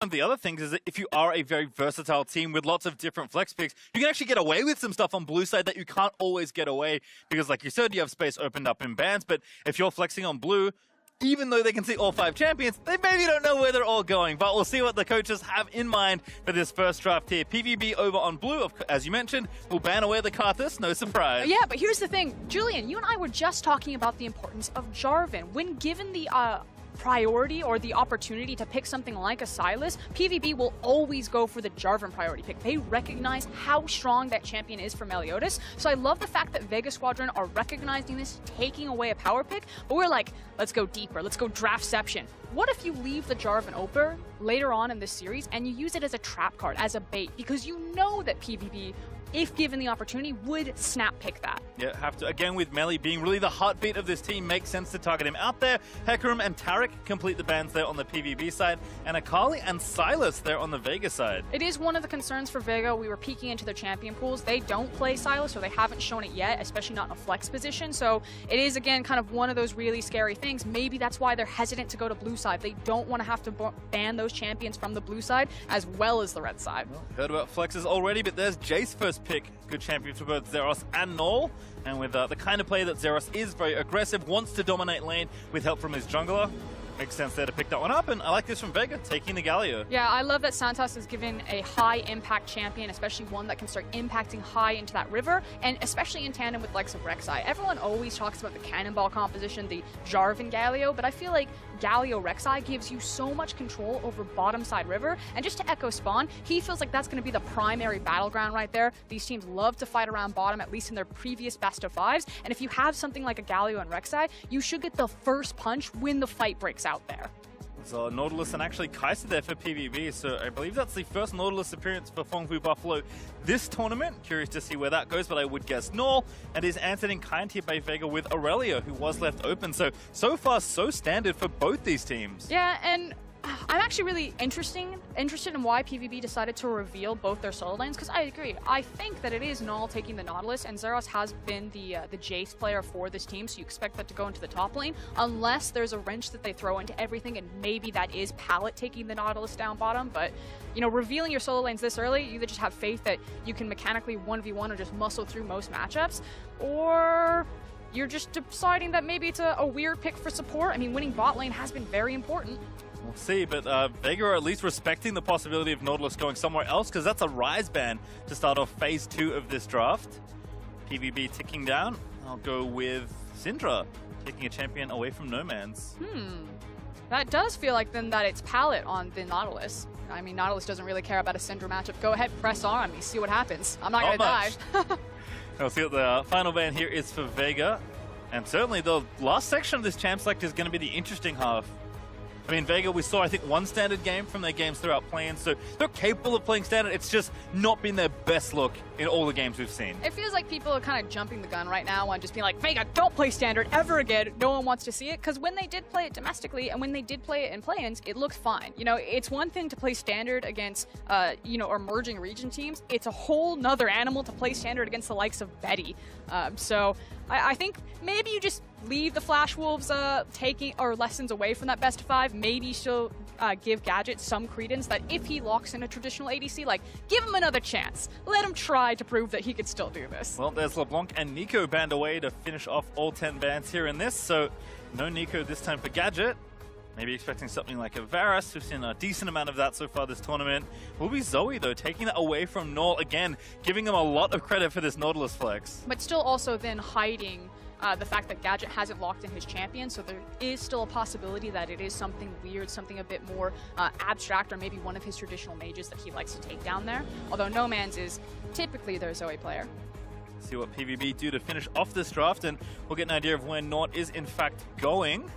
of the other things is that if you are a very versatile team with lots of different flex picks, you can actually get away with some stuff on blue side that you can't always get away because, like you said, you have space opened up in bans. But if you're flexing on blue, even though they can see all 5 champions, they maybe don't know where they're all going. But we'll see what the coaches have in mind for this first draft here. PvB over on blue, as you mentioned, will ban away the Karthus, no surprise. Yeah, but here's the thing. Julian, you and I were just talking about the importance of Jarvan. When given the priority or the opportunity to pick something like a Sylas, PvB will always go for the Jarvan priority pick. They recognize how strong that champion is for Meliodas. So I love the fact that Vega Squadron are recognizing this, taking away a power pick, but we're like, let's go deeper, let's go draftception. What if you leave the Jarvan open later on in this series and you use it as a trap card, as a bait, because you know that PvB, if given the opportunity, would snap pick that. Yeah, have to. Again, with Melly being really the heartbeat of this team, makes sense to target him out there. Hecarim and Taric complete the bans there on the PvB side, and Akali and Sylas there on the Vega side. It is one of the concerns for Vega. We were peeking into their champion pools. They don't play Sylas, or they haven't shown it yet, especially not in a flex position. So it is, again, kind of one of those really scary things. Maybe that's why they're hesitant to go to blue side. They don't want to have to ban those champions from the blue side as well as the red side. Well, heard about flexes already, but there's Jace first pick. Good champion for both Zeros and Null. And with the kind of player that Zeros is, very aggressive, wants to dominate lane with help from his jungler. Makes sense there to pick that one up, and I like this from Vega, taking the Galio. Yeah, I love that Santos is given a high-impact champion, especially one that can start impacting high into that river, and especially in tandem with likes of Rek'Sai. Everyone always talks about the Cannonball composition, the Jarvan Galio, but I feel like Galio Rek'Sai gives you so much control over bottom side river, and just to echo Spawn, he feels like that's going to be the primary battleground right there. These teams love to fight around bottom, at least in their previous best of fives, and if you have something like a Galio and Rek'Sai, you should get the first punch when the fight breaks out there. So Nautilus and actually Kai'Sa there for PvB, so I believe that's the first Nautilus appearance for Fengfu Buffalo this tournament. Curious to see where that goes, but I would guess Null, and is answered in kind here by Vega with Aurelia, who was left open. So far, so standard for both these teams. Yeah, and I'm actually really interested in why PvB decided to reveal both their solo lanes, because I agree. I think that it is Null taking the Nautilus, and Zeros has been the Jace player for this team, so you expect that to go into the top lane, unless there's a wrench that they throw into everything, and maybe that is Pallet taking the Nautilus down bottom. But, you know, revealing your solo lanes this early, you either just have faith that you can mechanically 1v1 or just muscle through most matchups, or you're just deciding that maybe it's a weird pick for support. I mean, winning bot lane has been very important. We'll see, but Vega are at least respecting the possibility of Nautilus going somewhere else, because that's a Rise ban to start off phase 2 of this draft. PvB ticking down. I'll go with Syndra, taking a champion away from No Man's. That does feel like then that it's Pallet on the Nautilus. I mean, Nautilus doesn't really care about a Syndra matchup. Go ahead, press on me, see what happens. I'm not going to die. We'll see what the final ban here is for Vega. And certainly the last section of this champ select is going to be the interesting half. I mean, Vega, we saw, I think, one standard game from their games throughout play-in, so they're capable of playing standard. It's just not been their best look in all the games we've seen. It feels like people are kind of jumping the gun right now on just being like, Vega, don't play standard ever again. No one wants to see it, because when they did play it domestically and when they did play it in play-ins, it looked fine. You know, it's one thing to play standard against, you know, emerging region teams. It's a whole nother animal to play standard against the likes of Betty. So I think maybe you just leave the Flash Wolves taking or lessons away from that best of 5. Maybe still give Gadget some credence that if he locks in a traditional ADC, like, give him another chance. Let him try to prove that he could still do this. Well, there's LeBlanc and Nico banned away to finish off all 10 bans here in this, so no Nico this time for Gadget. Maybe expecting something like a Varus. We've seen a decent amount of that so far this tournament. Will be Zoe, though, taking that away from Null. Again, giving him a lot of credit for this Nautilus flex. But still also then hiding the fact that Gadget hasn't locked in his champion, so there is still a possibility that it is something weird, something a bit more abstract, or maybe one of his traditional mages that he likes to take down there. Although No Man's is typically their Zoe player. See what PvB do to finish off this draft, and we'll get an idea of where Nort is in fact going.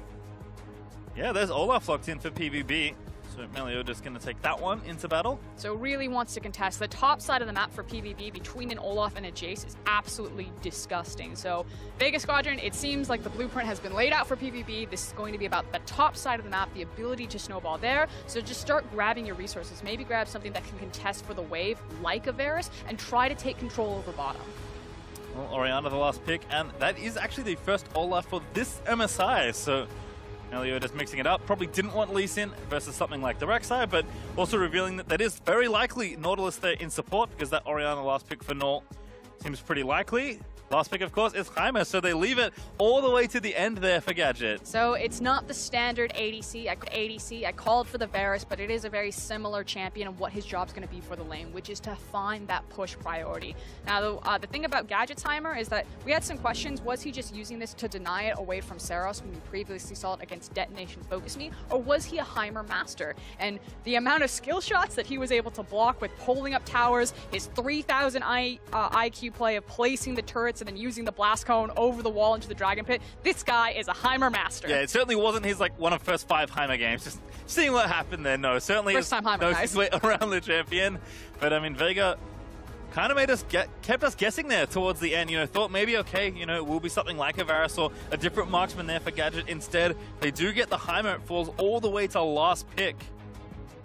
Yeah, there's Olaf locked in for PvB. So Meliodas going to take that one into battle. So really wants to contest. The top side of the map for PvP between an Olaf and a Jace is absolutely disgusting. So Vega Squadron, it seems like the blueprint has been laid out for PvP. This is going to be about the top side of the map, the ability to snowball there. So just start grabbing your resources. Maybe grab something that can contest for the wave, like a Varus, and try to take control over bottom. Well, Orianna the last pick, and that is actually the first Olaf for this MSI. So Meliodas mixing it up. Probably didn't want Lee Sin versus something like the Rek'Sai, but also revealing that is very likely Nautilus there in support, because that Orianna last pick for Nort seems pretty likely. Last pick, of course, is Jaime, so they leave it all the way to the end there for Gadget. So it's not the standard ADC. I called for the Varus, but it is a very similar champion and what his job's going to be for the lane, which is to find that push priority. Now, the thing about Gadget's Heimer is that we had some questions. Was he just using this to deny it away from Saros when we previously saw it against Detonation Focus Me, or was he a Heimer master? And the amount of skill shots that he was able to block with pulling up towers, his 3,000 IQ play of placing the turrets and then using the blast cone over the wall into the dragon pit. This guy is a Heimer master. Yeah, it certainly wasn't his one of first 5 Heimer games. Just seeing what happened there. No, certainly first time Heimer, no guys. way around the champion. But I mean, Vega kind of kept us guessing there towards the end. Thought maybe it will be something like a Varus or a different marksman there for Gadget. Instead, they do get the Heimer. It falls all the way to last pick.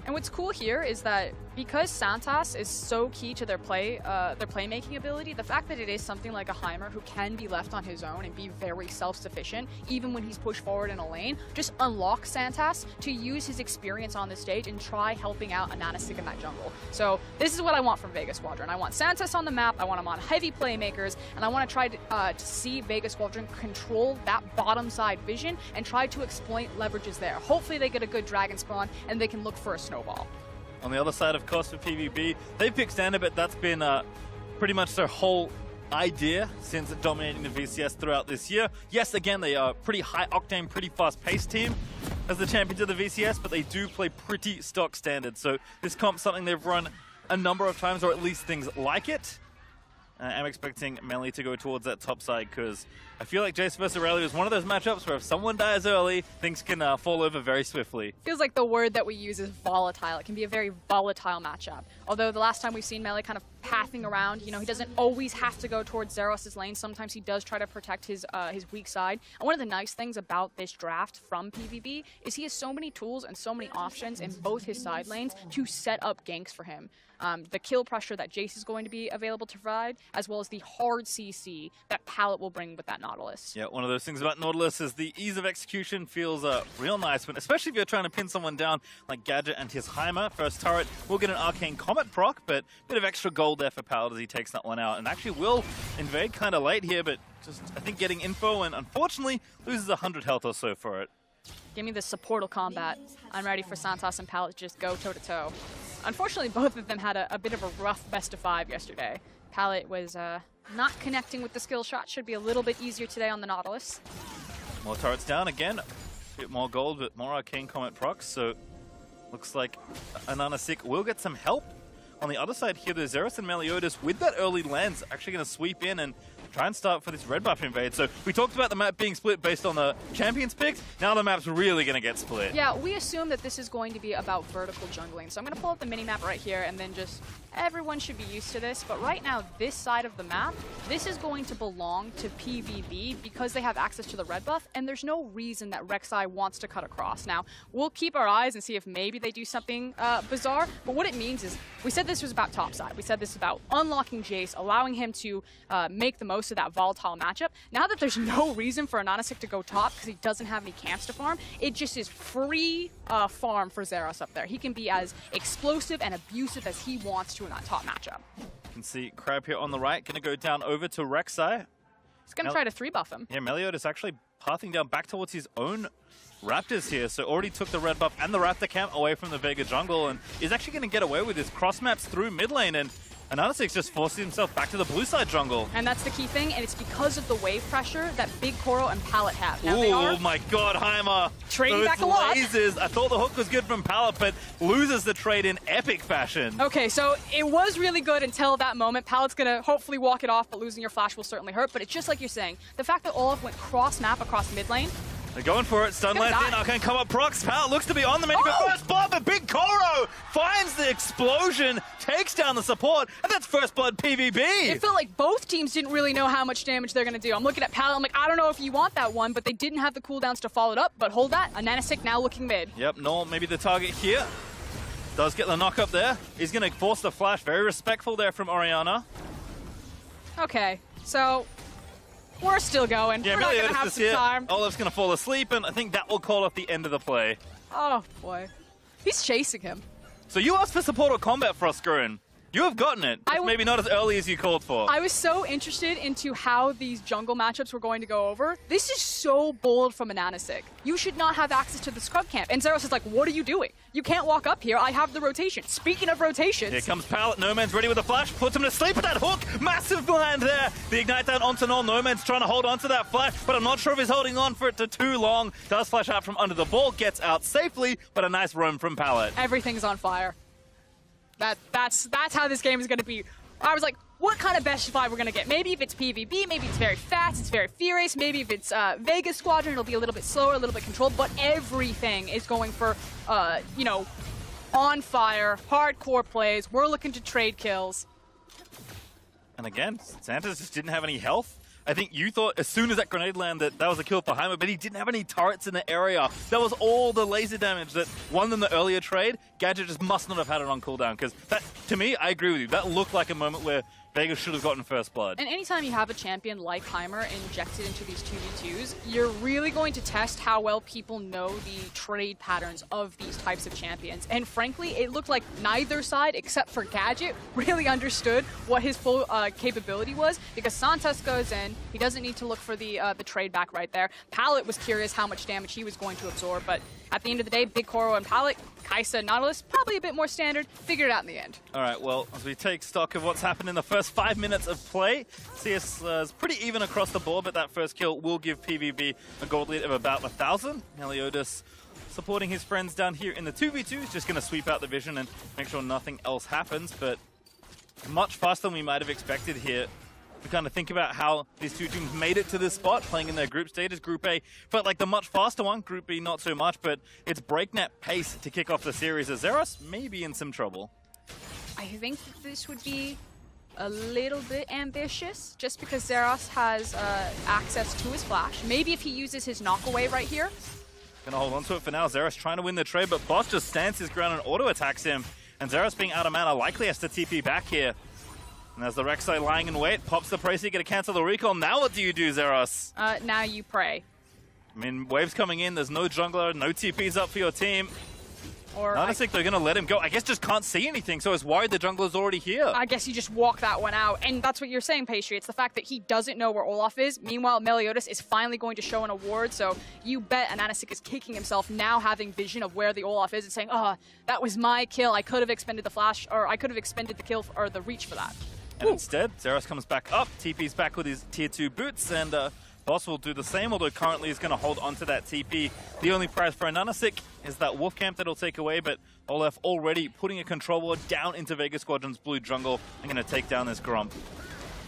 And what's cool here is that because Santas is so key to their playmaking ability, the fact that it is something like a Heimer who can be left on his own and be very self-sufficient, even when he's pushed forward in a lane, just unlocks Santas to use his experience on the stage and try helping out a Nanasik in that jungle. So this is what I want from Vega Squadron. I want Santas on the map, I want him on heavy playmakers, and I want to try to see Vega Squadron control that bottom side vision and try to exploit leverages there. Hopefully they get a good dragon spawn and they can look for a snowball. On the other side, of course, for PvP, they picked standard, but that's been pretty much their whole idea since dominating the VCS throughout this year. Yes, again, they are pretty high-octane, pretty fast-paced team as the champions of the VCS, but they do play pretty stock standard. So this comp's something they've run a number of times, or at least things like it. I'm expecting Melee to go towards that top side, because I feel like Jace vs. Aurelia is one of those matchups where if someone dies early, things can fall over very swiftly. Feels like the word that we use is volatile. It can be a very volatile matchup. Although the last time we've seen Melee kind of pathing around, he doesn't always have to go towards Zeros' lane. Sometimes he does try to protect his weak side. And one of the nice things about this draft from PvP is he has so many tools and so many options in both his side lanes to set up ganks for him. The kill pressure that Jace is going to be available to provide, as well as the hard CC that Palette will bring with that Nautilus. Yeah, one of those things about Nautilus is the ease of execution feels real nice, when, especially if you're trying to pin someone down like Gadget and his Heimer. First turret will get an Arcane Comet proc, but a bit of extra gold there for Palette as he takes that one out. And actually will invade kind of late here, but just, I think, getting info, and unfortunately loses 100 health or so for it. Give me the supportal combat. I'm ready for Santos and Palette to just go toe-to-toe. Unfortunately, both of them had a bit of a rough best of 5 yesterday. Palette was not connecting with the skill shot. Should be a little bit easier today on the Nautilus. More turrets down again. A bit more gold, but more Arcane Comet procs. So looks like Nanasik will get some help. On the other side here, the Zeros and Meliodas with that early lens actually going to sweep in and try and start for this red buff invade. So we talked about the map being split based on the champions picks. Now the map's really going to get split. Yeah, we assume that this is going to be about vertical jungling. So I'm going to pull up the mini-map right here, and then just everyone should be used to this. But right now, this side of the map, this is going to belong to PvP because they have access to the red buff, and there's no reason that Rek'Sai wants to cut across. Now, we'll keep our eyes and see if maybe they do something bizarre, but what it means is, we said this was about top side. We said this is about unlocking Jace, allowing him to make the most of that volatile matchup. Now that there's no reason for Nanasik to go top because he doesn't have any camps to farm, it just is free farm for Zeros up there. He can be as explosive and abusive as he wants to in that top matchup. You can see Crab here on the right, going to go down over to Rek'Sai. He's going to try to 3-buff him. Yeah, Meliodas actually pathing down back towards his own Raptors here, so already took the red buff and the Raptor camp away from the Vega jungle, and is actually going to get away with his cross maps through mid lane, and Nanasik's just forcing himself back to the blue side jungle. And that's the key thing, and it's because of the wave pressure that Big Koro and Palette have. Now oh my god, Heimer! Trading back a lot. Lasers. I thought the hook was good from Palette, but loses the trade in epic fashion. Okay, so it was really good until that moment. Palette's gonna hopefully walk it off, but losing your flash will certainly hurt. But it's just like you're saying, the fact that Olaf went cross-map across mid lane, they're going for it. Stun lands in. Arcane come up. Procs. Palette looks to be on the menu, but first blood. But Big Koro finds the explosion, takes down the support, and that's first blood PvP. It felt like both teams didn't really know how much damage they're going to do. I'm looking at Palette. I'm like, I don't know if you want that one, but they didn't have the cooldowns to follow it up. But hold that. A Nanasik now looking mid. Yep, Null maybe the target here. Does get the knock up there. He's going to force the flash. Very respectful there from Orianna. Okay, so We're still going. Yeah, We're not going to Meliodas have is some here. time. Olaf's going to fall asleep, and I think that will call off the end of the play. Oh, boy. He's chasing him. So you asked for support or combat, Frostgruen. You have gotten it. Just maybe not as early as you called for. I was so interested into how these jungle matchups were going to go over. This is so bold from Ananasik. You should not have access to the scrub camp. And Zeros is like, what are you doing? You can't walk up here. I have the rotation. Speaking of rotations. Here comes Pallet. No Man's ready with a flash. Puts him to sleep with that hook. Massive blind there. The ignite down onto Null. No Man's trying to hold on to that flash, but I'm not sure if he's holding on for it to too long. Does flash out from under the ball. Gets out safely, but a nice roam from Pallet. Everything's on fire. That's how this game is going to be. I was like, what kind of best of 5 we're going to get? Maybe if it's PvP, maybe it's very fast, it's very furious. Maybe if it's Vegas Squadron, it'll be a little bit slower, a little bit controlled. But everything is going for, you know, on fire, hardcore plays. We're looking to trade kills. And again, Santos just didn't have any health. I think you thought as soon as that grenade landed that was a kill for Heimer, but he didn't have any turrets in the area. That was all the laser damage that won them the earlier trade. Gadget just must not have had it on cooldown, because that, to me, I agree with you. That looked like a moment where Vegas should have gotten first blood. And anytime you have a champion like Heimer injected into these 2v2s, you're really going to test how well people know the trade patterns of these types of champions. And frankly, it looked like neither side, except for Gadget, really understood what his full capability was, because Santos goes in, he doesn't need to look for the trade back right there. Pallet was curious how much damage he was going to absorb, but at the end of the day, Big Koro and Pallet, Kaisa, Nautilus, probably a bit more standard, figured it out in the end. All right, well, as we take stock of what's happened in the first 5 minutes of play, CS is pretty even across the board, but that first kill will give PvB a gold lead of about 1,000. Meliodas supporting his friends down here in the 2v2 is just going to sweep out the vision and make sure nothing else happens, but much faster than we might have expected here. We kind of think about how these two teams made it to this spot, playing in their group stages. Group A felt like the much faster one, Group B not so much, but it's breakneck pace to kick off the series as Zeros may be in some trouble. I think that this would be a little bit ambitious, just because Zeros has access to his flash. Maybe if he uses his knockaway right here. Gonna hold on to it for now. Zeros trying to win the trade, but Boss just stands his ground and auto-attacks him. And Zeros being out of mana likely has to TP back here. And as the Rek'Sai lying in wait, pops the Pracy, gonna cancel the recall. Now what do you do, Zeros? Now you pray. I mean, waves coming in, there's no jungler, no TPs up for your team. Or I don't think they're gonna let him go. I guess just can't see anything, so it's worried the jungler's already here. I guess you just walk that one out, and that's what you're saying, Pastry. It's the fact that he doesn't know where Olaf is. Meanwhile, Meliodas is finally going to show an award, so you bet Ananasik is kicking himself now, having vision of where the Olaf is and saying, oh, that was my kill. I could have expended the flash, or I could have expended the kill or the reach for that. And instead, Zeros comes back up, TP's back with his tier 2 boots, and Boss will do the same, although currently he's going to hold onto that TP. The only prize for Ananasik is that Wolf Camp that he'll take away, but Olaf already putting a control ward down into Vegas Squadron's blue jungle and going to take down this Grump.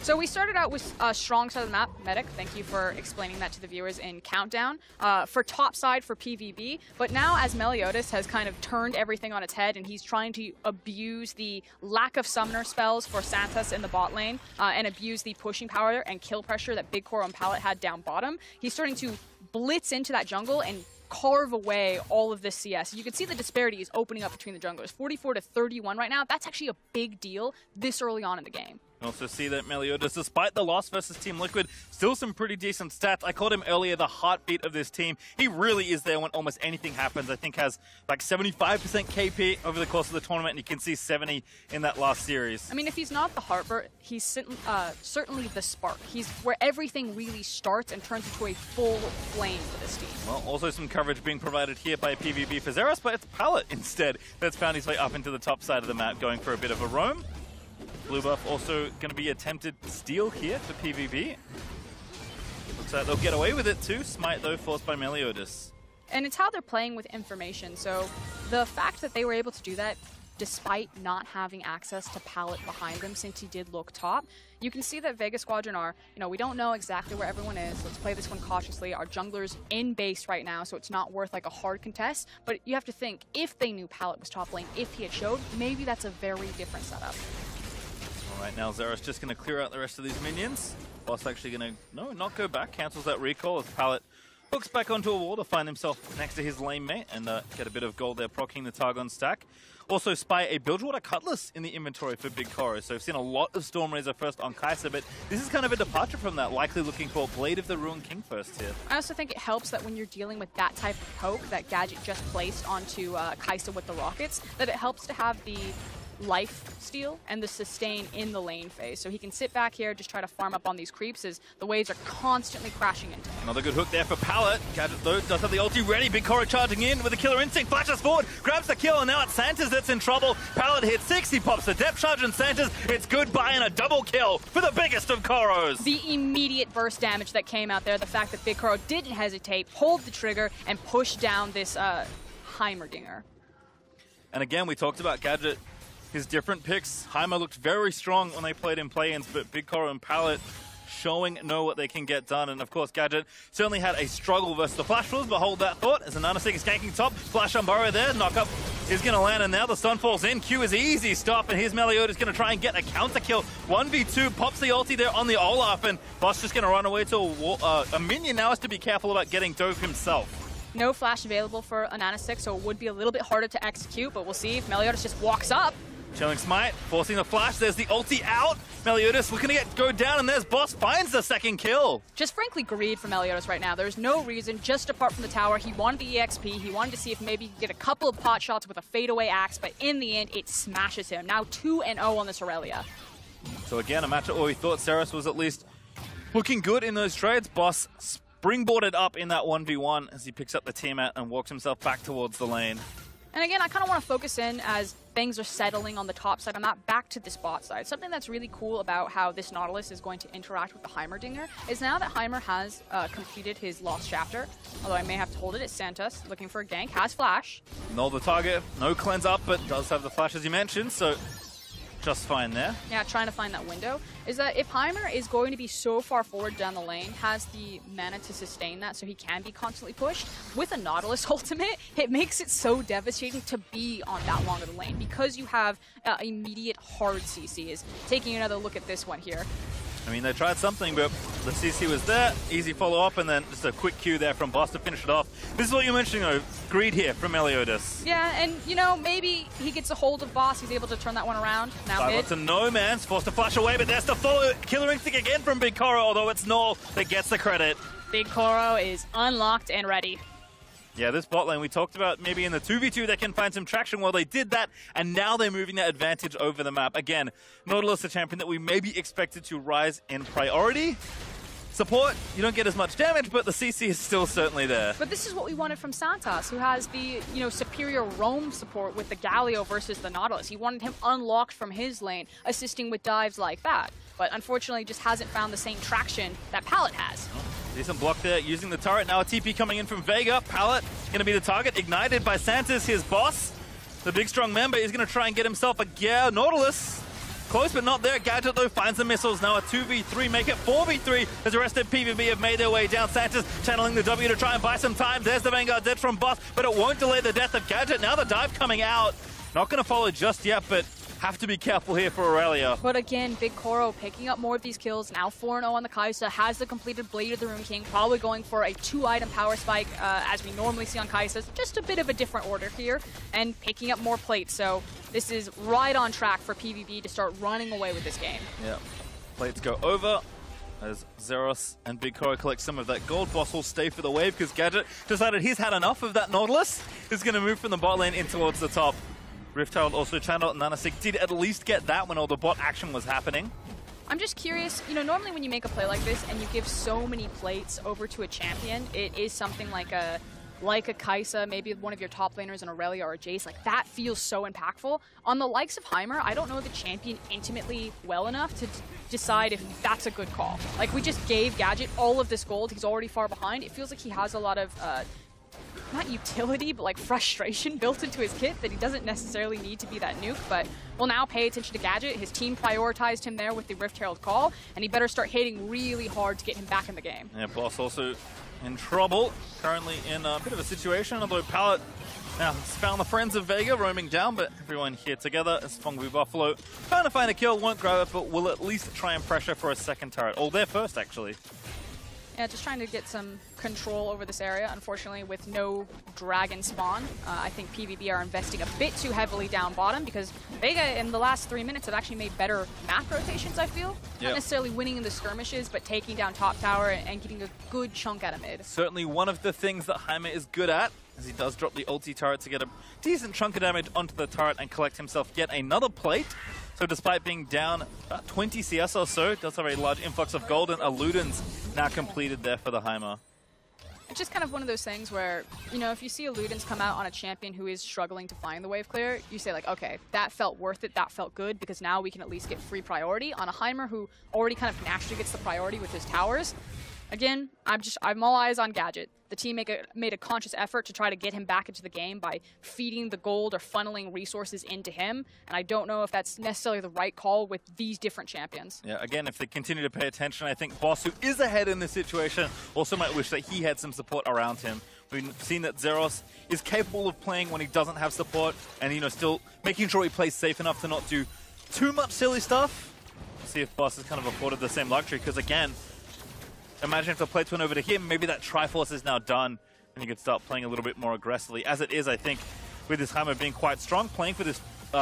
So we started out with a strong side of the map, Medic. Thank you for explaining that to the viewers in Countdown. For top side for PvB, but now as Meliodas has kind of turned everything on its head and he's trying to abuse the lack of summoner spells for Santos in the bot lane and abuse the pushing power and kill pressure that Big Koro and Pallet had down bottom, he's starting to blitz into that jungle and carve away all of this CS. You can see the disparity is opening up between the junglers. 44 to 31 right now. That's actually a big deal this early on in the game. You also see that Meliodas, despite the loss versus Team Liquid, still some pretty decent stats. I called him earlier the heartbeat of this team. He really is there when almost anything happens. I think has like 75% KP over the course of the tournament, and you can see 70 in that last series. I mean, if he's not the heartbeat, he's certainly the spark. He's where everything really starts and turns into a full flame for this team. Well, also some coverage being provided here by PvB for Zeros, but it's Pallet instead that's found his way up into the top side of the map, going for a bit of a roam. Blue buff also going to be attempted steal here for PvB. Looks like they'll get away with it too. Smite, though, forced by Meliodas. And it's how they're playing with information. So the fact that they were able to do that despite not having access to Pallet behind them since he did look top, you can see that Vegas Squadron are, we don't know exactly where everyone is. Let's play this one cautiously. Our jungler's in base right now, so it's not worth like a hard contest. But you have to think, if they knew Pallet was top lane, if he had showed, maybe that's a very different setup. Right now, Zeros just going to clear out the rest of these minions. Boss actually going to, no, not go back. Cancels that recall as Pallet Hooks back onto a wall to find himself next to his lane mate and get a bit of gold there, proccing the Targon stack. Also spy a Bilgewater Cutlass in the inventory for Big Koro. So we've seen a lot of Storm Razor first on Kai'Sa, but this is kind of a departure from that, likely looking for Blade of the Ruined King first here. I also think it helps that when you're dealing with that type of poke that Gadget just placed onto Kai'Sa with the rockets, that it helps to have the life steal and the sustain in the lane phase. So he can sit back here, just try to farm up on these creeps as the waves are constantly crashing into him. Another good hook there for Pallet. Gadget, though, does have the ulti ready. Big Koro charging in with a killer instinct, flashes forward, grabs the kill, and now it's Santas that's in trouble. Pallet hits 6, he pops the depth charge, and Santas, it's goodbye and a double kill for the biggest of Koros. The immediate burst damage that came out there, the fact that Big Koro didn't hesitate, pulled the trigger, and pushed down this Heimerdinger. And again, we talked about Gadget, his different picks. Heimer looked very strong when they played in play-ins, but Big Koro and Pallet showing what they can get done. And of course, Gadget certainly had a struggle versus the Flash Rules, but hold that thought as Ananasig is ganking top. Flash on Burrow there, knock up is going to land, and now the stun falls in. Q is easy stop, and here's Meliodas going to try and get a counter kill. 1v2, pops the ulti there on the Olaf, and Boss just going to run away to a minion. Now has to be careful about getting dove himself. No flash available for Ananasig, so it would be a little bit harder to execute, but we'll see if Meliodas just walks up. Chilling Smite, forcing the flash. There's the ulti out. Meliodas looking to go down, and there's Boss finds the second kill. Just frankly greed for Meliodas right now. There's no reason, just apart from the tower. He wanted the EXP. He wanted to see if maybe he could get a couple of pot shots with a fadeaway axe, but in the end, it smashes him. Now 2-0 on this Aurelia. So again, a matchup where we thought Ceres was at least looking good in those trades. Boss springboarded up in that 1v1 as he picks up the Tiamat and walks himself back towards the lane. And again, I kind of want to focus in as things are settling on the top side. I'm not back to the spot side. Something that's really cool about how this Nautilus is going to interact with the Heimerdinger is now that Heimer has completed his Lost Chapter, although I may have to hold it, it's Santos looking for a gank, has flash. Null the target, no cleanse up, but does have the flash as you mentioned, so just fine there. Yeah, trying to find that window. Is that if Heimer is going to be so far forward down the lane, has the mana to sustain that so he can be constantly pushed, with a Nautilus ultimate, it makes it so devastating to be on that long of the lane because you have immediate hard CCs. Taking another look at this one here. I mean, they tried something, but the CC was there. Easy follow-up, and then just a quick Q there from Boss to finish it off. This is what you're mentioning, though. Greed here from Meliodas. Yeah, and, you know, maybe he gets a hold of Boss. He's able to turn that one around. Now mid. To no man's forced to flash away, but there's the follow. Killer instinct again from Big Koro, although it's Null that gets the credit. Big Koro is unlocked and ready. Yeah, this bot lane, we talked about maybe in the 2v2 they can find some traction. Well, they did that, and now they're moving that advantage over the map. Again, Nautilus, a champion that we maybe expected to rise in priority. Support, you don't get as much damage, but the CC is still certainly there. But this is what we wanted from Santos, who has the, superior roam support with the Galio versus the Nautilus. He wanted him unlocked from his lane, assisting with dives like that. But unfortunately, just hasn't found the same traction that Pallet has. Decent block there, using the turret. Now a TP coming in from Vega. Pallet going to be the target, ignited by Santos, his boss. The big strong member is going to try and get himself a gear. Nautilus, close but not there. Gadget, though, finds the missiles. Now a 2v3, make it 4v3 as the rest of PvP have made their way down. Santos channeling the W to try and buy some time. There's the Vanguard dead from Boss, but it won't delay the death of Gadget. Now the dive coming out. Not going to follow just yet, but have to be careful here for Aurelia. But again, Big Koro picking up more of these kills. Now 4-0 on the Kai'Sa, has the completed Blade of the Ruined King, probably going for a 2-item power spike as we normally see on Kai'Sas. Just a bit of a different order here, and picking up more plates. So this is right on track for PvP to start running away with this game. Yeah, plates go over as Zeros and Big Koro collect some of that gold. Boss will stay for the wave because Gadget decided he's had enough of that Nautilus. He's going to move from the bot lane in towards the top. Rift Herald also channeled. Nanasig did at least get that when all the bot action was happening. I'm just curious, normally when you make a play like this and you give so many plates over to a champion, it is something like a Kai'Sa, maybe one of your top laners, an Aurelia or a Jace, like that feels so impactful. On the likes of Heimer, I don't know the champion intimately well enough to decide if that's a good call. Like, we just gave Gadget all of this gold, he's already far behind. It feels like he has a lot of not utility, but like frustration built into his kit that he doesn't necessarily need to be that nuke, but we'll now pay attention to Gadget. His team prioritized him there with the Rift Herald call, and he better start hitting really hard to get him back in the game. Yeah, Boss also in trouble, currently in a bit of a situation, although Pallet now has found the friends of Vega roaming down, but everyone here together as Fongbu Buffalo trying to find a kill, won't grab it, but will at least try and pressure for a second turret. Oh, they're first, actually. Yeah, just trying to get some control over this area. Unfortunately, with no dragon spawn, I think PvB are investing a bit too heavily down bottom because Vega in the last 3 minutes have actually made better map rotations, I feel. Yep. Not necessarily winning in the skirmishes, but taking down top tower and getting a good chunk out of mid. Certainly one of the things that Jaime is good at, as he does drop the ulti turret to get a decent chunk of damage onto the turret and collect himself yet another plate. So despite being down about 20 CS or so, does have a large influx of gold, and a Luden's now completed there for the Heimer. It's just kind of one of those things where, you know, if you see a Ludens come out on a champion who is struggling to find the wave clear, you say like, okay, that felt worth it, that felt good, because now we can at least get free priority. On a Heimer who already kind of naturally gets the priority with his towers, again, I'm all eyes on Gadget. The team made a conscious effort to try to get him back into the game by feeding the gold or funneling resources into him, and I don't know if that's necessarily the right call with these different champions. Yeah, again, if they continue to pay attention, I think Boss, who is ahead in this situation, also might wish that he had some support around him. We've seen that Zeros is capable of playing when he doesn't have support, and, you know, still making sure he plays safe enough to not do too much silly stuff. See if Boss has kind of afforded the same luxury, because again, imagine if the plates went over to him, maybe that Triforce is now done, and you could start playing a little bit more aggressively. As it is, I think, with this Heimer being quite strong, playing for this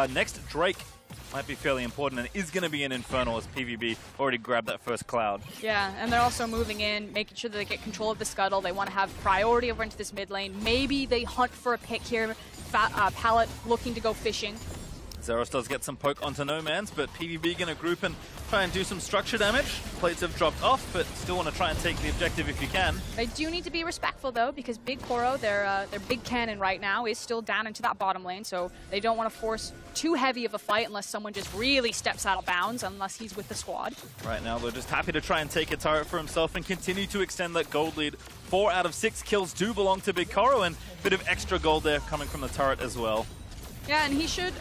next Drake might be fairly important, and it is going to be an Infernal as PvB already grabbed that first cloud. Yeah, and they're also moving in, making sure that they get control of the scuttle. They want to have priority over into this mid lane. Maybe they hunt for a pick here. Pallet looking to go fishing. Zeros does get some poke onto No Man's, but PvB going to group and try and do some structure damage. Plates have dropped off, but still want to try and take the objective if you can. They do need to be respectful, though, because Big Koro, their big cannon right now, is still down into that bottom lane, so they don't want to force too heavy of a fight unless someone just really steps out of bounds, unless he's with the squad. Right now, they're just happy to try and take a turret for himself and continue to extend that gold lead. 4 out of 6 kills do belong to Big Koro, and a bit of extra gold there coming from the turret as well. Yeah, and he should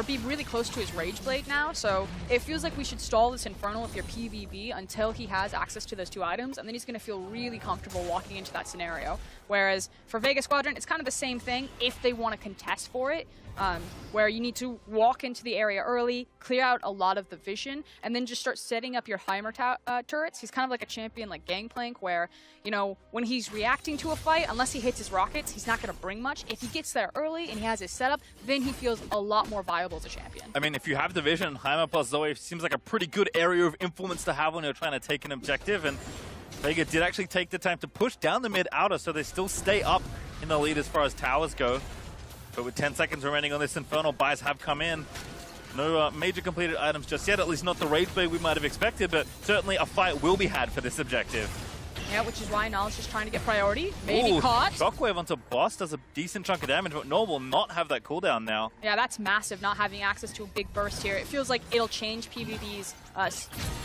be really close to his Rage Blade now, so it feels like we should stall this Infernal with your PvB until he has access to those 2 items, and then he's going to feel really comfortable walking into that scenario. Whereas for Vega Squadron, it's kind of the same thing if they want to contest for it, where you need to walk into the area early, clear out a lot of the vision, and then just start setting up your Heimer turrets. He's kind of like a champion like Gangplank, where, you know, when he's reacting to a fight, unless he hits his rockets, he's not going to bring much. If he gets there early and he has his setup, then he feels a lot more viable as a champion. I mean, if you have the vision, Heimer plus Zoe seems like a pretty good area of influence to have when you're trying to take an objective, and Vega did actually take the time to push down the mid-outer, so they still stay up in the lead as far as towers go. But with 10 seconds remaining on this Infernal, buys have come in. No major completed items just yet, at least not the Rage Blade we might have expected, but certainly a fight will be had for this objective. Yeah, which is why Knowledge is trying to get priority. Maybe caught. Shockwave onto Boss does a decent chunk of damage, but Null will not have that cooldown now. Yeah, that's massive, not having access to a big burst here. It feels like it'll change PvB's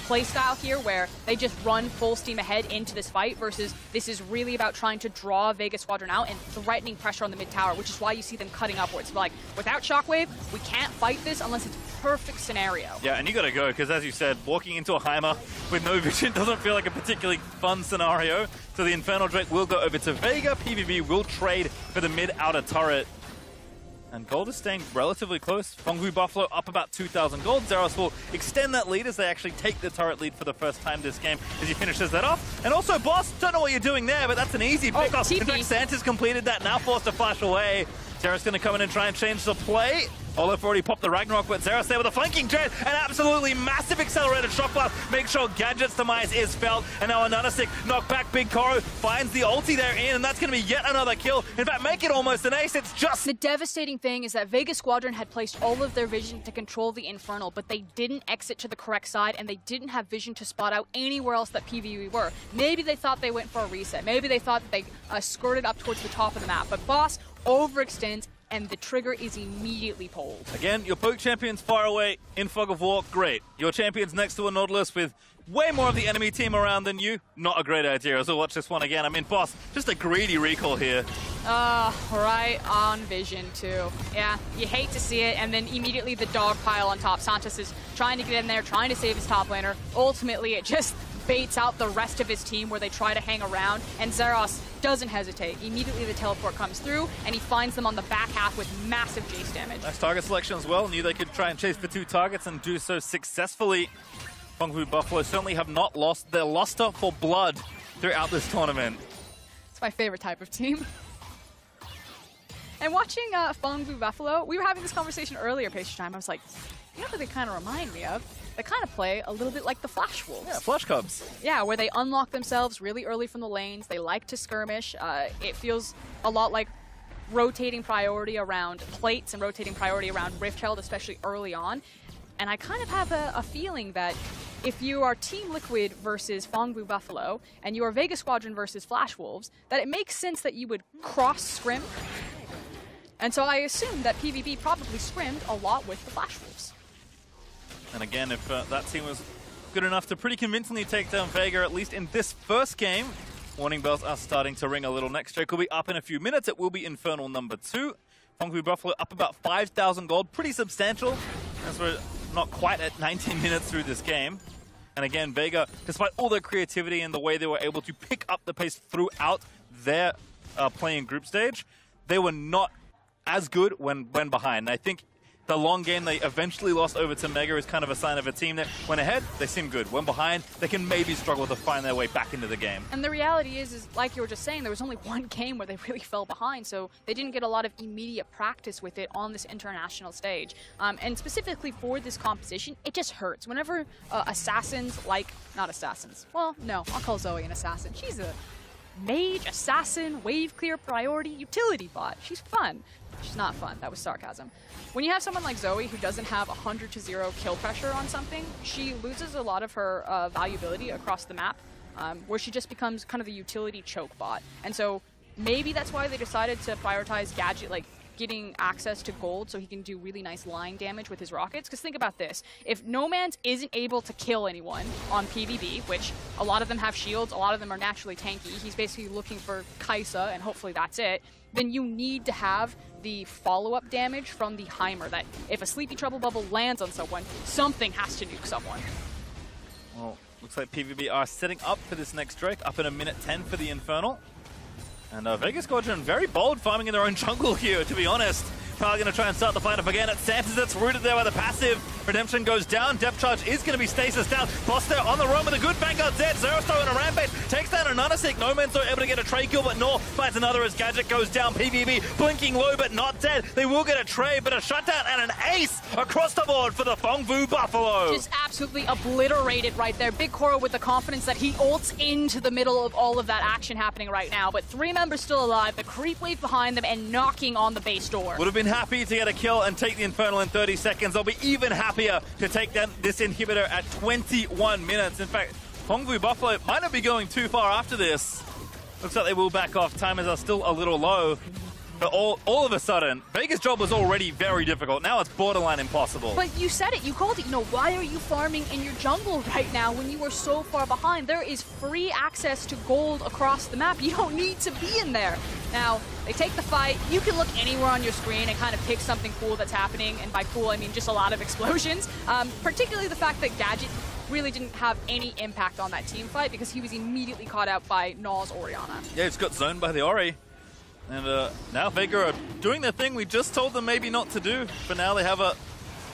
playstyle here, where they just run full steam ahead into this fight, versus this is really about trying to draw Vega Squadron out and threatening pressure on the mid tower, which is why you see them cutting upwards. Like, without Shockwave, we can't fight this unless it's a perfect scenario. Yeah, and you gotta go, because as you said, walking into a Heimer with no vision doesn't feel like a particularly fun scenario. So the Infernal Drake will go over to Vega. PvB will trade for the mid-outer turret. And gold is staying relatively close. Fongwu Buffalo up about 2,000 gold. Zeros will extend that lead as they actually take the turret lead for the first time this game as he finishes that off. And also, Boss, don't know what you're doing there, but that's an easy pick off. In fact, Santa's completed that, now forced to flash away. Zeros going to come in and try and change the play. Olaf already popped the Ragnarok, but Zeros there with a flanking jet, an absolutely massive accelerated shock blast. Make sure Gadget's demise is felt, and now another sick knockback. Big Koro finds the ulti there in, and that's going to be yet another kill. In fact, make it almost an ace. It's just... The devastating thing is that Vega Squadron had placed all of their vision to control the Infernal, but they didn't exit to the correct side, and they didn't have vision to spot out anywhere else that PvE were. Maybe they thought they went for a reset. Maybe they thought that they skirted up towards the top of the map, but Boss overextends, and the trigger is immediately pulled. Again, your poke champion's far away in Fog of War, great. Your champion's next to a Nautilus with way more of the enemy team around than you, not a great idea. So watch this one again. I mean, Boss, just a greedy recall here. Right on vision too. Yeah, you hate to see it, and then immediately the dog pile on top. Santos is trying to get in there, trying to save his top laner. Ultimately, it just baits out the rest of his team where they try to hang around, and Zeros doesn't hesitate. Immediately the teleport comes through, and he finds them on the back half with massive Jace damage. Nice target selection as well. Knew they could try and chase for 2 targets and do so successfully. Fengfu Buffalo certainly have not lost their luster for blood throughout this tournament. It's my favorite type of team. And watching Fengfu Buffalo, we were having this conversation earlier, Pastry Time. I was like, you know what they kind of remind me of? They kind of play a little bit like the Flash Wolves. Yeah, Flash Cubs. Yeah, where they unlock themselves really early from the lanes. They like to skirmish. It feels a lot like rotating priority around plates and rotating priority around Rift Herald, especially early on. And I kind of have a feeling that if you are Team Liquid versus Fengfu Buffalo, and you are Vega Squadron versus Flash Wolves, that it makes sense that you would cross-scrim. And so I assume that PvP probably scrimmed a lot with the Flash Wolves. And again, if that team was good enough to pretty convincingly take down Vega, at least in this first game, warning bells are starting to ring a little. Next streak will be up in a few minutes. It will be Infernal number 2. Fengfu Buffalo up about 5,000 gold. Pretty substantial, as we're not quite at 19 minutes through this game. And again, Vega, despite all their creativity and the way they were able to pick up the pace throughout their playing group stage, they were not as good when behind. And I think the long game they eventually lost over to Mega is kind of a sign of a team that when ahead, they seem good. When behind, they can maybe struggle to find their way back into the game. And the reality is like you were just saying, there was only one game where they really fell behind, so they didn't get a lot of immediate practice with it on this international stage. And specifically for this composition, it just hurts. Whenever assassins like, not assassins, well, no, I'll call Zoe an assassin. She's a mage, assassin, wave clear, priority, utility bot. She's fun. She's not fun. That was sarcasm. When you have someone like Zoe who doesn't have 100-0 kill pressure on something, she loses a lot of her valuability across the map, where she just becomes kind of the utility choke bot. And so maybe that's why they decided to prioritize Gadget, like getting access to gold so he can do really nice line damage with his rockets. Because think about this. If Nomans isn't able to kill anyone on PvB, which a lot of them have shields, a lot of them are naturally tanky, he's basically looking for Kaisa, and hopefully that's it, then you need to have the follow-up damage from the Heimer, that if a Sleepy Trouble Bubble lands on someone, something has to nuke someone. Well, looks like PvB are setting up for this next Drake, up in a minute 10 for the Infernal. And Vega Squadron very bold farming in their own jungle here, to be honest. Probably going to try and start the fight up again. It's Santos that's rooted there by the passive. Redemption goes down. Depth charge is going to be stasis down. Boster on the run with a good Vanguard dead. Zerosto in a rampage. Takes down a Nanasik. No Man's able to get a trade kill, but Nor finds another as Gadget goes down. PvB blinking low, but not dead. They will get a trade, but a shutdown and an ace across the board for the Fengfu Buffalo. Just absolutely obliterated right there. Big Koro with the confidence that he ults into the middle of all of that action happening right now. But 3 members still alive. The creep wave behind them and knocking on the base door. Would have been happy to get a kill and take the Infernal in 30 seconds. They'll be even happier to take down this inhibitor at 21 minutes. In fact, Fengfu Buffalo might not be going too far after this. Looks like they will back off. Timers are still a little low. But all of a sudden, Vega's job was already very difficult. Now it's borderline impossible. But you said it, you called it. You know, why are you farming in your jungle right now when you are so far behind? There is free access to gold across the map. You don't need to be in there. Now, they take the fight. You can look anywhere on your screen and kind of pick something cool that's happening. And by cool, I mean just a lot of explosions. Particularly the fact that Gadget really didn't have any impact on that team fight because he was immediately caught out by Naw's Orianna. Yeah, he's got zoned by the Ori. And now Vega are doing the thing we just told them maybe not to do. But now they have a...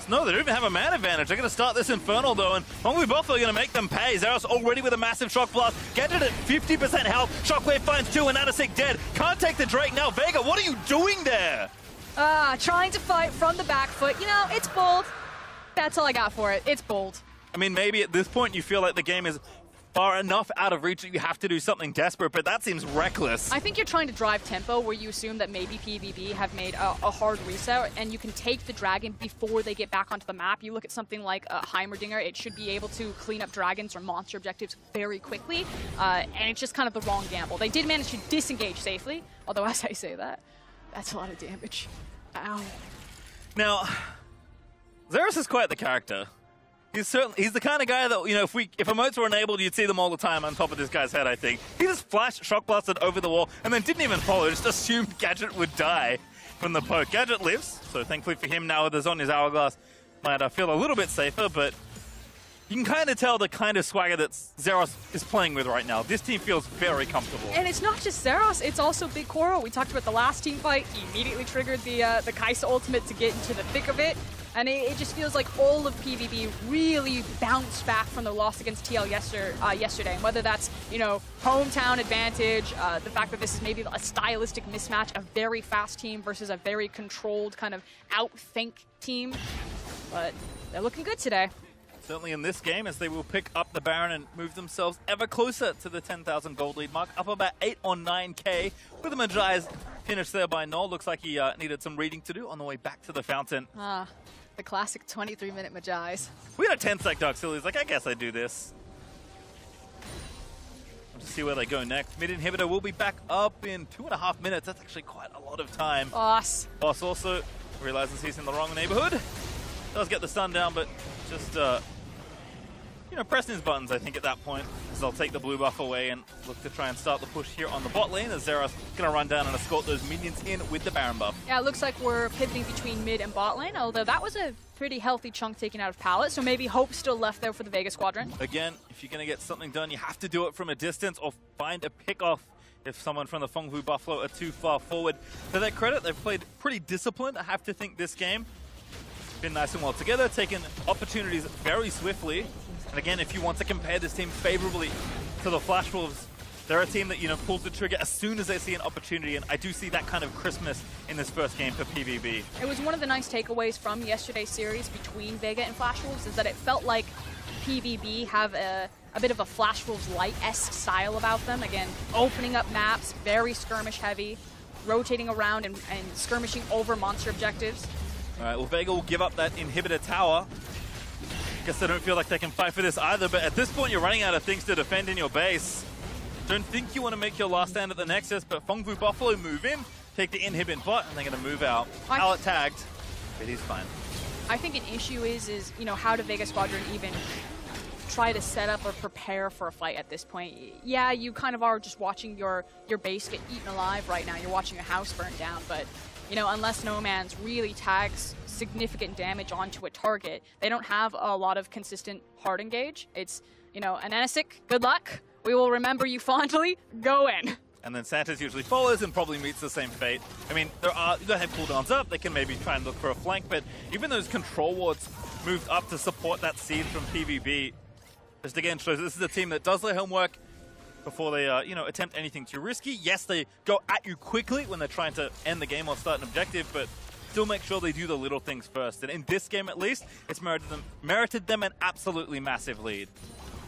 No, they don't even have a man advantage. They're going to start this Infernal, though, and Fengfu Buffalo are going to make them pay. Zeros already with a massive Shock Blast. Gadget at 50% health. Shockwave finds 2, and Nanasik dead. Can't take the Drake now. Vega, what are you doing there? Trying to fight from the back foot. You know, it's bold. That's all I got for it. It's bold. I mean, maybe at this point you feel like the game is far enough out of reach that you have to do something desperate, but that seems reckless. I think you're trying to drive tempo where you assume that maybe PvB have made a hard reset and you can take the dragon before they get back onto the map. You look at something like Heimerdinger, it should be able to clean up dragons or monster objectives very quickly, and it's just kind of the wrong gamble. They did manage to disengage safely, although as I say that, that's a lot of damage. Ow. Now, Zeros is quite the character. He's the kind of guy that, you know, if emotes were enabled, you'd see them all the time on top of this guy's head, I think. He just flashed, shock blasted over the wall, and then didn't even follow, just assumed Gadget would die from the poke. Gadget lives, so thankfully for him now with the Zonya's Hourglass, might feel a little bit safer, but you can kind of tell the kind of swagger that Zeros is playing with right now. This team feels very comfortable. And it's not just Zeros, it's also Big Koro. We talked about the last team fight. He immediately triggered the Kaisa ultimate to get into the thick of it. And it just feels like all of PvB really bounced back from the loss against TL yesterday. And whether that's, you know, hometown advantage, the fact that this is maybe a stylistic mismatch, a very fast team versus a very controlled kind of outthink team. But they're looking good today. Certainly in this game, as they will pick up the Baron and move themselves ever closer to the 10,000 gold lead mark, up about 8 or 9k, with the Magi's finished there by Null. Looks like he needed some reading to do on the way back to the fountain. The classic 23-minute Magi's. We had a 10-sec Dark Silly. He's like, I guess I do this. We'll just see where they go next. Mid inhibitor will be back up in 2.5 minutes. That's actually quite a lot of time. Boss. Boss also realizes he's in the wrong neighborhood. Does get the stun down, but just, you know, pressing his buttons, I think, at that point, as they'll take the blue buff away and look to try and start the push here on the bot lane, as Xerath's going to run down and escort those minions in with the Baron buff. Yeah, it looks like we're pivoting between mid and bot lane, although that was a pretty healthy chunk taken out of Pallet, so maybe hope still left there for the Vega Squadron. Again, if you're going to get something done, you have to do it from a distance or find a pick-off if someone from the Fengwu Buffalo are too far forward. To their credit, they've played pretty disciplined, I have to think, this game. Been nice and well together, taken opportunities very swiftly. And again, if you want to compare this team favorably to the Flash Wolves, they're a team that, you know, pulls the trigger as soon as they see an opportunity, and I do see that kind of crispness in this first game for PvB. It was one of the nice takeaways from yesterday's series between Vega and Flash Wolves, is that it felt like PvB have a bit of a Flash Wolves light-esque style about them. Again, opening up maps, very skirmish heavy, rotating around and skirmishing over monster objectives. All right, well, Vega will give up that inhibitor tower. Guess they don't feel like they can fight for this either, but at this point you're running out of things to defend in your base. Don't think you want to make your last stand at the Nexus, but Fengwu Buffalo move in, take the inhibit bot, and they're going to move out. Pallet tagged, but he's fine. I think an issue is, you know, how do Vega Squadron even try to set up or prepare for a fight at this point? Yeah, you kind of are just watching your base get eaten alive right now. You're watching a house burn down, but you know, unless No Man's really tags significant damage onto a target, they don't have a lot of consistent hard engage. It's, you know, an Anasik, good luck. We will remember you fondly. Go in. And then Santa's usually follows and probably meets the same fate. I mean, they have cooldowns up. They can maybe try and look for a flank, but even those control wards moved up to support that seed from PvB. Just again shows this is a team that does their homework before they, you know, attempt anything too risky. Yes, they go at you quickly when they're trying to end the game or start an objective, but still make sure they do the little things first. And in this game, at least, it's merited them an absolutely massive lead.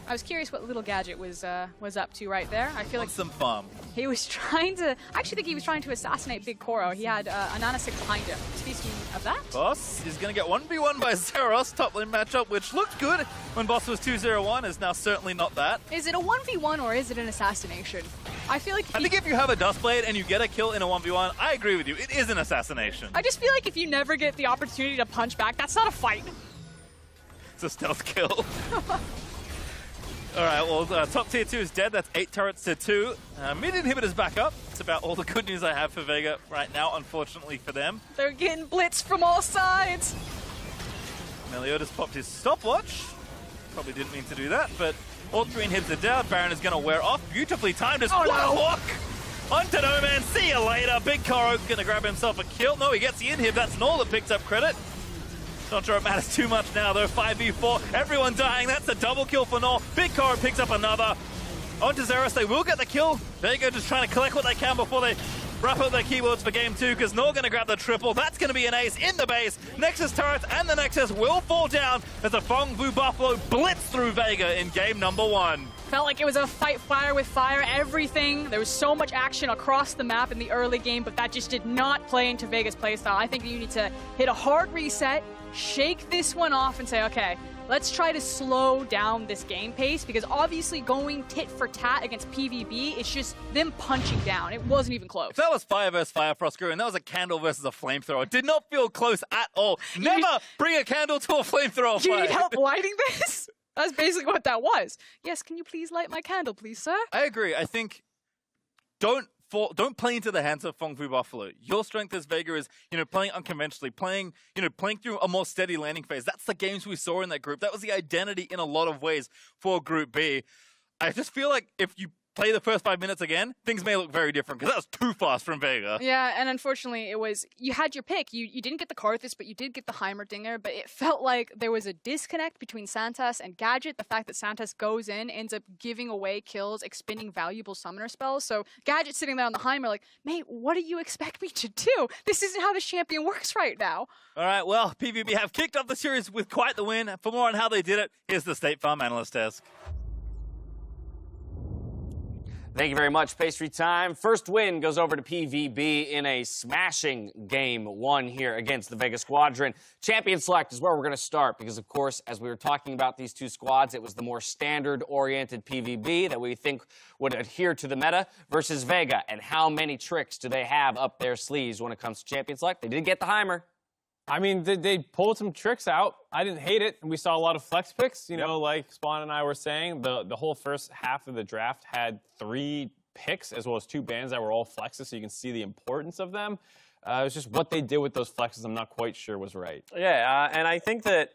I was curious what Little Gadget was up to right there. I feel like some fun. He was trying to. I actually think he was trying to assassinate Big Koro. He had an Anasik behind him. Speaking of that, Boss is going to get 1v1 by Xerath. Top lane matchup, which looked good when Boss was 2-0-1, is now certainly not that. Is it a 1v1 or is it an assassination? I feel like I think if you have a Dustblade and you get a kill in a 1v1, I agree with you. It is an assassination. I just feel like if you never get the opportunity to punch back, that's not a fight. It's a stealth kill. All right, well, top tier 2 is dead. That's 8 turrets to 2. Mid inhibitor's back up. It's about all the good news I have for Vega right now, unfortunately for them. They're getting blitzed from all sides. Meliodas popped his stopwatch. Probably didn't mean to do that, but all 3 inhibs are down. Baron is going to wear off. Beautifully timed as walk onto No Man. See you later. Big Koro going to grab himself a kill. No, he gets the inhib. That's Null that picks up credit. Not sure it matters too much now, though. 5v4, everyone dying. That's a double kill for Null. Big Koro picks up another. Onto Xerath, they will get the kill. Vega just trying to collect what they can before they wrap up their keyboards for game 2, because Null going to grab the triple. That's going to be an ace in the base. Nexus turrets and the Nexus will fall down as the Fengwu Buffalo blitz through Vega in game number 1. Felt like it was a fight fire with fire, everything. There was so much action across the map in the early game, but that just did not play into Vega's playstyle. I think you need to hit a hard reset, shake this one off and say, okay, let's try to slow down this game pace, because obviously going tit for tat against PvB, it's just them punching down. It wasn't even close. If that was fire versus fire, Frostguru, and that was a candle versus a flamethrower, it did not feel close at all. Never bring a candle to a flamethrower. Do you need help lighting this? That's basically what that was. Yes, can you please light my candle, please, sir? I agree. I think don't play into the hands of Fengwu Buffalo. Your strength as Vega is, you know, playing unconventionally, playing through a more steady landing phase. That's the games we saw in that group. That was the identity in a lot of ways for Group B. I just feel like if you play the first 5 minutes again, things may look very different because that was too fast from Vega. Yeah, and unfortunately, it was you had your pick. You didn't get the Karthus, but you did get the Heimerdinger. But it felt like there was a disconnect between Santas and Gadget. The fact that Santas goes in, ends up giving away kills, expending valuable summoner spells. So Gadget sitting there on the Heimer like, mate, what do you expect me to do? This isn't how this champion works right now. All right, well, PvP have kicked off the series with quite the win. For more on how they did it, here's the State Farm Analyst Desk. Thank you very much, Pastry Time. First win goes over to PVB in a smashing game one here against the Vega Squadron. Champion Select is where we're going to start because, of course, as we were talking about these two squads, it was the more standard-oriented PVB that we think would adhere to the meta versus Vega. And how many tricks do they have up their sleeves when it comes to Champion Select? They did get the Heimer. I mean, they pulled some tricks out. I didn't hate it. We saw a lot of flex picks, you know, like Spawn and I were saying. The whole first half of the draft had 3 picks as well as 2 bans that were all flexes, so you can see the importance of them. It was just what they did with those flexes I'm not quite sure was right. Yeah, and I think that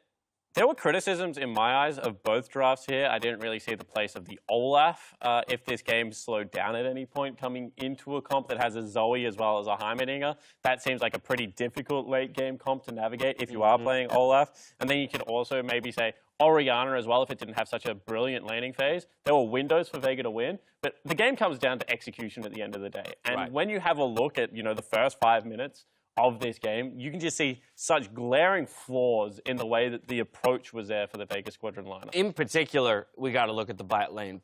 there were criticisms in my eyes of both drafts here. I didn't really see the place of the Olaf if this game slowed down at any point coming into a comp that has a Zoe as well as a Heimerdinger. That seems like a pretty difficult late game comp to navigate if you are playing Olaf. And then you could also maybe say Orianna as well if it didn't have such a brilliant laning phase. There were windows for Vega to win, but the game comes down to execution at the end of the day. And when you have a look at, the first 5 minutes of this game, you can just see such glaring flaws in the way that the approach was there for the Vega Squadron lineup. In particular, we got to look at the bot lane.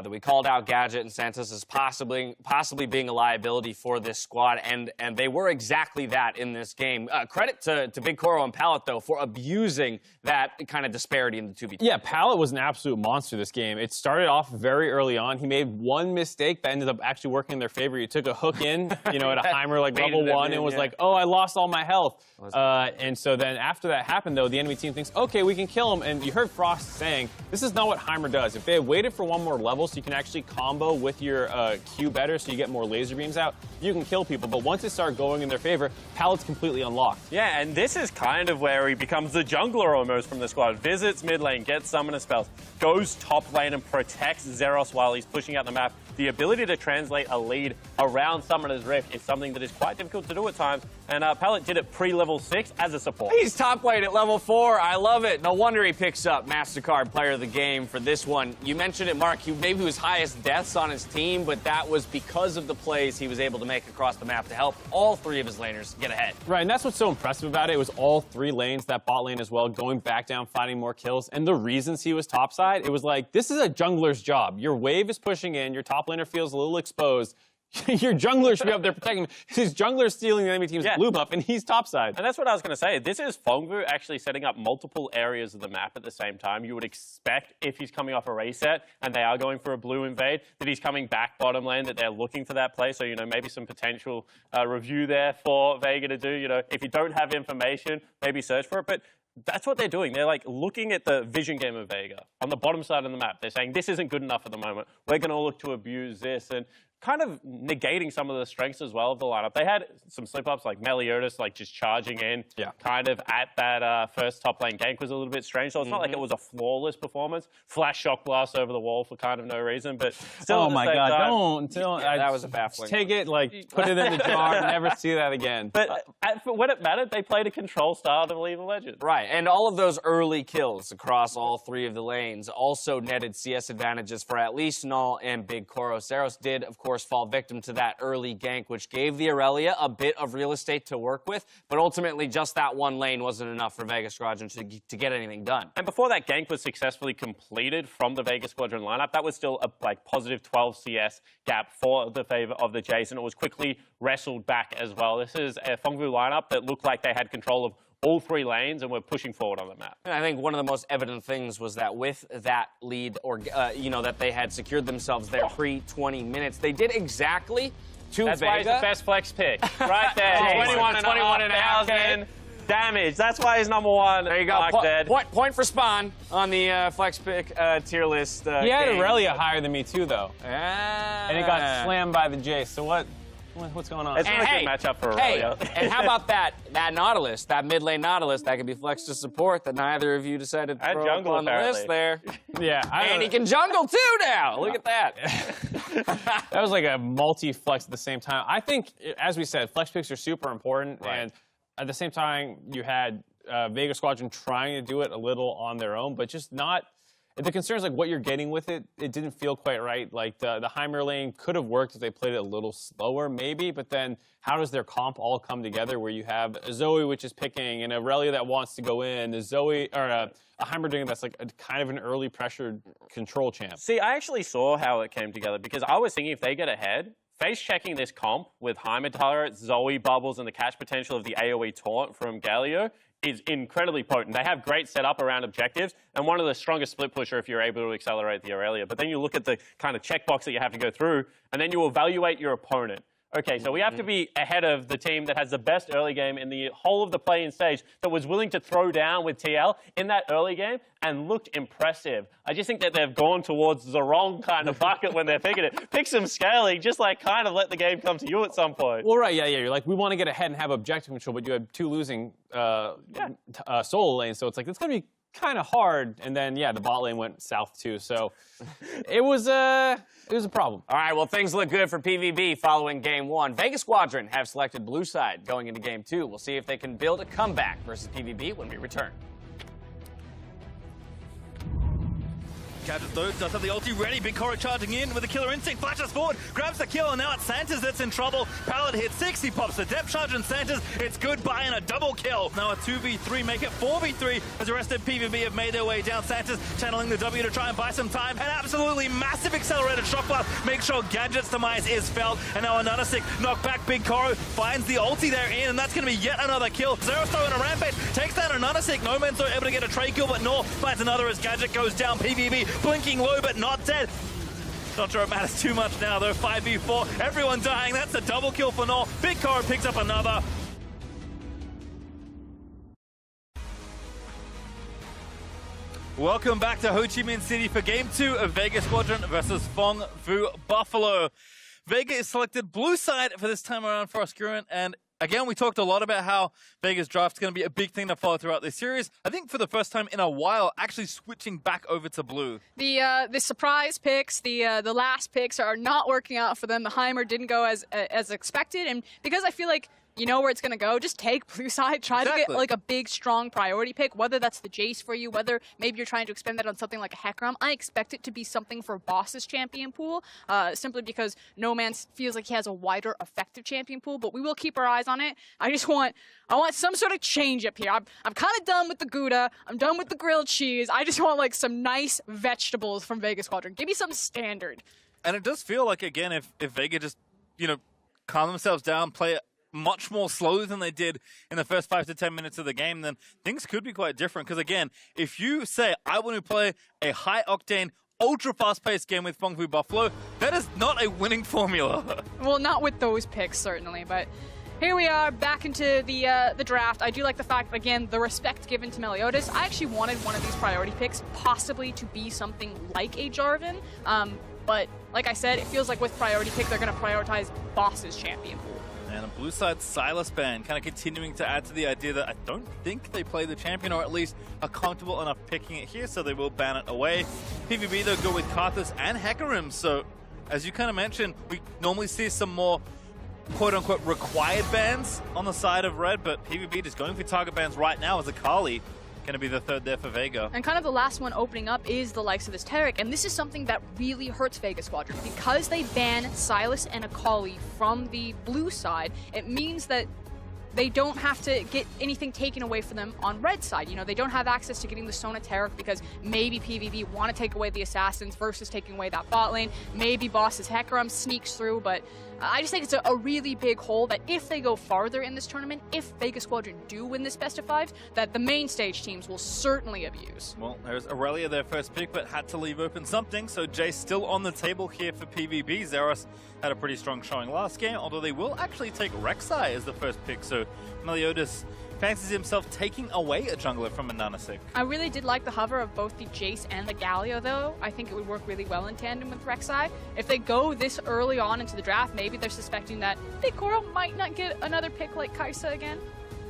We called out Gadget and Santos as possibly being a liability for this squad, and they were exactly that in this game. Credit to Big Koro and Pallet, though, for abusing that kind of disparity in the 2v2. Yeah, Pallet was an absolute monster this game. It started off very early on. He made one mistake that ended up actually working in their favor. He took a hook in, at a Heimer like level 1 and was like, oh, I lost all my health. And so then after that happened, though, the enemy team thinks, okay, we can kill him. And you heard Frost saying, this is not what Heimer does. If they had waited for one more level so you can actually combo with your Q better so you get more laser beams out, you can kill people. But once it started going in their favor, Pallet's completely unlocked. Yeah, and this is kind of where he becomes the jungler almost from the squad. Visits mid lane, gets summoner spells, goes top lane and protects Zeros while he's pushing out the map. The ability to translate a lead around Summoner's Rift is something that is quite difficult to do at times, and Pallet did it pre-level 6 as a support. He's top lane at level 4. I love it. No wonder he picks up MasterCard Player of the Game for this one. You mentioned it, Mark. Maybe his highest deaths on his team, but that was because of the plays he was able to make across the map to help all 3 of his laners get ahead. Right, and that's what's so impressive about it. It was all 3 lanes, that bot lane as well, going back down, finding more kills. And the reasons he was topside, it was like, this is a jungler's job. Your wave is pushing in, your top laner feels a little exposed. Your jungler should be up there protecting him. His jungler stealing the enemy team's blue buff, and he's topside. And that's what I was going to say. This is Fongvu actually setting up multiple areas of the map at the same time. You would expect if he's coming off a reset and they are going for a blue invade, that he's coming back bottom lane, that they're looking for that play. So, maybe some potential review there for Vega to do. If you don't have information, maybe search for it. But that's what they're doing. They're like looking at the vision game of Vega on the bottom side of the map. They're saying, this isn't good enough at the moment. We're going to look to abuse this. And kind of negating some of the strengths as well of the lineup. They had some slip-ups like Meliodas, like just charging in kind of at that first top lane gank was a little bit strange. So it's not like it was a flawless performance. Flash shock blast over the wall for kind of no reason, but still oh my God, don't. That was a baffling. Take it, put it in the jar, never see that again. But when it mattered, they played a control style to League of Legends. Right, and all of those early kills across all 3 of the lanes also netted CS advantages for at least Null and Big Koro. Zeros did, of course, fall victim to that early gank, which gave the Aurelia a bit of real estate to work with, but ultimately just that one lane wasn't enough for Vega Squadron to get anything done. And before that gank was successfully completed from the Vega Squadron lineup, that was still a positive 12 CS gap for the favor of the Jace, and it was quickly wrestled back as well. This is a Fongvu lineup that looked like they had control of all 3 lanes and were pushing forward on the map. And I think one of the most evident things was that with that lead, or that they had secured themselves there pre-20 minutes, they did exactly to That's Vega. Why he's the best flex pick, right there. 21,500 damage. That's why he's number 1. There you go. Point for Spawn on the flex pick tier list. He had Aurelia higher than me too, though. And it got slammed by the Jace. So what What's going on? It's not a good matchup for Aurelia. And how about that Nautilus, that mid lane Nautilus, that could be flexed to support that neither of you decided to And throw jungle, up on the list there. Yeah, And he can jungle too now. Look at that. that was like a multi-flex at the same time. I think, as we said, flex picks are super important, Right. and at the same time, you had Vega Squadron trying to do it a little on their own, but just not. The concern is like what you're getting with it. It didn't feel quite right. Like the Heimer lane could have worked if they played it a little slower, maybe. But then how does their comp all come together? Where you have a Zoe which is picking, and Aurelia that wants to go in, a Zoe or a Heimer doing that's like a kind of an early pressured control champ. See, I actually saw how it came together because I was thinking if they get ahead, face checking this comp with Heimer turret, Zoe bubbles, and the catch potential of the AoE taunt from Galio is incredibly potent. They have great setup around objectives, and one of the strongest split pusher if you're able to accelerate the Aurelia. But then you look at the kind of checkbox that you have to go through, and then you evaluate your opponent. Okay, so we have to be ahead of the team that has the best early game in the whole of the play-in stage that was willing to throw down with TL in that early game and looked impressive. I just think that they've gone towards the wrong kind of bucket when they're picking it. Pick some scaling, just like kind of let the game come to you at some point. Well, right, yeah. You're like, we want to get ahead and have objective control, but you have two losing solo lanes, so it's like, it's going to be kind of hard. And then, yeah, the bot lane went south too, so it was a problem. All right, well, things look good for PvB following Game 1. Vega Squadron have selected blue side going into Game 2. We'll see if they can build a comeback versus PvB when we return. Gadget though does have the ulti ready. Big Coro charging in with a killer instinct. Flashes forward, grabs the kill, and now it's Santas that's in trouble. Pallet hits 6, he pops the depth charge, and Santas, it's goodbye and a double kill. Now a 2v3, make it 4v3 as the rest of PvB have made their way down. Santas channeling the W to try and buy some time. An absolutely massive accelerated shock blast. Make sure Gadget's demise is felt. And now another sick knockback. Big Coro finds the ulti there in, and that's going to be yet another kill. Zerostro in a rampage takes down another sick. No Man's able to get a trade kill, but Nor finds another as Gadget goes down. PvB blinking low, but not dead. Not sure it matters too much now, though. 5v4, everyone dying. That's a double kill for Nor. Big Coro picks up another. Welcome back to Ho Chi Minh City for Game 2 of Vega Squadron versus Phong Vu Buffalo. Vega is selected blue side for this time around for Oscurin, and again, we talked a lot about how Vega's draft is going to be a big thing to follow throughout this series. I think for the first time in a while, actually switching back over to blue. The surprise picks, the last picks are not working out for them. The Heimer didn't go as expected, and because I feel like you know where it's going to go, just take blue side. Try to get like a big, strong priority pick, whether that's the Jace for you, whether maybe you're trying to expend that on something like a Hecarim. I expect it to be something for Boss's champion pool, simply because No Man feels like he has a wider, effective champion pool, but we will keep our eyes on it. I want some sort of change up here. I'm kind of done with the Gouda. I'm done with the grilled cheese. I just want like some nice vegetables from Vega Squadron. Give me some standard. And it does feel like, again, if Vega just, calm themselves down, play it much more slowly than they did in the first 5 to 10 minutes of the game, then things could be quite different. Because again, if you say, I want to play a high-octane, ultra fast-paced game with Phong Vu Buffalo, that is not a winning formula. Well, not with those picks, certainly, but here we are back into the draft. I do like the fact, again, the respect given to Meliodas. I actually wanted one of these priority picks possibly to be something like a Jarvan, but like I said, it feels like with priority pick, they're going to prioritize Boss's champion pool. And a blue side Silas ban, kind of continuing to add to the idea that I don't think they play the champion, or at least are comfortable enough picking it here, so they will ban it away. PvB, though, go with Karthus and Hecarim, so as you kind of mentioned, we normally see some more quote-unquote required bans on the side of red, but PvB just going for target bans right now as Akali. Going to be the third there for Vega. And kind of the last one opening up is the likes of this Taric, and this is something that really hurts Vega Squadron. Because they ban Silas and Akali from the blue side, it means that they don't have to get anything taken away from them on red side. They don't have access to getting the Sona Taric because maybe PvB want to take away the assassins versus taking away that bot lane. Maybe Boss's Hecarim sneaks through, but I just think it's a really big hole that if they go farther in this tournament, if Vega Squadron do win this best of 5, that the main stage teams will certainly abuse. Well, there's Aurelia, their first pick, but had to leave open something, so Jay's still on the table here for PvB. Zeros had a pretty strong showing last game, although they will actually take Rek'Sai as the first pick, so Meliodas fancies himself taking away a jungler from a Nanasik. I really did like the hover of both the Jace and the Galio, though. I think it would work really well in tandem with Rek'Sai. If they go this early on into the draft, maybe they're suspecting that Big Koro might not get another pick like Kai'Sa again.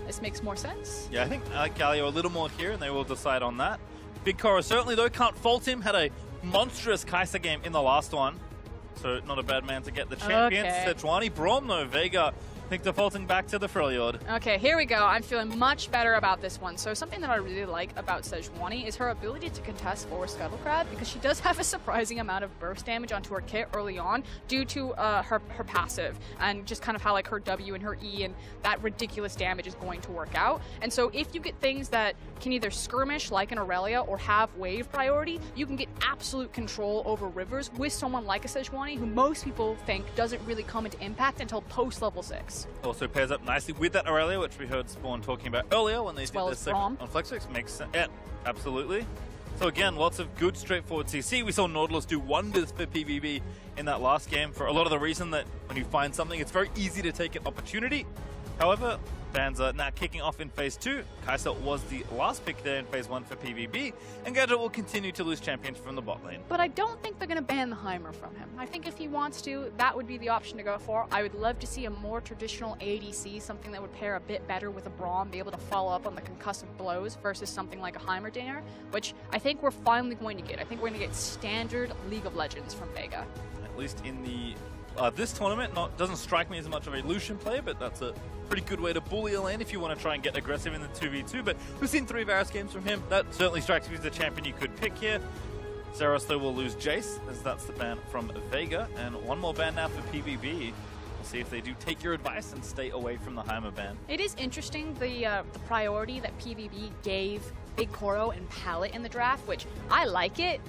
This makes more sense. Yeah, I think I like Galio a little more here, and they will decide on that. Big Koro certainly, though, can't fault him. Had a monstrous Kai'Sa game in the last one. So not a bad man to get the champion. Okay. Sejuani, Braum, though, Vega, I think defaulting back to the Freljord. Okay, here we go. I'm feeling much better about this one. So something that I really like about Sejuani is her ability to contest forward Scuttle Crab, because she does have a surprising amount of burst damage onto her kit early on due to her passive and just kind of how like her W and her E and that ridiculous damage is going to work out. And so if you get things that can either skirmish like an Aurelia or have wave priority, you can get absolute control over rivers with someone like a Sejuani, who most people think doesn't really come into impact until post level 6. Also pairs up nicely with that Aurelia, which we heard Spawn talking about earlier when they did well this as segment Braum. on FlexFix. Makes sense. Yeah, absolutely. So again, lots of good, straightforward CC. We saw Nautilus do wonders for PvB in that last game for a lot of the reason that when you find something, it's very easy to take an opportunity. However, bans are now kicking off in Phase 2. Kai'Sa was the last pick there in Phase 1 for PvB, and Gadget will continue to lose champions from the bot lane. But I don't think they're going to ban the Heimer from him. I think if he wants to, that would be the option to go for. I would love to see a more traditional ADC, something that would pair a bit better with a Braum, be able to follow up on the concussive blows versus something like a Heimerdinger, which I think we're finally going to get. I think we're going to get standard League of Legends from Vega. At least in the this tournament, doesn't strike me as much of a Lucian player, but that's a pretty good way to bully a lane if you want to try and get aggressive in the 2v2. But we've seen 3 Varus games from him. That certainly strikes me as the champion you could pick here. Zeros, though, will lose Jace, as that's the ban from Vega. And one more ban now for PvB. We'll see if they do take your advice and stay away from the Heimer ban. It is interesting, the priority that PvB gave Big Koro and Palette in the draft, which I like it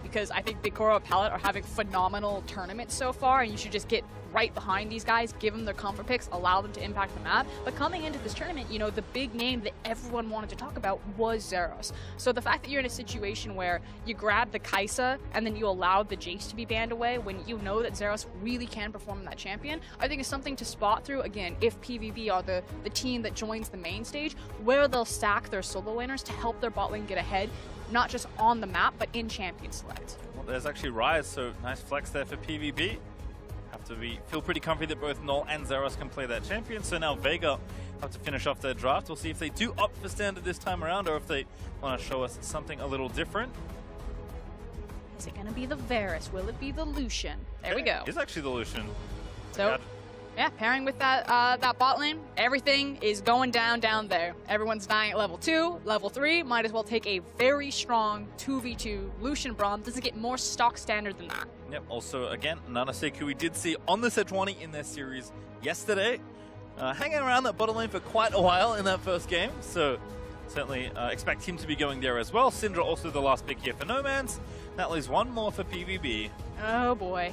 because I think Big Koro and Palette are having phenomenal tournaments so far, and you should just get right behind these guys, give them their comfort picks, allow them to impact the map. But coming into this tournament, you know, the big name that everyone wanted to talk about was Zeros. So the fact that you're in a situation where you grab the Kai'Sa and then you allowed the Jace to be banned away when you know that Zeros really can perform in that champion, I think is something to spot through, again, if PvB are the team that joins the main stage, where they'll stack their solo laners to help their bot lane get ahead, not just on the map, but in champion select. Well, there's actually Rise, so nice flex there for PvB. Have to feel pretty comfy that both Null and Zeros can play that champion. So now Vega have to finish off their draft. We'll see if they do opt for standard this time around, or if they want to show us something a little different. Is it going to be the Varus? Will it be the Lucian? There we go. It's actually the Lucian. So, yeah, pairing with that bot lane, everything is going down there. Everyone's dying at level 2, level 3. Might as well take a very strong 2v2 Lucian Braum. Doesn't get more stock standard than that. Yep, also, again, Nanasik, who we did see on the Sejuani in their series yesterday, hanging around that bottom lane for quite a while in that first game, so certainly expect him to be going there as well. Syndra also the last pick here for Nomans. That leaves one more for PvB. Oh boy.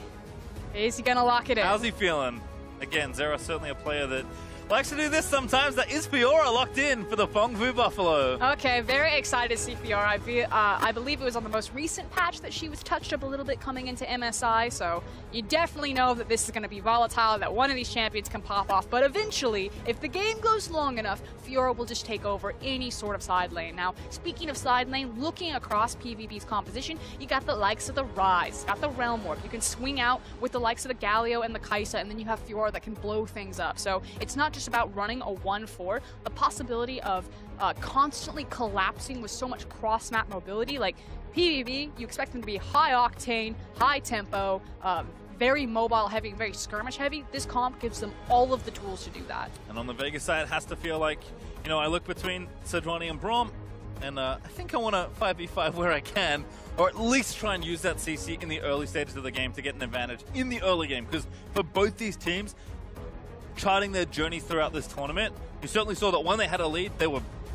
Is he gonna lock it in? How's he feeling? Again, Zera's certainly a player that likes to do this sometimes. That is Fiora locked in for the Fongfu Buffalo. Okay, very excited to see Fiora. I believe it was on the most recent patch that she was touched up a little bit coming into MSI, so you definitely know that this is going to be volatile, that one of these champions can pop off. But eventually, if the game goes long enough, Fiora will just take over any sort of side lane. Now, speaking of side lane, looking across PvP's composition, you got the likes of the Rise, got the Realm Warp. You can swing out with the likes of the Galio and the Kai'Sa, and then you have Fiora that can blow things up. So it's not just about running a 1-4, the possibility of constantly collapsing with so much cross-map mobility. Like PvP, you expect them to be high octane, high tempo, very mobile heavy, very skirmish heavy. This comp gives them all of the tools to do that. And on the Vegas side, it has to feel like, you know, I look between Sejuani and Braum, and I think I want to 5v5 where I can, or at least try and use that CC in the early stages of the game to get an advantage in the early game. Because for both these teams, charting their journeys throughout this tournament, you certainly saw that when they had a lead, they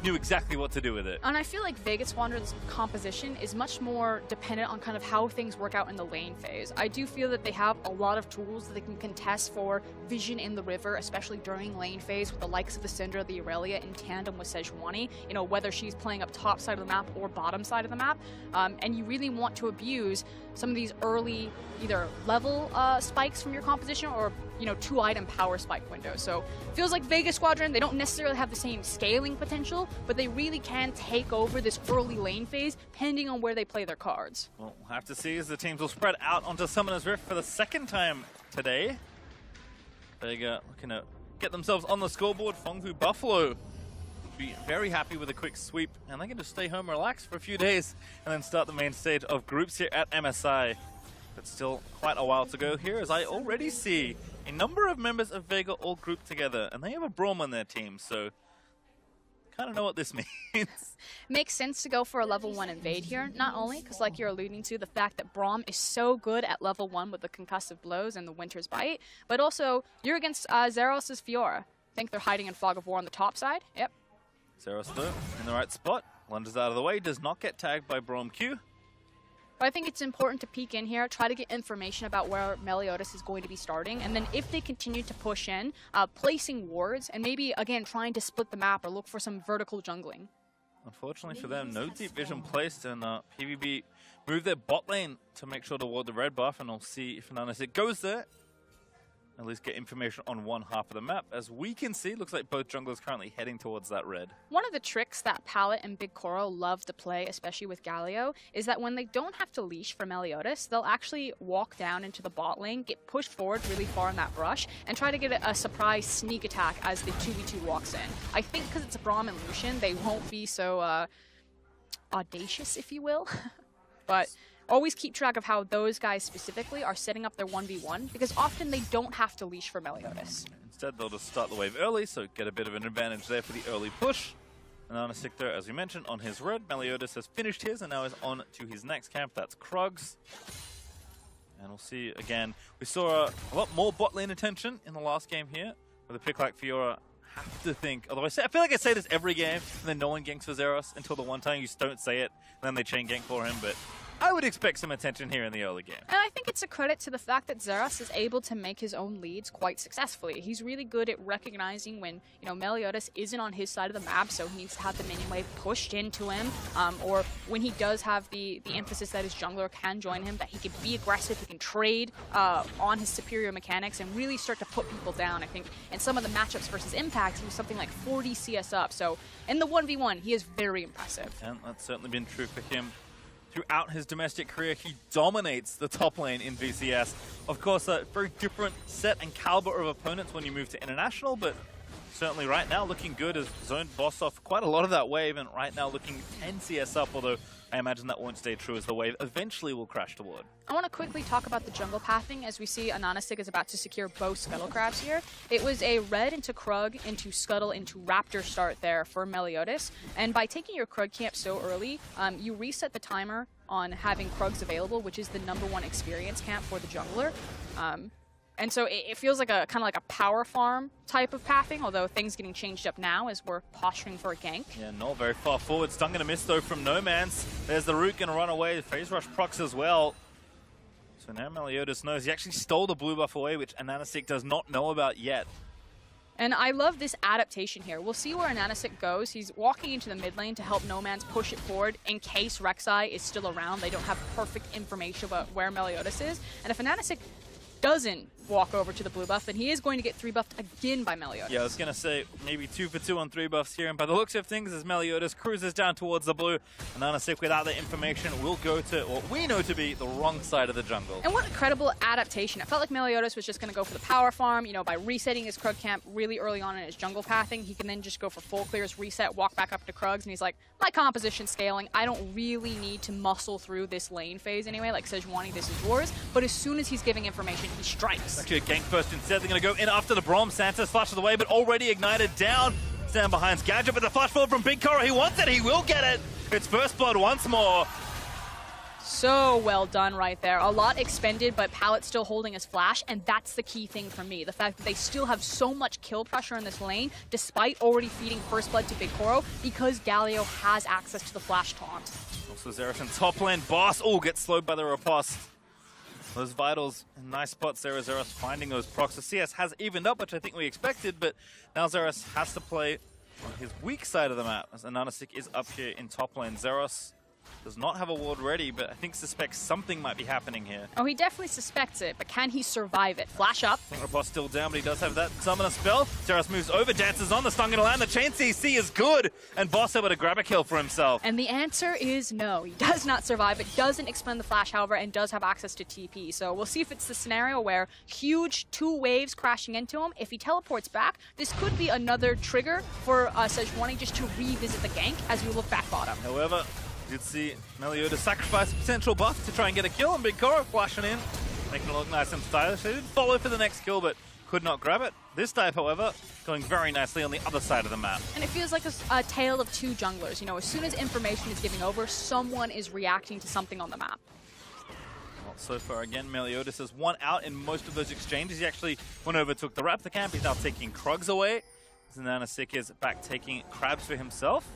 knew exactly what to do with it. And I feel like Vegas Wanderer's composition is much more dependent on kind of how things work out in the lane phase. I do feel that they have a lot of tools that they can contest for vision in the river, especially during lane phase with the likes of the Syndra, the Aurelia in tandem with Sejuani, you know, whether she's playing up top side of the map or bottom side of the map. And you really want to abuse some of these early either level spikes from your composition or 2-item power spike window. So feels like Vegas Squadron, they don't necessarily have the same scaling potential, but they really can take over this early lane phase depending on where they play their cards. Well, we'll have to see as the teams will spread out onto Summoner's Rift for the second time today. Vega looking to get themselves on the scoreboard. Fengfu Buffalo be very happy with a quick sweep, and they can just stay home, relax for a few days, and then start the main stage of groups here at MSI. But still quite a while to go here, as I already see a number of members of Vega all grouped together, and they have a Braum on their team, so kind of know what this means. Makes sense to go for a level 1 invade here, not only because, like you're alluding to, the fact that Braum is so good at level 1 with the concussive blows and the Winter's Bite, but also you're against Zeros' Fiora. I think they're hiding in Fog of War on the top side. Yep. Zeros, though, in the right spot. Lunges out of the way, does not get tagged by Braum Q. But I think it's important to peek in here, try to get information about where Meliodas is going to be starting, and then if they continue to push in, placing wards, and maybe, again, trying to split the map or look for some vertical jungling. Unfortunately for them, no deep vision placed, and PvB move their bot lane to make sure to ward the red buff, and we'll see if Anonymous goes there. At least get information on one half of the map. As we can see, looks like both junglers currently heading towards that red. One of the tricks that Pallet and Big Koro love to play, especially with Galio, is that when they don't have to leash for Meliodas, they'll actually walk down into the bot lane, get pushed forward really far in that brush, and try to get a surprise sneak attack as the 2v2 walks in. I think because it's a Braum and Lucian, they won't be so audacious, if you will. But always keep track of how those guys specifically are setting up their 1v1, because often they don't have to leash for Meliodas. Instead, they'll just start the wave early, so get a bit of an advantage there for the early push. And Anasik there, as we mentioned, on his red. Meliodas has finished his and now is on to his next camp. That's Krugs. And we'll see again. We saw a lot more bot lane attention in the last game here. With a pick like Fiora, have to think. Although I feel like I say this every game, and then no one ganks for Zeros until the one time you don't say it, and then they chain gank for him. But I would expect some attention here in the early game. And I think it's a credit to the fact that Zeros is able to make his own leads quite successfully. He's really good at recognizing when, Meliodas isn't on his side of the map, so he needs to have the minion wave pushed into him, or when he does have the emphasis that his jungler can join him, that he can be aggressive, he can trade on his superior mechanics and really start to put people down. I think in some of the matchups versus Impact, he was something like 40 CS up, so in the 1v1, he is very impressive. And that's certainly been true for him. Throughout his domestic career, he dominates the top lane in VCS. Of course, a very different set and caliber of opponents when you move to international, but certainly right now looking good as zoned boss off quite a lot of that wave, and right now looking 10 CS up, although I imagine that won't stay true as the wave eventually will crash toward. I want to quickly talk about the jungle pathing as we see Ananasig is about to secure both Scuttle Crabs here. It was a red into Krug, into Scuttle, into Raptor start there for Meliodas. And by taking your Krug camp so early, you reset the timer on having Krugs available, which is the #1 experience camp for the jungler. And so it feels like a kind of like a power farm type of pathing, although things getting changed up now as we're posturing for a gank. Yeah, not very far forward. Stun gonna miss though from No Man's. There's the root gonna run away. The phase rush procs as well. So now Meliodas knows he actually stole the blue buff away, which Ananasik does not know about yet. And I love this adaptation here. We'll see where Ananasik goes. He's walking into the mid lane to help No Man's push it forward in case Rek'Sai is still around. They don't have perfect information about where Meliodas is. And if Ananasik doesn't walk over to the blue buff, then he is going to get 3-buffed again by Meliodas. Yeah, I was going to say maybe 2 for 2 on 3 buffs here, and by the looks of things, as Meliodas cruises down towards the blue, Ananasik, without that information, will go to what we know to be the wrong side of the jungle. And what incredible adaptation. It felt like Meliodas was just going to go for the power farm, by resetting his Krug camp really early on in his jungle pathing. He can then just go for full clears, reset, walk back up to Krugs, and he's like, my composition scaling, I don't really need to muscle through this lane phase anyway, like Sejuani, this is yours. But as soon as he's giving information, he strikes. Actually a gank first instead. They're going to go in after the Braum. Santa's flashes away, but already ignited down. Stand behind Gadget, but the flash forward from Big Koro. He wants it. He will get it. It's first blood once more. So well done right there. A lot expended, but Pallet still holding his flash, and that's the key thing for me. The fact that they still have so much kill pressure in this lane, despite already feeding first blood to Big Koro, because Galio has access to the flash taunt. Also Xerath in top lane. Boss, gets slowed by the riposte. Those vitals in nice spots there as Xerath finding those procs. The CS has evened up, which I think we expected, but now Xerath has to play on his weak side of the map as Ananasik is up here in top lane. Xerath Does not have a ward ready, but I think suspects something might be happening here. Oh, he definitely suspects it, but can he survive it? Flash up. I think Rapost's still down, but he does have that summoner spell. Zeros moves over, dances on, the stun gonna land, the chain CC is good, and Boss able to grab a kill for himself. And the answer is no. He does not survive. It doesn't expend the flash, however, and does have access to TP. So we'll see if it's the scenario where huge 2 waves crashing into him. If he teleports back, this could be another trigger for Sejuani just to revisit the gank as we look back bottom. However, did see Meliodas sacrifice a potential buff to try and get a kill, and Big Koro flashing in, making it look nice and stylish. They did follow for the next kill, but could not grab it. This dive, however, going very nicely on the other side of the map. And it feels like a tale of 2 junglers. You know, as soon as information is giving over, someone is reacting to something on the map. Well, so far, again, Meliodas has won out in most of those exchanges. He actually went over, took the Raptor camp. He's now taking Krugs away. Zananasik is back taking Crabs for himself.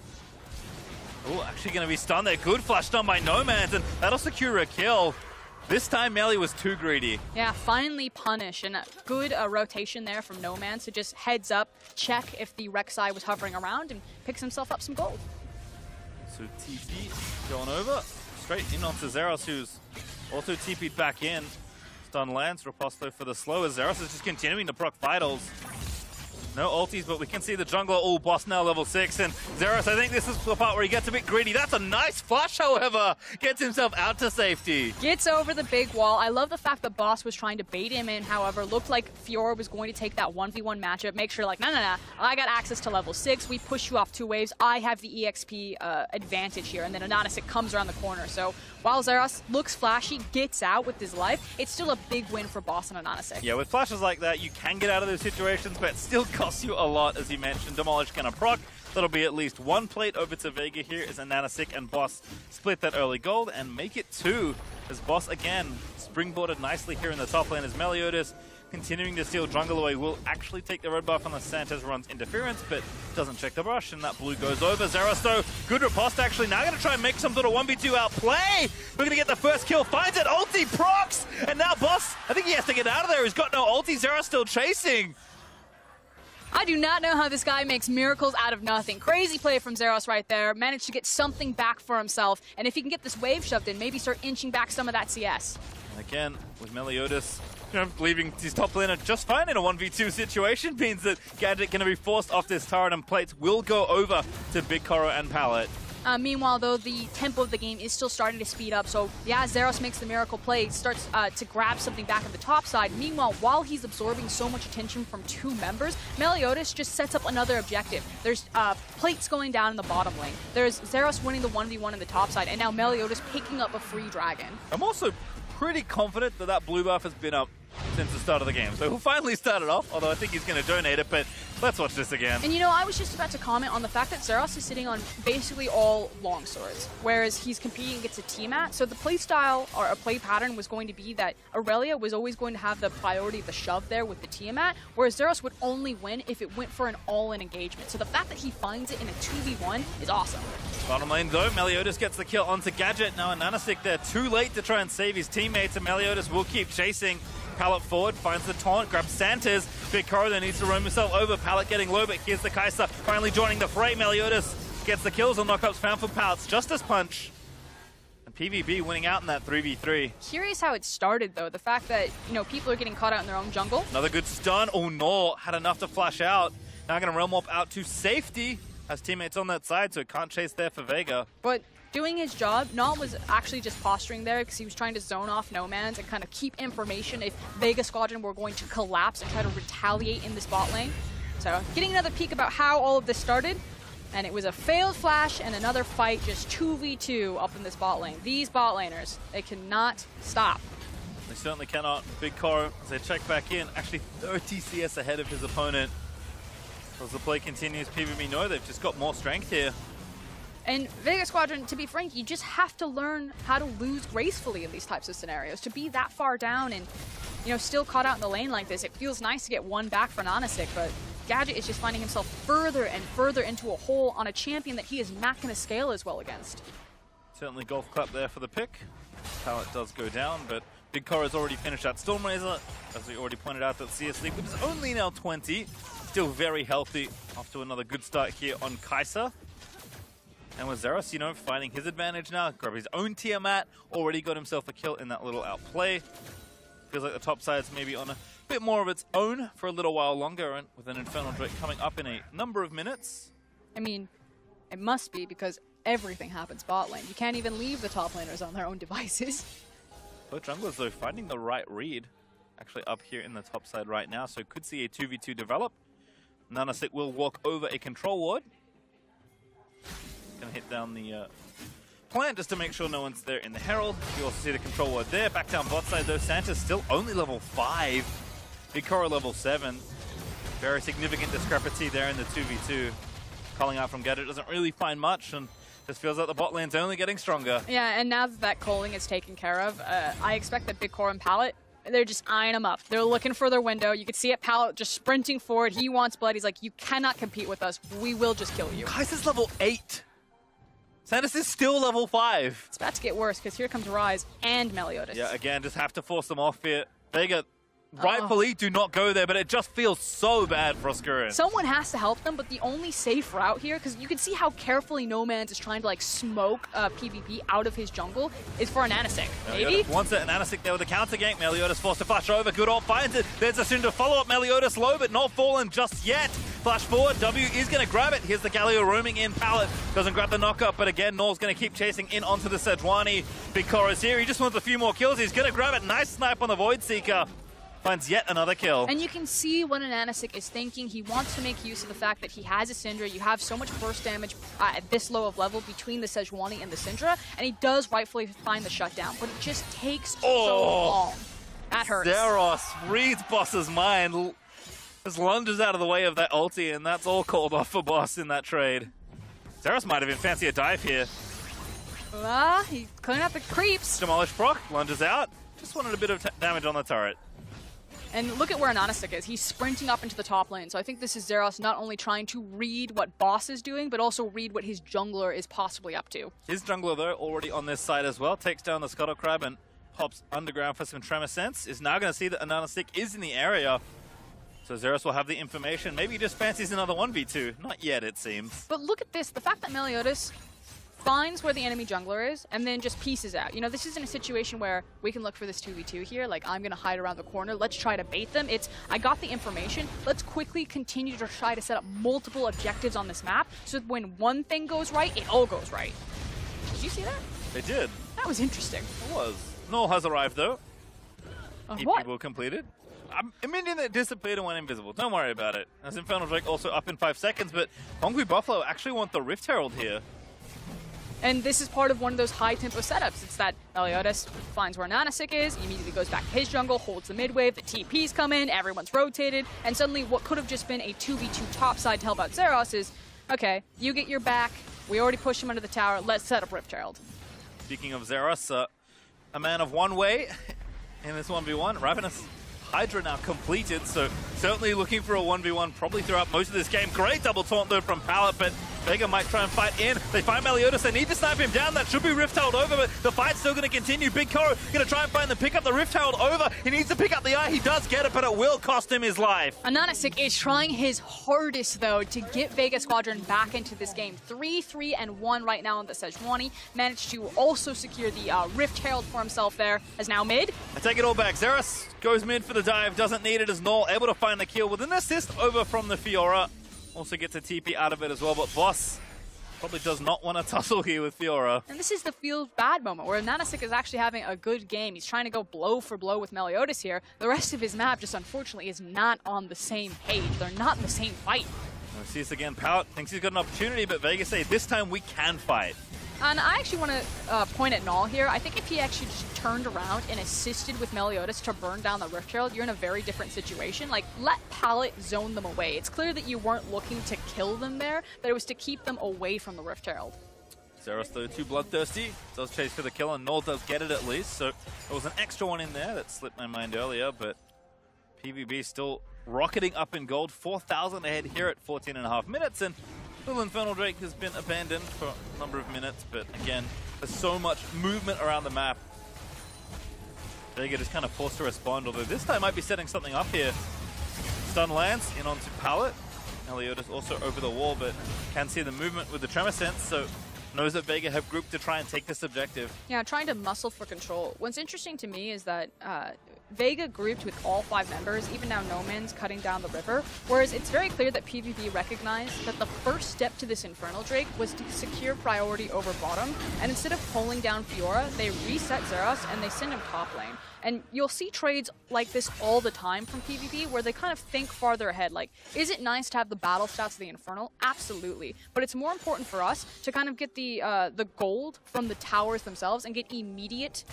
Oh, actually going to be stunned there. Good flash stun by Nomads, and that'll secure a kill. This time, Melee was too greedy. Yeah, finally punish, and a good rotation there from Nomads. So just heads up, check if the Rek'Sai was hovering around, and picks himself up some gold. So TP going over, straight in onto Zeros, who's also TP'd back in. Stun lands, Riposto for the slower. Zeros is just continuing to proc Vitals. No ultis, but we can see the jungler, boss now level 6, and Zeros, I think this is the part where he gets a bit greedy. That's a nice flash, however, gets himself out to safety. Gets over the big wall. I love the fact that Boss was trying to bait him in, however, looked like Fiora was going to take that 1v1 matchup, make sure like, no, I got access to level 6, we push you off 2 waves, I have the EXP advantage here, and then Anonasik comes around the corner. So while Zeros looks flashy, gets out with his life, it's still a big win for Boss and Anonasik. Yeah, with flashes like that, you can get out of those situations, but it still costs you a lot, as you mentioned. Demolish gonna proc. That'll be at least 1 plate over to Vega here as Anonasik and Boss split that early gold and make it 2, as Boss again springboarded nicely here in the top lane as Meliodas continuing to steal jungle away will actually take the red buff on the Santa's runs interference, but doesn't check the brush, and that blue goes over. Zeros, though, good riposte actually. Now going to try and make some sort of 1v2 outplay. We're going to get the first kill, finds it, ulti procs, and now Boss, I think he has to get out of there. He's got no ulti, Zeros still chasing. I do not know how this guy makes miracles out of nothing. Crazy play from Zeros right there. Managed to get something back for himself, and if he can get this wave shoved in, maybe start inching back some of that CS. And again, with Meliodas, leaving his top laner just fine in a 1v2 situation, means that Gadget going to be forced off this turret, and plates will go over to Big Koro and Pallet. Meanwhile, though, the tempo of the game is still starting to speed up. So, yeah, Zeros makes the miracle play, starts to grab something back at the top side. Meanwhile, while he's absorbing so much attention from 2 members, Meliodas just sets up another objective. There's plates going down in the bottom lane. There's Zeros winning the 1v1 in the top side, and now Meliodas picking up a free dragon. I'm also pretty confident that that blue buff has been up since the start of the game. So he'll finally start it off, although I think he's going to donate it, but let's watch this again. And you know, I was just about to comment on the fact that Zeros is sitting on basically all longswords, whereas he's competing against a Tiamat. So the play style or a play pattern was going to be that Aurelia was always going to have the priority of the shove there with the Tiamat, whereas Zeros would only win if it went for an all-in engagement. So the fact that he finds it in a 2v1 is awesome. Bottom lane though, Meliodas gets the kill onto Gadget. Now Anonasik there, too late to try and save his teammates, and Meliodas will keep chasing. Pallet forward, finds the taunt, grabs Santa's. Big Koro then needs to roam himself over. Pallet getting low, but here's the Kai'Sa finally joining the fray. Meliodas gets the kills on knockups found for Pallet's Justice Punch. And PvP winning out in that 3v3. Curious how it started, though. The fact that, you know, people are getting caught out in their own jungle. Another good stun. Oh no, had enough to flash out. Now going to realm warp out to safety. Has teammates on that side, so it can't chase there for Vega. But doing his job, Nalt was actually just posturing there because he was trying to zone off Nomads and kind of keep information if Vega Squadron were going to collapse and try to retaliate in this bot lane. So getting another peek about how all of this started, and it was a failed flash and another fight, just 2v2 up in this bot lane. These bot laners, they cannot stop. They certainly cannot. Big Koro, as they check back in, actually 30 CS ahead of his opponent. As the play continues, PvP know they've just got more strength here. And Vega Squadron, to be frank, you just have to learn how to lose gracefully in these types of scenarios. To be that far down and, you know, still caught out in the lane like this, it feels nice to get one back for Anonasik, but Gadget is just finding himself further and further into a hole on a champion that he is not going to scale as well against. Certainly golf clap there for the pick. Pallet does go down, but Big Koro's already finished that Stormrazor. As we already pointed out, that CS League, which is only now 20. Still very healthy after another good start here on Kai'Sa. And with Zeros, you know, finding his advantage now, grab his own Tiamat, already got himself a kill in that little outplay. Feels like the top side's maybe on a bit more of its own for a little while longer, and with an Infernal Drake coming up in a number of minutes. I mean, it must be because everything happens bot lane. You can't even leave the top laners on their own devices. Both junglers, though, finding the right read. Actually up here in the top side right now, so could see a 2v2 develop. Nanasick will walk over a control ward. Gonna hit down the plant just to make sure no one's there in the Herald. You also see the control ward there. Back down bot side though, Santa's still only level 5. Bikora level 7. Very significant discrepancy there in the 2v2. Calling out from Gadget doesn't really find much, and just feels like the bot lane's only getting stronger. Yeah, and now that that calling is taken care of, I expect that Bikora and Pallet, they're just eyeing him up. They're looking for their window. You can see it, Pallet just sprinting forward. He wants blood. He's like, you cannot compete with us. We will just kill you. Kaiser's level 8. Santis is still level 5. It's about to get worse because here comes Rise and Meliodas. Yeah, again, just have to force them off here. Vega, rightfully, do not go there, but it just feels so bad for Oscurin. Someone has to help them, but the only safe route here, because you can see how carefully Noman's is trying to like smoke PvP out of his jungle, is for a Nanasick. Maybe? Wants it, Nanasick there with a counter gank. Meliodas forced to flash over. Good ult finds it. There's a soon to follow up. Meliodas low, but not fallen just yet. Flash forward. W is going to grab it. Here's the Galio roaming in. Pallet doesn't grab the knockup, but again, Nor's going to keep chasing in onto the Sejuani. Bikora's here. He just wants a few more kills. He's going to grab it. Nice snipe on the Void Seeker. Finds yet another kill. And you can see what an Nanasick is thinking. He wants to make use of the fact that he has a Syndra. You have so much burst damage at this low of level between the Sejuani and the Syndra, and he does rightfully find the shutdown, but it just takes so long. That hurts. Zeros reads Boss's mind. Just lunges out of the way of that ulti, and that's all called off for Boss in that trade. Zeros might have been fancy a dive here. He's clearing up the creeps. Demolish proc, lunges out. Just wanted a bit of damage on the turret. And look at where Nanasick is. He's sprinting up into the top lane. So I think this is Zeros not only trying to read what Boss is doing, but also read what his jungler is possibly up to. His jungler, though, already on this side as well. Takes down the Scuttle Crab and pops underground for some Tremor Sense. Is now going to see that Nanasick is in the area. So Zeros will have the information. Maybe he just fancies another 1v2. Not yet, it seems. But look at this. The fact that Meliodas finds where the enemy jungler is and then just pieces out. You know, this isn't a situation where we can look for this 2v2 here. Like, I'm going to hide around the corner. Let's try to bait them. It's, I got the information. Let's quickly continue to try to set up multiple objectives on this map so that when one thing goes right, it all goes right. Did you see that? They did. That was interesting. It was. Null has arrived, though. What? Will completed. I'm immediately that dissipated and went invisible. Don't worry about it. As Infernal Drake also up in 5 seconds, but Hungry Buffalo actually want the Rift Herald here. And this is part of one of those high-tempo setups. It's that Meliodas finds where Nanasick is, immediately goes back to his jungle, holds the mid wave, the TPs come in, everyone's rotated, and suddenly what could have just been a 2v2 topside to help out Zeros is, okay, you get your back, we already pushed him under the tower, let's set up Rift Herald. Speaking of Zeros, a man of one way in this 1v1, Ravenous Hydra now completed, so certainly looking for a 1v1 probably throughout most of this game. Great double taunt though from Pallet, but Vega might try and fight in. They find Meliodas, they need to snipe him down. That should be Rift Herald over, but the fight's still going to continue. Big Koro going to try and find them, pick up the Rift Herald over. He needs to pick up the eye. He does get it, but it will cost him his life. Nanasick is trying his hardest, though, to get Vega Squadron back into this game. 3-3-1 right now on the Sejuani. Managed to also secure the Rift Herald for himself there, as now mid. I take it all back. Zeros goes mid for the dive, doesn't need it as Null, able to find the kill with an assist over from the Fiora. Also gets a TP out of it as well, but Boss probably does not want to tussle here with Fiora. And this is the feel bad moment where Nanasick is actually having a good game. He's trying to go blow for blow with Meliodas here. The rest of his map just unfortunately is not on the same page. They're not in the same fight. We see this again. Pallet thinks he's got an opportunity, but Vegas say this time we can fight. And I actually want to point at Null here. I think if he actually just turned around and assisted with Meliodas to burn down the Rift Herald, you're in a very different situation. Like, let Pallet zone them away. It's clear that you weren't looking to kill them there, that it was to keep them away from the Rift Herald. Zeros, though, too bloodthirsty. Does chase for the kill, and Null does get it at least. So there was an extra one in there that slipped my mind earlier, but PvB still rocketing up in gold. 4,000 ahead here at 14.5 minutes, and Little Infernal Drake has been abandoned for a number of minutes, but again, there's so much movement around the map. Vega just kind of forced to respond, although this time might be setting something up here. Stun lands in onto Pallet. Meliodas also over the wall, but can see the movement with the Tremor Sense, so knows that Vega have grouped to try and take this objective. Yeah, trying to muscle for control. What's interesting to me is that Vega grouped with all 5 members, even now No Man's cutting down the river, whereas it's very clear that PvP recognized that the first step to this Infernal Drake was to secure priority over bottom, and instead of pulling down Fiora, they reset Zeros and they send him top lane. And you'll see trades like this all the time from PvP where they kind of think farther ahead. Like, is it nice to have the battle stats of the Infernal? Absolutely. But it's more important for us to kind of get the gold from the towers themselves and get immediate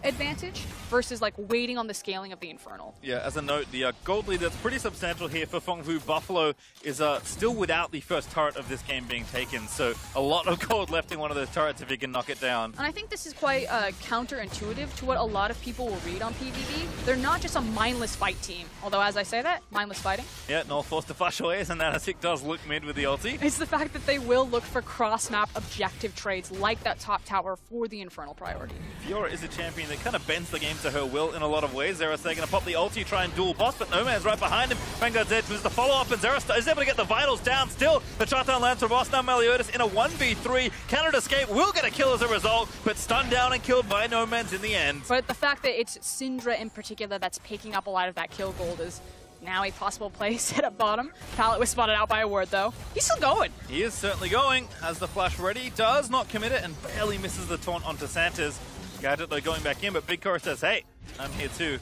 advantage versus like waiting on the scaling of the Infernal. Yeah, as a note, the gold lead that's pretty substantial here for Fengvu Buffalo is still without the first turret of this game being taken. So a lot of gold left in one of those turrets if he can knock it down. And I think this is quite counterintuitive to what a lot of people will read on PvP. They're not just a mindless fight team. Although, as I say that, mindless fighting. Yeah, Null forced to flash away, and Nanasik does look mid with the ulti. It's the fact that they will look for cross-map objective trades like that top tower for the Infernal priority. Fiora is a champion that kind of bends the game to her will in a lot of ways. Zeros, they're going to pop the ulti, try and duel boss, but No Man's right behind him. Vanguard's Edge was the follow-up, and Zeros is able to get the vitals down still. The shutdown lands for boss. Now Meliodas in a 1v3. Cannot escape, will get a kill as a result, but stunned down and killed by No Man's in the end. But the fact that it's Syndra in particular that's picking up a lot of that kill gold is now a possible play set at bottom. Pallet was spotted out by a ward, though. He's still going. He is certainly going. Has the flash ready, does not commit it, and barely misses the taunt onto Santa's. Gadget, though, going back in, but Big Cora says, hey, I'm here too.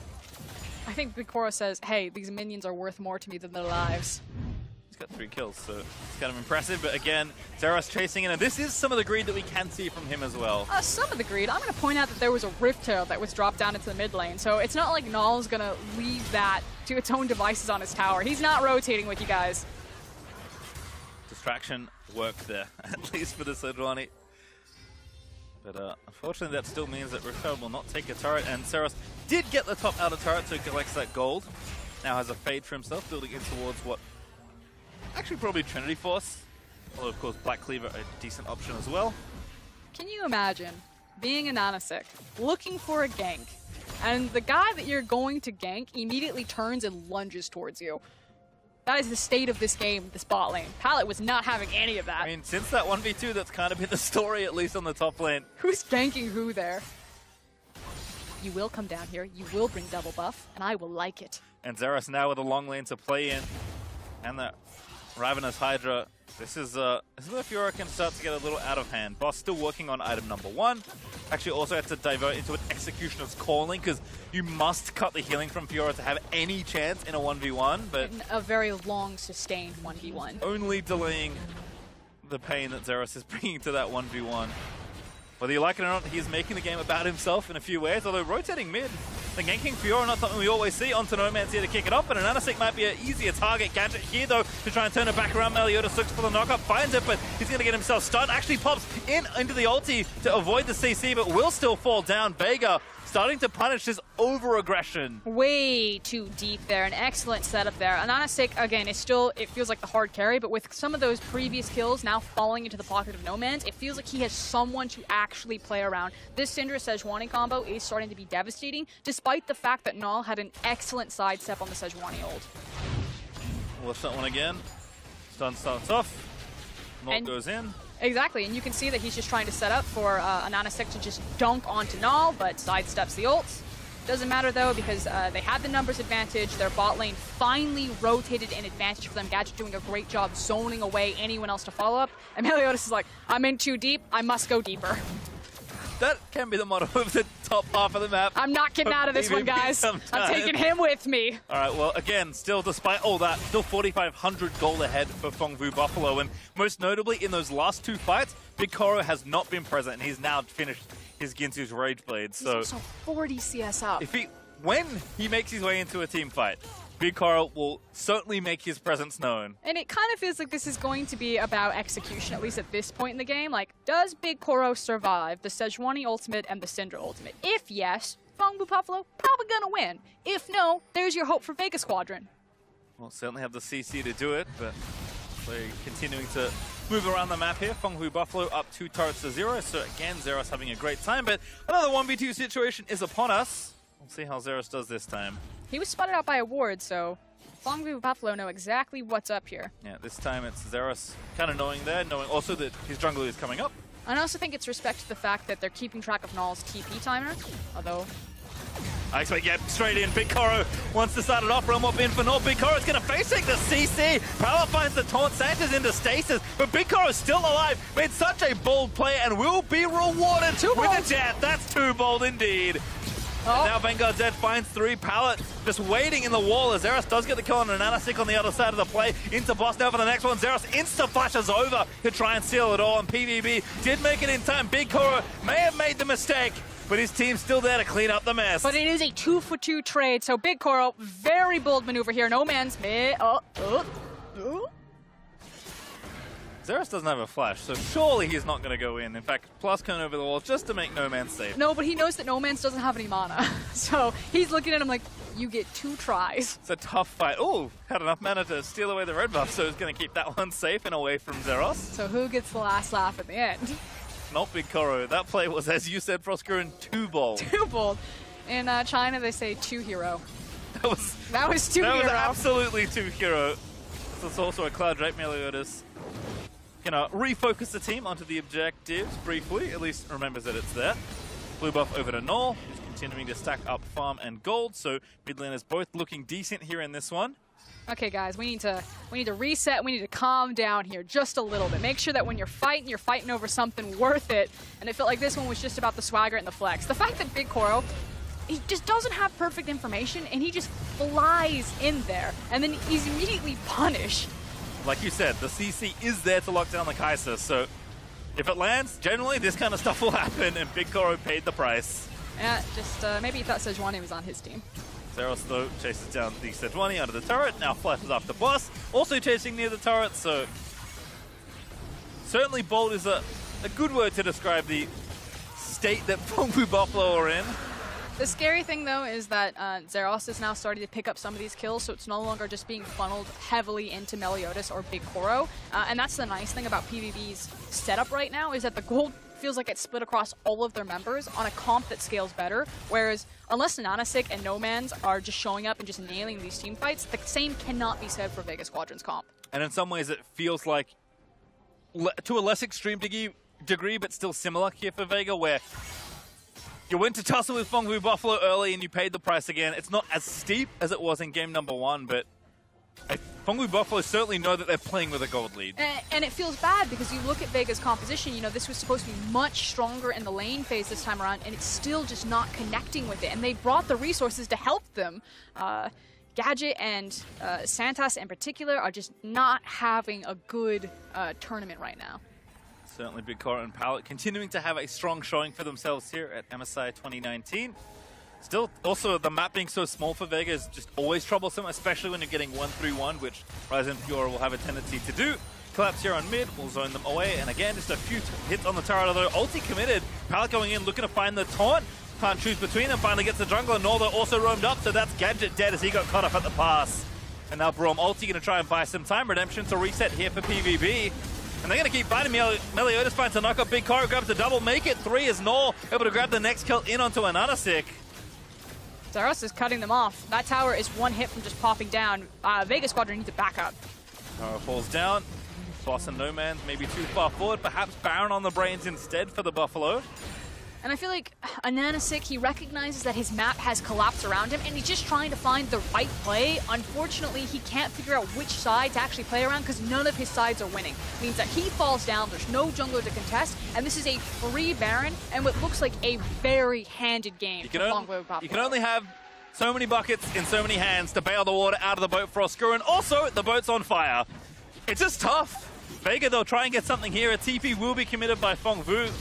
I think Big Cora says, hey, these minions are worth more to me than their lives. He's got 3 kills, so it's kind of impressive. But again, Zeros chasing in, and this is some of the greed that we can see from him as well. Some of the greed. I'm going to point out that there was a Rift Tail that was dropped down into the mid lane, so it's not like Null's going to leave that to its own devices on his tower. He's not rotating with you guys. Distraction worked there, at least for the Sejuani. But unfortunately, that still means that Rift Tail will not take a turret, and Zeros did get the top outer turret, so he collects that gold. Now has a fade for himself, building in towards what actually probably Trinity Force. Although, of course, Black Cleaver a decent option as well. Can you imagine being a Nanasik, looking for a gank, and the guy that you're going to gank immediately turns and lunges towards you? That is the state of this game, this bot lane. Pallet was not having any of that. I mean, since that 1v2, that's kind of been the story, at least on the top lane. Who's ganking who there? You will come down here, you will bring double buff, and I will like it. And Zeros now with a long lane to play in. And that Ravenous Hydra. This is where Fiora can start to get a little out of hand. Boss still working on item number 1. Actually also had to divert into an Executioner's Calling, because you must cut the healing from Fiora to have any chance in a 1v1, but In a very long, sustained 1v1. only delaying the pain that Zeros is bringing to that 1v1. Whether you like it or not, he is making the game about himself in a few ways, although rotating mid, the ganking Fiora, not something we always see. Onto No Man's here to kick it off, and an Nanasik might be an easier target. Gadget here, though, to try and turn it back around. Meliodas looks for the knockup, finds it, but he's going to get himself stunned. Actually pops into the ulti to avoid the CC, but will still fall down. Vega starting to punish his over-aggression. Way too deep there. An excellent setup there. Nanasik, again, is still, it feels like the hard carry, but with some of those previous kills now falling into the pocket of No Man's, it feels like he has someone to actually play around. This Syndra Sejuani combo is starting to be devastating, despite the fact that Null had an excellent sidestep on the Sejuani ult. Watch that one again. Stun starts off. Null goes in. Exactly, and you can see that he's just trying to set up for a Nanasik to just dunk onto Null, but sidesteps the ults. Doesn't matter though, because they had the numbers advantage. Their bot lane finally rotated an advantage for them. Gadget doing a great job zoning away anyone else to follow up. And Meliodas is like, I'm in too deep, I must go deeper. That can be the motto of the top half of the map. I'm not getting out of this one, guys. I'm taking him with me. All right, well, again, still, despite all that, still 4,500 gold ahead for Fengvu Buffalo. And most notably, in those last 2 fights, Big Coro has not been present, and he's now finished his Ginsu's Rage Blade. He's also 40 CS up. When he makes his way into a team fight, Big Coral will certainly make his presence known. And it kind of feels like this is going to be about execution, at least at this point in the game. Like, does Big Koro survive the Sejuani ultimate and the Syndra ultimate? If yes, Fengvu Buffalo probably gonna win. If no, there's your hope for Vega Squadron. We'll certainly have the CC to do it, but they're continuing to move around the map here. Fengvu Buffalo up 2 turrets to 0, so again, Zeros having a great time, but another 1v2 situation is upon us. We'll see how Zeros does this time. He was spotted out by a ward, so Fengvu Buffalo know exactly what's up here. Yeah, this time it's Zeros kind of knowing there, knowing also that his jungler is coming up. And I also think it's respect to the fact that they're keeping track of Null's TP timer, although... I expect, yeah, straight in. Big Koro wants to start it off. Realm up in for Null. Big Koro's going to face take the CC. Pallet finds the taunt. Sanchez into stasis, but Big Koro's still alive. Made such a bold play and will be rewarded with a jet. That's too bold indeed. Oh. Now Vanguard's Edge finds 3. Pallet just waiting in the wall as Zeros does get the kill on an Nanasick on the other side of the play. Into boss now for the next one. Zeros insta-flashes over to try and seal it all, and PvB did make it in time. Big Koro may have made the mistake, but his team's still there to clean up the mess. But it is a 2-for-2 trade, so Big Koro, very bold maneuver here. No man's mid. Zeros doesn't have a flash, so surely he's not going to go in. In fact, plus cone over the wall just to make No Man's safe. No, but he knows that No Man's doesn't have any mana. So he's looking at him like, you get 2 tries. It's a tough fight. Oh, had enough mana to steal away the red buff, so he's going to keep that one safe and away from Zeros. So who gets the last laugh at the end? Not Big Koro. That play was, as you said, Frostgurren, too bold. Too bold. In China, they say 2 hero. That was 2 that hero. was absolutely 2 hero. There's also a Cloud Drake Meliodas. Gonna refocus the team onto the objectives briefly, at least remembers that it's there. Blue buff over to Null, who's continuing to stack up farm and gold, so mid laners both looking decent here in this one. Okay, guys, we need to reset. We need to calm down here just a little bit. Make sure that when you're fighting over something worth it. And it felt like this one was just about the swagger and the flex. The fact that Big Koro, he just doesn't have perfect information, and he just flies in there, and then he's immediately punished. Like you said, the CC is there to lock down the Kai'Sa, so if it lands, generally this kind of stuff will happen, and Big Koro paid the price. Yeah, just maybe he thought Sejuani was on his team. Zeros, though, chases down the Sejuani under the turret, now flashes after boss, also chasing near the turret, so certainly bold is a good word to describe the state that Fengfu Buffalo are in. The scary thing, though, is that Zeros is now starting to pick up some of these kills, so it's no longer just being funneled heavily into Meliodas or Big Koro. And that's the nice thing about PvB's setup right now, is that the gold feels like it's split across all of their members on a comp that scales better, whereas unless Nanasick and No Man's are just showing up and just nailing these team fights, the same cannot be said for Vega Squadron's comp. And in some ways it feels like, to a less extreme degree, but still similar here for Vega, where you went to tussle with Fengfu Buffalo early and you paid the price again. It's not as steep as it was in game number 1, but Fengfu Buffalo certainly know that they're playing with a gold lead. And it feels bad because you look at Vega's composition, you know, this was supposed to be much stronger in the lane phase this time around, and it's still just not connecting with it. And they brought the resources to help them. Gadget and Santas in particular are just not having a good tournament right now. Certainly Big Koro and Pallet continuing to have a strong showing for themselves here at MSI 2019. Still, also, the map being so small for Vega is just always troublesome, especially when you're getting 1-3-1, which Ryze and Fiora will have a tendency to do. Collapse here on mid, will zone them away, and again, just a few hits on the turret, although ulti committed. Pallet going in, looking to find the taunt. Can't choose between them, finally gets the jungler. Norther also roamed up, so that's Gadget dead as he got caught up at the pass. And now Braum ulti going to try and buy some time. Redemption to reset here for PvB. And they're going to keep fighting. Meliodas finds a knock up. Big Koro grabs a double. Make it 3 as Null able to grab the next kill in onto an Nanasick. Zeros is cutting them off. That tower is 1 hit from just popping down. Vega Squadron needs a backup. Koro falls down. Boss and No Man's maybe too far forward. Perhaps Baron on the brains instead for the Buffalo. And I feel like a Nanasick, he recognizes that his map has collapsed around him, and he's just trying to find the right play. Unfortunately, he can't figure out which side to actually play around because none of his sides are winning. It means that he falls down, there's no jungler to contest, and this is a free Baron and what looks like a very handed game. You can only have so many buckets in so many hands to bail the water out of the boat for Frostgurren. Also, the boat's on fire. It's just tough. Vega, they'll try and get something here. A TP will be committed by Fengfu.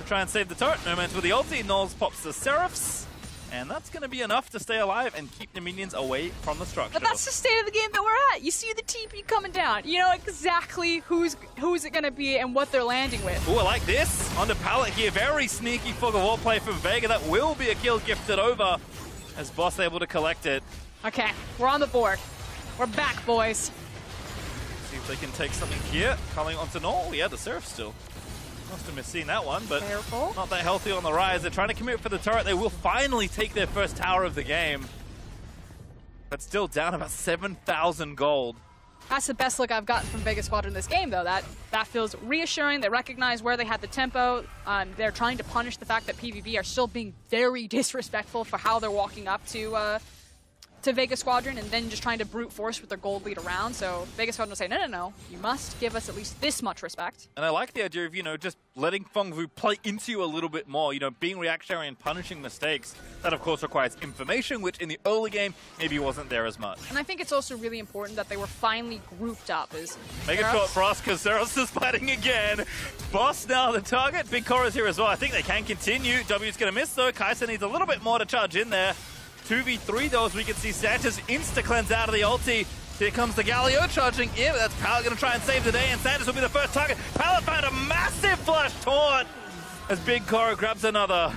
Try and save the turret. No Man's with the ulti. Knowles pops the Seraphs. And that's going to be enough to stay alive and keep the minions away from the structure. But that's the state of the game that we're at. You see the TP coming down. You know exactly who's it going to be and what they're landing with. Ooh, I like this. On the Pallet here. Very sneaky fog of war play from Vega. That will be a kill gifted over as Boss able to collect it. Okay, we're on the board. We're back, boys. See if they can take something here. Coming onto Null. Yeah, the Seraph still. Must have seen that one, but careful. Not that healthy on the rise. They're trying to commit for the turret. They will finally take their first tower of the game. But still down about 7,000 gold. That's the best look I've gotten from Vegas Squadron this game, though. That feels reassuring. They recognize where they had the tempo. They're trying to punish the fact that PvP are still being very disrespectful for how they're walking up to Vegas Squadron and then just trying to brute force with their gold lead around. So Vegas Squadron will say, no, you must give us at least this much respect. And I like the idea of, just letting Fengvu play into you a little bit more, being reactionary and punishing mistakes. That, of course, requires information, which in the early game maybe wasn't there as much. And I think it's also really important that they were finally grouped up. Make it short for us, because Zeros is fighting again. Boss now the target. Big Cora's here as well. I think they can continue. W's going to miss, though. Kai'Sa needs a little bit more to charge in there. 2v3 though, as we can see Santa's insta-cleanse out of the ulti. Here comes the Galio charging in, but that's Pallet going to try and save the day, and Santa's will be the first target. Pallet found a massive flash taunt as Big Cora grabs another.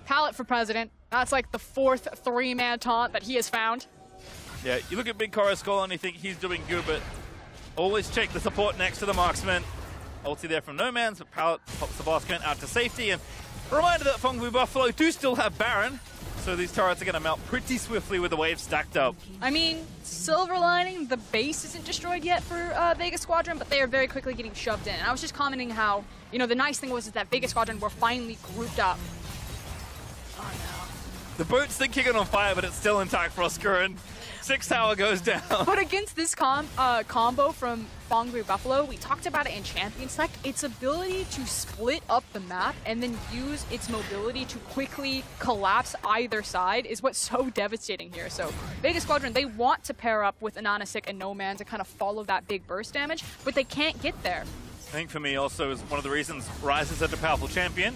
Pallet for president. That's like the 4th 3-man taunt that he has found. Yeah, you look at Big Cora's score and you think he's doing good, but always check the support next to the marksman. Ulti there from No Man's, but Pallet pops the blast gun out to safety, and a reminder that Fengvu Buffalo do still have Baron. So these turrets are going to melt pretty swiftly with the waves stacked up. I mean, silver lining, the base isn't destroyed yet for Vegas Squadron, but they are very quickly getting shoved in. And I was just commenting how, the nice thing was that Vegas Squadron were finally grouped up. Oh no. The boat's still kicking on fire, but it's still intact for Oscurin. 6 tower goes down. But against this combo from Fengvu Buffalo, we talked about it in Champion Select, its ability to split up the map and then use its mobility to quickly collapse either side is what's so devastating here. So Vegas Squadron, they want to pair up with Ananasik and No Man to kind of follow that big burst damage, but they can't get there. I think for me also is one of the reasons Ryze is such a powerful champion.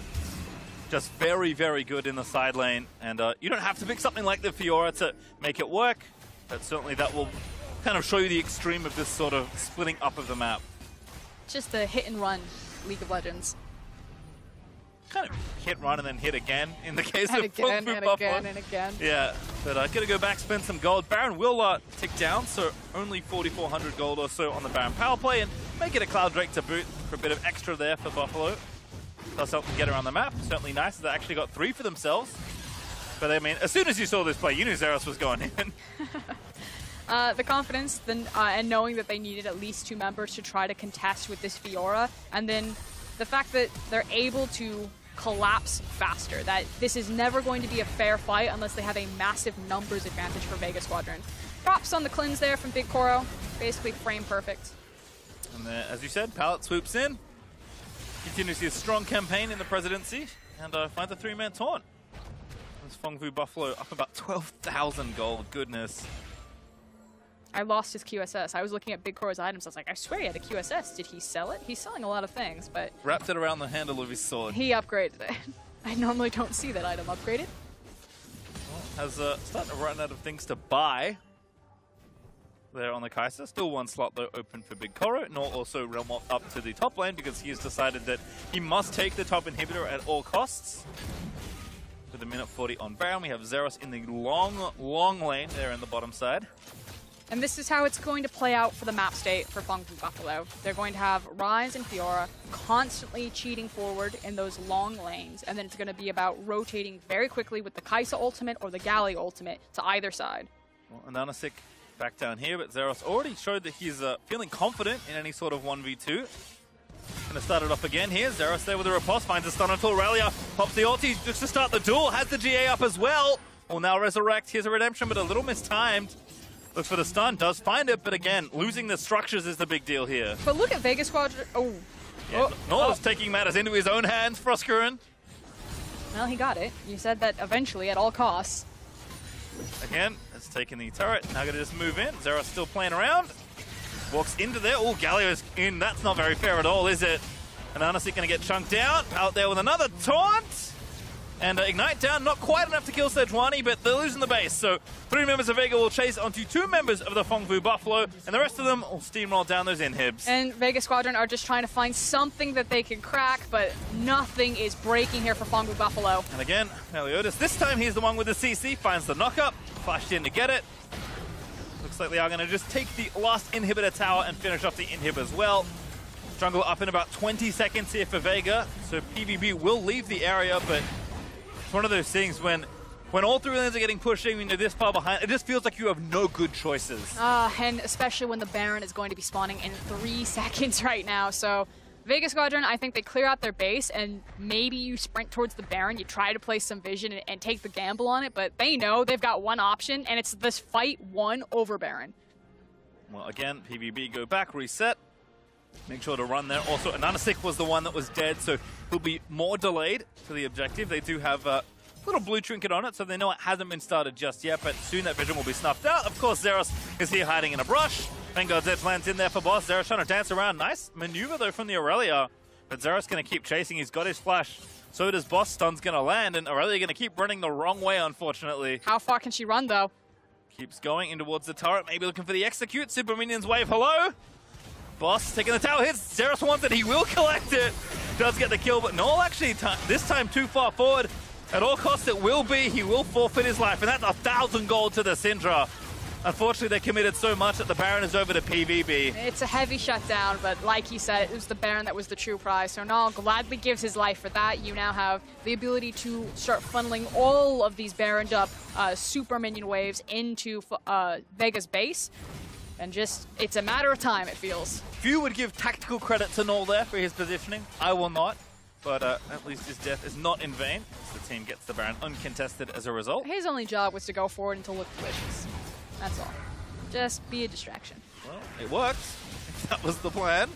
Just very, very good in the side lane. And you don't have to pick something like the Fiora to make it work. But certainly that will kind of show you the extreme of this sort of splitting up of the map. Just the hit and run League of Legends. Kind of hit, run, and then hit again in the case and of again, Fengvu and Buffalo. again, and again. Yeah, but gonna go back, spend some gold. Baron will tick down, so only 4,400 gold or so on the Baron power play, and make it a Cloud Drake to boot for a bit of extra there for Buffalo. Does help them get around the map. Certainly nice that they actually got 3 for themselves. But I mean, as soon as you saw this play, you knew Zeros was going in. The confidence and knowing that they needed at least 2 members to try to contest with this Fiora, and then the fact that they're able to collapse faster, that this is never going to be a fair fight unless they have a massive numbers advantage for Vegas Squadron. Props on the cleanse there from Big Coro, basically frame perfect. And as you said, Pallet swoops in, continues his strong campaign in the presidency, and finds a 3-man taunt. This Fengvu Buffalo up about 12,000 gold, goodness. I lost his QSS. I was looking at Big Coro's items. I was like, I swear he had a QSS. Did he sell it? He's selling a lot of things, but... Wrapped it around the handle of his sword. He upgraded it. I normally don't see that item upgraded. Well, has starting to run out of things to buy there on the Kai'Sa. Still 1 slot, though, open for Big Coro. Nor also Realm up to the top lane because he has decided that he must take the top inhibitor at all costs. With a minute 40 on Baron, we have Zeros in the long lane there in the bottom side. And this is how it's going to play out for the map state for Fengvu Buffalo. They're going to have Ryze and Fiora constantly cheating forward in those long lanes, and then it's going to be about rotating very quickly with the Kai'Sa ultimate or the Galio ultimate to either side. Well, Ananasik back down here, but Zeros already showed that he's feeling confident in any sort of 1v2. Gonna start it off again here. Zeros there with a riposte, finds a stun until Aurelia pops the ulti just to start the duel, has the GA up as well. Will now resurrect. Here's a redemption, but a little mistimed. Looks for the stun, does find it, but again, losing the structures is the big deal here. But look at Vegas Squadron. Oh. Yeah, Nor's taking matters into his own hands for Oscurin. Well, he got it. You said that eventually at all costs. Again, it's taking the turret. Now gonna just move in. Zeros still playing around. Walks into there. Oh, Galio's in. That's not very fair at all, is it? And Ananasik gonna get chunked out. Out there with another taunt. And Ignite down, not quite enough to kill Sejuani, but they're losing the base. So 3 members of Vega will chase onto 2 members of the Fengvu Buffalo, and the rest of them will steamroll down those inhibs. And Vegas Squadron are just trying to find something that they can crack, but nothing is breaking here for Fengvu Buffalo. And again, Meliodas, this time he's the one with the CC, finds the knock-up, flashed in to get it. Looks like they are going to just take the last inhibitor tower and finish off the inhib as well. Jungle up in about 20 seconds here for Vega, so PvP will leave the area, but it's one of those things when when all three lanes are getting pushed in, this far behind, it just feels like you have no good choices. And especially when the Baron is going to be spawning in 3 seconds right now. So Vegas Squadron, I think they clear out their base, and maybe you sprint towards the Baron, you try to place some vision and take the gamble on it, but they know they've got one option, and it's this fight 1 over Baron. Well, again, PvB go back, reset. Make sure to run there. Also, Ananasik was the one that was dead, so he'll be more delayed to the objective. They do have a little blue trinket on it, so they know it hasn't been started just yet, but soon that vision will be snuffed out. Of course, Zeros is here hiding in a brush. Vanguard's Edge lands in there for Boss. Zeros trying to dance around. Nice maneuver, though, from the Aurelia. But Zeros going to keep chasing. He's got his flash. So does Boss. Stun's going to land, and Aurelia going to keep running the wrong way, unfortunately. How far can she run, though? Keeps going in towards the turret, maybe looking for the execute. Super Minions wave, hello? Boss taking the tower hits. Zeros wants it, he will collect it. Does get the kill, but no, actually, this time too far forward. At all costs, it will be. He will forfeit his life, and that's 1,000 gold to the Syndra. Unfortunately, they committed so much that the Baron is over to PvB. It's a heavy shutdown, but like he said, it was the Baron that was the true prize. So Nall gladly gives his life for that. You now have the ability to start funneling all of these Baroned up super minion waves into Vega's base. And just, it's a matter of time, it feels. Few would give tactical credit to Nall there for his positioning. I will not. But at least his death is not in vain. The team gets the Baron uncontested as a result. His only job was to go forward and to look delicious. That's all. Just be a distraction. Well, it worked. That was the plan.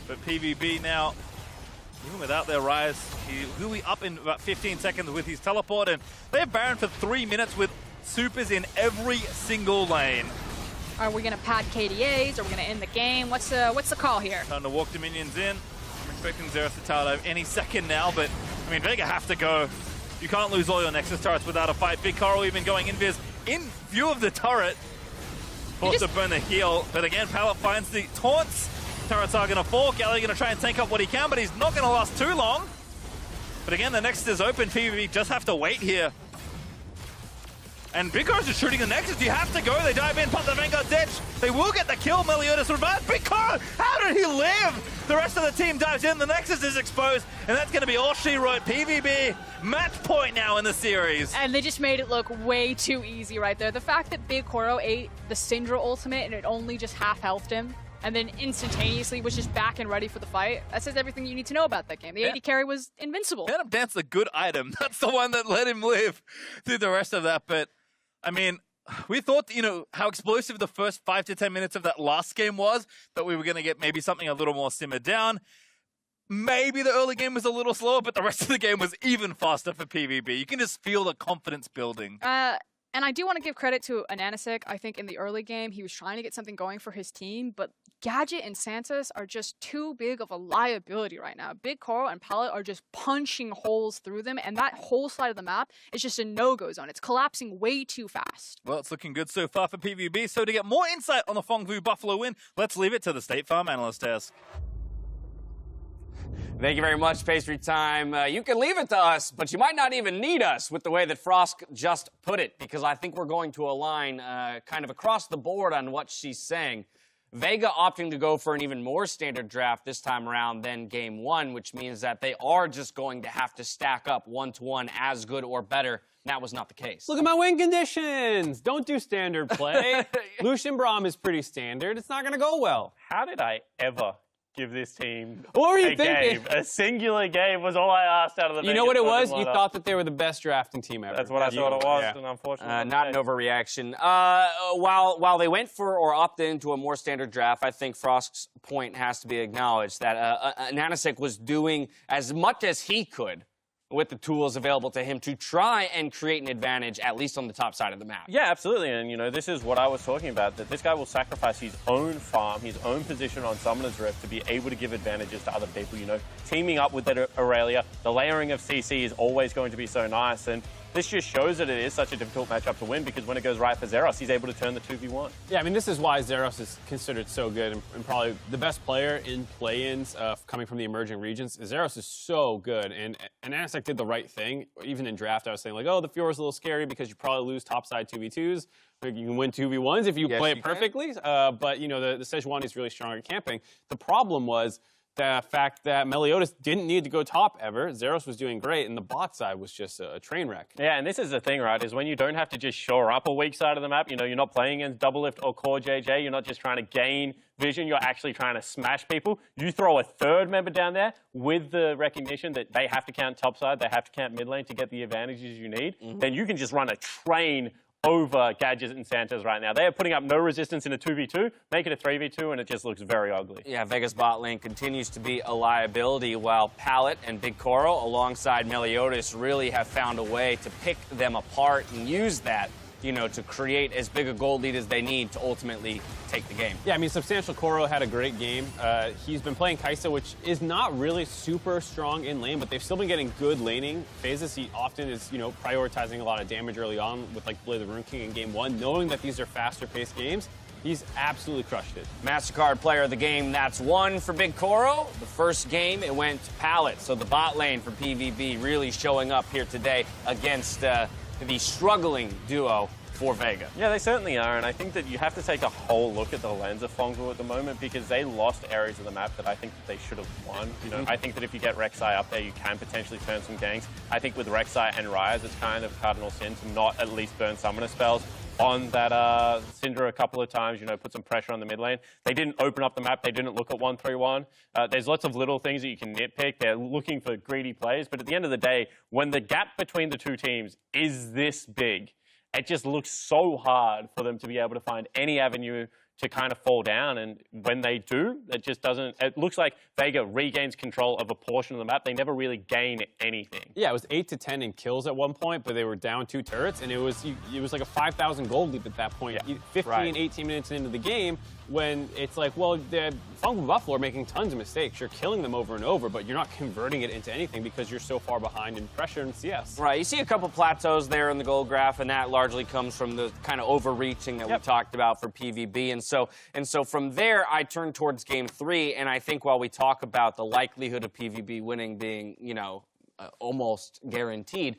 But PvB now, even without their rise, he'll be up in about 15 seconds with his teleport. And they have Baron for 3 minutes with supers in every single lane. Are we going to pad KDAs? Are we going to end the game? What's the call here? Time to walk the minions in. I'm expecting Zeros to tower dive any second now, but I mean, Vega have to go. You can't lose all your Nexus turrets without a fight. Big Coral even going invis in view of the turret. Forced to burn the heal, but again, Pallet finds the taunts. Turrets are going to fall. Galley going to try and tank up what he can, but he's not going to last too long. But again, the Nexus is open. PvP just have to wait here. And Big Coral is shooting the Nexus. You have to go. They dive in, pop the Vanguard's Edge. They will get the kill. Meliodas revived. Big Coral, how did he live? The rest of the team dives in. The Nexus is exposed, and that's going to be all she wrote. PvB, match point now in the series. And they just made it look way too easy right there. The fact that Big Coral ate the Syndra ultimate and it only just half-healthed him, and then instantaneously was just back and ready for the fight, that says everything you need to know about that game. The AD carry was invincible. Let him dance the good item. That's the one that let him live through the rest of that. But, I mean, we thought, how explosive the first 5 to 10 minutes of that last game was, that we were going to get maybe something a little more simmered down. Maybe the early game was a little slower, but the rest of the game was even faster for PvB. You can just feel the confidence building. And I do want to give credit to Ananasik. I think in the early game, he was trying to get something going for his team, but Gadget and Santos are just too big of a liability right now. Big Coral and Pallet are just punching holes through them, and that whole side of the map is just a no-go zone. It's collapsing way too fast. Well, it's looking good so far for PvB, so to get more insight on the Fengvu Buffalo win, let's leave it to the State Farm Analyst Desk. Thank you very much, Pastry Time. You can leave it to us, but you might not even need us with the way that Frosk just put it, because I think we're going to align kind of across the board on what she's saying. Vega opting to go for an even more standard draft this time around than Game 1, which means that they are just going to have to stack up 1-to-1 as good or better. That was not the case. Look at my win conditions. Don't do standard play. Lucian Braum is pretty standard. It's not going to go well. How did I ever give this team what were you a thinking? game? A singular game was all I asked out of the You know what it was? You lineup. thought that they were the best drafting team ever. That's what I thought it was, Yeah. and unfortunately, Not an overreaction. While they went for or opted into a more standard draft, I think Frost's point has to be acknowledged that Ananasik was doing as much as he could with the tools available to him to try and create an advantage, at least on the top side of the map. Yeah, absolutely. And, this is what I was talking about, that this guy will sacrifice his own farm, his own position on Summoner's Rift to be able to give advantages to other people, Teaming up with that Aurelia, the layering of CC is always going to be so nice. And this just shows that it is such a difficult matchup to win, because when it goes right for Zeros, he's able to turn the 2v1. Yeah, I mean, this is why Zeros is considered so good and probably the best player in play-ins coming from the emerging regions. Zeros is so good, and Anasek did the right thing. Even in draft, I was saying, the Fior's a little scary because you probably lose topside 2v2s. You can win 2v1s if you play it perfectly, but, the Sejuani is really strong at camping. The problem was the fact that Meliodas didn't need to go top ever. Zeros was doing great, and the bot side was just a train wreck. Yeah, and this is the thing, right, is when you don't have to just shore up a weak side of the map, you know, you're not playing against Double Lift or Core JJ, you're not just trying to gain vision, you're actually trying to smash people. You throw a third member down there with the recognition that they have to count top side, they have to count mid lane to get the advantages you need, then you can just run a train over Gadget and Santos right now. They are putting up no resistance in a 2v2, make it a 3v2, and it just looks very ugly. Yeah, Vegas bot lane continues to be a liability, while Pallet and Big Coral, alongside Meliodas, really have found a way to pick them apart and use that, you know, to create as big a gold lead as they need to ultimately take the game. Yeah, I mean, Substantial Koro had a great game. He's been playing Kai'Sa, which is not really super strong in lane, but they've still been getting good laning phases. He often is, you know, prioritizing a lot of damage early on with, like, Blade the Rune King in game 1, knowing that these are faster-paced games. He's absolutely crushed it. MasterCard player of the game, that's one for Big Koro. The first game, it went to Pallet. So the bot lane for PvB really showing up here today against the struggling duo for Vega. Yeah, they certainly are, and I think that you have to take a whole look at the lens of Fongwu at the moment, because they lost areas of the map that I think that they should have won. You know, I think that if you get Rek'Sai up there, you can potentially turn some ganks. I think with Rek'Sai and Ryze, it's kind of cardinal sin to not at least burn summoner spells on that Syndra a couple of times, you know, put some pressure on the mid lane. They didn't open up the map. They didn't look at 1-3-1. There's lots of little things that you can nitpick. They're looking for greedy plays, but at the end of the day, when the gap between the two teams is this big, it just looks so hard for them to be able to find any avenue to kind of fall down. And when they do, it just doesn't. It looks like Vega regains control of a portion of the map. They never really gain anything. Yeah, it was 8-10 in kills at one point, but they were down 2 turrets, and it was like a 5,000 gold lead at that point. Yeah, 15, 18 minutes into the game, when it's like, well, the Fongwu Buffalo are making tons of mistakes. You're killing them over and over, but you're not converting it into anything because you're so far behind in pressure and CS. Right, you see a couple plateaus there in the gold graph, and that largely comes from the kind of overreaching that we talked about for PvB. And so from there, I turn towards game 3, and I think while we talk about the likelihood of PvB winning being, you know, almost guaranteed,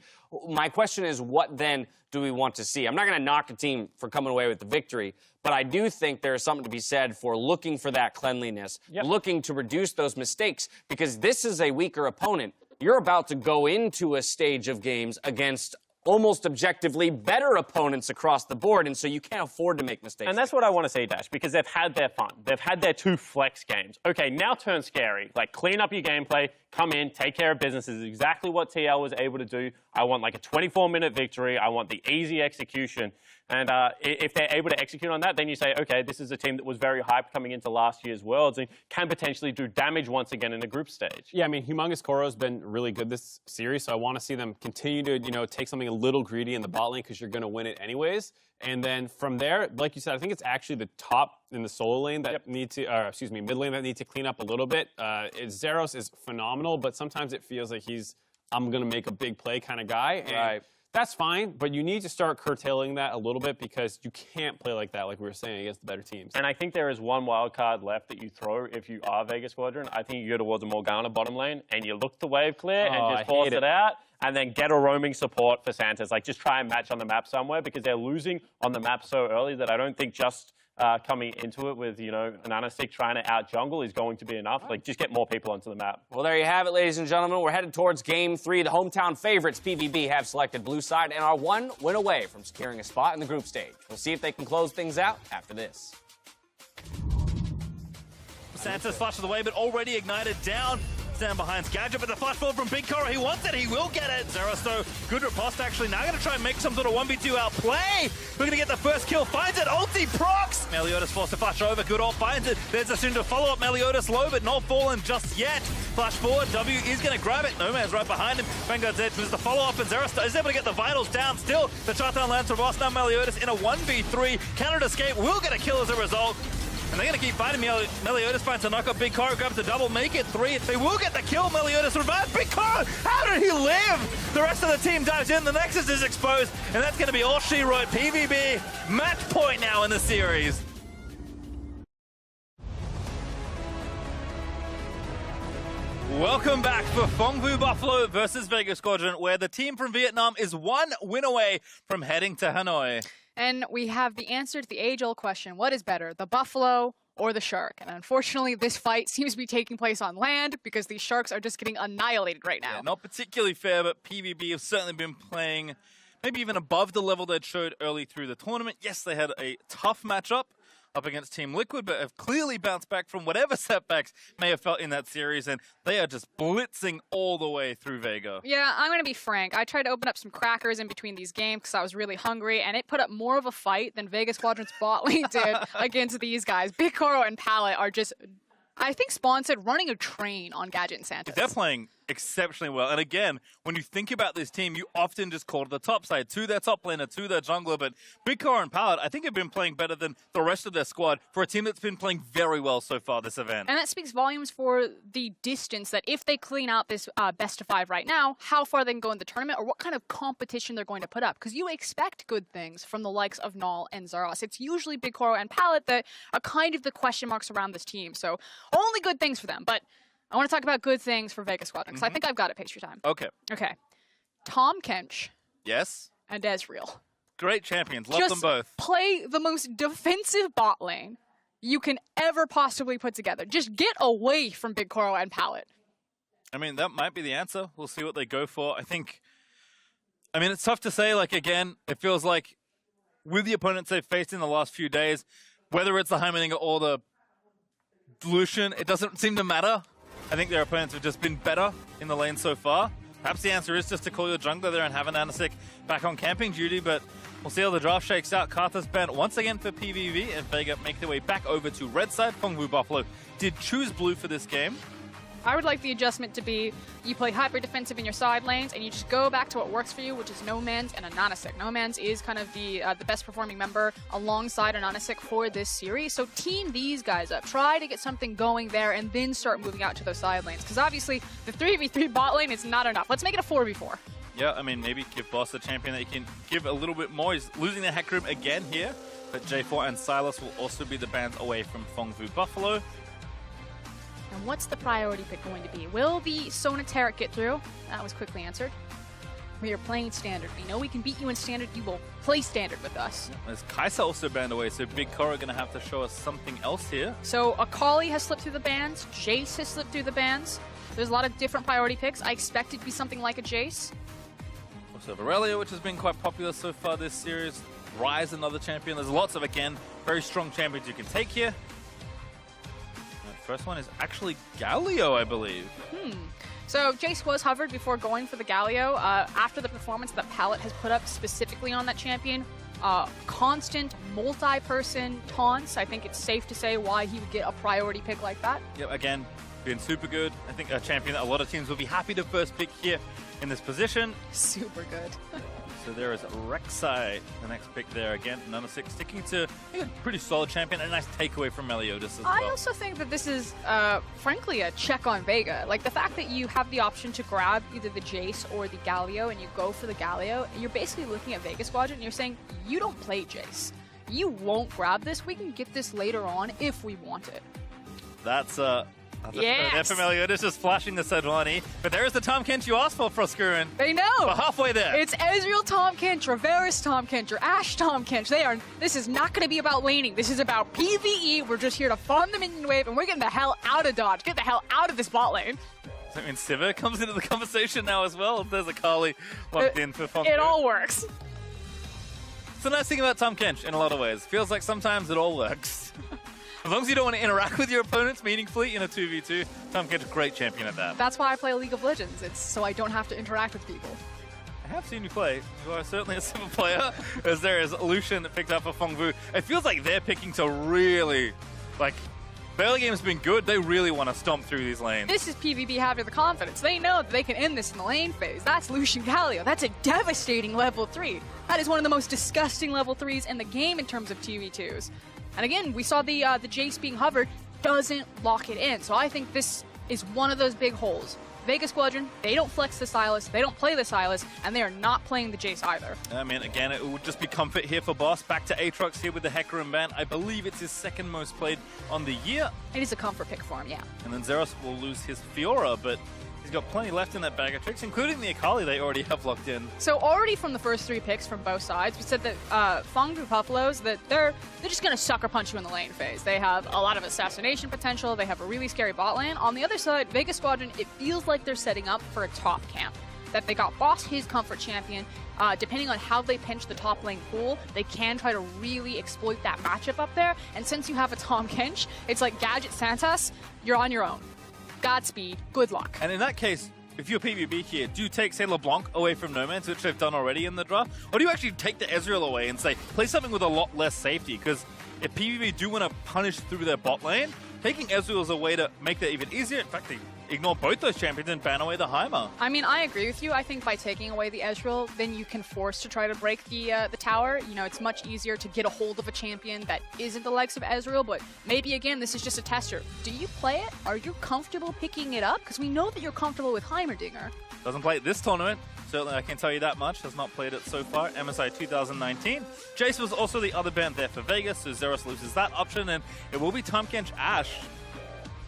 my question is, what then do we want to see? I'm not going to knock a team for coming away with the victory, but I do think there is something to be said for looking for that cleanliness, looking to reduce those mistakes, because this is a weaker opponent. You're about to go into a stage of games against almost objectively better opponents across the board, and so you can't afford to make mistakes. And that's what I want to see, Dash, because they've had their fun. They've had their 2 flex games. Okay, now turn scary. Like, clean up your gameplay, come in, take care of business. This is exactly what TL was able to do. I want like a 24-minute victory. I want the easy execution. And if they're able to execute on that, then you say, okay, this is a team that was very hyped coming into last year's Worlds and can potentially do damage once again in the group stage. Yeah, I mean, Humongous Koro has been really good this series, so I want to see them continue to, you know, take something a little greedy in the bot lane because you're going to win it anyways. And then from there, like you said, I think it's actually the top in the solo lane that need to, mid lane that need to clean up a little bit. Zeros is phenomenal, but sometimes it feels like he's, I'm going to make a big play kind of guy. And that's fine, but you need to start curtailing that a little bit because you can't play like that, like we were saying, against the better teams. And I think there is one wild card left that you throw if you are Vegas Squadron. I think you go towards a Morgana bottom lane and you look the wave clear and just force it out and then get a roaming support for Santos. Like, just try and match on the map somewhere because they're losing on the map so early that I don't think just coming into it with, you know, an Anastick trying to out-jungle is going to be enough. Like, just get more people onto the map. Well, there you have it, ladies and gentlemen. We're headed towards Game 3. The hometown favorites, PvB, have selected blue side and are 1 win away from securing a spot in the group stage. We'll see if they can close things out after this. Santos flushes away, but already ignited down. Stand behind Gadget, but the flash forward from Big Koro, he wants it, he will get it. Zeros, though, good riposte actually. Now going to try and make some sort of 1v2 outplay. We're going to get the first kill, finds it, ulti procs. Meliodas forced to flash over, good ult finds it. There's a soon to follow up, Meliodas low, but not fallen just yet. Flash forward, W is going to grab it. No man's right behind him. Vanguard's edge was the follow up, and Zeros is able to get the vitals down still. The Chartan lands for Boss, now Meliodas in a 1v3. Counter escape, will get a kill as a result. And they're going to keep fighting. Meliodas finds a knock up. Big Koro grabs the double, make it 3. They will get the kill. Meliodas revives. Big Koro, how did he live? The rest of the team dives in. The Nexus is exposed. And that's going to be all she wrote. PvB, match point now in the series. Welcome back for Fongwu Buffalo versus Vegas Squadron, where the team from Vietnam is 1 win away from heading to Hanoi. And we have the answer to the age-old question, what is better, the Buffalo or the Shark. And unfortunately, this fight seems to be taking place on land because these Sharks are just getting annihilated right now. Yeah, not particularly fair, but PvB have certainly been playing maybe even above the level they'd showed early through the tournament. Yes, they had a tough matchup up against Team Liquid, but have clearly bounced back from whatever setbacks may have felt in that series, and they are just blitzing all the way through Vega. Yeah, I'm going to be frank. I tried to open up some crackers in between these games because I was really hungry, and it put up more of a fight than Vega Squadron's bot lane did against these guys. Big Coro and Pallet are just, I think Spawn said, running a train on Gadget and Santos. They're playing exceptionally well. And again, when you think about this team, you often just call to the top side, to their top laner, to their jungler. But Big Car and Pallet, I think, have been playing better than the rest of their squad for a team that's been playing very well so far this event. And that speaks volumes for the distance that if they clean out this best of 5 right now, how far they can go in the tournament or what kind of competition they're going to put up. Because you expect good things from the likes of Null and Zaros. It's usually Big Coro and Pallet that are kind of the question marks around this team. So only good things for them. But I want to talk about good things for Vega Squadron, because I think I've got it pastry time. Okay. Okay. Tom Kench Yes. and Ezreal. Great champions. Love Just them both. play the most defensive bot lane you can ever possibly put together. Just get away from Big Coro and Pallet. I mean, that might be the answer. We'll see what they go for. I mean, it's tough to say. Like, again, it feels like with the opponents they've faced in the last few days, whether it's the Heimerdinger or the Lucian, it doesn't seem to matter. I think their opponents have just been better in the lane so far. Perhaps the answer is just to call your jungler there and have an Anasik back on camping duty, but we'll see how the draft shakes out. Karthus banned once again for PvV, and Vega make their way back over to red side. Fengwu Buffalo did choose blue for this game. I would like the adjustment to be you play hyper defensive in your side lanes and you just go back to what works for you, which is Nomans and Ananasik. Nomans is kind of the best performing member alongside Ananasik for this series. So team these guys up. Try to get something going there and then start moving out to those side lanes. Because obviously the 3v3 bot lane is not enough. Let's make it a 4v4. Yeah, I mean, maybe give Boss a champion that he can give a little bit more. He's losing the Hack Room again here, but J4 and Silas will also be the bans away from Fengwu Buffalo. And what's the priority pick going to be? Will the Sona Taric get through? That was quickly answered. We are playing Standard. We know we can beat you in Standard. You will play Standard with us. There's Kaisa also banned away, so Big Coro going to have to show us something else here. So Akali has slipped through the bans. Jace has slipped through the bans. There's a lot of different priority picks. I expect it to be something like a Jace. Also Aurelia, which has been quite popular so far this series. Rise, another champion. There's lots of, again, very strong champions you can take here. First one is actually Galio, I believe. So Jace was hovered before going for the Galio. After the performance that Pallet has put up specifically on that champion, constant multi-person taunts, I think it's safe to say why he would get a priority pick like that. Yep, again, been super good. I think a champion that a lot of teams will be happy to first pick here in this position. Super good. So there is Rek'Sai, the next pick there again. Nanasik sticking to a pretty solid champion and a nice takeaway from Meliodas as well. I also think that this is, frankly, a check on Vega. Like, the fact that you have the option to grab either the Jace or the Galio, and you go for the Galio, and you're basically looking at Vega Squadron, and you're saying, you don't play Jace. You won't grab this. We can get this later on if we want it. That's Yes. They're familiar. It's just flashing the Sejuani. But there is the Tom Kench you asked for, Froskurin. They know. We're halfway there. It's Ezreal Tom Kench, Reveris Tom Kench, or Ashe Tom Kench. This is not going to be about laning. This is about PvE. We're just here to farm the minion wave, and we're getting the hell out of Dodge. Get the hell out of this bot lane. Does that mean Siva comes into the conversation now as well? If there's a Kali locked in for Fengwu. It all works. It's the nice thing about Tom Kench in a lot of ways. Feels like sometimes it all works. As long as you don't want to interact with your opponents meaningfully in a 2v2, Tom Kench is a great champion at that. That's why I play League of Legends. It's so I don't have to interact with people. I have seen you play. You are certainly a Siva player, as there is Lucian that picked up for Fengwu. It feels like they're picking to really, like, their early game's been good. They really want to stomp through these lanes. This is PvP having the confidence. They know that they can end this in the lane phase. That's Lucian Galio. That's a devastating level 3. That is one of the most disgusting level 3s in the game in terms of 2v2s. And again, we saw the Jace being hovered doesn't lock it in. So I think this is one of those big holes. Vega Squadron, they don't flex the Sylas, they don't play the Sylas, and they are not playing the Jace either. I mean, again, it would just be comfort here for Boss. Back to Aatrox here with the Hecarim ban. I believe it's his second most played on the year. It is a comfort pick for him, yeah. And then Zeros will lose his Fiora, but He's got plenty left in that bag of tricks, including the Akali they already have locked in. So already from the first 3 picks from both sides, we said that Fengbu Buffaloes, that they're just going to sucker punch you in the lane phase. They have a lot of assassination potential. They have a really scary bot lane. On the other side, Vegas Squadron, it feels like they're setting up for a top camp. That they got Boss, his comfort champion. Depending on how they pinch the top lane pool, they can try to really exploit that matchup up there. And since you have a Tahm Kench, it's like Gadget Santas, you're on your own. Godspeed, good luck. And in that case, if you're PvP here, do you take, say, LeBlanc away from Nomads, which they've done already in the draft? Or do you actually take the Ezreal away and say, play something with a lot less safety? Because if PvP do want to punish through their bot lane, taking Ezreal is a way to make that even easier. In fact, they ignore both those champions and ban away the Heimer. I mean, I agree with you. I think by taking away the Ezreal, then you can force to try to break the tower. You know, it's much easier to get a hold of a champion that isn't the likes of Ezreal, but maybe, again, this is just a tester. Do you play it? Are you comfortable picking it up? Because we know that you're comfortable with Heimerdinger. Doesn't play it this tournament. Certainly, I can tell you that much. Has not played it so far. MSI 2019. Jace was also the other ban there for Vegas, so Zeros loses that option, and it will be Tahm Kench Ashe.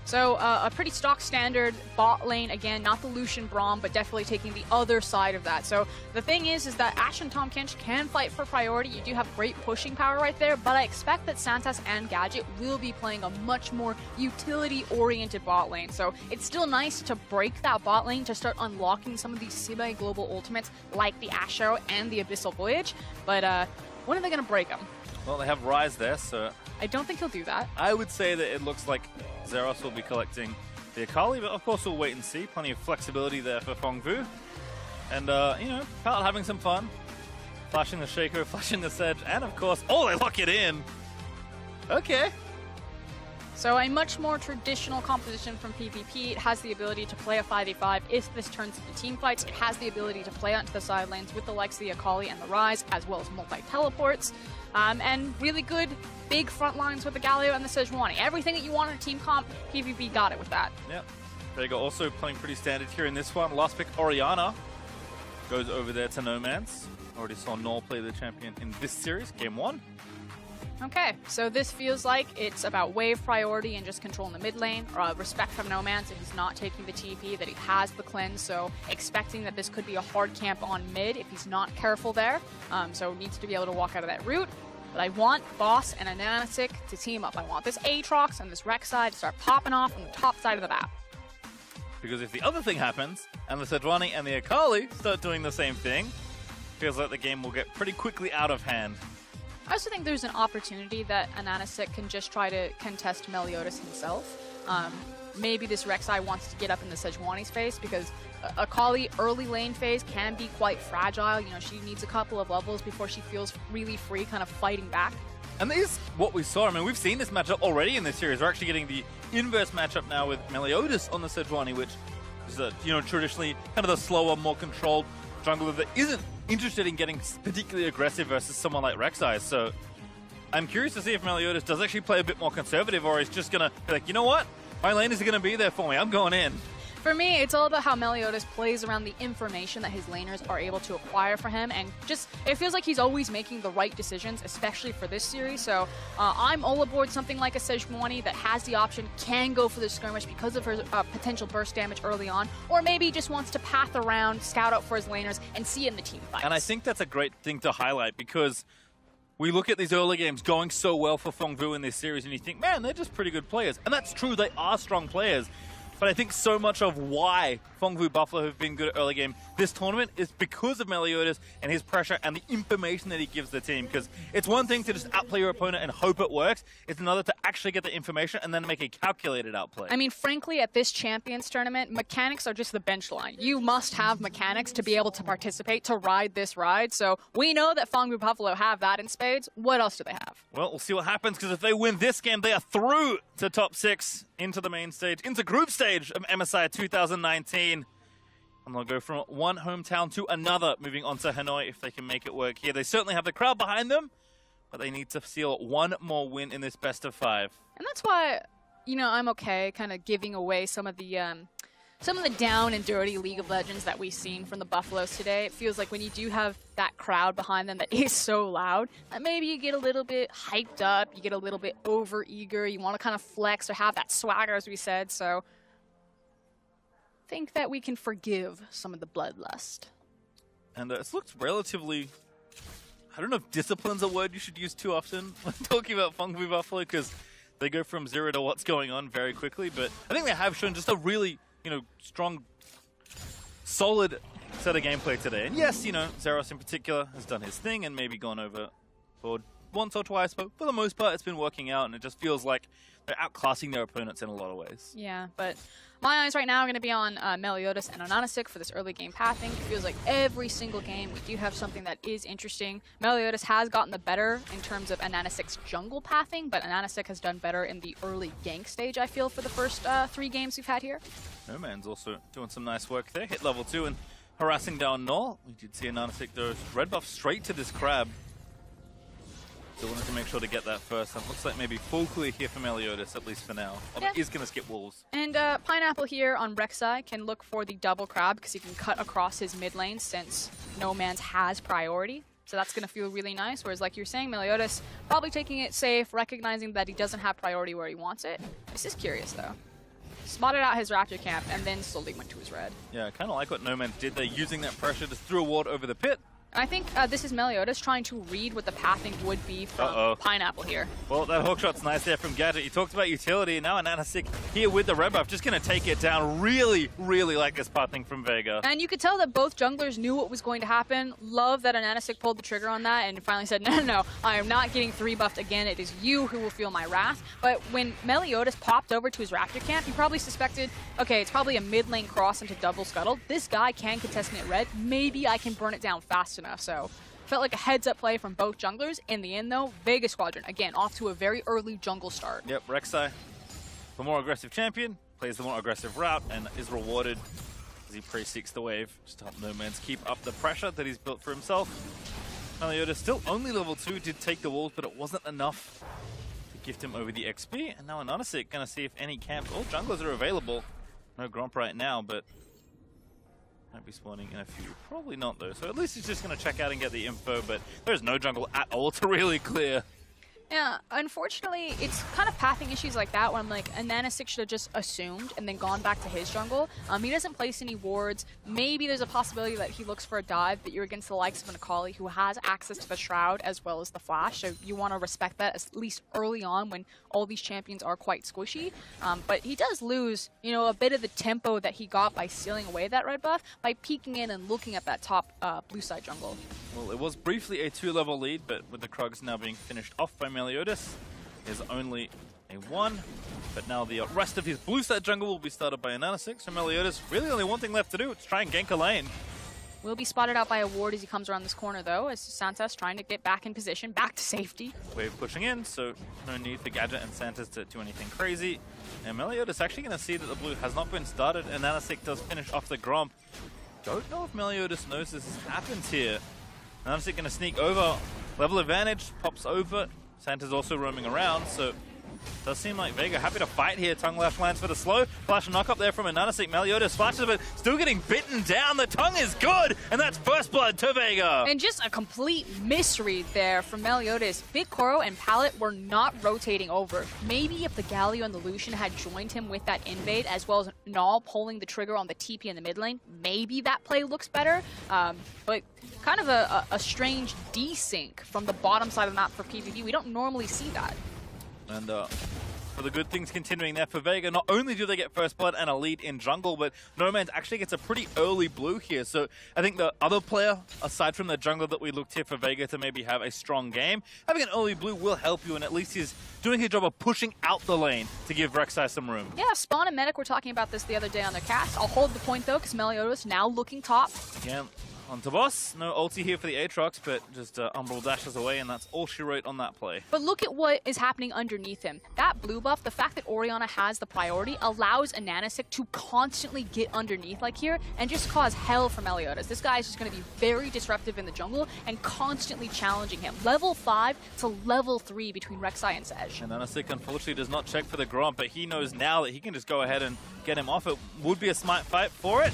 So a pretty stock standard bot lane, again, not the Lucian Braum, but definitely taking the other side of that. So the thing is that Ashe and Tahm Kench can fight for priority. You do have great pushing power right there, but I expect that Santas and Gadget will be playing a much more utility-oriented bot lane. So it's still nice to break that bot lane to start unlocking some of these semi-global ultimates like the Asho and the Abyssal Voyage, but when are they going to break them? Well, they have Rise there, so I don't think he'll do that. I would say that it looks like Zeros will be collecting the Akali, but of course we'll wait and see. Plenty of flexibility there for Fengbu. And, you know, Pal having some fun. Flashing the Shaco, flashing the Sedge, and of course, oh, they lock it in! Okay. So a much more traditional composition from PvP. It has the ability to play a 5v5 if this turns into team fights. It has the ability to play onto the side lanes with the likes of the Akali and the Rise, as well as multi-teleports. And really good big front lines with the Galio and the Sejuani. Everything that you want in a team comp, PvP got it with that. Yep. Vega also playing pretty standard here in this one. Last pick, Orianna, goes over there to Nomads. Already saw Null play the champion in this series, game 1. Okay, so this feels like it's about wave priority and just controlling the mid lane, respect from Nomads if he's not taking the TP, that he has the cleanse, so expecting that this could be a hard camp on mid if he's not careful there, so needs to be able to walk out of that route. But I want Boss and Ananasik to team up. I want this Aatrox and this Rek'Sai to start popping off on the top side of the map. Because if the other thing happens, and the Sejuani and the Akali start doing the same thing, feels like the game will get pretty quickly out of hand. I also think there's an opportunity that Ananasik can just try to contest Meliodas himself. Maybe this Rek'Sai wants to get up in the Sejuani's face because Akali early lane phase can be quite fragile. You know, she needs a couple of levels before she feels really free kind of fighting back. And this is what we saw. I mean, we've seen this matchup already in this series. We're actually getting the inverse matchup now with Meliodas on the Sejuani, which is, you know, traditionally kind of the slower, more controlled jungler that isn't interested in getting particularly aggressive versus someone like Rek'Sai. So I'm curious to see if Meliodas does actually play a bit more conservative, or he's just going to be like, you know what? My lane is going to be there for me. I'm going in. For me, it's all about how Meliodas plays around the information that his laners are able to acquire for him, and just, it feels like he's always making the right decisions, especially for this series. So I'm all aboard something like a Sejuani that has the option, can go for the skirmish because of her potential burst damage early on, or maybe just wants to path around, scout out for his laners, and see it in the team fights. And I think that's a great thing to highlight, because we look at these early games going so well for Fengbu in this series, and you think, man, they're just pretty good players. And that's true, they are strong players. But I think so much of why Fengbu Buffalo have been good at early game this tournament is because of Meliodas and his pressure and the information that he gives the team. Because it's one thing to just outplay your opponent and hope it works. It's another to actually get the information and then make a calculated outplay. I mean, frankly, at this Champions Tournament, mechanics are just the bench line. You must have mechanics to be able to participate, to ride this ride. So we know that Fengbu Buffalo have that in spades. What else do they have? Well, we'll see what happens, because if they win this game, they are through to top 6, into the main stage, into group stage of MSI 2019. And they'll go from one hometown to another, moving on to Hanoi if they can make it work here. They certainly have the crowd behind them, but they need to seal one more win in this best of 5. And that's why, you know, I'm okay kind of giving away some of the down and dirty League of Legends that we've seen from the Buffaloes today. It feels like when you do have that crowd behind them that is so loud, that maybe you get a little bit hyped up, you get a little bit over eager, you want to kind of flex or have that swagger, as we said. So think that we can forgive some of the bloodlust. And it's looked relatively... I don't know if discipline's a word you should use too often when talking about Fengvu Buffalo, because they go from 0 to what's going on very quickly. But I think they have shown just a really, strong, solid set of gameplay today. And yes, Zeros in particular has done his thing and maybe gone over for once or twice, but for the most part, it's been working out, and it just feels like they're outclassing their opponents in a lot of ways. Yeah, but my eyes right now are going to be on Meliodas and Onanasik for this early game pathing. It feels like every single game we do have something that is interesting. Meliodas has gotten the better in terms of Onanasik's jungle pathing, but Onanasik has done better in the early gank stage, I feel, for the first 3 games we've had here. No Man's also doing some nice work there. Hit level 2 and harassing down Null. We did see Onanasik throw red buff straight to this crab. So wanted to make sure to get that first. And it looks like maybe full clear here for Meliodas, at least for now. Although he is going to skip Wolves. And Pineapple here on Rek'Sai can look for the double crab because he can cut across his mid lane since No Man's has priority. So that's going to feel really nice. Whereas, like you're saying, Meliodas probably taking it safe, recognizing that he doesn't have priority where he wants it. This is curious, though. Spotted out his Raptor camp and then slowly went to his red. Yeah, kind of like what No Man did there, using that pressure, just threw a ward over the pit. I think this is Meliodas trying to read what the pathing would be from Pineapple here. Well, that hook shot's nice there from Gadget. He talked about utility, and now Onanasik here with the red buff, just going to take it down. Really, really like this pathing from Vega. And you could tell that both junglers knew what was going to happen. Love that Onanasik pulled the trigger on that and finally said, no, I am not getting 3-buffed again. It is you who will feel my wrath. But when Meliodas popped over to his Raptor camp, he probably suspected, okay, it's probably a mid lane cross into double scuttle. This guy can contest me at red. Maybe I can burn it down fast enough. So felt like a heads-up play from both junglers. In the end, though, Vega Squadron, again, off to a very early jungle start. Yep, Rek'Sai, the more aggressive champion, plays the more aggressive route and is rewarded as he pre-seeks the wave. Just to help No Man's keep up the pressure that he's built for himself. Meliodas still only level 2, did take the walls, but it wasn't enough to gift him over the XP. And now Onanasik going to see if any camps, all junglers are available. No Gromp right now, but might be spawning in a few. Probably not, though. So at least he's just going to check out and get the info, but there's no jungle at all to really clear. Yeah, unfortunately, it's kind of pathing issues like that where I'm like, Onanasik should have just assumed and then gone back to his jungle. He doesn't place any wards. Maybe there's a possibility that he looks for a dive, but you're against the likes of an Akali who has access to the Shroud as well as the Flash, so you want to respect that at least early on when all these champions are quite squishy. But he does lose, a bit of the tempo that he got by sealing away that red buff by peeking in and looking at that top blue side jungle. Well, it was briefly a 2-level lead, but with the Krugs now being finished off by Meliodas, is only a 1. But now the rest of his blue side jungle will be started by Onanasik, so Meliodas really only one thing left to do, it's try and gank a lane. Will be spotted out by a ward as he comes around this corner, though, as Santos trying to get back in position, back to safety. Wave pushing in, so no need for Gadget and Santos to do anything crazy. And Meliodas actually going to see that the blue has not been started, and Onanasik does finish off the Gromp. Don't know if Meliodas knows this has happened here. Onanasik going to sneak over, level advantage, pops over. Santa's also roaming around, so does seem like Vega happy to fight here. Tongue Lash lands for the slow. Flash knock up there from Onanasik. Meliodas flashes, but still getting bitten down. The tongue is good, and that's first blood to Vega. And just a complete misread there from Meliodas. Big Koro and Pallet were not rotating over. Maybe if the Galio and the Lucian had joined him with that invade, as well as Null pulling the trigger on the TP in the mid lane, maybe that play looks better. But kind of a strange desync from the bottom side of the map for PvP. We don't normally see that. And for the good things continuing there for Vega, not only do they get first blood and a lead in jungle, but No Man's actually gets a pretty early blue here. So I think the other player, aside from the jungler that we looked here for Vega to maybe have a strong game, having an early blue will help you, and at least he's doing his job of pushing out the lane to give Rek'Sai some room. Yeah, Spawn and Medic were talking about this the other day on their cast. I'll hold the point, though, because Meliodas now looking top. Yeah. On to boss. No ulti here for the Aatrox, but just Umbral dashes away, and that's all she wrote on that play. But look at what is happening underneath him. That blue buff, the fact that Orianna has the priority, allows Onanasik to constantly get underneath like here and just cause hell for Meliodas. This guy is just going to be very disruptive in the jungle and constantly challenging him. Level 5 to level 3 between Rek'Sai and Sej. And Onanasik unfortunately does not check for the Gromp, but he knows now that he can just go ahead and get him off. It would be a smart fight for it.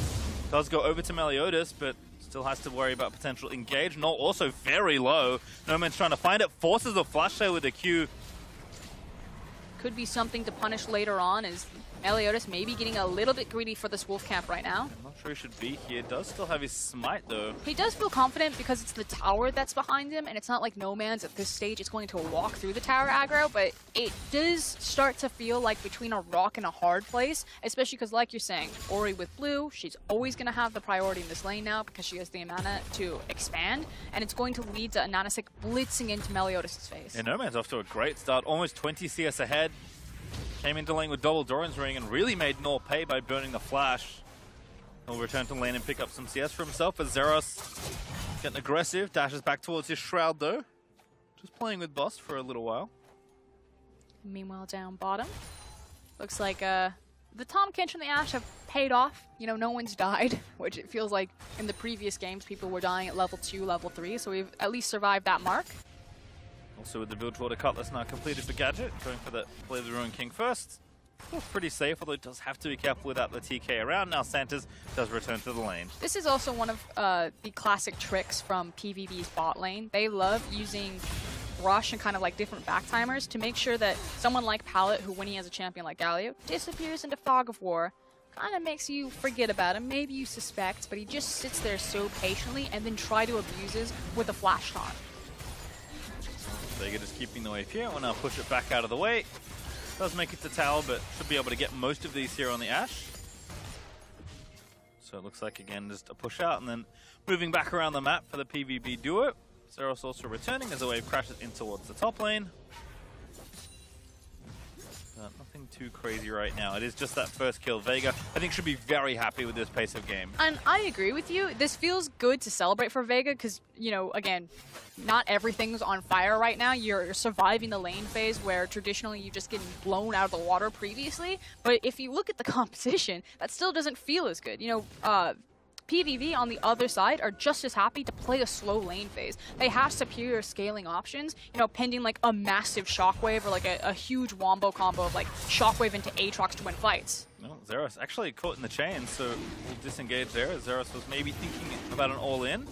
Does go over to Meliodas, but still has to worry about potential engage. Null also very low. No Man's trying to find it. Forces a flash sale with the Q. Could be something to punish later on as Meliodas maybe getting a little bit greedy for this wolf camp right now. I'm not sure he should be here. Does still have his smite, though. He does feel confident because it's the tower that's behind him, and it's not like No Man's at this stage is going to walk through the tower aggro, but it does start to feel like between a rock and a hard place, especially because, like you're saying, Ori with blue, she's always going to have the priority in this lane now because she has the mana to expand, and it's going to lead to Ananasik blitzing into Meliodas' face. Yeah, No Man's off to a great start, almost 20 CS ahead. Came into lane with double Doran's Ring and really made Nor pay by burning the flash. He'll return to lane and pick up some CS for himself as Zeros getting aggressive, dashes back towards his Shroud though. Just playing with Boss for a little while. Meanwhile, down bottom, looks like the Tahm Kench and the Ashe have paid off. You know, no one's died, which it feels like in the previous games people were dying at level 2, level 3, so we've at least survived that mark. Also with the build toward a Cutlass now completed for Gadget, going for the play of the Ruined King first. Feels pretty safe, although it does have to be careful without the TK around. Now Santas does return to the lane. This is also one of the classic tricks from PvB's bot lane. They love using rush and kind of like different back timers to make sure that someone like Pallet, who when he has a champion like Galio, disappears into Fog of War, kind of makes you forget about him. Maybe you suspect, but he just sits there so patiently and then try to abuse with a flash taunt. Vega just keeping the wave here. We'll now push it back out of the way. Does make it to tower, but should be able to get most of these here on the Ashe. So it looks like, again, just a push out and then moving back around the map for the PvB duo. Zeros also returning as the wave crashes in towards the top lane. Nothing too crazy right now. It is just that first kill. Vega, I think, should be very happy with this pace of game. And I agree with you. This feels good to celebrate for Vega because, you know, again, not everything's on fire right now. You're surviving the lane phase where traditionally you just getting blown out of the water previously. But if you look at the composition, that still doesn't feel as good. You know, PvV on the other side are just as happy to play a slow lane phase. They have superior scaling options, you know, pending like a massive shockwave or like a huge wombo combo of like shockwave into Aatrox to win fights. No, Zeros actually caught in the chain, so we'll disengage there. Zeros was maybe thinking about an all-in.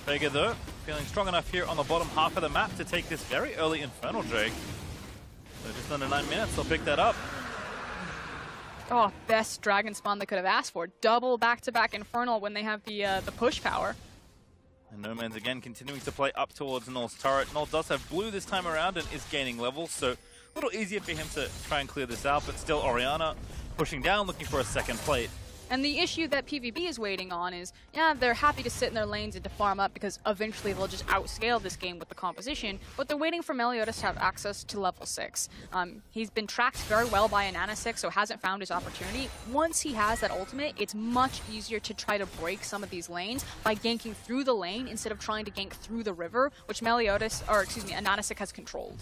Vega though, feeling strong enough here on the bottom half of the map to take this very early Infernal Drake. So just under 9 minutes, they'll pick that up. Oh, best Dragon Spawn they could have asked for. Double back-to-back Infernal when they have the push power. And No Man's again continuing to play up towards Null's turret. Null does have blue this time around and is gaining levels, so a little easier for him to try and clear this out, but still Orianna pushing down, looking for a second plate. And the issue that PvB is waiting on is, yeah, they're happy to sit in their lanes and to farm up because eventually they'll just outscale this game with the composition, but they're waiting for Meliodas to have access to level 6. He's been tracked very well by Ananasik, so hasn't found his opportunity. Once he has that ultimate, it's much easier to try to break some of these lanes by ganking through the lane instead of trying to gank through the river, which Ananasik has controlled.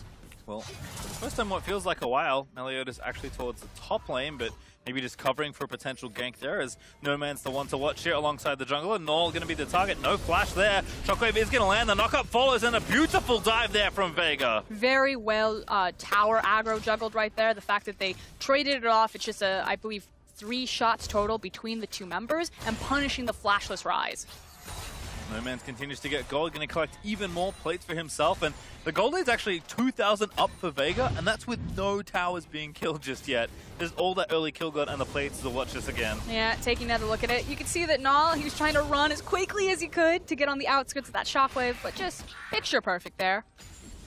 Well, for the first time what feels like a while, Meliodas actually towards the top lane, but maybe just covering for a potential gank there as No Man's the one to watch here alongside the jungler. Null going to be the target. No flash there. Shockwave is going to land. The knockup follows and a beautiful dive there from Vega. Very well tower aggro juggled right there. The fact that they traded it off, it's just, I believe, 3 shots total between the two members and punishing the flashless Rise. No Man's continues to get gold, going to collect even more plates for himself, and the gold is actually 2,000 up for Vega, and that's with no towers being killed just yet. There's all that early kill gold and the plates to watch this again. Yeah, taking another look at it, you can see that Null, he was trying to run as quickly as he could to get on the outskirts of that shockwave, but just picture perfect there.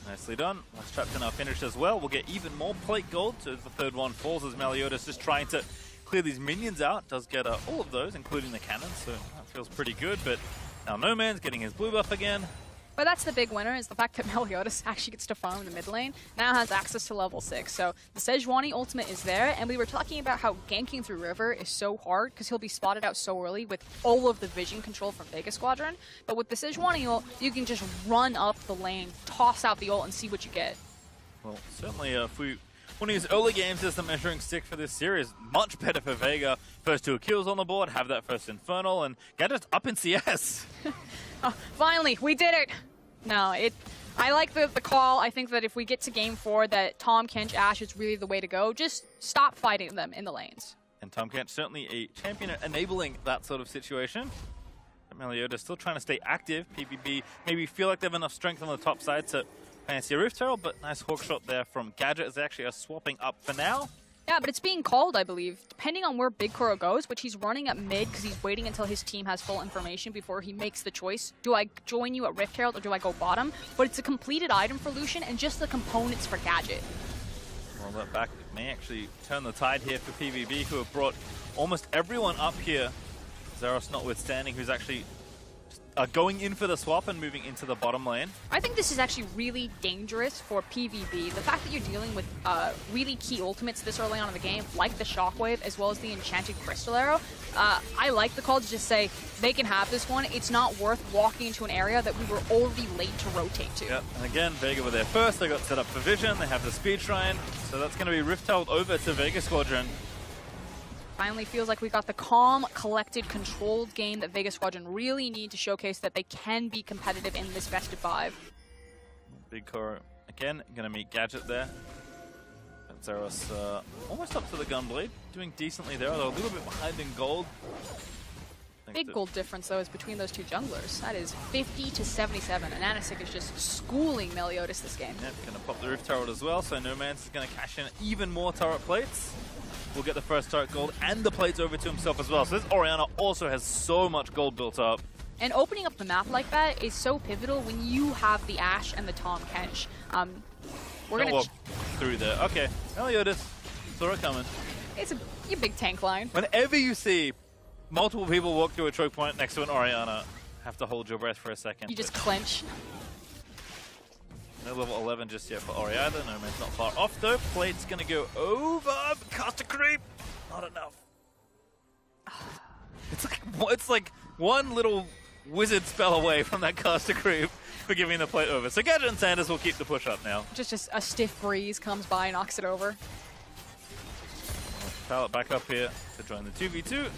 Nicely done. Last chapter now finished as well. We'll get even more plate gold, so the third one falls as Meliodas just trying to clear these minions out. Does get all of those, including the cannons, so that feels pretty good, but now No Man's getting his blue buff again. But that's the big winner, is the fact that Meliodas actually gets to farm in the mid lane, now has access to level 6. So the Sejuani ultimate is there, and we were talking about how ganking through river is so hard because he'll be spotted out so early with all of the vision control from Vega Squadron. But with the Sejuani ult, you can just run up the lane, toss out the ult, and see what you get. Well, certainly if we want to use early games as the measuring stick for this series, much better for Vega. First 2 kills on the board, have that first Infernal, and get us up in CS. Oh, finally, we did it! No, I like the call. I think that if we get to game 4, that Tahm Kench Ashe is really the way to go. Just stop fighting them in the lanes. And Tahm Kench certainly a champion at enabling that sort of situation. Meliodas still trying to stay active. PvB maybe feel like they have enough strength on the top side to fancy a Roof Turtle, but nice hook shot there from Gadget as they actually are swapping up for now. Yeah, but it's being called, I believe, depending on where Big Kuro goes, which he's running at mid because he's waiting until his team has full information before he makes the choice. Do I join you at Rift Herald or do I go bottom? But it's a completed item for Lucian and just the components for Gadget. Well, that back may actually turn the tide here for PvB, who have brought almost everyone up here. Zeros notwithstanding, who's actually going in for the swap and moving into the bottom lane. I think this is actually really dangerous for PvB. The fact that you're dealing with really key ultimates this early on in the game, like the Shockwave as well as the Enchanted Crystal Arrow, I like the call to just say they can have this one. It's not worth walking into an area that we were already late to rotate to. Yep, and again, Vega were there first. They got set up for Vision. They have the Speed Shrine. So that's going to be Rift-Held over to Vega Squadron. Finally feels like we got the calm, collected, controlled game that Vega Squadron really need to showcase that they can be competitive in this best of 5. Big Kuro again, going to meet Gadget there. And Zeros almost up to the Gunblade, doing decently there, although a little bit behind in gold. Big gold difference, though, is between those two junglers. That is 50 to 77, and Anasik is just schooling Meliodas this game. Yep, going to pop the Rift Turret as well, so No Man's is going to cash in even more turret plates. We'll get the first turret gold and the plates over to himself as well. So this Orianna also has so much gold built up. And opening up the map like that is so pivotal when you have the Ashe and the Tahm Kench. We're going to walk through there. Okay, Meliodas, saw it coming. It's a big tank line. Whenever you see multiple people walk through a choke point next to an Orianna, have to hold your breath for a second. You just clench. No level 11 just yet for Orianna. No Man's not far off though. Plate's gonna go over. Caster creep. Not enough. It's like one little wizard spell away from that caster creep for giving the plate over. So Gadget and Sanders will keep the push up now. Just a stiff breeze comes by, knocks it over. Pallet back up here to join the 2v2.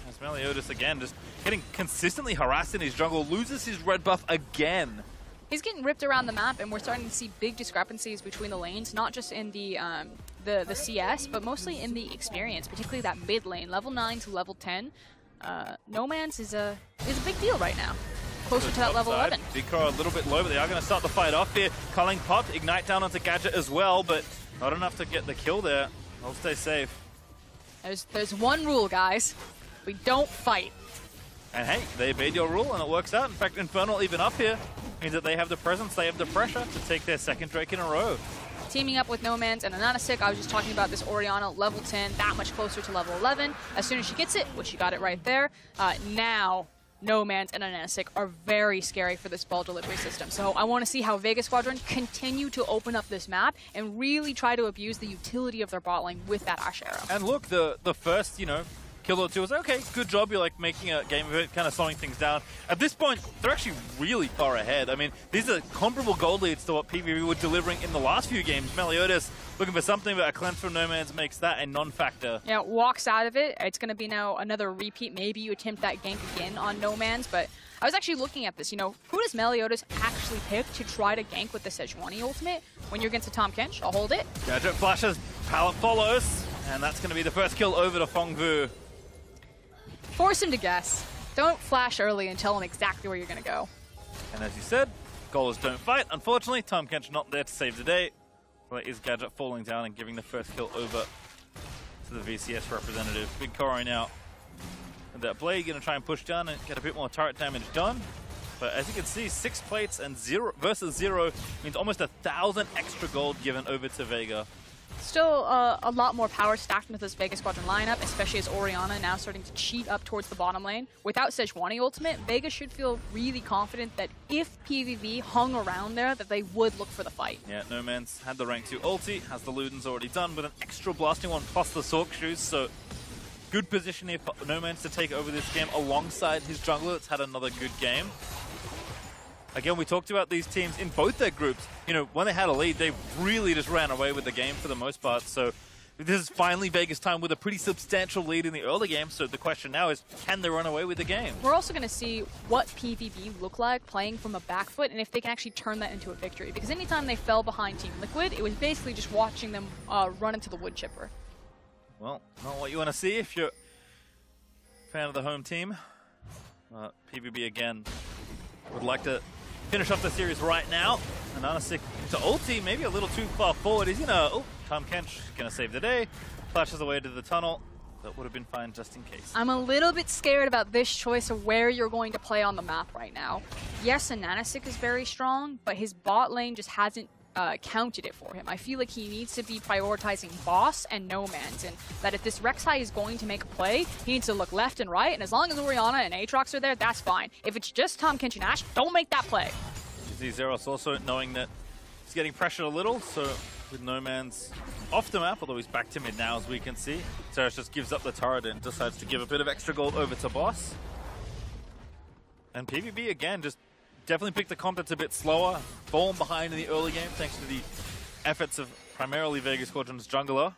As Meliodas again just getting consistently harassed in his jungle. Loses his red buff again. He's getting ripped around the map, and we're starting to see big discrepancies between the lanes, not just in the CS, but mostly in the experience, particularly that mid lane, level 9 to level 10. No Man's is a big deal right now, closer to that level 11. Big Kuro a little bit low, but they are going to start the fight off here. Culling popped, Ignite down onto Gadget as well, but not enough to get the kill there. They'll stay safe. There's one rule, guys. We don't fight. And hey, they obeyed your rule and it works out. In fact, Infernal even up here means that they have the presence, they have the pressure to take their second Drake in a row. Teaming up with No Man's and Ananasik, I was just talking about this Orianna, level 10, that much closer to level 11. As soon as she gets it, which she got it right there, now No Man's and Ananasik are very scary for this ball delivery system. So I want to see how Vega Squadron continue to open up this map and really try to abuse the utility of their bot lane with that Ashe Arrow. And look, the first, kill or two was okay, good job, you're like making a game of it, kind of slowing things down. At this point, they're actually really far ahead. I mean, these are comparable gold leads to what PvP were delivering in the last few games. Meliodas looking for something, but a cleanse from No Man's makes that a non-factor. Yeah, walks out of it. It's going to be now another repeat. Maybe you attempt that gank again on No Man's, but I was actually looking at this. Who does Meliodas actually pick to try to gank with the Sejuani ultimate? When you're against a Tahm Kench, I'll hold it. Gadget flashes, Pallet follows, and that's going to be the first kill over to Fengvu. Force him to guess. Don't flash early and tell him exactly where you're going to go. And as you said, goalers don't fight. Unfortunately, Tahm Kench not there to save the day. Well, it is Gadget falling down and giving the first kill over to the VCS representative. Big Kuro now. And that Blade going to try and push down and get a bit more turret damage done. But as you can see, 6 plates and 0 versus 0 means almost 1,000 extra gold given over to Vega. Still a lot more power stacked into this Vega Squadron lineup, especially as Orianna now starting to cheat up towards the bottom lane. Without Sejuani ultimate, Vega should feel really confident that if PvV hung around there, that they would look for the fight. Yeah, No Man's had the rank 2 ulti, has the Ludens already done with an extra blasting one plus the Sork shoes, so good position here for No Man's to take over this game alongside his jungler that's had another good game. Again, we talked about these teams in both their groups. When they had a lead, they really just ran away with the game for the most part. So this is finally Vega's time with a pretty substantial lead in the early game. So the question now is, can they run away with the game? We're also going to see what PvP look like playing from a back foot and if they can actually turn that into a victory. Because anytime they fell behind Team Liquid, it was basically just watching them run into the wood chipper. Well, not what you want to see if you're a fan of the home team. PvP again would like to finish off the series right now. Ananasik to ulti, maybe a little too far forward. He's Tahm Kench gonna save the day. flashes away to the tunnel. That would have been fine just in case. I'm a little bit scared about this choice of where you're going to play on the map right now. Yes, Nanasik is very strong, but his bot lane just hasn't counted it for him. I feel like he needs to be prioritizing boss and no man's, and that if this Rek'Sai is going to make a play, he needs to look left and right, and as long as Orianna and Aatrox are there, that's fine. If it's just Tahm Kench and Ashe, don't make that play. You see Zeros also knowing that he's getting pressured a little, so with no man's off the map, although he's back to mid now as we can see. Zeros just gives up the turret and decides to give a bit of extra gold over to boss. And PvP again just definitely picked a comp that's a bit slower, fallen behind in the early game thanks to the efforts of primarily Vegas Squadron's jungler.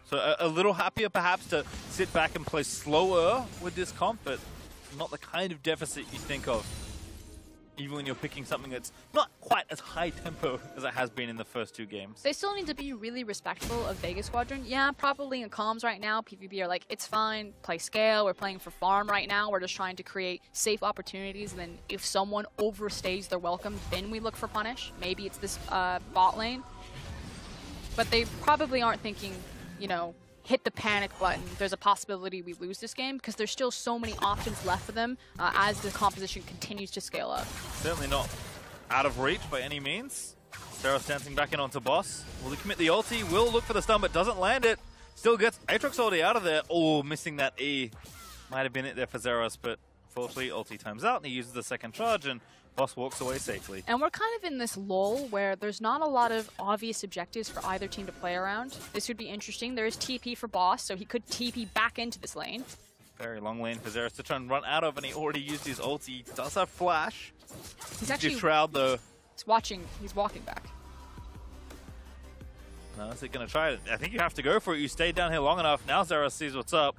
So a little happier perhaps to sit back and play slower with this comp, but not the kind of deficit you think of, even when you're picking something that's not quite as high tempo as it has been in the first 2 games. They still need to be really respectful of Vegas Squadron. Yeah, probably in comms right now, PvP are like, it's fine, play scale, we're playing for farm right now, we're just trying to create safe opportunities, then if someone overstays their welcome, then we look for punish. Maybe it's this bot lane. But they probably aren't thinking, you know, hit the panic button, there's a possibility we lose this game, because there's still so many options left for them as the composition continues to scale up. Certainly not out of reach by any means. Zeros dancing back in onto boss. Will he commit the ulti? Will look for the stun, but doesn't land it. Still gets Aatrox ulti out of there. Oh, missing that E. Might have been it there for Zeros, but unfortunately ulti times out and he uses the second charge and boss walks away safely. And we're kind of in this lull where there's not a lot of obvious objectives for either team to play around. This would be interesting. There is TP for boss, so he could TP back into this lane. Very long lane for Zeros to try and run out of, and he already used his ulti. He does have flash. He's actually Shroud though. He's walking back. No, is it going to try it? I think you have to go for it. You stayed down here long enough. Now Zeros sees what's up.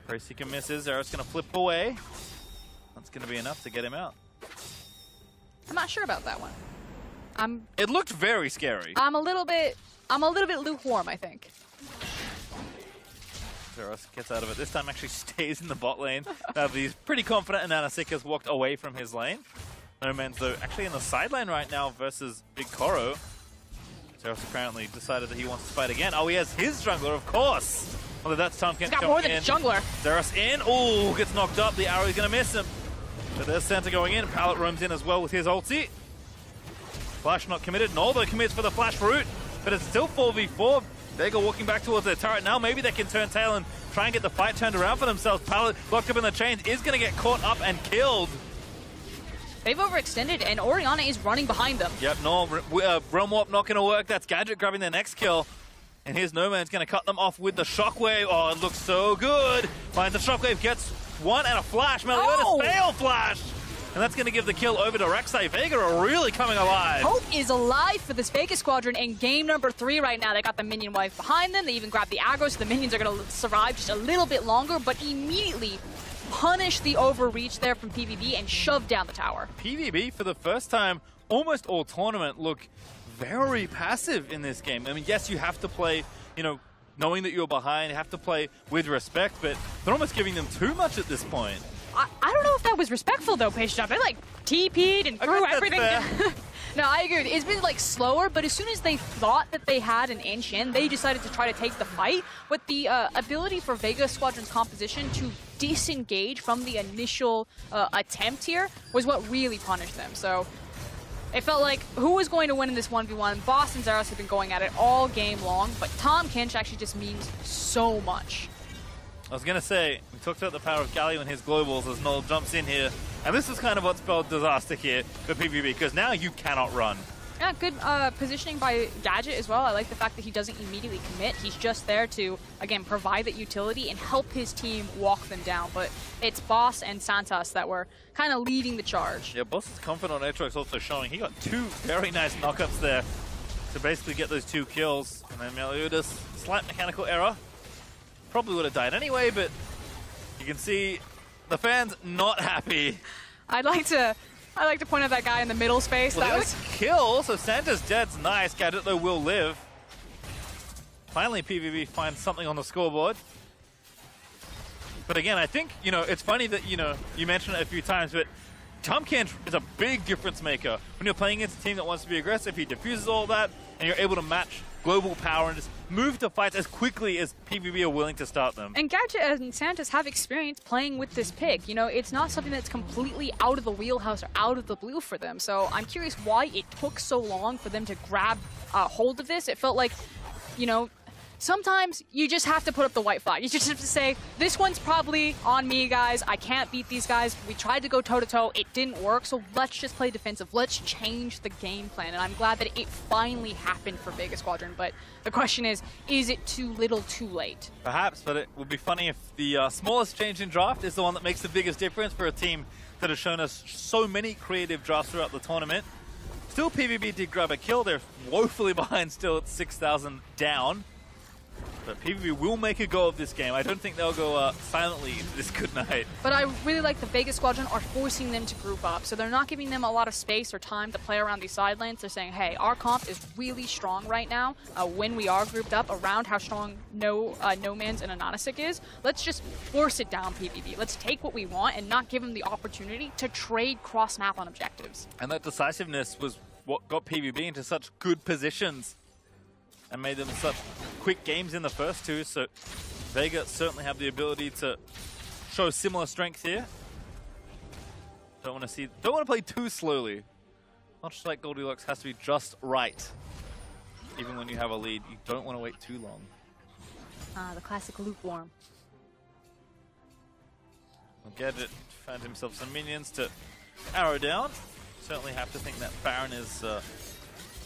Prayseeker misses. Zeros going to flip away. That's going to be enough to get him out. I'm not sure about that one. It looked very scary. I'm a little bit lukewarm, I think. Zeros gets out of it. This time actually stays in the bot lane. He's pretty confident, and Nanasik has walked away from his lane. No Man's though actually in the side lane right now versus Big Koro. Zeros apparently decided that he wants to fight again. Oh, he has his jungler, of course. Although that's Tahm Kench. He's got more than a jungler. Zeros in. Oh, gets knocked up. The arrow's going to miss him. But there's Santa going in. Pallet roams in as well with his ulti. Flash not committed. Noldo commits for the flash route, but it's still 4v4. Vega walking back towards their turret now. Maybe they can turn tail and try and get the fight turned around for themselves. Pallet locked up in the chains is going to get caught up and killed. They've overextended, and Orianna is running behind them. Yep, no, Realm Warp not going to work. That's Gadget grabbing their next kill. And here's No Man's going to cut them off with the Shockwave. Oh, it looks so good. Finds the Shockwave, gets one and a flash. Meliodas fail flash. And that's going to give the kill over to Rek'Sai. Vega are really coming alive. Hope is alive for this Vegas Squadron in game number 3 right now. They got the minion wave behind them. They even grabbed the aggro, so the minions are going to survive just a little bit longer, but immediately punish the overreach there from PvB and shove down the tower. PvB, for the first time, almost all tournament, look very passive in this game. I mean, yes, you have to play, you know, knowing that you're behind, you have to play with respect, but they're almost giving them too much at this point. I don't know if that was respectful, though, Pastejump. They, like, TP'd and threw everything down. No, I agree. It's been, like, slower, but as soon as they thought that they had an inch in, they decided to try to take the fight. With the ability for Vegas Squadron's composition to disengage from the initial attempt here was what really punished them. So it felt like who was going to win in this 1v1? Boss and Zeros have been going at it all game long, but Tahm Kench actually just means so much. I was going to say, we talked about the power of Galio and his globals as Noel jumps in here. And this is kind of what spelled disaster here for PvP, because now you cannot run. Yeah, good positioning by Gadget as well. I like the fact that he doesn't immediately commit. He's just there to, again, provide that utility and help his team walk them down. But it's Boss and Santos that were kind of leading the charge. Yeah, Boss's comfort on Aatrox also showing. He got 2 very nice knockups there to basically get those 2 kills. And then Meliodas, slight mechanical error. Probably would have died anyway, but you can see the fans not happy. I'd like to point out that guy in the middle space. Well, that that was kill, so Santa's dead's nice. Gadget, though, will live. Finally, PvP finds something on the scoreboard. But again, I think, you know, it's funny that, you know, you mentioned it a few times, but Jumpcan is a big difference maker. When you're playing against a team that wants to be aggressive, he diffuses all that, and you're able to match global power and just move to fights as quickly as PvP are willing to start them. And Gadget and Santos have experience playing with this pick. You know, it's not something that's completely out of the wheelhouse or out of the blue for them. So I'm curious why it took so long for them to grab hold of this. It felt like, you know, sometimes you just have to put up the white flag. You just have to say, this one's probably on me, guys. I can't beat these guys. We tried to go toe-to-toe. It didn't work, so let's just play defensive. Let's change the game plan. And I'm glad that it finally happened for Vega Squadron. But the question is it too little too late? Perhaps, but it would be funny if the smallest change in draft is the one that makes the biggest difference for a team that has shown us so many creative drafts throughout the tournament. Still, PvP did grab a kill. They're woefully behind still at 6,000 down. But PvP will make a go of this game. I don't think they'll go silently into this good night. But I really like the Vegas Squadron are forcing them to group up. So they're not giving them a lot of space or time to play around these side lanes. They're saying, hey, our comp is really strong right now when we are grouped up around how strong No Man's and Anonisic is. Let's just force it down PvP. Let's take what we want and not give them the opportunity to trade cross-map on objectives. And that decisiveness was what got PvP into such good positions and made them such quick games in the first two, so Vega certainly have the ability to show similar strength here. Don't want to play too slowly. Much like Goldilocks has to be just right. Even when you have a lead, you don't want to wait too long. The classic lukewarm. Gadget found himself some minions to arrow down. Certainly have to think that Baron is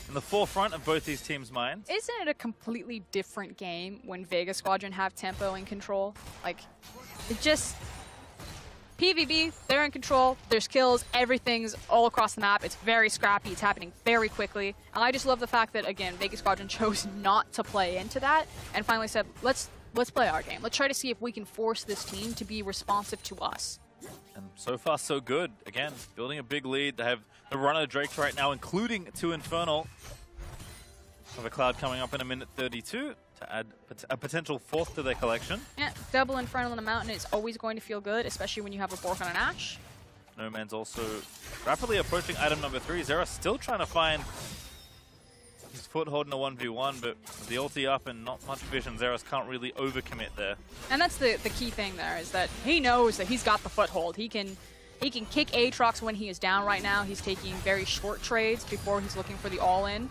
in the forefront of both these teams' minds. Isn't it a completely different game when Vega Squadron have tempo and control? Like, it just... PvP, they're in control, there's kills, everything's all across the map, it's very scrappy, it's happening very quickly. And I just love the fact that, again, Vega Squadron chose not to play into that and finally said, let's play our game. Let's try to see if we can force this team to be responsive to us. And so far, so good. Again, building a big lead. They have the runner Drakes right now, including 2 Infernal. Have a Cloud coming up in a minute 32 to add a potential 4th to their collection. Yeah, double Infernal in the mountain is always going to feel good, especially when you have a Bork on an Ashe. No Man's also rapidly approaching item number 3. Xerath still trying to find his foothold in a 1v1, but with the ulti up and not much vision, Xerath can't really overcommit there. And that's the key thing there, is that he knows that he's got the foothold. He can kick Aatrox when he is down right now. He's taking very short trades before he's looking for the all-in,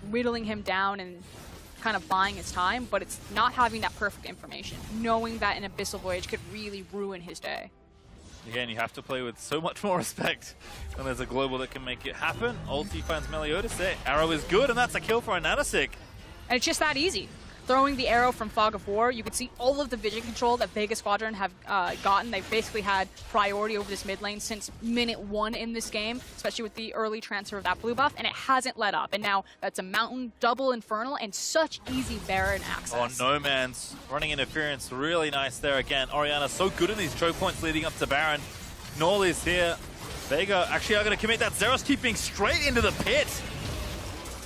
whittling him down and kind of buying his time, but it's not having that perfect information, knowing that an Abyssal Voyage could really ruin his day. Again, you have to play with so much more respect when there's a global that can make it happen. Ulti finds Meliodas there. Arrow is good, and that's a kill for Anonisic. And it's just that easy. Throwing the arrow from Fog of War, you can see all of the vision control that Vega Squadron have gotten. They've basically had priority over this mid lane since minute 1 in this game, especially with the early transfer of that blue buff, and it hasn't let up. And now that's a Mountain, double Infernal, and such easy Baron access. Oh, No Man's running interference. Really nice there again. Orianna so good in these choke points leading up to Baron. Null is here. Vega actually are going to commit that. Xerath keeping straight into the pit.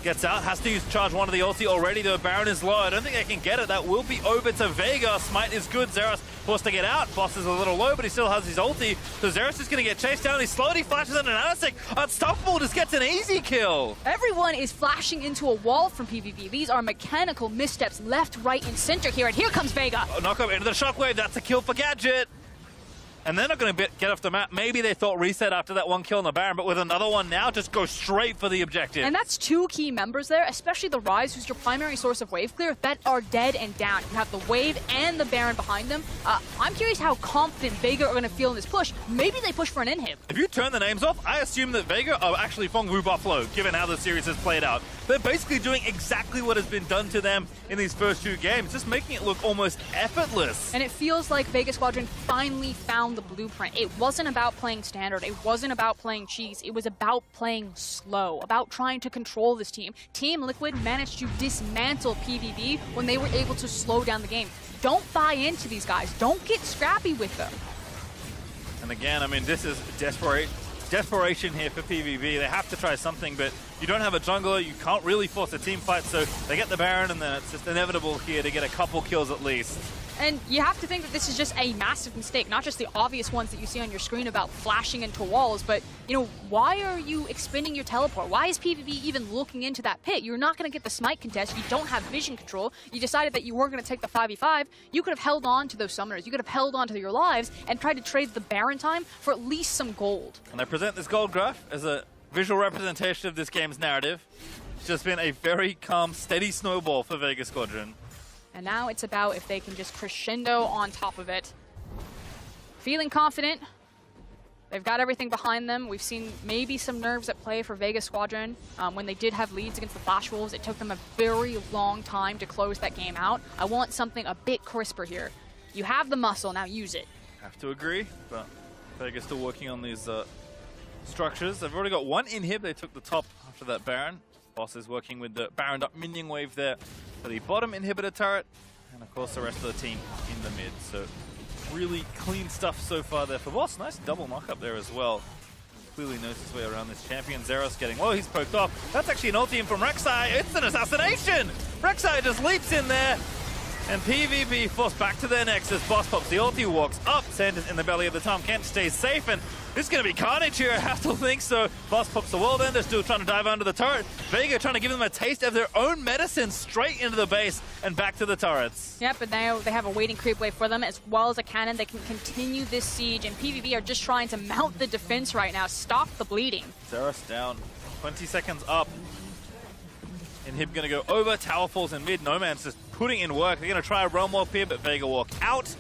Gets out, has to use charge 1 of the ulti already, though Baron is low. I don't think they can get it. That will be over to Vega. Smite is good. Xerath forced to get out. Boss is a little low, but he still has his ulti. So Xerath is going to get chased down. He slowly flashes in an Anonisic. Unstoppable just gets an easy kill. Everyone is flashing into a wall from PvP. These are mechanical missteps left, right, and center here. And here comes Vega. Knock up into the shockwave. That's a kill for Gadget. And they're not going to get off the map. Maybe they thought reset after that one kill on the Baron, but with another one now, just go straight for the objective. And that's 2 key members there, especially the Ryze, who's your primary source of wave clear, that are dead and down. You have the wave and the Baron behind them. I'm curious how confident Vega are going to feel in this push. Maybe they push for an inhib. If you turn the names off, I assume that Vega are actually Fongwu Buffalo, given how the series has played out. They're basically doing exactly what has been done to them in these first 2 games, just making it look almost effortless. And it feels like Vega Squadron finally found the blueprint. It wasn't about playing standard. It wasn't about playing cheese. It was about playing slow, about trying to control this team. Team Liquid managed to dismantle PvP when they were able to slow down the game. Don't buy into these guys. Don't get scrappy with them. And again, I mean, this is desperation here for PvP. They have to try something, but you don't have a jungler. You can't really force a team fight, so they get the Baron, and then it's just inevitable here to get a couple kills at least. And you have to think that this is just a massive mistake, not just the obvious ones that you see on your screen about flashing into walls, but, you know, why are you expending your teleport? Why is PvP even looking into that pit? You're not going to get the smite contest. You don't have vision control. You decided that you weren't going to take the 5v5. You could have held on to those summoners. You could have held on to your lives and tried to trade the Baron time for at least some gold. And I present this gold graph as a visual representation of this game's narrative. It's just been a very calm, steady snowball for Vega Squadron. And now it's about if they can just crescendo on top of it. Feeling confident. They've got everything behind them. We've seen maybe some nerves at play for Vega Squadron. When they did have leads against the Flash Wolves, it took them a very long time to close that game out. I want something a bit crisper here. You have the muscle, now use it. Have to agree, but Vega's still working on these structures. They've already got one inhib. They took the top after that Baron. Boss is working with the Baron up minion wave there for the bottom inhibitor turret, and of course the rest of the team in the mid. So really clean stuff so far there for Boss. Nice double knock up there as well. Clearly knows his way around this champion. Zeros getting, well, he's poked off. That's actually an ulti in from Rek'Sai. It's an assassination! Rek'Sai just leaps in there, and PvP forced back to their nexus. Boss pops the ulti, walks up. Sanders in the belly of the Tom Kent stays safe, and this is going to be carnage here, I have to think so. Boss pops the world ender, still trying to dive under the turret. Vega trying to give them a taste of their own medicine straight into the base and back to the turrets. Yep, but now they have a waiting creep wave for them as well as a cannon. They can continue this siege, and PvP are just trying to mount the defense right now. Stop the bleeding. Zeros down, 20 seconds up. Inhib going to go over, tower falls in mid. No Man's just putting in work. They're going to try a realm warp here, but Vega walk out.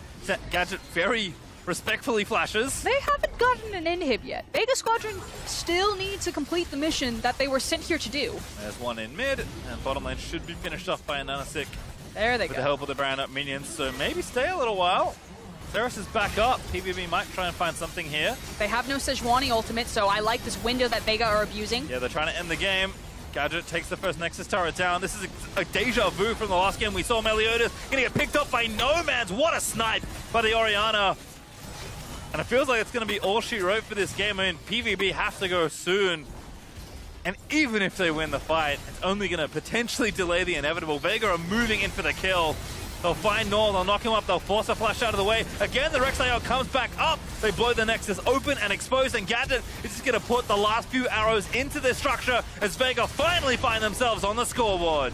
Gadget very respectfully flashes. They haven't gotten an inhib yet. Vega Squadron still needs to complete the mission that they were sent here to do. There's one in mid, and bottom lane should be finished off by a Nanasik There they with go. the help of the Baron up minions, so maybe stay a little while. Zeros is back up. PvP might try and find something here. They have no Sejuani ultimate, so I like this window that Vega are abusing. Yeah, they're trying to end the game. Gadget takes the first Nexus turret down. This is a deja vu from the last game. We saw Meliodas gonna get picked up by No Man's. What a snipe by the Orianna. And it feels like it's gonna be all she wrote for this game. I mean, PvP have to go soon. And even if they win the fight, it's only gonna potentially delay the inevitable. Vega are moving in for the kill. They'll find Nor, they'll knock him up, they'll force a flash out of the way. Again, the Rek'Sai comes back up. They blow the Nexus open and exposed, and Gadget is just going to put the last few arrows into this structure as Vega finally find themselves on the scoreboard.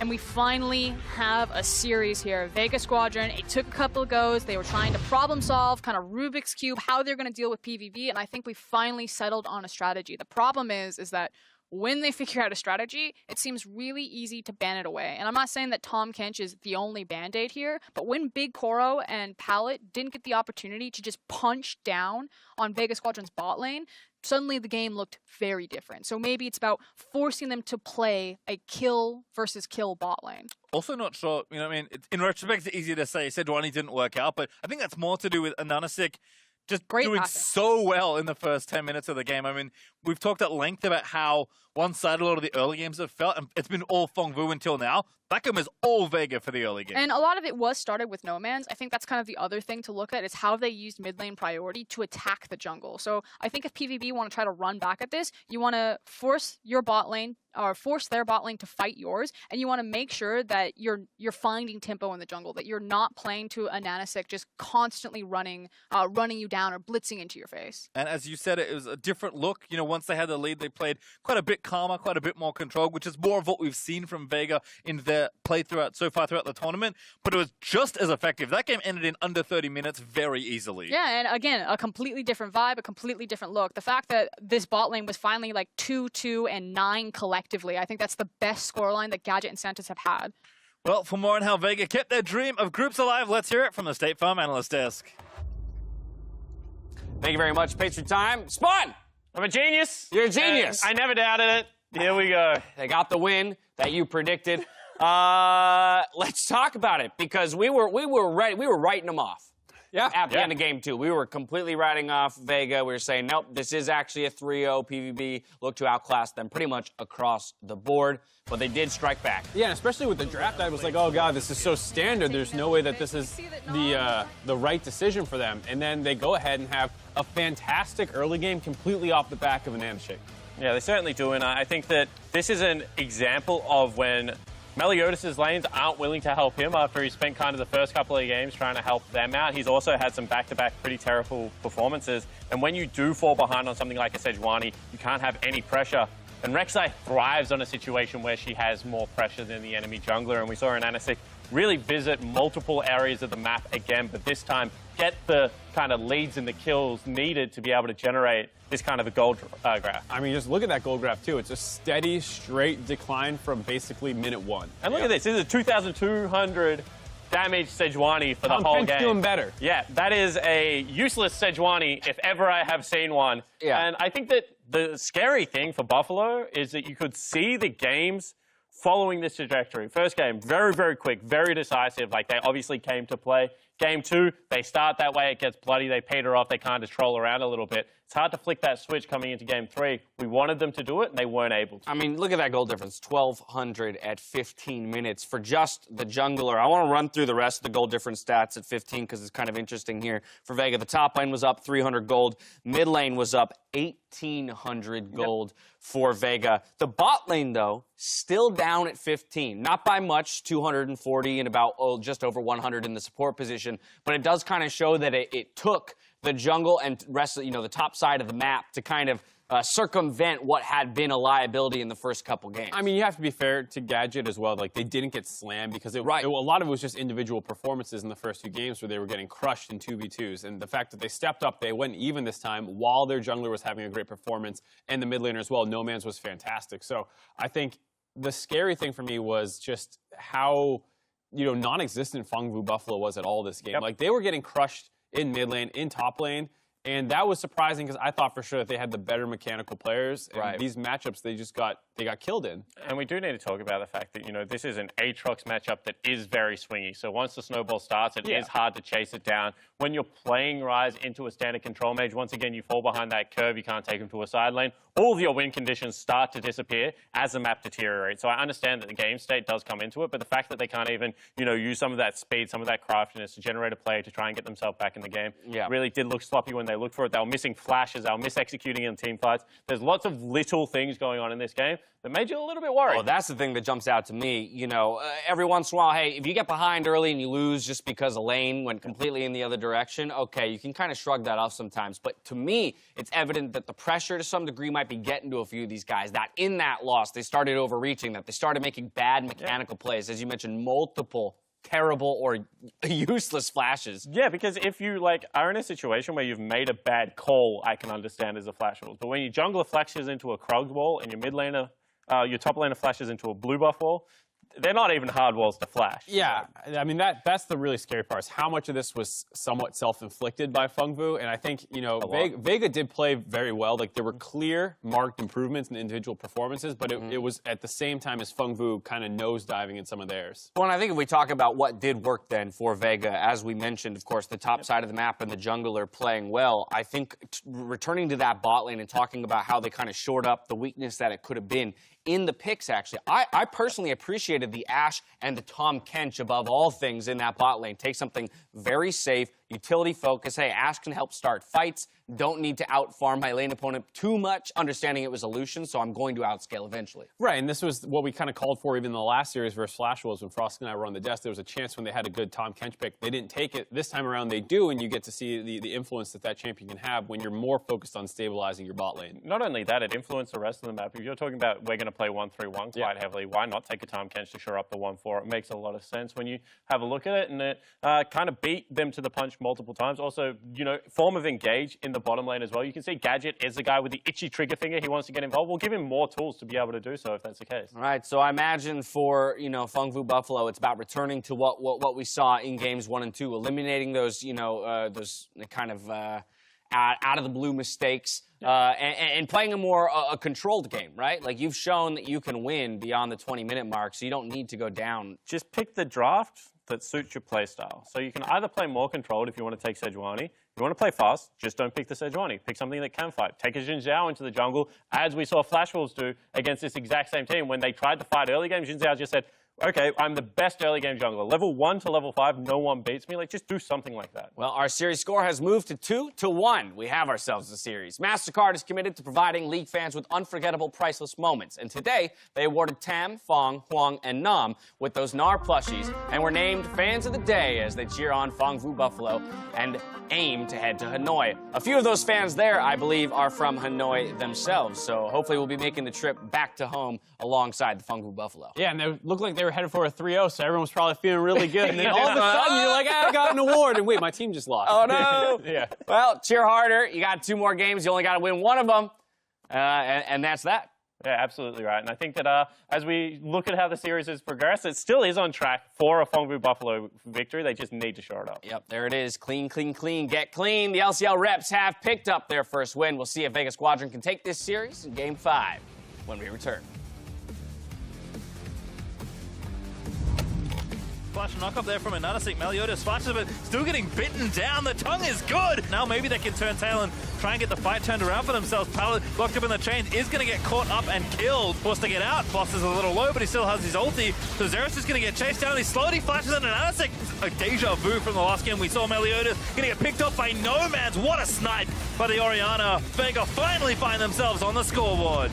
And we finally have a series here. Vega Squadron, it took a couple of goes. They were trying to problem solve, kind of Rubik's Cube, how they're going to deal with PvP, and I think we finally settled on a strategy. The problem is that when they figure out a strategy, it seems really easy to ban it away. And I'm not saying that Tom Kench is the only band-aid here, but when Big Koro and Pallet didn't get the opportunity to just punch down on Vega Squadron's bot lane, suddenly the game looked very different. So maybe it's about forcing them to play a kill versus kill bot lane. Also not sure, you know what I mean? In retrospect, it's easy to say Sejuani didn't work out, but I think that's more to do with Ananasik just doing so well in the first 10 minutes of the game. I mean, we've talked at length about how one-sided a lot of the early games have felt, and it's been all Feng Vu until now. That game is all Vega for the early game. And a lot of it was started with No Man's. I think that's kind of the other thing to look at is how they used mid lane priority to attack the jungle. So I think if PvP want to try to run back at this, you want to force your bot lane or force their bot lane to fight yours, and you want to make sure that you're finding tempo in the jungle, that you're not playing to a Nanasik just constantly running you down or blitzing into your face. And as you said, it was a different look. You know, once they had the lead, they played quite a bit calmer, quite a bit more controlled, which is more of what we've seen from Vega in their play so far throughout the tournament. But it was just as effective. That game ended in under 30 minutes very easily. Yeah, and again, a completely different vibe, a completely different look. The fact that this bot lane was finally like 2-2 and 9 collectively, I think that's the best scoreline that Gadget and Santos have had. Well, for more on how Vega kept their dream of groups alive, let's hear it from the State Farm Analyst Desk. Thank you very much. Pastry time. Spawn! I'm a genius. You're a genius. I never doubted it. Here we go. They got the win that you predicted. Let's talk about it because we were ready. We were writing them off. Yeah. At the end of game 2, we were completely writing off Vega. We were saying, nope, this is actually a 3-0 PvP. Look to outclass them pretty much across the board. But they did strike back. Yeah, and especially with the draft, I was like, oh god, this is so standard. There's no way that this is the right decision for them. And then they go ahead and have a fantastic early game completely off the back of a Nanashake. Yeah, they certainly do, and I think that this is an example of when Meliodas' lanes aren't willing to help him after he spent kind of the first couple of games trying to help them out. He's also had some back-to-back pretty terrible performances. And when you do fall behind on something like a Sejuani, you can't have any pressure. And Rek'Sai thrives on a situation where she has more pressure than the enemy jungler. And we saw Anasik really visit multiple areas of the map again, but this time get the kind of leads and the kills needed to be able to generate this kind of a gold graph. I mean, just look at that gold graph, too. It's a steady, straight decline from basically minute 1. And look at this. This is a 2,200 damage Sejuani for the whole game. Doing better. Yeah, that is a useless Sejuani if ever I have seen one. Yeah. And I think that the scary thing for Buffalo is that you could see the games following this trajectory. First game, very, very quick, very decisive. Like, they obviously came to play. Game 2, they start that way, it gets bloody, they peter off, they kind of troll around a little bit. It's hard to flick that switch coming into Game 3. We wanted them to do it, and they weren't able to. I mean, look at that goal difference, 1,200 at 15 minutes for just the jungler. I want to run through the rest of the goal difference stats at 15 because it's kind of interesting here for Vega. The top lane was up 300 gold. Mid lane was up 1,800 gold for Vega. The bot lane, though, still down at 15. Not by much, 240 and about just over 100 in the support position. But it does kind of show that it took the jungle and rest of, the top side of the map to kind of circumvent what had been a liability in the first couple games. I mean, you have to be fair to Gadget as well. Like, they didn't get slammed because a lot of it was just individual performances in the first 2 games where they were getting crushed in 2v2s. And the fact that they stepped up, they went even this time while their jungler was having a great performance, and the mid laner as well. No Man's was fantastic. So I think the scary thing for me was just how, non-existent Fengvu Buffalo was at all this game. Yep. Like, they were getting crushed in mid lane, in top lane. And that was surprising because I thought for sure that they had the better mechanical players. And these matchups, they got killed in. And we do need to talk about the fact that, this is an Aatrox matchup that is very swingy. So once the snowball starts, it is hard to chase it down. When you're playing Ryze into a standard control mage, once again, you fall behind that curve. You can't take him to a side lane. All of your win conditions start to disappear as the map deteriorates. So I understand that the game state does come into it, but the fact that they can't even, use some of that speed, some of that craftiness to generate a play to try and get themselves back in the game really did look sloppy when they looked for it. They were missing flashes. They were mis-executing in team fights. There's lots of little things going on in this game that made you a little bit worried. Oh, that's the thing that jumps out to me. Every once in a while, hey, if you get behind early and you lose just because a lane went completely in the other direction, okay, you can kind of shrug that off sometimes. But to me, it's evident that the pressure to some degree might be getting to a few of these guys, that in that loss, they started overreaching, that they started making bad mechanical plays. As you mentioned, multiple terrible or useless flashes. Yeah, because if you are in a situation where you've made a bad call, I can understand as a flash wall. But when your jungler flashes into a Krug wall and your mid laner, your top laner flashes into a blue buff wall, they're not even hard walls to flash. Yeah, I mean, that's the really scary part, is how much of this was somewhat self-inflicted by Fengvu. And I think, Vega did play very well. Like, there were clear, marked improvements in individual performances, but it was at the same time as Fengvu kind of nosediving in some of theirs. Well, and I think if we talk about what did work then for Vega, as we mentioned, of course, the top side of the map and the jungler playing well, I think returning to that bot lane and talking about how they kind of shored up the weakness that it could have been in the picks, actually. I personally appreciated the Ashe and the Tahm Kench above all things in that bot lane. Take something very safe, utility focus. Hey, Ashe can help start fights. Don't need to outfarm my lane opponent too much, understanding it was a Lucian, so I'm going to outscale eventually. Right, and this was what we kind of called for even in the last series versus Flash Wolves when Frost and I were on the desk. There was a chance when they had a good Tahm Kench pick. They didn't take it. This time around, they do, and you get to see the influence that champion can have when you're more focused on stabilizing your bot lane. Not only that, it influenced the rest of the map. If you're talking about we're going to play 1-3-1 quite heavily, why not take a Tahm Kench to shore up the 1-4? It makes a lot of sense when you have a look at it, and it kind of beat them to the punch multiple times. Also, form of engage in the bottom lane as well. You can see Gadget is the guy with the itchy trigger finger. He wants to get involved. We'll give him more tools to be able to do so if that's the case. All right, so I imagine for, Fengvu Buffalo, it's about returning to what we saw in games 1 and 2, eliminating those, those kind of out of the blue mistakes, and playing a more controlled game, right? Like, you've shown that you can win beyond the 20-minute mark, so you don't need to go down. Just pick the draft that suits your playstyle. So you can either play more controlled if you want to take Sejuani. If you want to play fast, just don't pick the Sejuani. Pick something that can fight. Take a Xin Zhao into the jungle, as we saw Flash Wolves do against this exact same team. When they tried to fight early game, Xin Zhao just said, okay, I'm the best early game jungler. Level 1 to level 5, no one beats me. Like, just do something like that. Well, our series score has moved to 2-1. We have ourselves a series. MasterCard is committed to providing League fans with unforgettable, priceless moments. And today, they awarded Tam, Fong, Huang, and Nam with those NAR plushies and were named Fans of the Day as they cheer on Phong Vu Buffalo and aim to head to Hanoi. A few of those fans there, I believe, are from Hanoi themselves. So hopefully we'll be making the trip back to home alongside the Phong Vu Buffalo. Yeah, and they looked like they were headed for a 3-0, so everyone was probably feeling really good. And then all of a sudden, you're like, I got an award. And wait, my team just lost. Oh, no. Yeah. Well, cheer harder. You got 2 more games. You only got to win one of them. And that's that. Yeah, absolutely right. And I think that as we look at how the series has progressed, it still is on track for a Phong Vu Buffalo victory. They just need to show it up. Yep, there it is. Clean, clean, clean. Get clean. The LCL reps have picked up their first win. We'll see if Vegas Squadron can take this series in Game 5 when we return. Flash knock up there from a Nanasik. Meliodas flashes, but still getting bitten down. The tongue is good. Now maybe they can turn tail and try and get the fight turned around for themselves. Pallet locked up in the chains is going to get caught up and killed. Forced to get out. Boss is a little low, but he still has his ulti. So Xeris is going to get chased down. He slowly flashes into Nanasik. A deja vu from the last game we saw. Meliodas going to get picked up by Nomads. What a snipe by the Orianna. Vega finally find themselves on the scoreboard.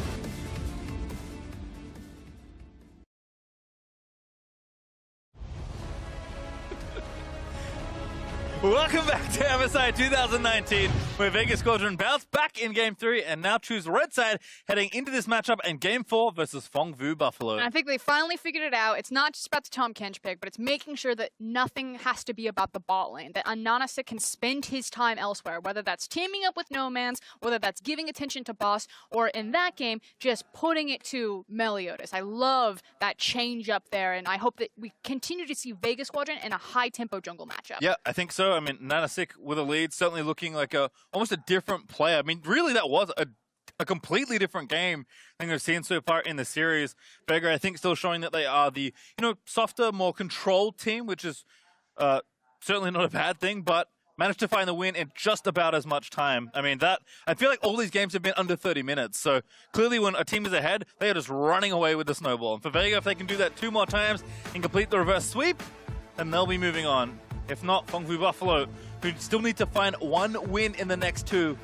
Welcome back to MSI 2019, where Vegas Squadron bounced back in Game 3 and now choose red side heading into this matchup in Game 4 versus Phong Vu Buffalo. And I think they finally figured it out. It's not just about the Tahm Kench pick, but it's making sure that nothing has to be about the bot lane, that Ananasik can spend his time elsewhere, whether that's teaming up with Nomads, whether that's giving attention to Boss, or in that game, just putting it to Meliodas. I love that change up there, and I hope that we continue to see Vegas Squadron in a high-tempo jungle matchup. Yeah, I think so. I mean, Nanasik with a lead, certainly looking like almost a different player. I mean, really, that was a completely different game than we've seen so far in the series. Vega, I think, still showing that they are the softer, more controlled team, which is certainly not a bad thing, but managed to find the win in just about as much time. I mean, I feel like all these games have been under 30 minutes. So clearly when a team is ahead, they are just running away with the snowball. And for Vega, if they can do that 2 more times and complete the reverse sweep, then they'll be moving on. If not, Phong Vu Buffalo, who still need to find 1 win in the next 2,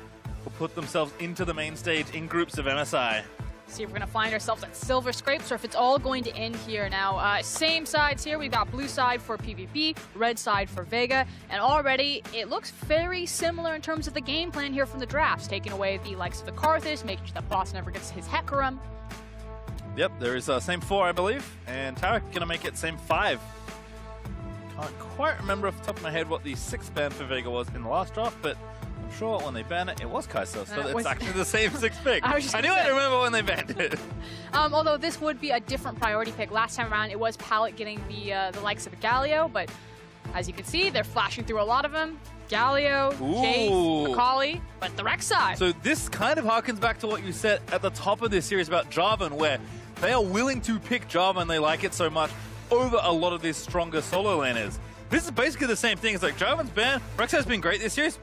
will put themselves into the main stage in groups of MSI. See if we're going to find ourselves at Silver Scrapes or if it's all going to end here now. Same sides here. We've got blue side for PvP, red side for Vega, and already it looks very similar in terms of the game plan here from the drafts, taking away the likes of the Karthus, making sure that Boss never gets his Hecarim. Yep, there is same 4, I believe, and Tarek going to make it same 5. Can't quite remember off the top of my head what the 6th ban for Vega was in the last draft, but I'm sure when they banned it, it was Kai'Sa, so it's actually the same 6th pick. I knew I'd remember when they banned it. Although this would be a different priority pick. Last time around, it was Pallet getting the likes of Galio, but as you can see, they're flashing through a lot of them. Galio, Jace, Akali, but the Rek'Sai. So this kind of harkens back to what you said at the top of this series about Jarvan, where they are willing to pick Jarvan, they like it so much, over a lot of these stronger solo laners. This is basically the same thing. It's like Jarvan's ban, Rek'Sai's been great this series.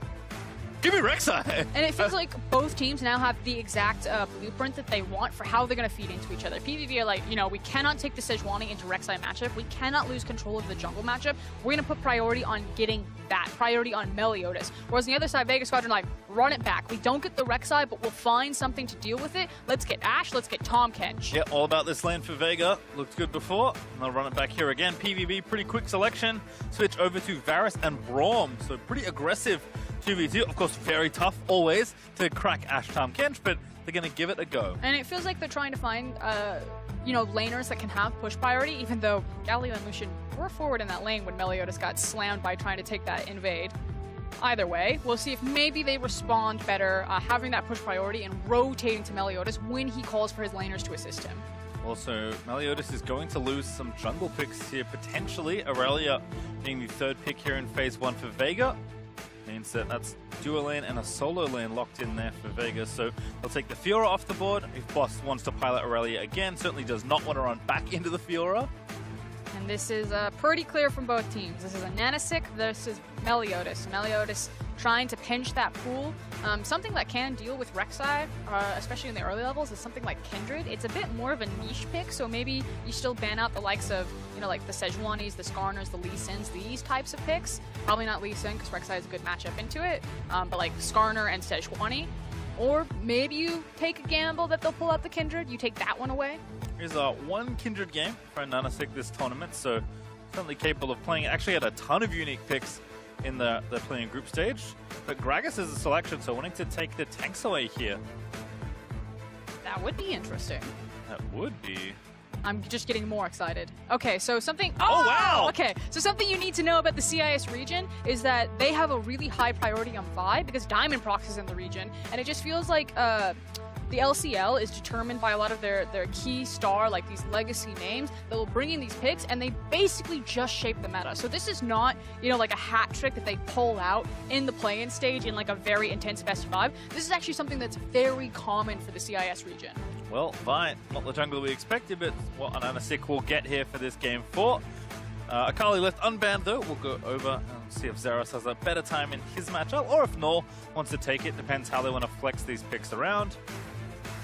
Give me Rek'Sai. And it feels like both teams now have the exact blueprint that they want for how they're going to feed into each other. PvP are like, we cannot take the Sejuani into Rek'Sai matchup. We cannot lose control of the jungle matchup. We're going to put priority on getting that, priority on Meliodas. Whereas on the other side, Vegas Squadron like, run it back. We don't get the Rek'Sai, but we'll find something to deal with it. Let's get Ashe, let's get Tahm Kench. Yeah, all about this lane for Vega. Looked good before, and they'll run it back here again. PvP, pretty quick selection. Switch over to Varus and Braum, so pretty aggressive 2v2. Of course, very tough always to crack Ashe Tahm Kench, but they're going to give it a go. And it feels like they're trying to find, laners that can have push priority, even though Galio and Lucian were forward in that lane when Meliodas got slammed by trying to take that invade. Either way, we'll see if maybe they respond better, having that push priority and rotating to Meliodas when he calls for his laners to assist him. Also, Meliodas is going to lose some jungle picks here, potentially. Aurelia being the 3rd pick here in Phase 1 for Vega. Means that that's dual lane and a solo lane locked in there for Vega. So they'll take the Fiora off the board. If Boss wants to pilot Aurelia again, certainly does not want to run back into the Fiora. And this is pretty clear from both teams. This is a Nanasik versus Meliodas. Meliodas trying to pinch that pool Something that can deal with Rek'Sai, especially in the early levels, is something like Kindred. It's a bit more of a niche pick, so maybe you still ban out the likes of, like the Sejuanis, the Skarners, the Lee Sins, these types of picks. Probably not Lee Sin, because Rek'Sai is a good matchup into it, but like Skarner and Sejuani. Or maybe you take a gamble that they'll pull out the Kindred, you take that one away. Here's one Kindred game for Nanasik this tournament, so certainly capable of playing. Actually had a ton of unique picks in the playing group stage, but Gragas is a selection, so wanting to take the tanks away here. That would be interesting. That would be. I'm just getting more excited. Okay, so something... Oh, wow! Okay, so something you need to know about the CIS region is that they have a really high priority on Vi because Diamond Prox is in the region, and it just feels like the LCL is determined by a lot of their key star, like these legacy names that will bring in these picks, and they basically just shape the meta. So this is not, like a hat trick that they pull out in the play-in stage in like a very intense best of 5. This is actually something that's very common for the CIS region. Well, fine. Not the jungle we expected, but what Nanasik will get here for this game 4. Akali left unbanned though. We'll go over and see if Zeros has a better time in his matchup, or if Null wants to take it. Depends how they want to flex these picks around.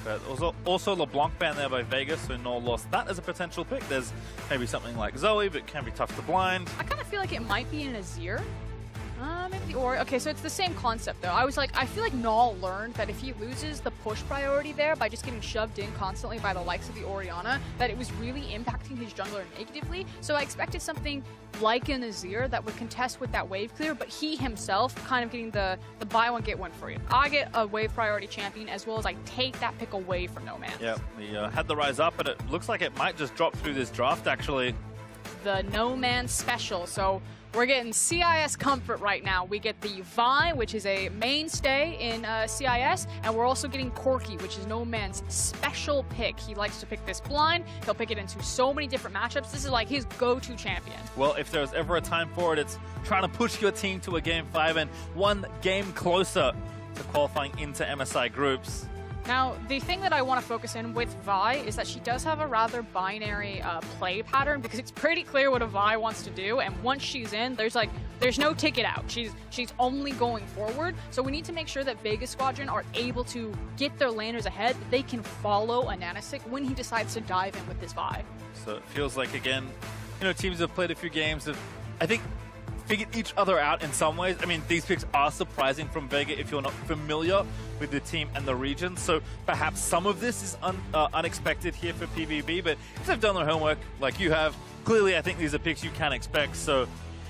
But also LeBlanc banned there by Vegas, so Null lost that as a potential pick. There's maybe something like Zoe, but can be tough to blind. I kind of feel like it might be an Azir. Maybe the Ori. Okay, so it's the same concept though. I feel like Null learned that if he loses the push priority there by just getting shoved in constantly by the likes of the Orianna, that it was really impacting his jungler negatively. So I expected something like an Azir that would contest with that wave clear, but he himself kind of getting the buy one get one free. I get a wave priority champion as well as I take that pick away from No Man. Yeah, he had the rise up, but it looks like it might just drop through this draft actually. The No Man special. So we're getting CIS comfort right now. We get the Vi, which is a mainstay in CIS, and we're also getting Corki, which is No Man's special pick. He likes to pick this blind. He'll pick it into so many different matchups. This is like his go-to champion. Well, if there's ever a time for it, it's trying to push your team to a game 5 and one game closer to qualifying into MSI groups. Now, the thing that I want to focus in with Vi is that she does have a rather binary play pattern, because it's pretty clear what a Vi wants to do, and once she's in, there's no ticket out. She's only going forward, so we need to make sure that Vegas Squadron are able to get their landers ahead, that they can follow a Nanasik when he decides to dive in with this Vi. So it feels like, again, teams have played a few games, have, I think, figured each other out in some ways. I mean, these picks are surprising from Vega if you're not familiar with the team and the region, so perhaps some of this is unexpected here for PvB, but if they've done their homework like you have, clearly I think these are picks you can expect. So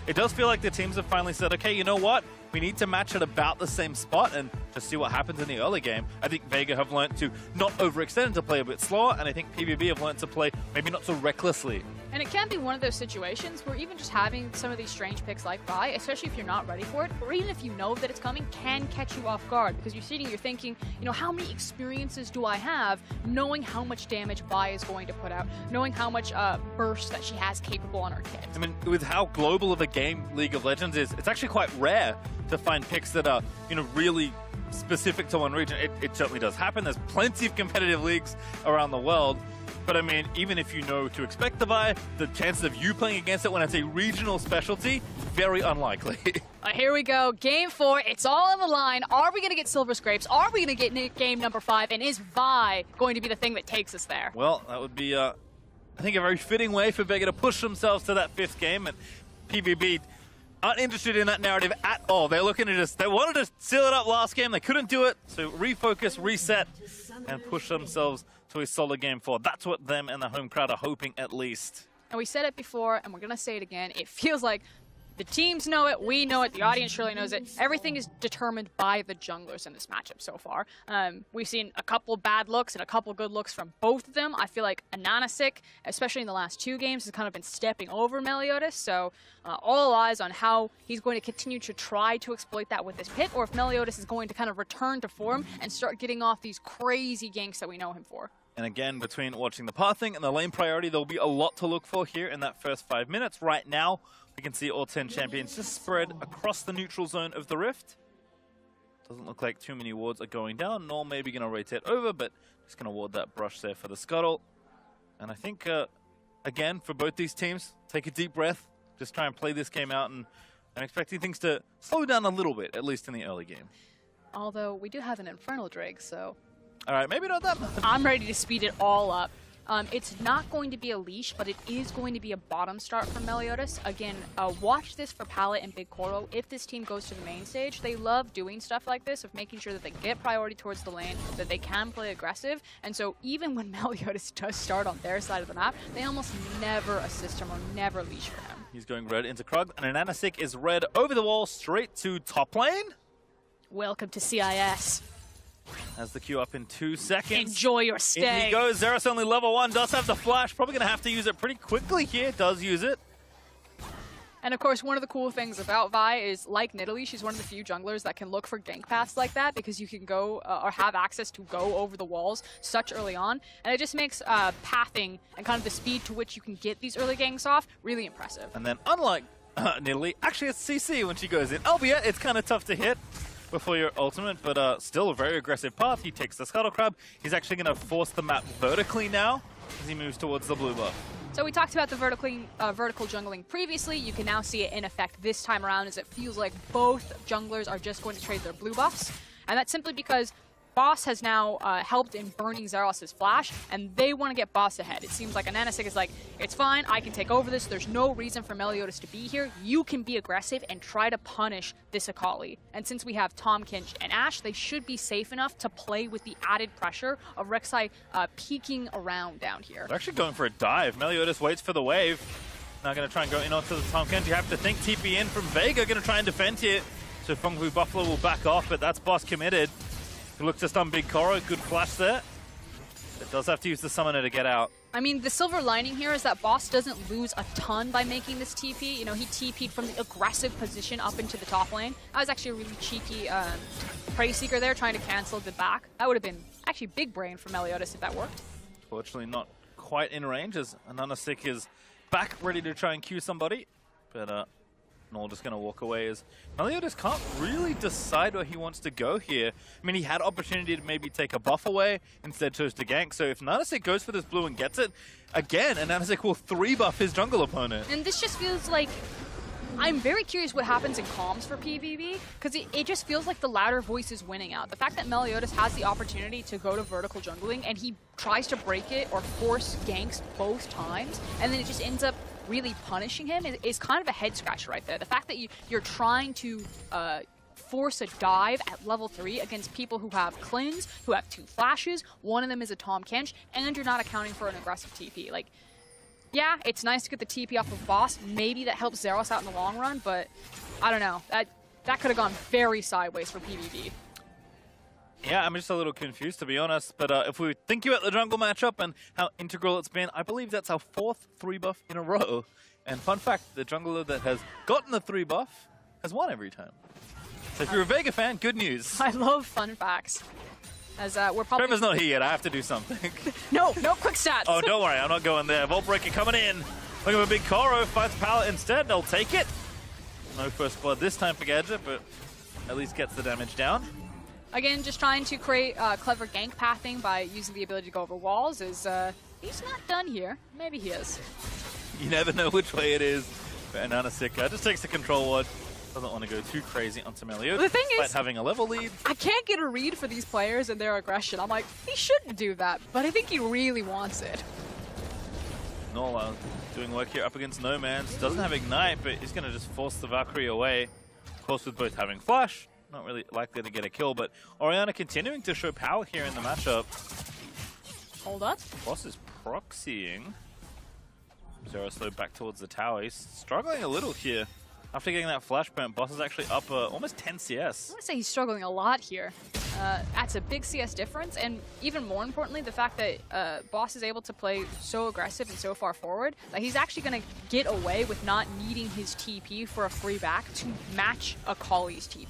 it does feel like the teams have finally said, okay, you know what? We need to match at about the same spot and just see what happens in the early game. I think Vega have learned to not overextend, to play a bit slower, and I think PvB have learned to play maybe not so recklessly. And it can be one of those situations where even just having some of these strange picks like Vi, especially if you're not ready for it, or even if you know that it's coming, can catch you off guard, because you're thinking, how many experiences do I have knowing how much damage Vi is going to put out, knowing how much burst that she has capable on her kit. I mean, with how global of a game League of Legends is, it's actually quite rare to find picks that are, really specific to one region. It certainly does happen. There's plenty of competitive leagues around the world. But I mean, even if you know to expect the Vi, the chances of you playing against it when it's a regional specialty, very unlikely. Here we go. Game 4. It's all on the line. Are we going to get Silver Scrapes? Are we going to get game number 5? And is Vi going to be the thing that takes us there? Well, that would be, I think, a very fitting way for Vega to push themselves to that 5th game. And PvB aren't interested in that narrative at all. They're looking to they wanted to seal it up last game. They couldn't do it. So refocus, reset, and push themselves to a solid game 4. That's what them and the home crowd are hoping, at least. And we said it before, and we're going to say it again. It feels like the teams know it, we know it, the audience surely knows it. Everything is determined by the junglers in this matchup so far. We've seen a couple bad looks and a couple good looks from both of them. I feel like Nanasik, especially in the last 2 games, has kind of been stepping over Meliodas. So all eyes on how he's going to continue to try to exploit that with this pick, or if Meliodas is going to kind of return to form and start getting off these crazy ganks that we know him for. And again, between watching the pathing and the lane priority, there'll be a lot to look for here in that first 5 minutes. Right now, we can see all 10 champions just spread across the neutral zone of the Rift. Doesn't look like too many wards are going down, nor maybe going to rotate over, but just going to ward that brush there for the scuttle. And I think, again, for both these teams, take a deep breath, just try and play this game out, and I'm expecting things to slow down a little bit, at least in the early game. Although we do have an Infernal Drake, so All right, maybe not that much. I'm ready to speed it all up. It's not going to be a leash, but it is going to be a bottom start from Meliodas. Again, watch this for Pallet and Big Koro. If this team goes to the main stage, they love doing stuff like this, of making sure that they get priority towards the lane, that they can play aggressive. And so even when Meliodas does start on their side of the map, they almost never assist him or never leash for him. He's going red into Krug, and Ananasik is red over the wall straight to top lane. Welcome to CIS. Has the Q up in 2 seconds. Enjoy your stay. In he goes. Zeros only level 1. Does have the flash. Probably going to have to use it pretty quickly here. Does use it. And of course, one of the cool things about Vi is, like Nidalee, she's one of the few junglers that can look for gank paths like that, because you can go or have access to go over the walls such early on. And it just makes pathing and kind of the speed to which you can get these early ganks off really impressive. And then, unlike Nidalee, actually it's CC when she goes in. Albeit, it's kind of tough to hit before your ultimate, but still a very aggressive path. He takes the Scuttle Crab. He's actually going to force the map vertically now as he moves towards the blue buff. So we talked about the vertical jungling previously. You can now see it in effect this time around, as it feels like both junglers are just going to trade their blue buffs. And that's simply because Boss has now helped in burning Zeros' flash, and they want to get Boss ahead. It seems like Ananasik is like, it's fine, I can take over this. There's no reason for Meliodas to be here. You can be aggressive and try to punish this Akali. And since we have Tahm Kench and Ashe, they should be safe enough to play with the added pressure of Rek'Sai peeking around down here. They're actually going for a dive. Meliodas waits for the wave. Now going to try and go in onto the Tahm Kench. You have to think TP in from Vega. Going to try and defend here. So Fengfu Buffalo will back off, but that's Boss committed. He looks to stun Big Koro. Good flash there. It does have to use the summoner to get out. I mean, the silver lining here is that Boss doesn't lose a ton by making this TP. You know, he TP'd from the aggressive position up into the top lane. That was actually a really cheeky Prey Seeker there, trying to cancel the back. That would have been actually big brain for Meliodas if that worked. Fortunately, not quite in range, as Ananasik is back ready to try and Q somebody. But Nor just going to walk away, as Meliodas can't really decide where he wants to go here. I mean, he had opportunity to maybe take a buff away, instead chose to gank. So if Ananasik goes for this blue and gets it, again, Ananasik will 3-buff his jungle opponent. And this just feels like, I'm very curious what happens in comms for PvP, because it just feels like the louder voice is winning out. The fact that Meliodas has the opportunity to go to vertical jungling, and he tries to break it or force ganks both times, and then it just ends up really punishing him is kind of a head scratcher right there. The fact that you're trying to force a dive at level 3 against people who have cleanse, who have 2 flashes, one of them is a Tahm Kench, and you're not accounting for an aggressive TP. Like, yeah, it's nice to get the TP off of Boss. Maybe that helps Zeros out in the long run, but I don't know. That could have gone very sideways for PvP. Yeah, I'm just a little confused, to be honest. But if we think about the jungle matchup and how integral it's been, I believe that's our 4th 3-buff in a row. And fun fact, the jungler that has gotten the 3-buff has won every time. So if you're a Vega fan, good news. I love fun facts. As we're probably... Trevor's not here yet. I have to do something. No quick stats. Oh, don't worry. I'm not going there. Vault Breaker coming in. Look at a Big Koro. Fights Pallet instead. They'll take it. No first blood this time for Gadget, but at least gets the damage down. Again, just trying to create clever gank pathing by using the ability to go over walls is, he's not done here. Maybe he is. You never know which way it is. But Ananasik just takes the control ward. Doesn't want to go too crazy onto Meliodas. The thing despite is, having a level lead. I can't get a read for these players and their aggression. I'm like, he shouldn't do that, but I think he really wants it. Nola doing work here up against No Man's. Doesn't have Ignite, but he's going to just force the Valkyrie away. Of course, with both having Flash, not really likely to get a kill, but Orianna continuing to show power here in the matchup. Hold up. Boss is proxying. Zero slow back towards the tower. He's struggling a little here. After getting that flash burn, Boss is actually up almost 10 CS. I want to say he's struggling a lot here. That's a big CS difference, and even more importantly, the fact that Boss is able to play so aggressive and so far forward that he's actually going to get away with not needing his TP for a free back to match Akali's TP.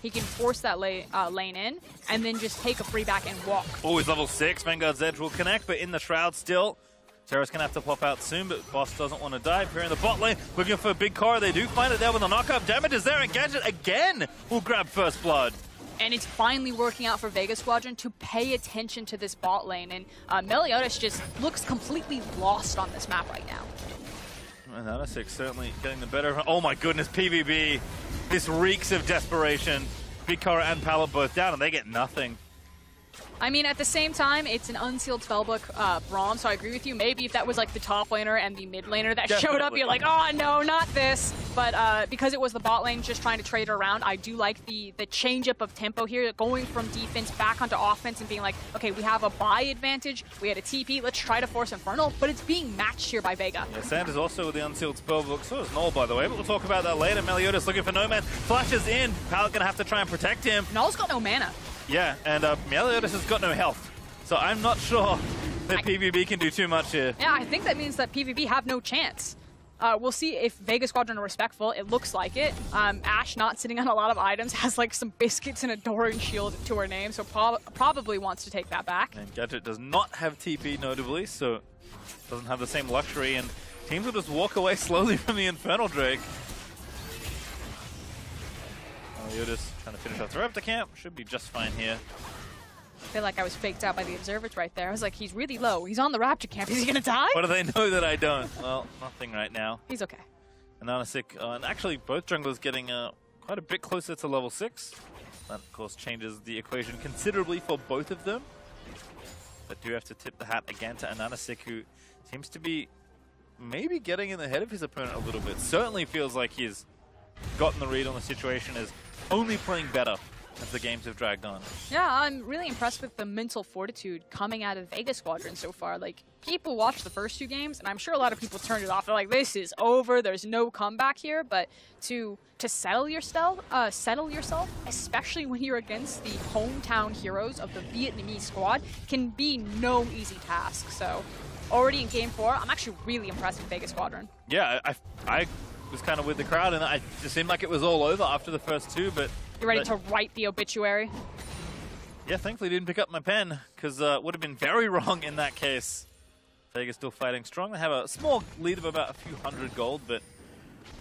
He can force that lane in and then just take a free back and walk. Oh, he's level 6. Vanguard's Edge will connect, but in the Shroud still. Terra's going to have to pop out soon, but Boss doesn't want to dive. Here in the bot lane, looking for a big car. They do find it there with a knockup. Damage is there, and Gadget again will grab first blood. And it's finally working out for Vega Squadron to pay attention to this bot lane. And Meliodas just looks completely lost on this map right now. And Ananasik certainly getting the better. Oh my goodness, PvB. This reeks of desperation. Big Korra and Pallet both down, and they get nothing. I mean, at the same time, it's an unsealed spellbook Braum, so I agree with you. Maybe if that was like the top laner and the mid laner that showed up, you're like, oh no, not this. But because it was the bot lane just trying to trade around, I do like the change up of tempo here, going from defense back onto offense and being like, okay, we have a buy advantage, we had a TP, let's try to force Infernal, but it's being matched here by Vega. Yeah, Sand is also with the unsealed spellbook, so is Null, by the way, but we'll talk about that later. Meliodas looking for Nomad, flashes in, Pallet gonna have to try and protect him. Null's got no mana. Yeah, and Meliodas has got no health, so I'm not sure that PvB can do too much here. Yeah, I think that means that PvP have no chance. We'll see if Vega Squadron are respectful. It looks like it. Ash, not sitting on a lot of items, has like some biscuits and a Doran shield to her name, so probably wants to take that back. And Gadget does not have TP, notably, so doesn't have the same luxury, and teams will just walk away slowly from the Infernal Drake. Meliodas trying to finish off the Raptor camp. Should be just fine here. I feel like I was faked out by the observers right there. I was like, he's really low. He's on the Raptor camp. Is he gonna die? What do they know that I don't? Well, nothing right now. He's okay. And Anasik, and actually both junglers getting quite a bit closer to level 6. That, of course, changes the equation considerably for both of them. But do have to tip the hat again to Anasik, who seems to be maybe getting in the head of his opponent a little bit. Certainly feels like he's gotten the read on the situation, is only playing better as the games have dragged on. Yeah, I'm really impressed with the mental fortitude coming out of Vega Squadron so far. Like, people watched the first 2 games, and I'm sure a lot of people turned it off. They're like, this is over, there's no comeback here. But to settle yourself, especially when you're against the hometown heroes of the Vietnamese squad, can be no easy task. So, already in Game 4, I'm actually really impressed with Vega Squadron. Yeah, I was kind of with the crowd, and it just seemed like it was all over after the first 2, but... You're ready to write the obituary? Yeah, thankfully didn't pick up my pen, because it would have been very wrong in that case. Vega's still fighting strong. They have a small lead of about a few hundred gold, but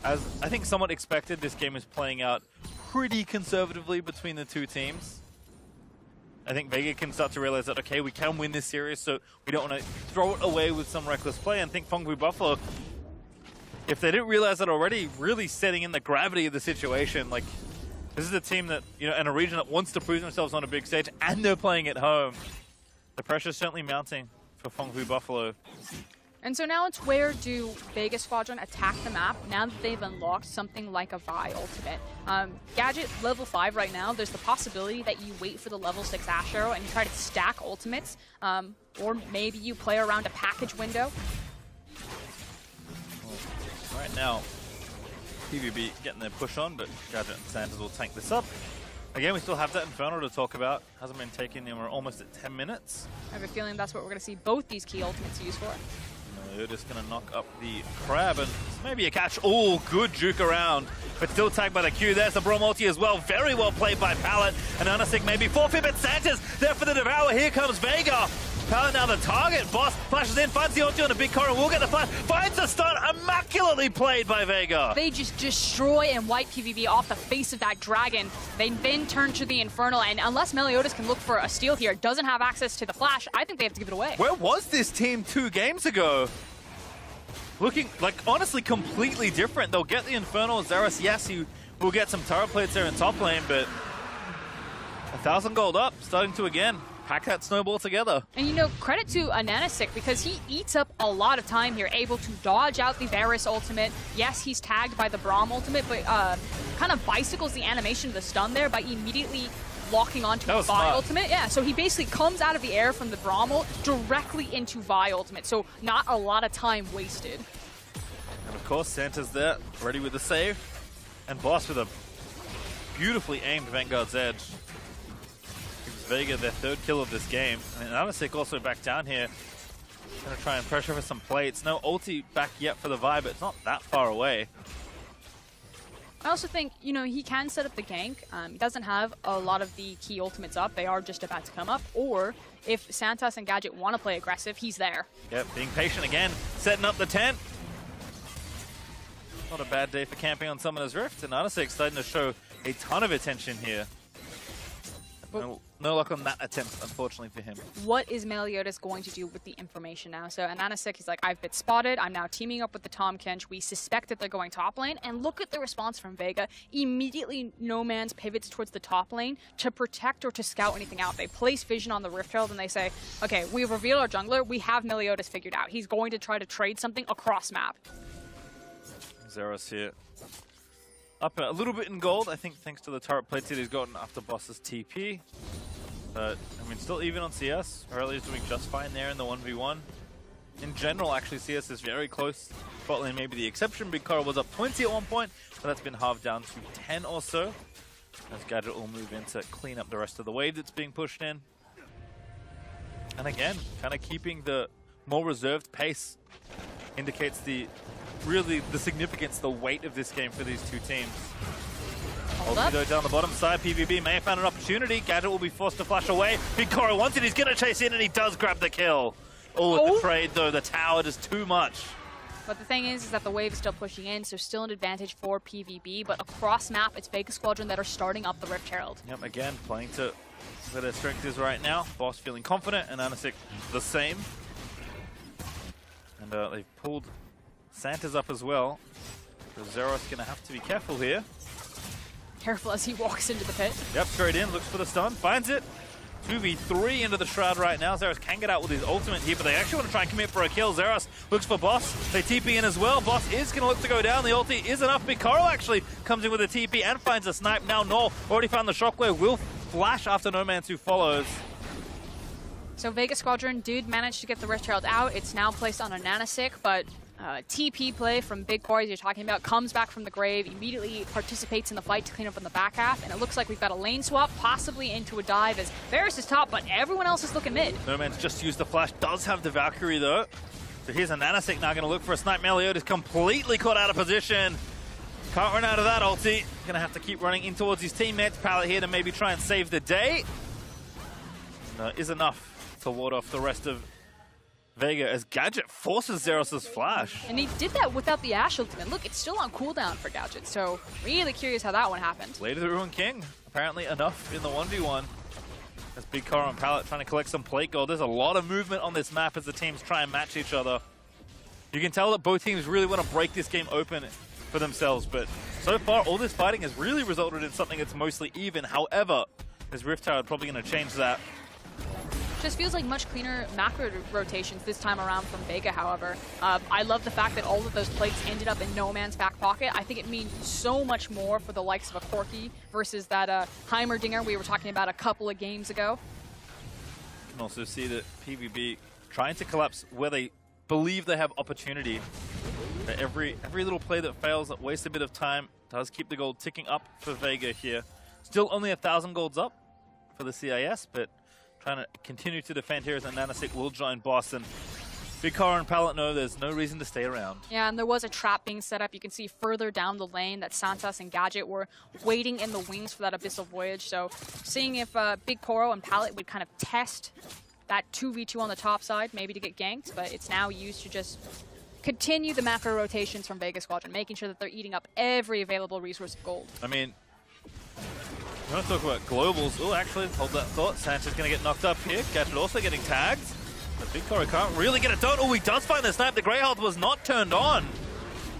as I think somewhat expected, this game is playing out pretty conservatively between the two teams. I think Vega can start to realize that, okay, we can win this series, so we don't want to throw it away with some reckless play. And think Fenghui Buffalo, if they didn't realize that already, really setting in the gravity of the situation. Like, this is a team that, you know, in a region that wants to prove themselves on a big stage, and they're playing at home. The pressure's certainly mounting for Fenghui Buffalo. And so now it's where do Vega Squadron attack the map now that they've unlocked something like a Vi ultimate. Gadget level 5 right now, there's the possibility that you wait for the level 6 Ash Arrow and you try to stack ultimates, or maybe you play around a package window. Well, right now, PvB getting their push on, but Gadget and Sanders will tank this up. Again, we still have that Infernal to talk about. Hasn't been taken, and we're almost at 10 minutes. I have a feeling that's what we're going to see both these key ultimates used for. They're just going to knock up the Crab, and maybe a catch. Oh, good juke around, but still tagged by the Q. There's the Braum ulti as well. Very well played by Pallet. And Anasik maybe forfeit, but Santa's there for the Devour. Here comes Vega. Pallet now the target. Boss flashes in, finds the ulti on a big Korra. Will get the flash. Finds the stun. Immaculately played by Vega. They just destroy and wipe PvP off the face of that dragon. They then turn to the Infernal, and unless Meliodas can look for a steal here, doesn't have access to the flash, I think they have to give it away. Where was this team 2 games ago? Looking, like, honestly completely different. They'll get the Infernal. Xerath, yes, he will get some turret plates there in top lane, but 1,000 gold up, starting to, again, pack that snowball together. And, you know, credit to Anasik because he eats up a lot of time here, able to dodge out the Varus ultimate. Yes, he's tagged by the Braum ultimate, but kind of bicycles the animation of the stun there by immediately locking onto a Vi ultimate. Yeah, so he basically comes out of the air from the Braum ult directly into Vi ultimate, so not a lot of time wasted. And of course, Santa's there, ready with the save. And Boss with a beautifully aimed Vanguard's Edge. Gives Vega their 3rd kill of this game. And Anasik also back down here. Gonna try and pressure for some plates. No ulti back yet for the Vi, but it's not that far away. I also think, you know, he can set up the gank. He doesn't have a lot of the key ultimates up. They are just about to come up. Or if Santas and Gadget want to play aggressive, he's there. Yep, being patient again, setting up the tent. Not a bad day for camping on Summoner's Rift, and Anasik starting to show a ton of attention here. No luck on that attempt, unfortunately for him. What is Meliodas going to do with the information now? So Ananasik, he's like, I've been spotted. I'm now teaming up with the Tom Kench. We suspect that they're going top lane. And look at the response from Vega. Immediately, No Man's pivots towards the top lane to protect or to scout anything out. They place vision on the Rift Herald and they say, okay, we've revealed our jungler. We have Meliodas figured out. He's going to try to trade something across map. Zeros here. Up a little bit in gold, I think, thanks to the turret plates that he's gotten after Boss's TP. But, I mean, still even on CS. Aurelia is doing just fine there in the 1v1. In general, actually, CS is very close. Bot lane may be the exception. Big Coral was up 20 at one point, but that's been halved down to 10 or so. As Gadget will move in to clean up the rest of the wave that's being pushed in. And again, kind of keeping the more reserved pace indicates the significance, the weight of this game for these two teams. Ultido down the bottom side. PvB may have found an opportunity. Gadget will be forced to flash away. Big Coro wants it. He's going to chase in, and he does grab the kill. Oh, the trade, though. The tower is too much. But the thing is that the wave is still pushing in, so still an advantage for PvB. But across map, it's Vega Squadron that are starting up the Rift Herald. Yep, again, playing to where their strength is right now. Boss feeling confident, and Anasik the same. And they've pulled Santa's up as well. So Zeros going to have to be careful here. Careful as he walks into the pit. Yep, straight in, looks for the stun, finds it. 2v3 into the Shroud right now. Zeros can get out with his ultimate here, but they actually want to try and commit for a kill. Zeros looks for Boss. They TP in as well. Boss is going to look to go down. The ulti is enough. Big Coral actually comes in with a TP and finds a snipe. Now Null already found the shockwave. Will flash after No Man's who follows. So Vega Squadron did manage to get the Rift Herald out. It's now placed on a Nanasik, but TP play from Big Core, as you're talking about, comes back from the grave, immediately participates in the fight to clean up on the back half, and it looks like we've got a lane swap, possibly into a dive as Varus is top, but everyone else is looking mid. No Man's just used the flash, does have the Valkyrie though. So here's a Nanasik now going to look for a snipe. Meliodas completely caught out of position. Can't run out of that ulti. Going to have to keep running in towards his teammates. Pallet here to maybe try and save the day. Is enough to ward off the rest of Vega as Gadget forces Zeros' flash. And he did that without the Ashe ultimate. Look, it's still on cooldown for Gadget, so really curious how that one happened. Later the Ruin King, apparently enough in the 1v1. As Big Car and Pallet trying to collect some plate gold. There's a lot of movement on this map as the teams try and match each other. You can tell that both teams really want to break this game open for themselves, but so far all this fighting has really resulted in something that's mostly even. However, this Rift Tower is probably going to change that. Just feels like much cleaner macro rotations this time around from Vega, however. I love the fact that all of those plates ended up in No Man's back pocket. I think it means so much more for the likes of a Corki versus that Heimerdinger we were talking about a couple of games ago. You can also see that PvB trying to collapse where they believe they have opportunity. Every little play that fails, that wastes a bit of time, does keep the gold ticking up for Vega here. Still only 1,000 golds up for the CIS, but trying to continue to defend here as a Nanasik will join Boston. Big Car and Pallet know there's no reason to stay around. Yeah, and there was a trap being set up. You can see further down the lane that Santos and Gadget were waiting in the wings for that Abyssal Voyage. So seeing if Big Coro and Pallet would kind of test that 2v2 on the top side, maybe to get ganked, but it's now used to just continue the macro rotations from Vega Squadron, making sure that they're eating up every available resource of gold. I mean, we want to talk about globals. Oh, actually, hold that thought. Sanchez going to get knocked up here. Gadget also getting tagged. But Big Coro can't really get it done. Oh, he does find the snipe. The Grey Health was not turned on.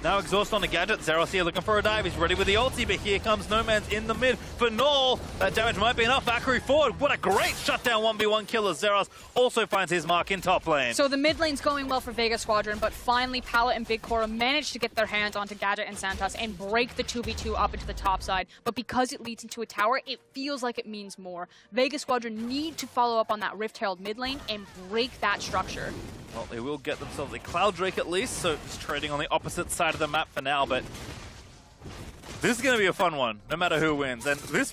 Now exhaust on the Gadget. Zeros here looking for a dive. He's ready with the ulti, but here comes No Man's in the mid for Null. That damage might be enough. Valkyrie forward. What a great shutdown 1v1 kill as Zeros also finds his mark in top lane. So the mid lane's going well for Vega Squadron, but finally Pallet and Big Coro managed to get their hands onto Gadget and Santos and break the 2v2 up into the top side. But because it leads into a tower, it feels like it means more. Vega Squadron need to follow up on that Rift Herald mid lane and break that structure. Well, they will get themselves a Cloud Drake at least, so it's trading on the opposite side of the map for now, but this is going to be a fun one, no matter who wins. And this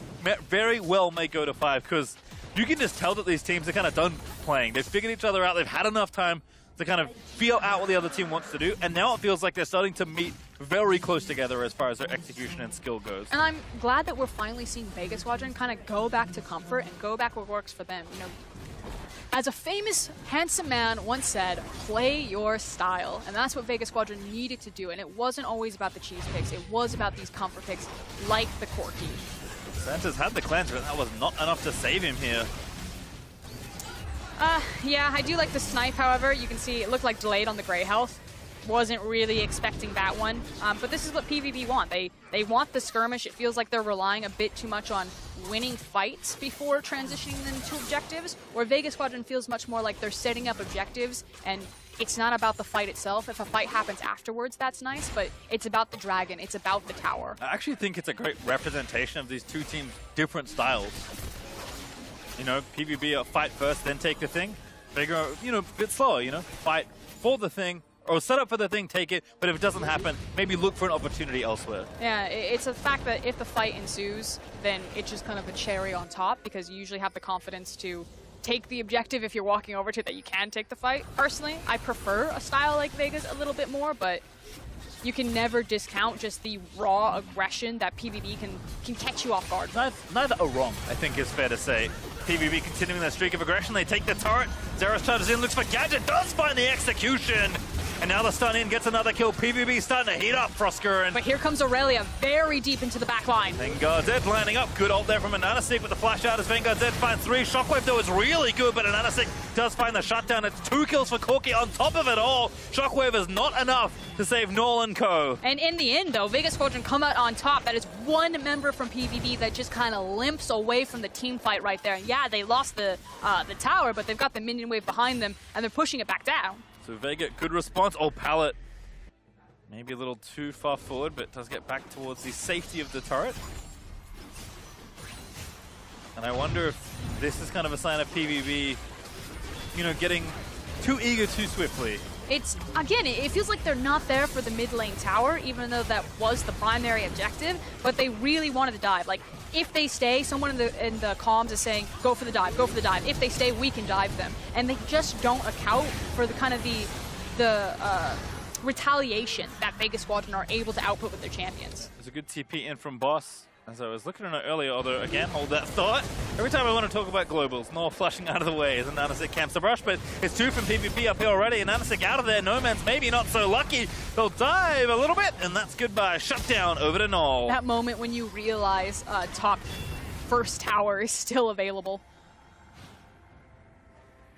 very well may go to 5, because you can just tell that these teams are kind of done playing. They've figured each other out, they've had enough time to kind of feel out what the other team wants to do, and now it feels like they're starting to meet very close together as far as their execution and skill goes. And I'm glad that we're finally seeing Vega Squadron kind of go back to comfort and go back what works for them. You know, as a famous, handsome man once said, play your style. And that's what Vega Squadron needed to do. And it wasn't always about the cheese picks. It was about these comfort picks like the Corki. Santa's had the cleanse, but that was not enough to save him here. Yeah, I do like the snipe, however. You can see it looked like delayed on the gray health. Wasn't really expecting that one. But this is what PvP want. They want the skirmish. It feels like they're relying a bit too much on winning fights before transitioning them to objectives, where Vegas Squadron feels much more like they're setting up objectives, and it's not about the fight itself. If a fight happens afterwards, that's nice, but it's about the dragon. It's about the tower. I actually think it's a great representation of these two teams' different styles. You know, PvP, fight first, then take the thing. Vega, you know, a bit slower, you know, fight for the thing, or set up for the thing, take it, but if it doesn't happen, maybe look for an opportunity elsewhere. Yeah, it's a fact that if the fight ensues, then it's just kind of a cherry on top, because you usually have the confidence to take the objective if you're walking over to it, that you can take the fight. Personally, I prefer a style like Vega's a little bit more, but you can never discount just the raw aggression that PvP can catch you off guard. Neither are wrong, I think is fair to say. PvP continuing their streak of aggression. They take the turret. Zeros charges in, looks for Gadget, does find the execution. And now the stun in, gets another kill. PvP starting to heat up, Frosker. But here comes Aurelia very deep into the back line. Vanguard Zed lining up. Good ult there from Ananasik with the flash out as Vanguard Zed finds 3. Shockwave though is really good, but Ananasik does find the shutdown. It's 2 kills for Corki on top of it all. Shockwave is not enough to save Nolan Co. And in the end though, Vegas Squadron come out on top. That is one member from PvP that just kind of limps away from the team fight right there. And yeah, they lost the tower, but they've got the minion wave behind them, and they're pushing it back down. So Vega, good response. Oh, Pallet. Maybe a little too far forward, but does get back towards the safety of the turret. And I wonder if this is kind of a sign of PvP, you know, getting too eager too swiftly. It's, again, it feels like they're not there for the mid lane tower, even though that was the primary objective, but they really wanted to dive. Like, if they stay, someone in the comms is saying, go for the dive, go for the dive. If they stay, we can dive them. And they just don't account for the kind of the retaliation that Vegas Squadron are able to output with their champions. There's a good TP in from Boss. As I was looking at it earlier, although, again, hold that thought. Every time I want to talk about globals, Nor flashing out of the way as Ananasik camps the brush, but it's 2 from PvP up here already. Ananasik out of there. Noman's maybe not so lucky. They'll dive a little bit, and that's goodbye. Shutdown over to Null. That moment when you realize top first tower is still available.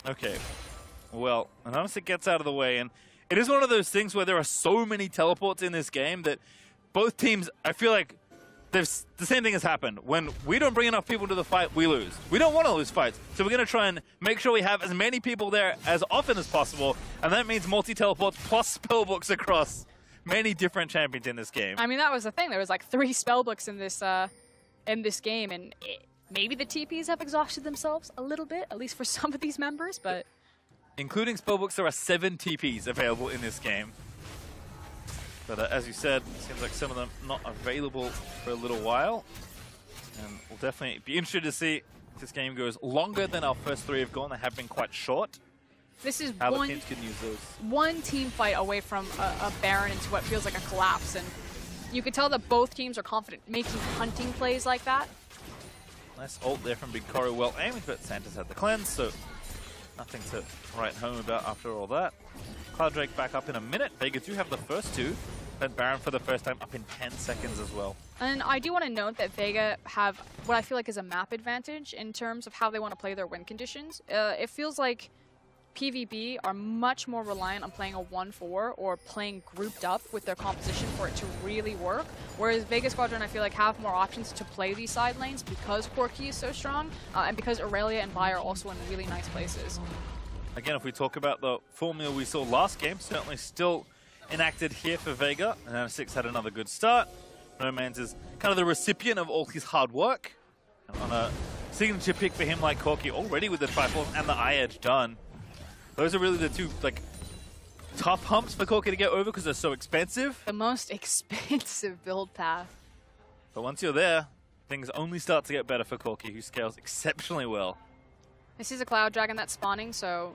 Okay. Well, Ananasik gets out of the way, and it is one of those things where there are so many teleports in this game that both teams, I feel like, the same thing has happened. When we don't bring enough people to the fight, we lose. We don't want to lose fights, so we're going to try and make sure we have as many people there as often as possible, and that means multi-teleports plus spellbooks across many different champions in this game. I mean, that was the thing. There was like 3 spellbooks in this game, and maybe the TPs have exhausted themselves a little bit, at least for some of these members, but... Including spellbooks, there are 7 TPs available in this game. But as you said, it seems like some of them not available for a little while. And we'll definitely be interested to see if this game goes longer than our first 3 have gone. They have been quite short. This is How the teams can use those. one team fight away from a Baron into what feels like a collapse. And you can tell that both teams are confident making hunting plays like that. Nice ult there from Big Koro, well aimed, but Santa's had the cleanse, so nothing to write home about after all that. Cloud Drake back up in a minute. Vega do have the first 2. And Baron for the first time up in 10 seconds as well. And I do want to note that Vega have what I feel like is a map advantage in terms of how they want to play their win conditions. It feels like PvP are much more reliant on playing a 1-4 or playing grouped up with their composition for it to really work. Whereas Vegas Squadron, I feel like, have more options to play these side lanes because Corki is so strong and because Aurelia and Vi are also in really nice places. Again, if we talk about the formula we saw last game, certainly still enacted here for Vega. And 6 had another good start. Nomans is kind of the recipient of all his hard work. And on a signature pick for him like Corki, already with the Triforce and the Eye Edge done. Those are really the 2 like tough humps for Corki to get over because they're so expensive. The most expensive build path. But once you're there, things only start to get better for Corki, who scales exceptionally well. This is a Cloud Dragon that's spawning, so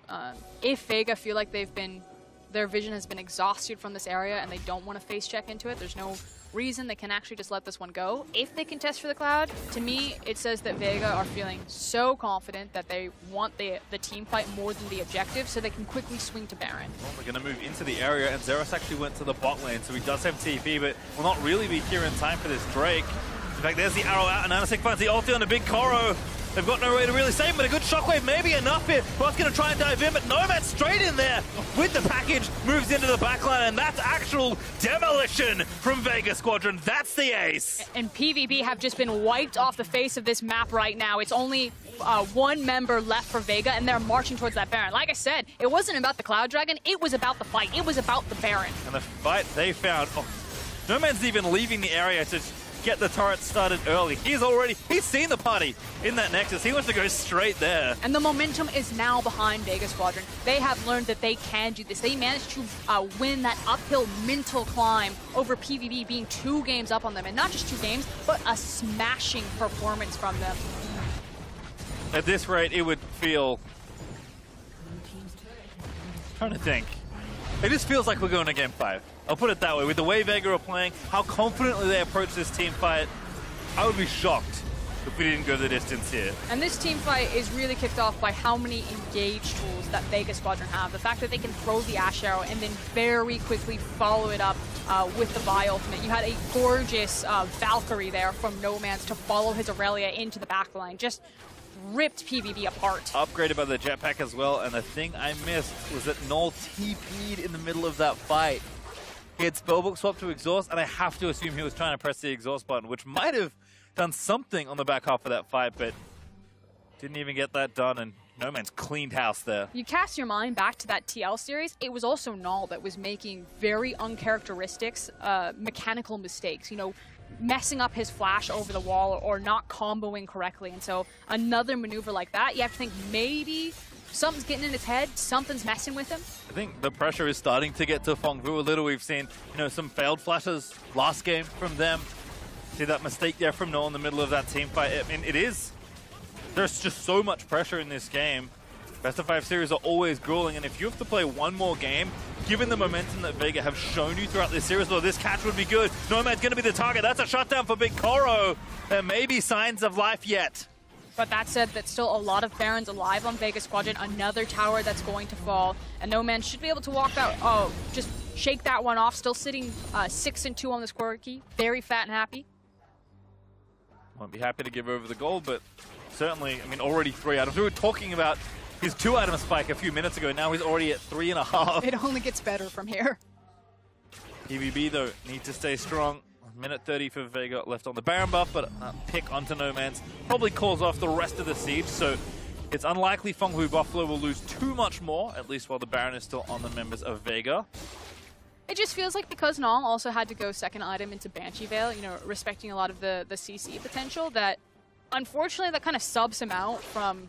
if Vega feel like their vision has been exhausted from this area and they don't want to face check into it, there's no reason they can actually just let this one go. If they contest for the Cloud, to me, it says that Vega are feeling so confident that they want the team fight more than the objective, so they can quickly swing to Baron. Well, we're going to move into the area, and Zeros actually went to the bot lane, so he does have TP, but will not really be here in time for this Drake. In fact, there's the arrow out, and Anasik finds the ulti on the big Koro. They've got no way to really save him, but a good shockwave may be enough here. Both's going to try and dive in, but Nomad straight in there with the package, moves into the backline, and that's actual demolition from Vega Squadron. That's the ace. And PvP have just been wiped off the face of this map right now. It's only one member left for Vega, and they're marching towards that Baron. Like I said, it wasn't about the Cloud Dragon, it was about the fight. It was about the Baron. And the fight they found, Nomad's even leaving the area to get the turret started early. He's seen the party in that Nexus. He wants to go straight there. And the momentum is now behind Vega Squadron. They have learned that they can do this. They managed to win that uphill mental climb over PvP being 2 games up on them. And not just 2 games, but a smashing performance from them. At this rate, it would feel... trying to think. It just feels like we're going to Game 5. I'll put it that way. With the way Vega are playing, how confidently they approach this team fight, I would be shocked if we didn't go the distance here. And this team fight is really kicked off by how many engage tools that Vega Squadron have. The fact that they can throw the Ash Arrow and then very quickly follow it up with the Vi ultimate. You had a gorgeous Valkyrie there from Nomads to follow his Aurelia into the backline. Just ripped PvP apart. Upgraded by the jetpack as well, and the thing I missed was that Null TP'd in the middle of that fight. He had Spellbook swapped to Exhaust, and I have to assume he was trying to press the Exhaust button, which might have done something on the back half of that fight, but didn't even get that done, and Nomad's cleaned house there. You cast your mind back to that TL series, it was also Null that was making very uncharacteristic mechanical mistakes. You know, messing up his flash over the wall or not comboing correctly. And so another maneuver like that, you have to think maybe something's getting in his head, something's messing with him. I think the pressure is starting to get to Fengvu a little. We've seen, some failed flashes last game from them. See that mistake there from Null in the middle of that team fight. I mean, there's just so much pressure in this game. Best of 5 series are always grueling, and if you have to play one more game, given the momentum that Vega have shown you throughout this series, well, this catch would be good. Nomad's going to be the target. That's a shutdown for Big Koro. There may be signs of life yet. But that said, that's still a lot of Barons alive on Vega Squadron. Another tower that's going to fall, and Nomad should be able to walk out. Just shake that one off. Still sitting 6-2 on this Quirky. Very fat and happy. Won't be happy to give over the gold, but certainly, already 3 items. We were talking about his 2-item spike a few minutes ago. Now he's already at 3.5. It only gets better from here. PvP, though, need to stay strong. Minute 30 for Vega left on the Baron buff, but a pick onto Nomads probably calls off the rest of the siege, so it's unlikely Fenghu Buffalo will lose too much more, at least while the Baron is still on the members of Vega. It just feels like because Null also had to go second item into Banshee Veil, respecting a lot of the CC potential, that unfortunately that kind of subs him out from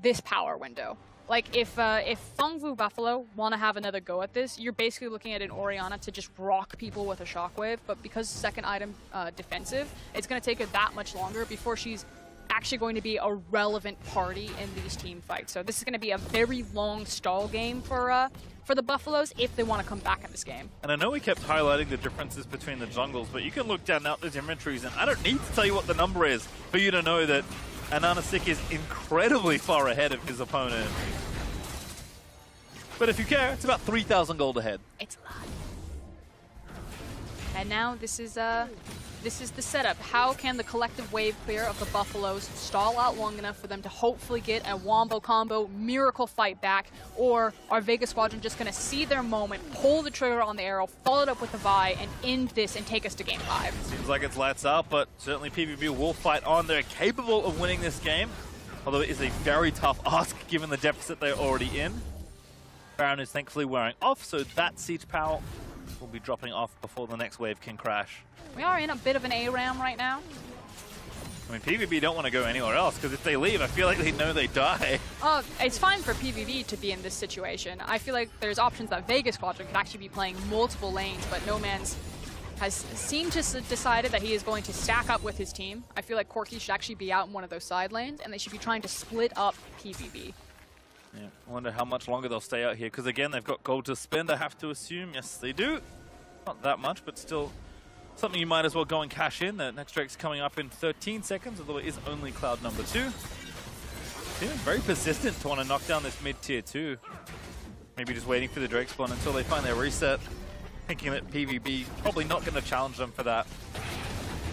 this power window. Like, if Fenghu Buffalo want to have another go at this, you're basically looking at an Orianna to just rock people with a shockwave, but because second item defensive, it's going to take her that much longer before she's actually going to be a relevant party in these team fights. So this is going to be a very long stall game for the Buffaloes if they want to come back in this game. And I know we kept highlighting the differences between the jungles, but you can look down out those inventories, and I don't need to tell you what the number is for you to know that Ananasik is incredibly far ahead of his opponent. But if you care, it's about 3,000 gold ahead. It's a lot. And now this is the setup. How can the collective wave clear of the Buffaloes stall out long enough for them to hopefully get a wombo combo miracle fight back? Or are Vega Squadron just going to see their moment, pull the trigger on the arrow, follow it up with the Vi, and end this and take us to Game 5? Seems like it's lights out, but certainly PvP will fight on. They're capable of winning this game, although it is a very tough ask given the deficit they're already in. Baron is thankfully wearing off, so that siege power will be dropping off before the next wave can crash. We are in a bit of an ARAM right now. PvP don't want to go anywhere else, because if they leave, I feel like they know they die. It's fine for PvP to be in this situation. I feel like there's options that Vega Squadron could actually be playing multiple lanes, but Noman's has seemed to decided that he is going to stack up with his team. I feel like Corki should actually be out in one of those side lanes, and they should be trying to split up PvP. Yeah, I wonder how much longer they'll stay out here, because again, they've got gold to spend, I have to assume. Yes, they do. Not that much, but still something you might as well go and cash in. The next Drake's coming up in 13 seconds, although it is only cloud number 2. Feeling very persistent to want to knock down this mid-tier 2. Maybe just waiting for the Drake spawn until they find their reset. Thinking that PvP probably not going to challenge them for that.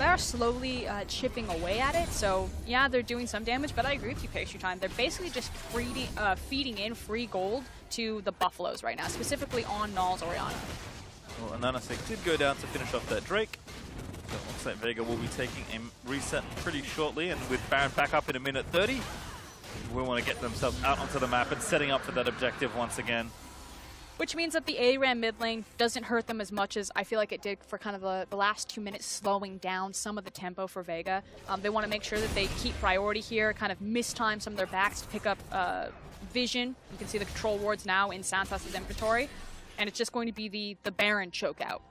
they're slowly chipping away at it. So yeah, they're doing some damage, but I agree with you, Pastry Time. They're basically just feeding in free gold to the Buffaloes right now, specifically on Null's Orianna. Well, Ananasik did go down to finish off that Drake. So it looks like Vega will be taking a reset pretty shortly, and with Baron back up in a minute 30, we want to get themselves out onto the map and setting up for that objective once again. Which means that the ARAM mid lane doesn't hurt them as much as I feel like it did for kind of the last 2 minutes, slowing down some of the tempo for Vega. They want to make sure that they keep priority here, kind of mistime some of their backs to pick up vision. You can see the control wards now in Santos' inventory, and it's just going to be the Baron chokeout.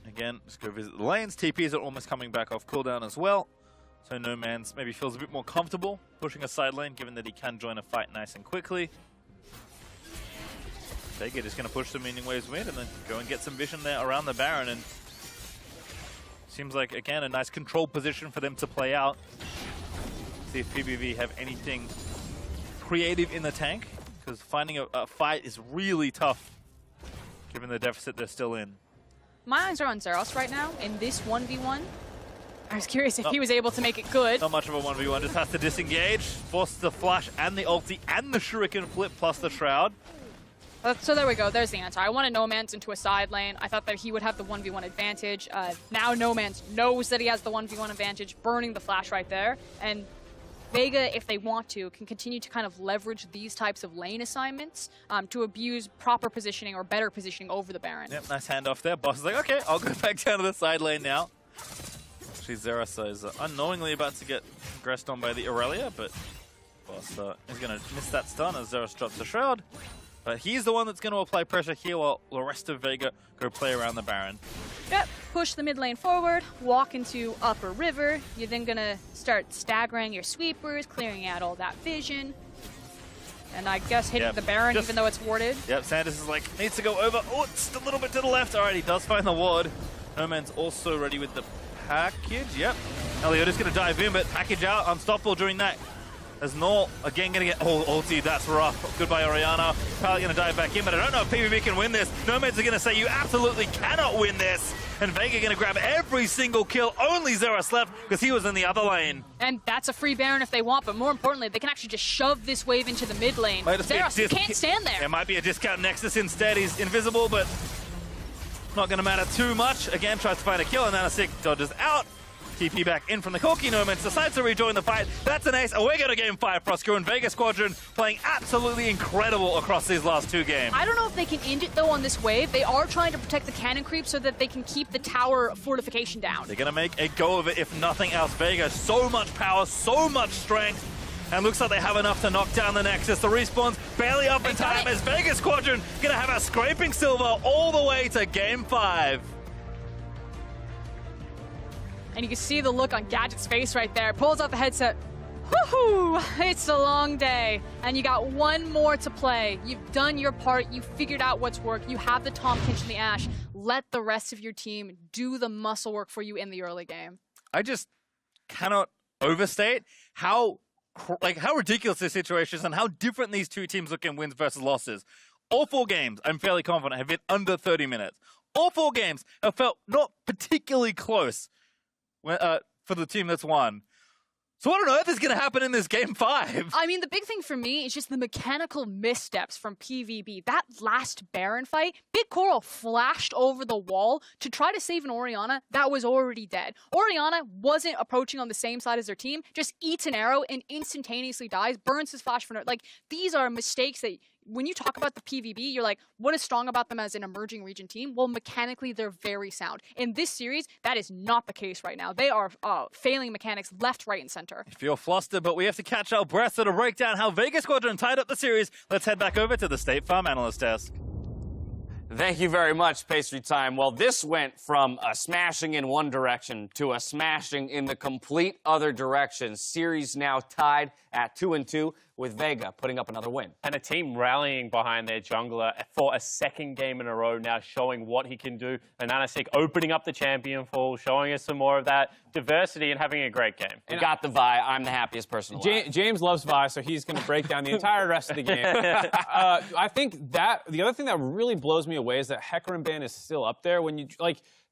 Again, just go visit the lanes. TPs are almost coming back off cooldown as well. So No Man's maybe feels a bit more comfortable pushing a side lane, given that he can join a fight nice and quickly. Vega just going to push the Meaning Waves mid and then go and get some vision there around the Baron. And seems like, again, a nice controlled position for them to play out. See if PBV have anything creative in the tank, because finding a fight is really tough, given the deficit they're still in. My eyes are on Zeros right now in this 1v1. I was curious if he was able to make it good. Not much of a 1v1, just has to disengage, force the flash and the ulti and the shuriken flip plus the shroud. So there we go, there's the answer. I wanted No Man's into a side lane. I thought that he would have the 1v1 advantage. Now No Man's knows that he has the 1v1 advantage, burning the flash right there. And Vega, if they want to, can continue to kind of leverage these types of lane assignments to abuse proper positioning or better positioning over the Baron. Yep, nice handoff there. Boss is like, okay, I'll go back down to the side lane now. Actually, Zerasa is unknowingly about to get aggressed on by the Aurelia, but Boss is going to miss that stun as Zeros drops the Shroud. But he's the one that's going to apply pressure here while the rest of Vega go play around the Baron. Yep, push the mid lane forward, walk into upper river. You're then going to start staggering your sweepers, clearing out all that vision. And I guess hitting the Baron even though it's warded. Yep, Sanders is like, needs to go over. Oh, it's a little bit to the left. All right, he does find the ward. No Man's also ready with the package. Yep. Eliota's going to dive in, but package out, unstoppable during that. As Null, again, going to get ulti. That's rough. Goodbye, Orianna. Probably going to dive back in, but I don't know if PvP can win this. Nomads are going to say, you absolutely cannot win this. And Vega going to grab every single kill. Only Zeros left because he was in the other lane. And that's a free Baron if they want, but more importantly, they can actually just shove this wave into the mid lane. Zeros can't stand there. There might be a discount Nexus instead. He's invisible, but not going to matter too much. Again, tries to find a kill, and Anasik dodges out. TP back in from the Corki. Nomans decides to rejoin the fight. That's an ace. Away go to game 5. Proskura and Vega Squadron playing absolutely incredible across these last 2 games. I don't know if they can end it, though, on this wave. They are trying to protect the cannon creep so that they can keep the tower fortification down. They're going to make a go of it, if nothing else. Vega, so much power, so much strength. And looks like they have enough to knock down the Nexus. The respawn's barely up in time as Vega Squadron going to have a scraping silver all the way to game 5. And you can see the look on Gadget's face right there. Pulls out the headset. Woohoo! It's a long day. And you got one more to play. You've done your part. You figured out what's worked. You have the Tom Pinch and the Ash. Let the rest of your team do the muscle work for you in the early game. I just cannot overstate how ridiculous this situation is and how different these 2 teams look in wins versus losses. All 4 games, I'm fairly confident, have been under 30 minutes. All 4 games have felt not particularly close for the team that's won. So what on earth is going to happen in this game 5? I mean, the big thing for me is just the mechanical missteps from PvB. That last Baron fight, Big Coral flashed over the wall to try to save an Orianna that was already dead. Orianna wasn't approaching on the same side as their team, just eats an arrow and instantaneously dies, burns his flash for no. Like, these are mistakes that when you talk about the PvB, you're like, what is strong about them as an emerging region team? Well, mechanically, they're very sound. In this series, that is not the case right now. They are failing mechanics left, right, and center. I feel flustered, but we have to catch our breath to break down how Vega Squadron tied up the series. Let's head back over to the State Farm Analyst Desk. Thank you very much, Pastry Time. Well, this went from a smashing in one direction to a smashing in the complete other direction. Series now tied at 2-2 with Vega putting up another win. And a team rallying behind their jungler for a 2nd game in a row now, showing what he can do. And Anasik opening up the champion pool, showing us some more of that diversity and having a great game. We got the Vi. I'm the happiest person alive. James loves Vi, so he's going to break down the entire rest of the game. I think that the other thing that really blows me away is that Hecarim ban is still up there. When you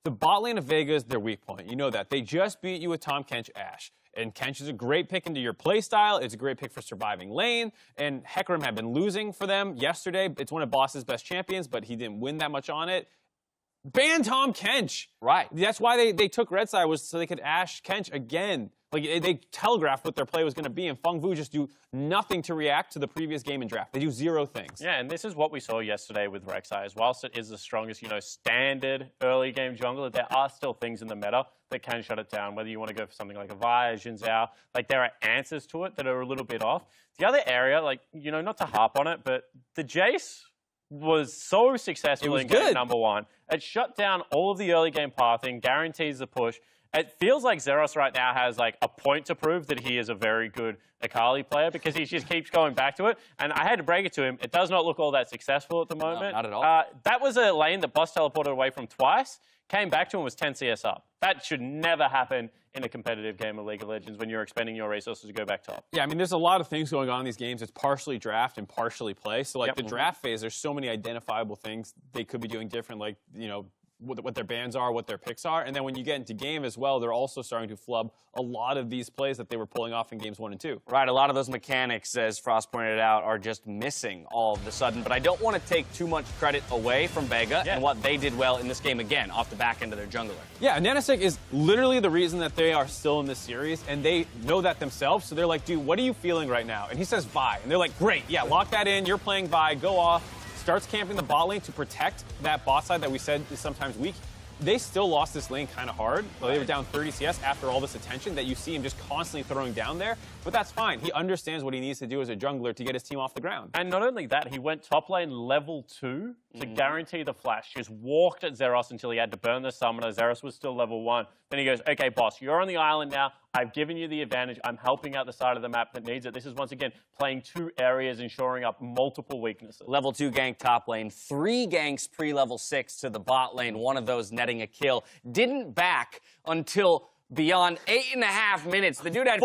The bot lane of Vega is their weak point. You know that. They just beat you with Tahm Kench Ashe. And Kench is a great pick into your playstyle. It's a great pick for surviving lane. And Hecarim had been losing for them yesterday. It's one of Boss's best champions, but he didn't win that much on it. Ban Tahm Kench. Right. That's why they took red side, was so they could Ashe Kench again. Like, they telegraphed what their play was going to be, and Feng just do nothing to react to the previous game and draft. They do zero things. Yeah, and this is what we saw yesterday with Rek'Sai. Whilst it is the strongest, standard early game jungler, there are still things in the meta that can shut it down, whether you want to go for something like a Vi, a Xin Zhao. Like, there are answers to it that are a little bit off. The other area, not to harp on it, but the Jace was so successful in game number 1. It shut down all of the early game pathing, guarantees the push. It feels like Zeros right now has a point to prove that he is a very good Akali player, because he just keeps going back to it. And I had to break it to him. It does not look all that successful at the moment. No, not at all. That was a lane that Boss teleported away from twice, came back to him, was 10 CS up. That should never happen in a competitive game of League of Legends when you're expending your resources to go back top. Yeah, I mean, there's a lot of things going on in these games. It's partially draft and partially play. So, the draft phase, there's so many identifiable things they could be doing different, what their bans are, what their picks are. And then when you get into game as well, they're also starting to flub a lot of these plays that they were pulling off in games 1 and 2. Right, a lot of those mechanics, as Frost pointed out, are just missing all of a sudden. But I don't want to take too much credit away from Vega and what they did well in this game, again, off the back end of their jungler. Yeah, Nanisec is literally the reason that they are still in this series, and they know that themselves. So they're like, dude, what are you feeling right now? And he says Vi. And they're like, great, yeah, lock that in. You're playing Vi. Go off. Starts camping the bot lane to protect that bot side that we said is sometimes weak. They still lost this lane kind of hard. They were down 30 CS after all this attention that you see him just constantly throwing down there. But that's fine. He understands what he needs to do as a jungler to get his team off the ground. And not only that, he went top lane level 2 to guarantee the flash. Just walked at Zeros until he had to burn the summoner. Zeros was still level 1. Then he goes, okay, boss, you're on the island now. I've given you the advantage. I'm helping out the side of the map that needs it. This is, once again, playing 2 areas and shoring up multiple weaknesses. Level 2 gank top lane, 3 ganks pre-level 6 to the bot lane, one of those netting a kill. Didn't back until beyond 8.5 minutes. The dude had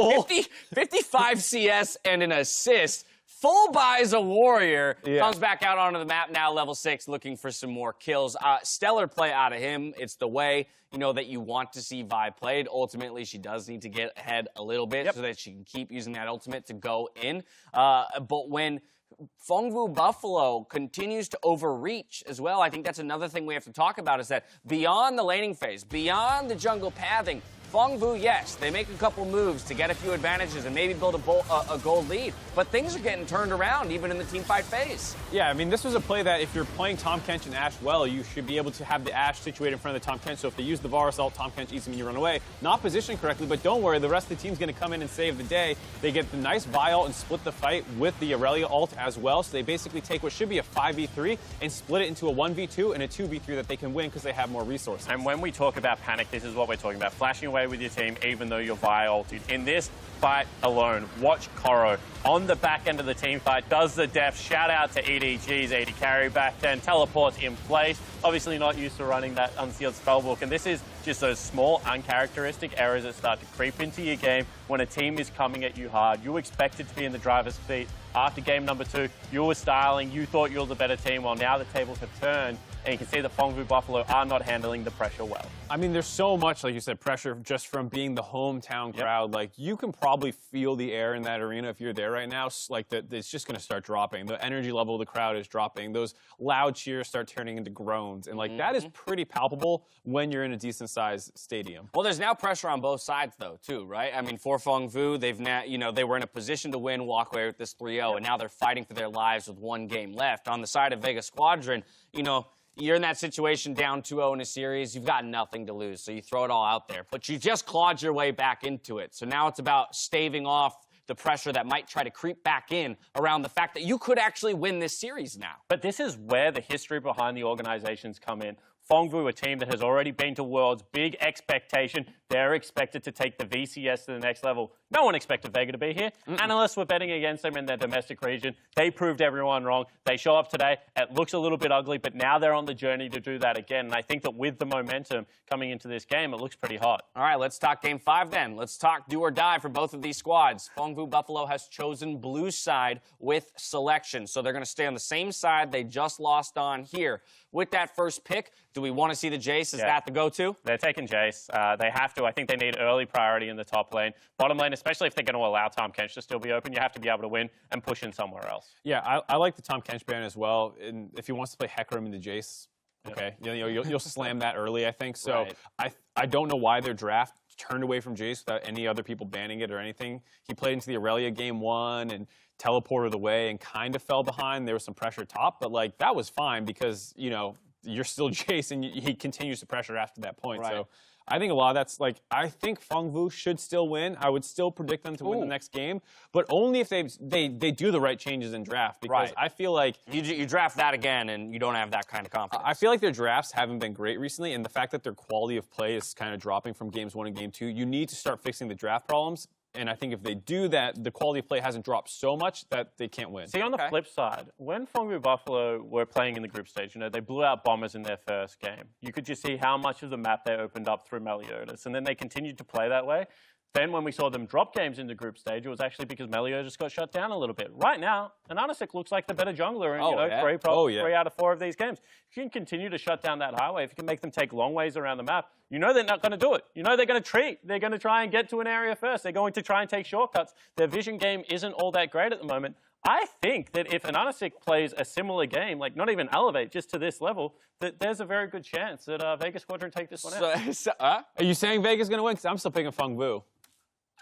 55 CS and an assist. Full buys a warrior, comes back out onto the map now, level 6, looking for some more kills. Stellar play out of him. It's the way, that you want to see Vi played. Ultimately, she does need to get ahead a little bit so that she can keep using that ultimate to go in. But when Fengwu Buffalo continues to overreach as well, I think that's another thing we have to talk about, is that beyond the laning phase, beyond the jungle pathing, Fengwu, yes, they make a couple moves to get a few advantages and maybe build a gold lead, but things are getting turned around even in the teamfight phase. Yeah, I mean, this was a play that if you're playing Tahm Kench and Ashe well, you should be able to have the Ashe situated in front of the Tahm Kench. So if they use the Varus ult, Tahm Kench eats him and you run away. Not positioned correctly, but don't worry, the rest of the team's going to come in and save the day. They get the nice Vi ult and split the fight with the Aurelia ult as well. So they basically take what should be a 5v3 and split it into a 1v2 and a 2v3 that they can win because they have more resources. And when we talk about panic, this is what we're talking about. Flashing away with your team, even though you're Vi ulted. In this fight alone, watch Koro on the back end of the team fight, does the def. Shout out to EDG's 80 carry back then, teleports in place. Obviously not used to running that unsealed spellbook, and this is just those small, uncharacteristic errors that start to creep into your game when a team is coming at you hard. You expected to be in the driver's seat. After game number 2, you were styling, you thought you were the better team. Well, now the tables have turned, and you can see the Fengwu Buffalo are not handling the pressure well. I mean, there's so much, like you said, pressure just from being the hometown crowd. Like, you can probably feel the air in that arena if you're there right now. Like, it's just going to start dropping. The energy level of the crowd is dropping. Those loud cheers start turning into groans. And, that is pretty palpable when you're in a decent-sized stadium. Well, there's now pressure on both sides, though, too, right? I mean, for Fengwu, they've now, they were in a position to win, walk away with this 3-0, and now they're fighting for their lives with 1 game left. On the side of Vega Squadron, you're in that situation down 2-0 in a series. You've got nothing to lose, so you throw it all out there. But you just clawed your way back into it. So now it's about staving off the pressure that might try to creep back in around the fact that you could actually win this series now. But this is where the history behind the organizations come in. Fengwu, a team that has already been to Worlds, big expectation, They're expected to take the VCS to the next level. No one expected Vega to be here. Analysts were betting against them in their domestic region. They proved everyone wrong. They show up today. It looks a little bit ugly, but now they're on the journey to do that again. And I think that with the momentum coming into this game, it looks pretty hot. All right, let's talk Game 5 then. Let's talk do or die for both of these squads. Fengvu Buffalo has chosen blue side with selection, so they're going to stay on the same side they just lost on here. With that first pick, do we want to see the Jace? Is that the go-to? They're taking Jace. They have to. I think they need early priority in the top lane. Bottom lane, especially if they're going to allow Tahm Kench to still be open, you have to be able to win and push in somewhere else. Yeah, I like the Tahm Kench ban as well. And if he wants to play Hecarim into Jace, okay, you'll slam that early, I think. So I don't know why their draft turned away from Jace without any other people banning it or anything. He played into the Aurelia Game 1 and teleported away and kind of fell behind. There was some pressure top, but like that was fine because, you're still Jace and he continues to pressure after that point. Right. So I think a lot of that's like, I think Fengvu should still win. I would still predict them to win the next game, but only if they do the right changes in draft. Because I feel like you draft that again and you don't have that kind of confidence. I feel like their drafts haven't been great recently, and the fact that their quality of play is kind of dropping from games 1 and game 2, you need to start fixing the draft problems. And I think if they do that, the quality of play hasn't dropped so much that they can't win. See, on the flip side, when Fengvu Buffalo were playing in the group stage, they blew out Bombers in their first game. You could just see how much of the map they opened up through Meliodas, and then they continued to play that way. Then when we saw them drop games in the group stage, it was actually because Meliodas got shut down a little bit. Right now, Ananasik looks like the better jungler in 3 out of 4 of these games. If you can continue to shut down that highway, if you can make them take long ways around the map, they're not going to do it. They're going to treat. They're going to try and get to an area first. They're going to try and take shortcuts. Their vision game isn't all that great at the moment. I think that if Ananasik plays a similar game, like not even elevate, just to this level, that there's a very good chance that Vegas Squadron take this one out. Are you saying Vega's going to win? Because I'm still picking Fengvu.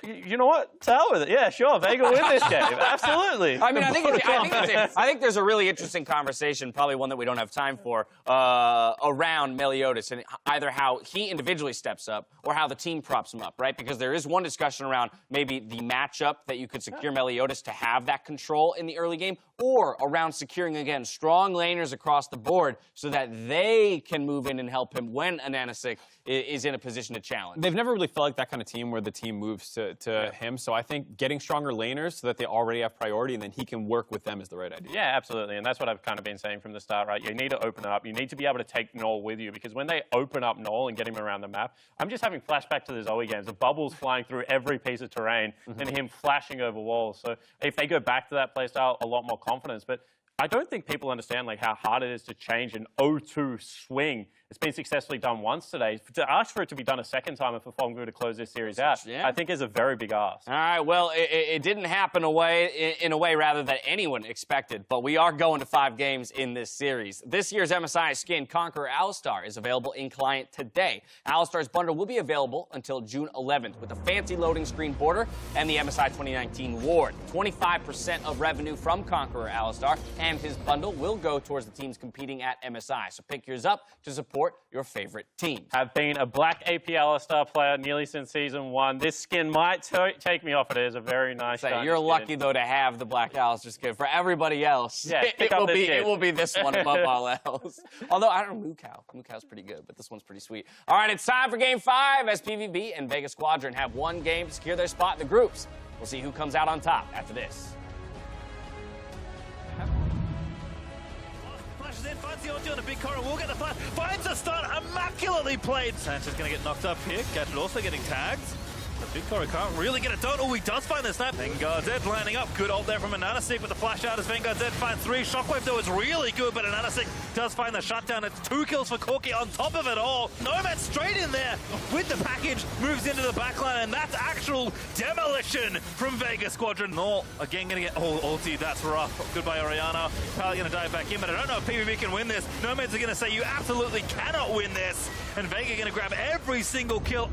You know what? To hell with it. Yeah, sure. Vega win this game. Absolutely. I mean, I think there's a really interesting conversation, probably one that we don't have time for, around Meliodas and either how he individually steps up or how the team props him up, right? Because there is one discussion around maybe the matchup that you could secure Meliodas to have that control in the early game, or around securing, again, strong laners across the board so that they can move in and help him when Ananasik is in a position to challenge. They've never really felt like that kind of team where the team moves to him. So I think getting stronger laners so that they already have priority and then he can work with them is the right idea. Yeah, absolutely. And that's what I've kind of been saying from the start, right? You need to open up. You need to be able to take Null with you, because when they open up Null and get him around the map, I'm just having flashback to the Zoe games, the bubbles flying through every piece of terrain and him flashing over walls. So if they go back to that playstyle, a lot more confidence. But I don't think people understand like how hard it is to change an 0-2 swing. It's been successfully done once today. To ask for it to be done a second time and for Fengvu to close this series out, I think is a very big ask. All right, well, it didn't happen in a way rather that anyone expected, but we are going to 5 games in this series. This year's MSI skin, Conqueror Alistar, is available in client today. Alistar's bundle will be available until June 11th with a fancy loading screen border and the MSI 2019 Ward. 25% of revenue from Conqueror Alistar and his bundle will go towards the teams competing at MSI. So pick yours up to support your favorite team. I've been a black AP Alistar player nearly since Season 1. This skin might take me off it. It is a very nice You're skin. lucky, though, to have the black Alistar skin. For everybody else, it will be this one above all else. Although, I don't know, Mukau. Mukau's pretty good, but this one's pretty sweet. All right, it's time for Game 5 as PvB and Vegas Squadron have one game to secure their spot in the groups. We'll see who comes out on top after this. In, finds the ulti on a big corner, will get the flash, finds a stun, immaculately played. Sanchez gonna get knocked up here, Gadget also getting tagged. The big corner can't really get it done. Oh, he does find the snap. Vanguard Zed lining up, good ult there from Ananasik with the flash out as Vanguard Zed finds 3. Shockwave though is really good, but Ananasik does find the shutdown. It's 2 kills for Corki on top of it all. Nomad straight in there with the package, moves into the backline, and that's actual demolition from Vegas Squadron. Null again gonna get ulti, that's rough. Goodbye Oriana. Probably gonna dive back in, but I don't know if PvP can win this. Nomads are gonna say you absolutely cannot win this, and Vega gonna grab every single kill.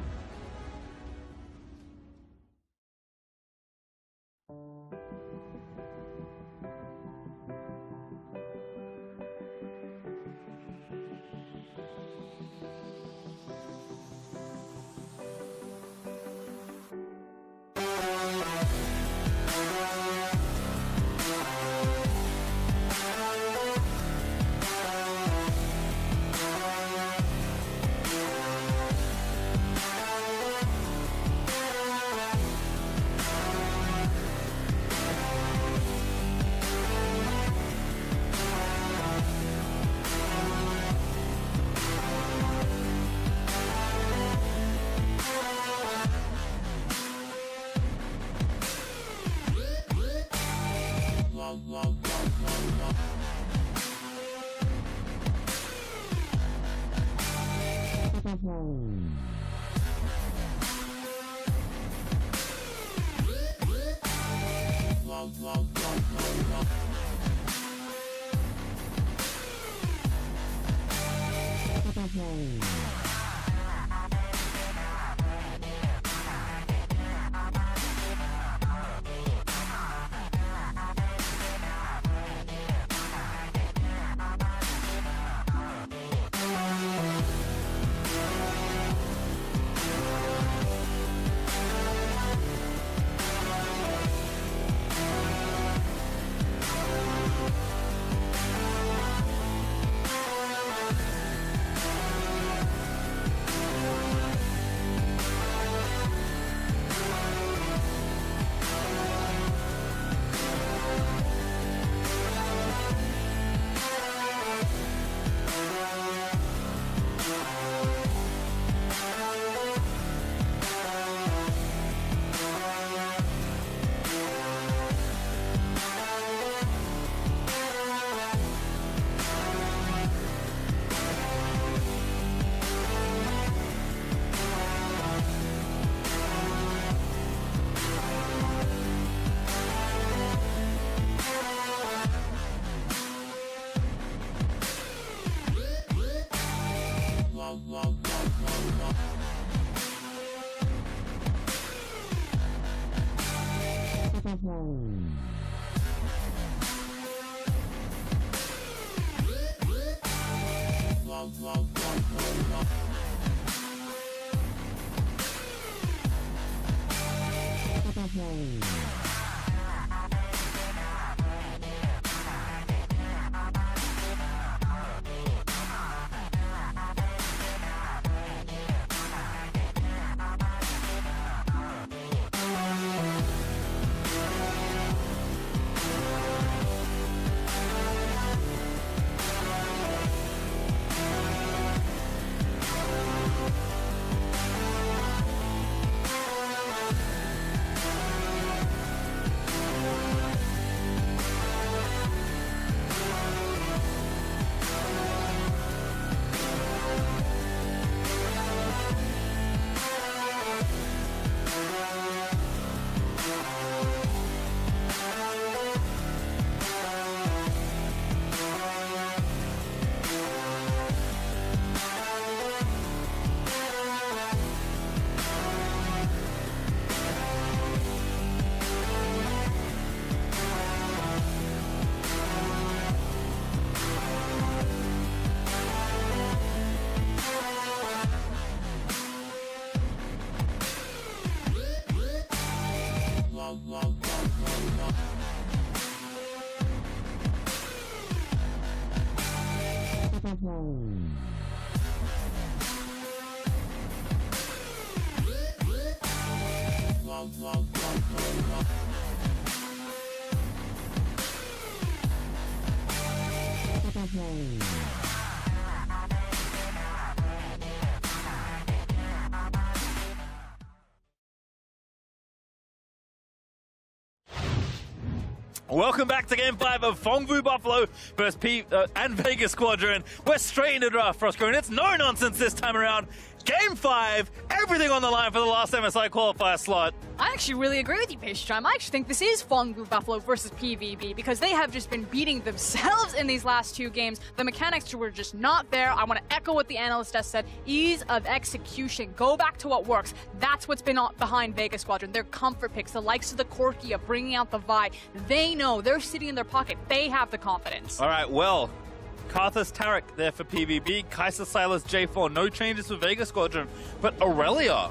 Welcome back to Game 5 of Fongvu Buffalo versus and Vegas Squadron. We're straight into draft, Frostco, and it's no nonsense this time around. Game 5, everything on the line for the last MSI qualifier slot. I actually really agree with you, Pastrytime. I actually think this is Fongvu Buffalo versus PVB because they have just been beating themselves in these last two games. The mechanics were just not there. I want to echo what the analyst has said. Ease of execution. Go back to what works. That's what's been behind Vegas Squadron. Their comfort picks, the likes of the Corkia, bringing out the Vi. They know. They're sitting in their pocket. They have the confidence. All right, well, Karthus Tarek there for PVB, Kaiser Silas J4, no changes for Vegas Squadron, but Aurelia,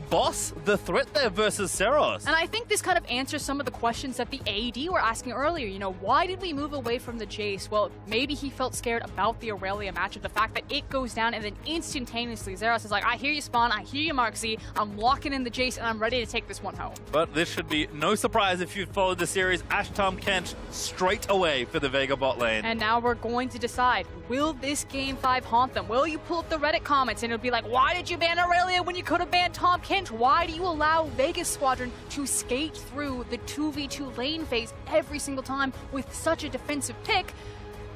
boss the threat there versus Seros. And I think this kind of answers some of the questions that the AD were asking earlier. You know, why did we move away from the Jace? Well, maybe he felt scared about the Aurelia matchup, the fact that it goes down and then instantaneously Zeros is like, I hear you Spawn, I hear you Marksy, I'm locking in the Jace and I'm ready to take this one home. But this should be no surprise if you've followed the series. Ashtom Kench straight away for the Vega bot lane. And now we're going to decide, will this Game 5 haunt them? Will you pull up the Reddit comments and it'll be like, why did you ban Aurelia when you could have banned Tom Kench? Why do you allow Vegas Squadron to skate through the 2v2 lane phase every single time with such a defensive pick?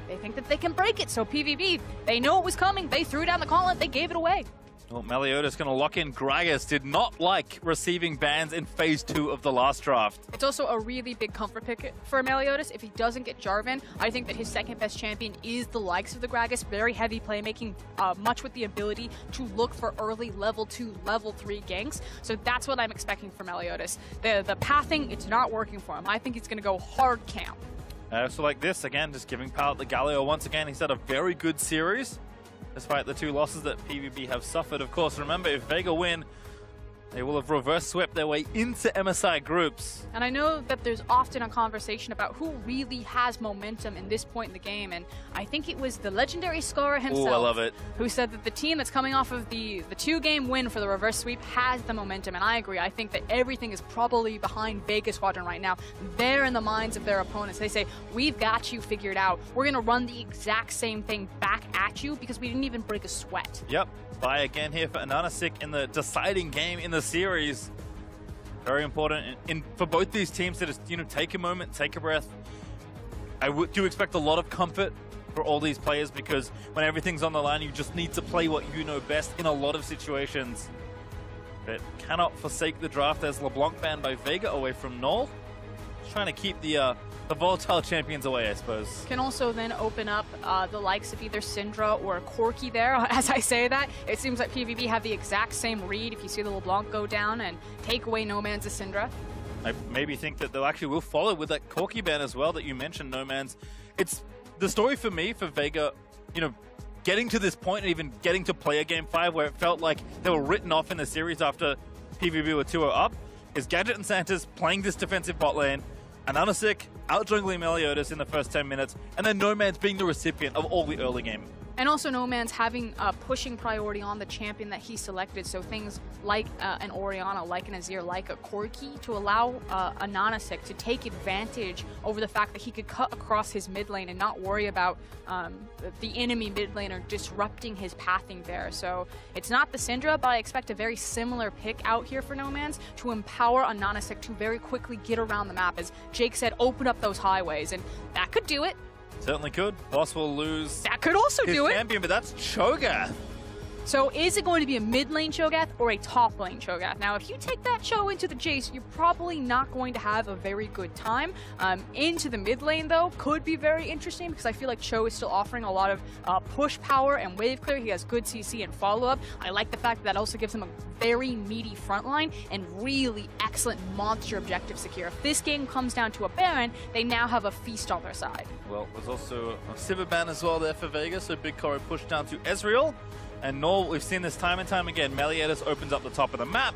They think that they can break it, so PVB, they know it was coming, they threw down the gauntlet, they gave it away. Well, Meliodas going to lock in Gragas. Did not like receiving bans in Phase 2 of the last draft. It's also a really big comfort pick for Meliodas. If he doesn't get Jarvan, I think that his second best champion is the likes of the Gragas. Very heavy playmaking, much with the ability to look for early level 2, level 3 ganks. So that's what I'm expecting from Meliodas. The pathing, it's not working for him. I think he's going to go hard camp. So like this, again, just giving Pallet the Galio once again. He's had a very good series, despite the 2 losses that PvP have suffered. Of course, remember, if Vega win, they will have reverse swept their way into MSI groups. And I know that there's often a conversation about who really has momentum in this point in the game, and I think it was the legendary Scar himself. Ooh, I love it. Who said that the team that's coming off of the 2-game win for the reverse sweep has the momentum, and I agree. I think that everything is probably behind Vega Squadron right now. They're in the minds of their opponents. They say, we've got you figured out. We're going to run the exact same thing back at you because we didn't even break a sweat. Yep. Bye again here for Ananasik in the deciding game in the series. Very important for both these teams to just, take a moment, take a breath. I do expect a lot of comfort for all these players because when everything's on the line, you just need to play what you know best in a lot of situations. But cannot forsake the draft as LeBlanc banned by Vega away from Null. Just trying to keep the volatile champions away, I suppose. Can also then open up the likes of either Syndra or Corki there. As I say that, it seems like PvP have the exact same read if you see the LeBlanc go down and take away No Man's Syndra. I maybe think that they'll actually will follow with that Corki ban as well that you mentioned, No Man's. It's the story for me, for Vega, getting to this point and even getting to play a Game 5 where it felt like they were written off in the series after PvP were 2-0 up, is Gadget and Santa's playing this defensive bot lane, Ananasik out-jungling Meliodas in the first 10 minutes, and then No Man's being the recipient of all the early game. And also No Man's having a pushing priority on the champion that he selected, so things like an Orianna, like an Azir, like a Corki, to allow Ananasik to take advantage over the fact that he could cut across his mid lane and not worry about the enemy mid laner disrupting his pathing there. So it's not the Syndra, but I expect a very similar pick out here for No Man's to empower Ananasik to very quickly get around the map. As Jake said, open up those highways, and that could do it. Certainly could. Boss will lose That could also his do it. champion, but that's Cho'Gath. So is it going to be a mid lane Cho'Gath or a top lane Cho'Gath? Now, if you take that Cho into the Jace, you're probably not going to have a very good time. Into the mid lane, though, could be very interesting because I feel like Cho is still offering a lot of push power and wave clear. He has good CC and follow-up. I like the fact that that also gives him a very meaty front line and really excellent monster objective secure. If this game comes down to a Baron, they now have a feast on their side. Well, there's also a Sivir ban as well there for Vegas, so Big Coro pushed down to Ezreal. And Null, we've seen this time and time again, Meliodas opens up the top of the map.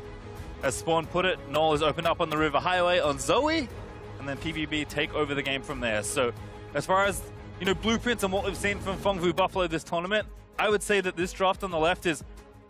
As Spawn put it, Null is opened up on the River Highway on Zoe, and then PvP take over the game from there. So as far as, blueprints and what we've seen from Fengvu Buffalo this tournament, I would say that this draft on the left is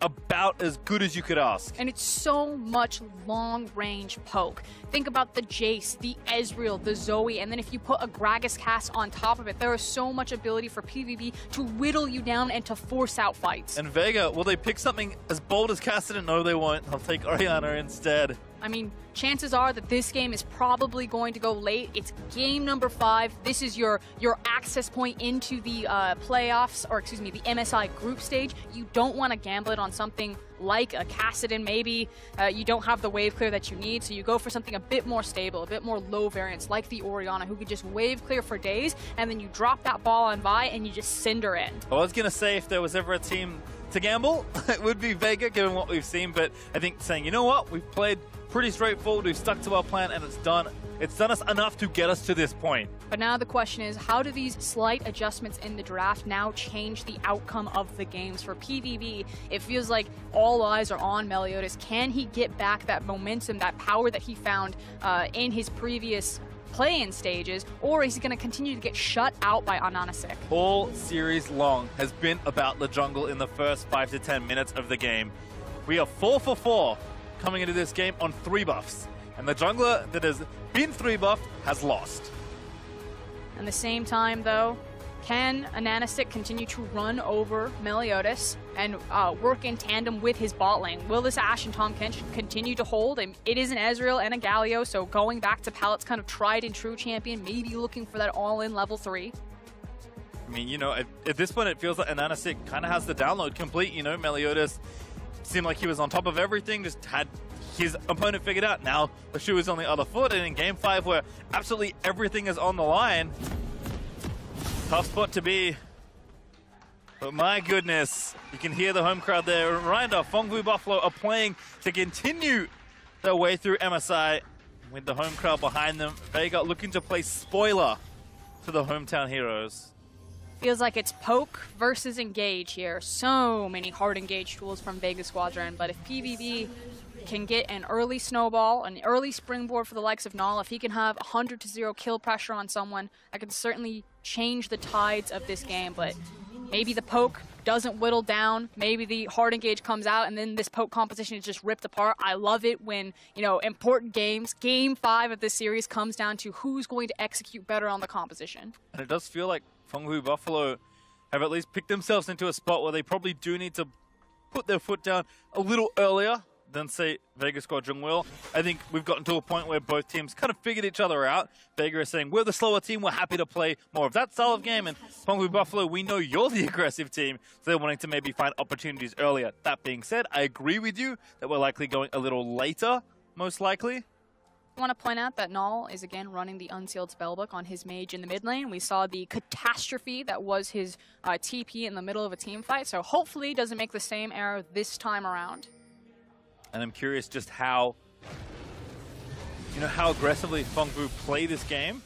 about as good as you could ask. And it's so much long-range poke. Think about the Jace, the Ezreal, the Zoe, and then if you put a Gragas cast on top of it, there is so much ability for PvP to whittle you down and to force out fights. And Vega, will they pick something as bold as Cassidy? No, they won't. They'll take Orianna instead. I mean, chances are that this game is probably going to go late. It's game number 5. This is your access point into the playoffs, or excuse me, the MSI group stage. You don't want to gamble it on something like a Cassidon. Maybe you don't have the wave clear that you need, so you go for something a bit more stable, a bit more low variance, like the Orianna, who could just wave clear for days, and then you drop that ball on Vi and you just cinder in. I was going to say if there was ever a team to gamble, it would be Vega, given what we've seen, but I think saying, you know what, we've played pretty straightforward, we've stuck to our plan, and it's done us enough to get us to this point. But now the question is, how do these slight adjustments in the draft now change the outcome of the games for PvP? It feels like all eyes are on Meliodas. Can he get back that momentum, that power that he found in his previous play-in stages, or is he going to continue to get shut out by Ananasik? All series long has been about the jungle in the first 5 to 10 minutes of the game. We are 4 for 4 coming into this game on 3 buffs, and the jungler that has been 3 buffed has lost. At the same time, though, can Ananasik continue to run over Meliodas and work in tandem with his bot lane? Will this Ashe and Tahm Kench continue to hold? And it is an Ezreal and a Galio, so going back to Pallet's kind of tried and true champion, maybe looking for that all-in level 3. I mean, at this point, it feels like Ananasik kind of has the download complete. Meliodas seemed like he was on top of everything, just had his opponent figured out. Now the shoe is on the other foot, and in Game 5 where absolutely everything is on the line, tough spot to be. But my goodness, you can hear the home crowd there. Reminder, Fongvu Buffalo are playing to continue their way through MSI with the home crowd behind them. Vega looking to play spoiler to the hometown heroes. Feels like it's poke versus engage here. So many hard engage tools from Vega Squadron, but if PvP can get an early snowball, an early springboard for the likes of Null, if he can have 100-0 kill pressure on someone, that can certainly change the tides of this game. But maybe the poke doesn't whittle down. Maybe the hard engage comes out, and then this poke composition is just ripped apart. I love it when, you know, important games, Game 5 of this series comes down to who's going to execute better on the composition. And it does feel like Fongvu Buffalo have at least picked themselves into a spot where they probably do need to put their foot down a little earlier than, say, Vega Squadron will. I think we've gotten to a point where both teams kind of figured each other out. Vega is saying, we're the slower team, we're happy to play more of that style of game. And Fongvu Buffalo, we know you're the aggressive team, so they're wanting to maybe find opportunities earlier. That being said, I agree with you that we're likely going a little later, most likely. I want to point out that Null is again running the Unsealed Spellbook on his mage in the mid lane. We saw the catastrophe that was his TP in the middle of a team fight, so hopefully he doesn't make the same error this time around. And I'm curious just how, how aggressively Fongvu play this game.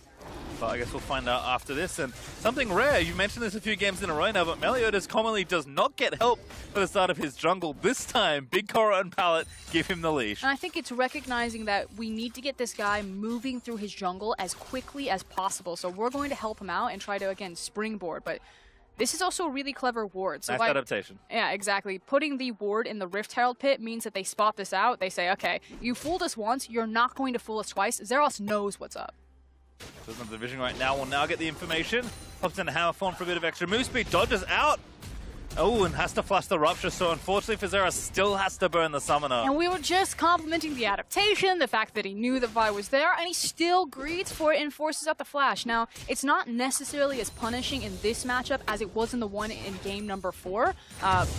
But I guess we'll find out after this. And something rare, you mentioned this a few games in a row now, but Meliodas commonly does not get help for the start of his jungle. This time, Big Korra and Pallet give him the leash. And I think it's recognizing that we need to get this guy moving through his jungle as quickly as possible. So we're going to help him out and try to, again, springboard. But this is also a really clever ward. So nice adaptation. Yeah, exactly. Putting the ward in the Rift Herald pit means that they spot this out. They say, okay, you fooled us once, you're not going to fool us twice. Zeros knows what's up. So the division right now will now get the information. Pops in a hammer form for a bit of extra move speed. Dodges out. Oh, and has to flash the Rupture, so unfortunately for Zeros, still has to burn the Summoner. And we were just complimenting the adaptation, the fact that he knew that Vi was there, and he still greets for it and forces out the flash. Now, it's not necessarily as punishing in this matchup as it was in the one in game number 4,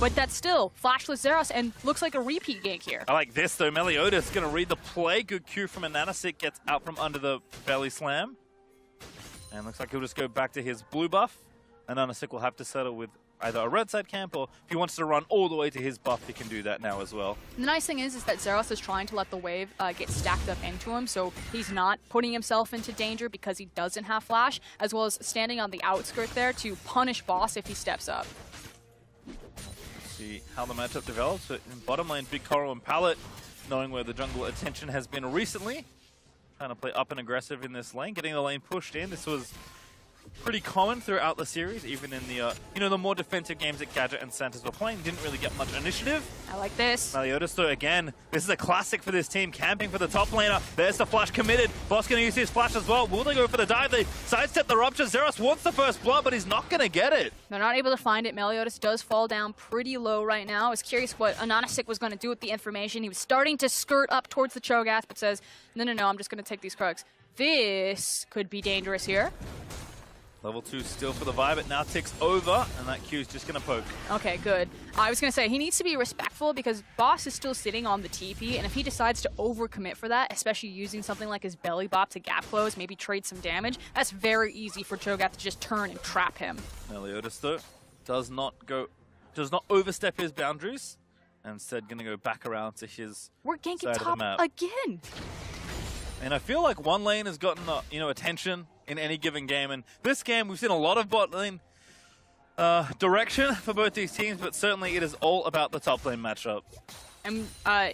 but that's still flashless Zeros and looks like a repeat gank here. I like this, though. Meliodas going to read the play. Good Q from a Nanosic, gets out from under the belly slam. And looks like he'll just go back to his blue buff, and Nanosic will have to settle with either a red side camp, or if he wants to run all the way to his buff, he can do that now as well. The nice thing is that Zeros is trying to let the wave get stacked up into him, so he's not putting himself into danger because he doesn't have flash, as well as standing on the outskirt there to punish boss if he steps up. Let's see how the matchup develops, but in bottom lane, Big Coral and Pallet, knowing where the jungle attention has been recently, trying to play up and aggressive in this lane, getting the lane pushed in. This was pretty common throughout the series, even in the the more defensive games that Gadget and Santos were playing. Didn't really get much initiative. I like this. Meliodas, though, again, this is a classic for this team, camping for the top laner. There's the flash committed. Boss going to use his flash as well. Will they go for the dive? They sidestep the Rupture. Zeros wants the first blood, but he's not going to get it. They're not able to find it. Meliodas does fall down pretty low right now. I was curious what Anonisic was going to do with the information. He was starting to skirt up towards the Cho'Gath, but says, no, I'm just going to take these Krugs. This could be dangerous here. Level 2 still for the vibe. It now ticks over, and that Q is just going to poke. Okay, good. I was going to say, he needs to be respectful because Boss is still sitting on the TP, and if he decides to overcommit for that, especially using something like his belly bop to gap close, maybe trade some damage, that's very easy for Cho'Gath to just turn and trap him. Meliodas, though, does not overstep his boundaries, and instead going to go back around to his We're ganking side top of the map. again. And I feel like one lane has gotten attention in any given game, and this game we've seen a lot of bot lane direction for both these teams, but certainly it is all about the top lane matchup. And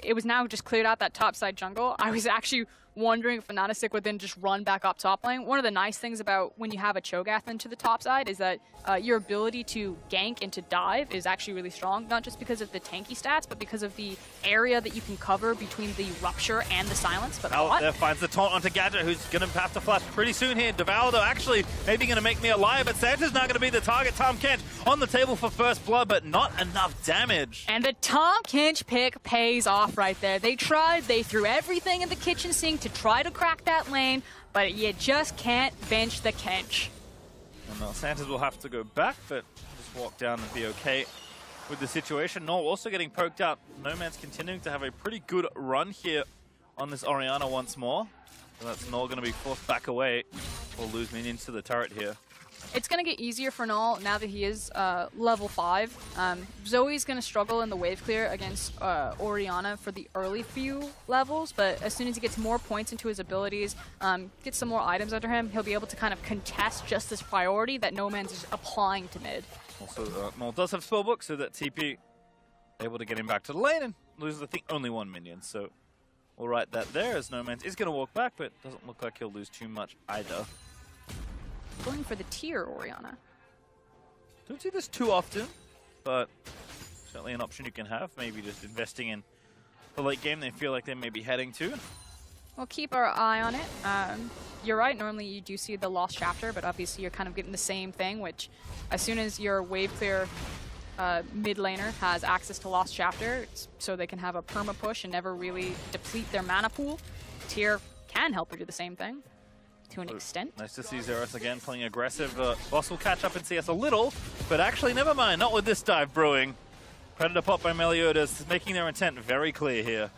it was now just cleared out that top side jungle. I was actually wondering if Anonisic would then just run back up top lane. One of the nice things about when you have a Cho'Gath into the top side is that your ability to gank and to dive is actually really strong, not just because of the tanky stats, but because of the area that you can cover between the Rupture and the Silence. But Out there finds the taunt onto Gadget, who's going to have to flash pretty soon here. Devour, though, actually maybe going to make me a liar, but Santa's not going to be the target. Tahm Kench on the table for first blood, but not enough damage. And the Tahm Kench pick pays off right there. They tried, they threw everything in the kitchen sink to try to crack that lane, but you just can't bench the Kench. And Santos will have to go back, but just walk down and be okay. with the situation. Null also getting poked out. Nomad's continuing to have a pretty good run here on this Orianna once more. So that's Null going to be forced back away or lose minions to the turret here. It's going to get easier for Null now that he is level 5. Zoe's going to struggle in the wave clear against Orianna for the early few levels, but as soon as he gets more points into his abilities, gets some more items under him, he'll be able to kind of contest just this priority that Nomad's is applying to mid. Also, Null does have Spellbook, so that TP able to get him back to the lane and loses, I think, only 1 minion. So we'll write that there as Nomad's is going to walk back, but doesn't look like he'll lose too much either. Going for the tier, Orianna. Don't see this too often, but certainly an option you can have. Maybe just investing in the late game they feel like they may be heading to. We'll keep our eye on it. You're right, normally you do see the Lost Chapter, but obviously you're kind of getting the same thing, which as soon as your wave clear mid laner has access to Lost Chapter, it's so they can have a perma push and never really deplete their mana pool, tier can help her do the same thing. To an extent. Nice to see Zeros again playing aggressive. Boss will catch up and see us a little, but actually, never mind. Not with this dive brewing. Predator pop by Meliodas, making their intent very clear here.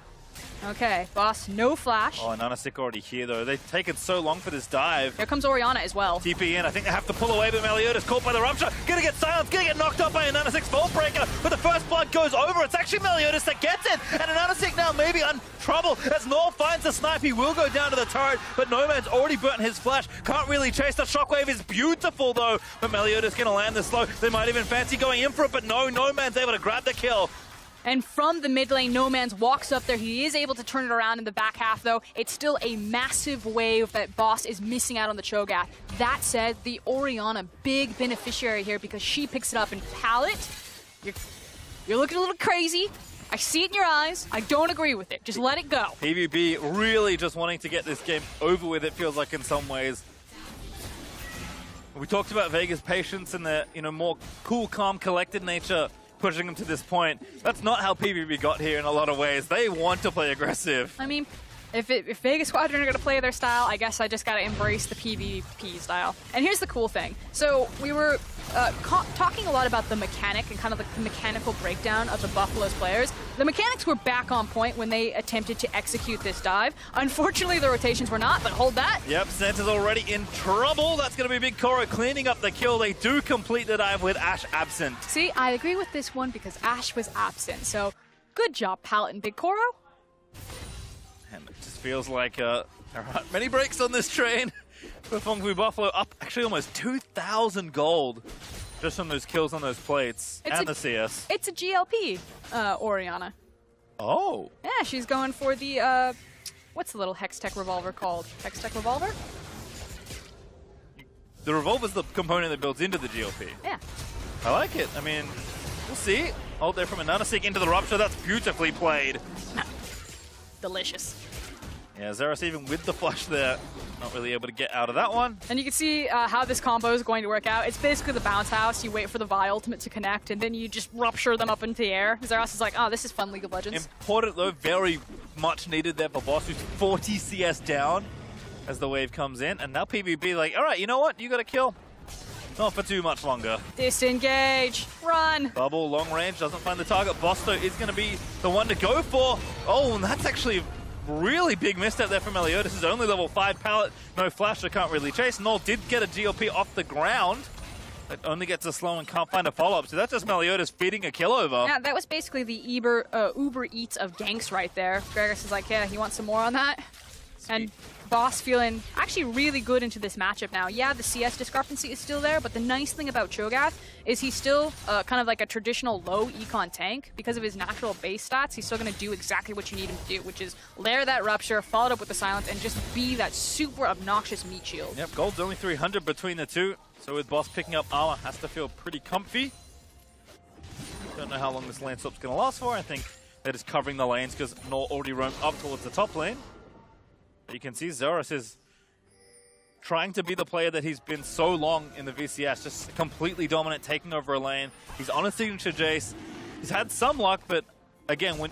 Okay, Boss, no flash. Oh, and Nanasik already here, though. They've taken so long for this dive. Here comes Orianna as well. TP in. I think they have to pull away, but Meliodas caught by the Rupture. Gonna get silenced, gonna get knocked off by a Nanasik Vault Breaker, but the first blood goes over. It's actually Meliodas that gets it, and Nanasik now maybe in trouble as Null finds the snipe. He will go down to the turret, but Nomad's already burnt his flash. Can't really chase. The shockwave is beautiful, though, but Meliodas gonna land this slow. They might even fancy going in for it, but no, Nomad's able to grab the kill. And from the mid lane, Nomad's walks up there. He is able to turn it around in the back half, though. It's still a massive wave that Boss is missing out on the Cho'Gath. That said, the Orianna, big beneficiary here because she picks it up in Pallet. You're looking a little crazy. I see it in your eyes. I don't agree with it. Just let it go. PvP really just wanting to get this game over with, it feels like in some ways. We talked about Vega's patience and the more cool, calm, collected nature pushing them to this point. That's not how PvP got here in a lot of ways. They want to play aggressive. I mean, if Vegas Squadron are going to play their style, I guess I just got to embrace the PvP style. And here's the cool thing. So we were talking a lot about the mechanic and kind of the mechanical breakdown of the Buffalo's players. The mechanics were back on point when they attempted to execute this dive. Unfortunately, the rotations were not, but hold that. Yep, Santa's already in trouble. That's going to be Big Koro cleaning up the kill. They do complete the dive with Ashe absent. See, I agree with this one because Ashe was absent. So good job, Pallet and Big Koro. And it just feels like there aren't many breaks on this train. For Fengfu Buffalo up actually almost 2,000 gold just from those kills on those plates and the CS. It's a GLP, Orianna. Oh. Yeah, she's going for the, what's the little Hextech revolver called? Hextech revolver? The revolver's the component that builds into the GLP. Yeah. I like it. I mean, we'll see. Hold there from a Nanasik into the Rupture. That's beautifully played. Delicious. Yeah, Zeros even with the flash there, not really able to get out of that one. And you can see how this combo is going to work out. It's basically the bounce house. You wait for the Vi ultimate to connect, and then you just rupture them up into the air. Zeros is like, oh, this is fun, League of Legends. Important, though, very much needed there for Boss, who's 40 CS down as the wave comes in. And now PvP like, all right, you know what? You got to kill. Not for too much longer. Disengage. Run. Bubble, long range, doesn't find the target. Boss, though, is going to be the one to go for. Oh, and that's actually really big misstep there from Meliodas. This is only level 5 Pallet. No flash, so can't really chase. Null did get a GLP off the ground, but only gets a slow and can't find a follow-up. So that's just Meliodas feeding a kill over. Yeah, that was basically the Uber Eats of ganks right there. Gragas is like, yeah, you want some more on that? Sweet. And Boss feeling actually really good into this matchup now. Yeah, the CS discrepancy is still there, but the nice thing about Cho'Gath is he's still kind of like a traditional low econ tank. Because of his natural base stats, he's still going to do exactly what you need him to do, which is layer that Rupture, followed up with the Silence, and just be that super obnoxious meat shield. Yep, gold's only 300 between the two, so with Boss picking up armor, has to feel pretty comfy. Don't know how long this lane swap's going to last for. I think they're just covering the lanes because Null already roamed up towards the top lane. You can see Zeros is trying to be the player that he's been so long in the VCS, just completely dominant, taking over a lane. He's on a signature Jace. He's had some luck, but again, when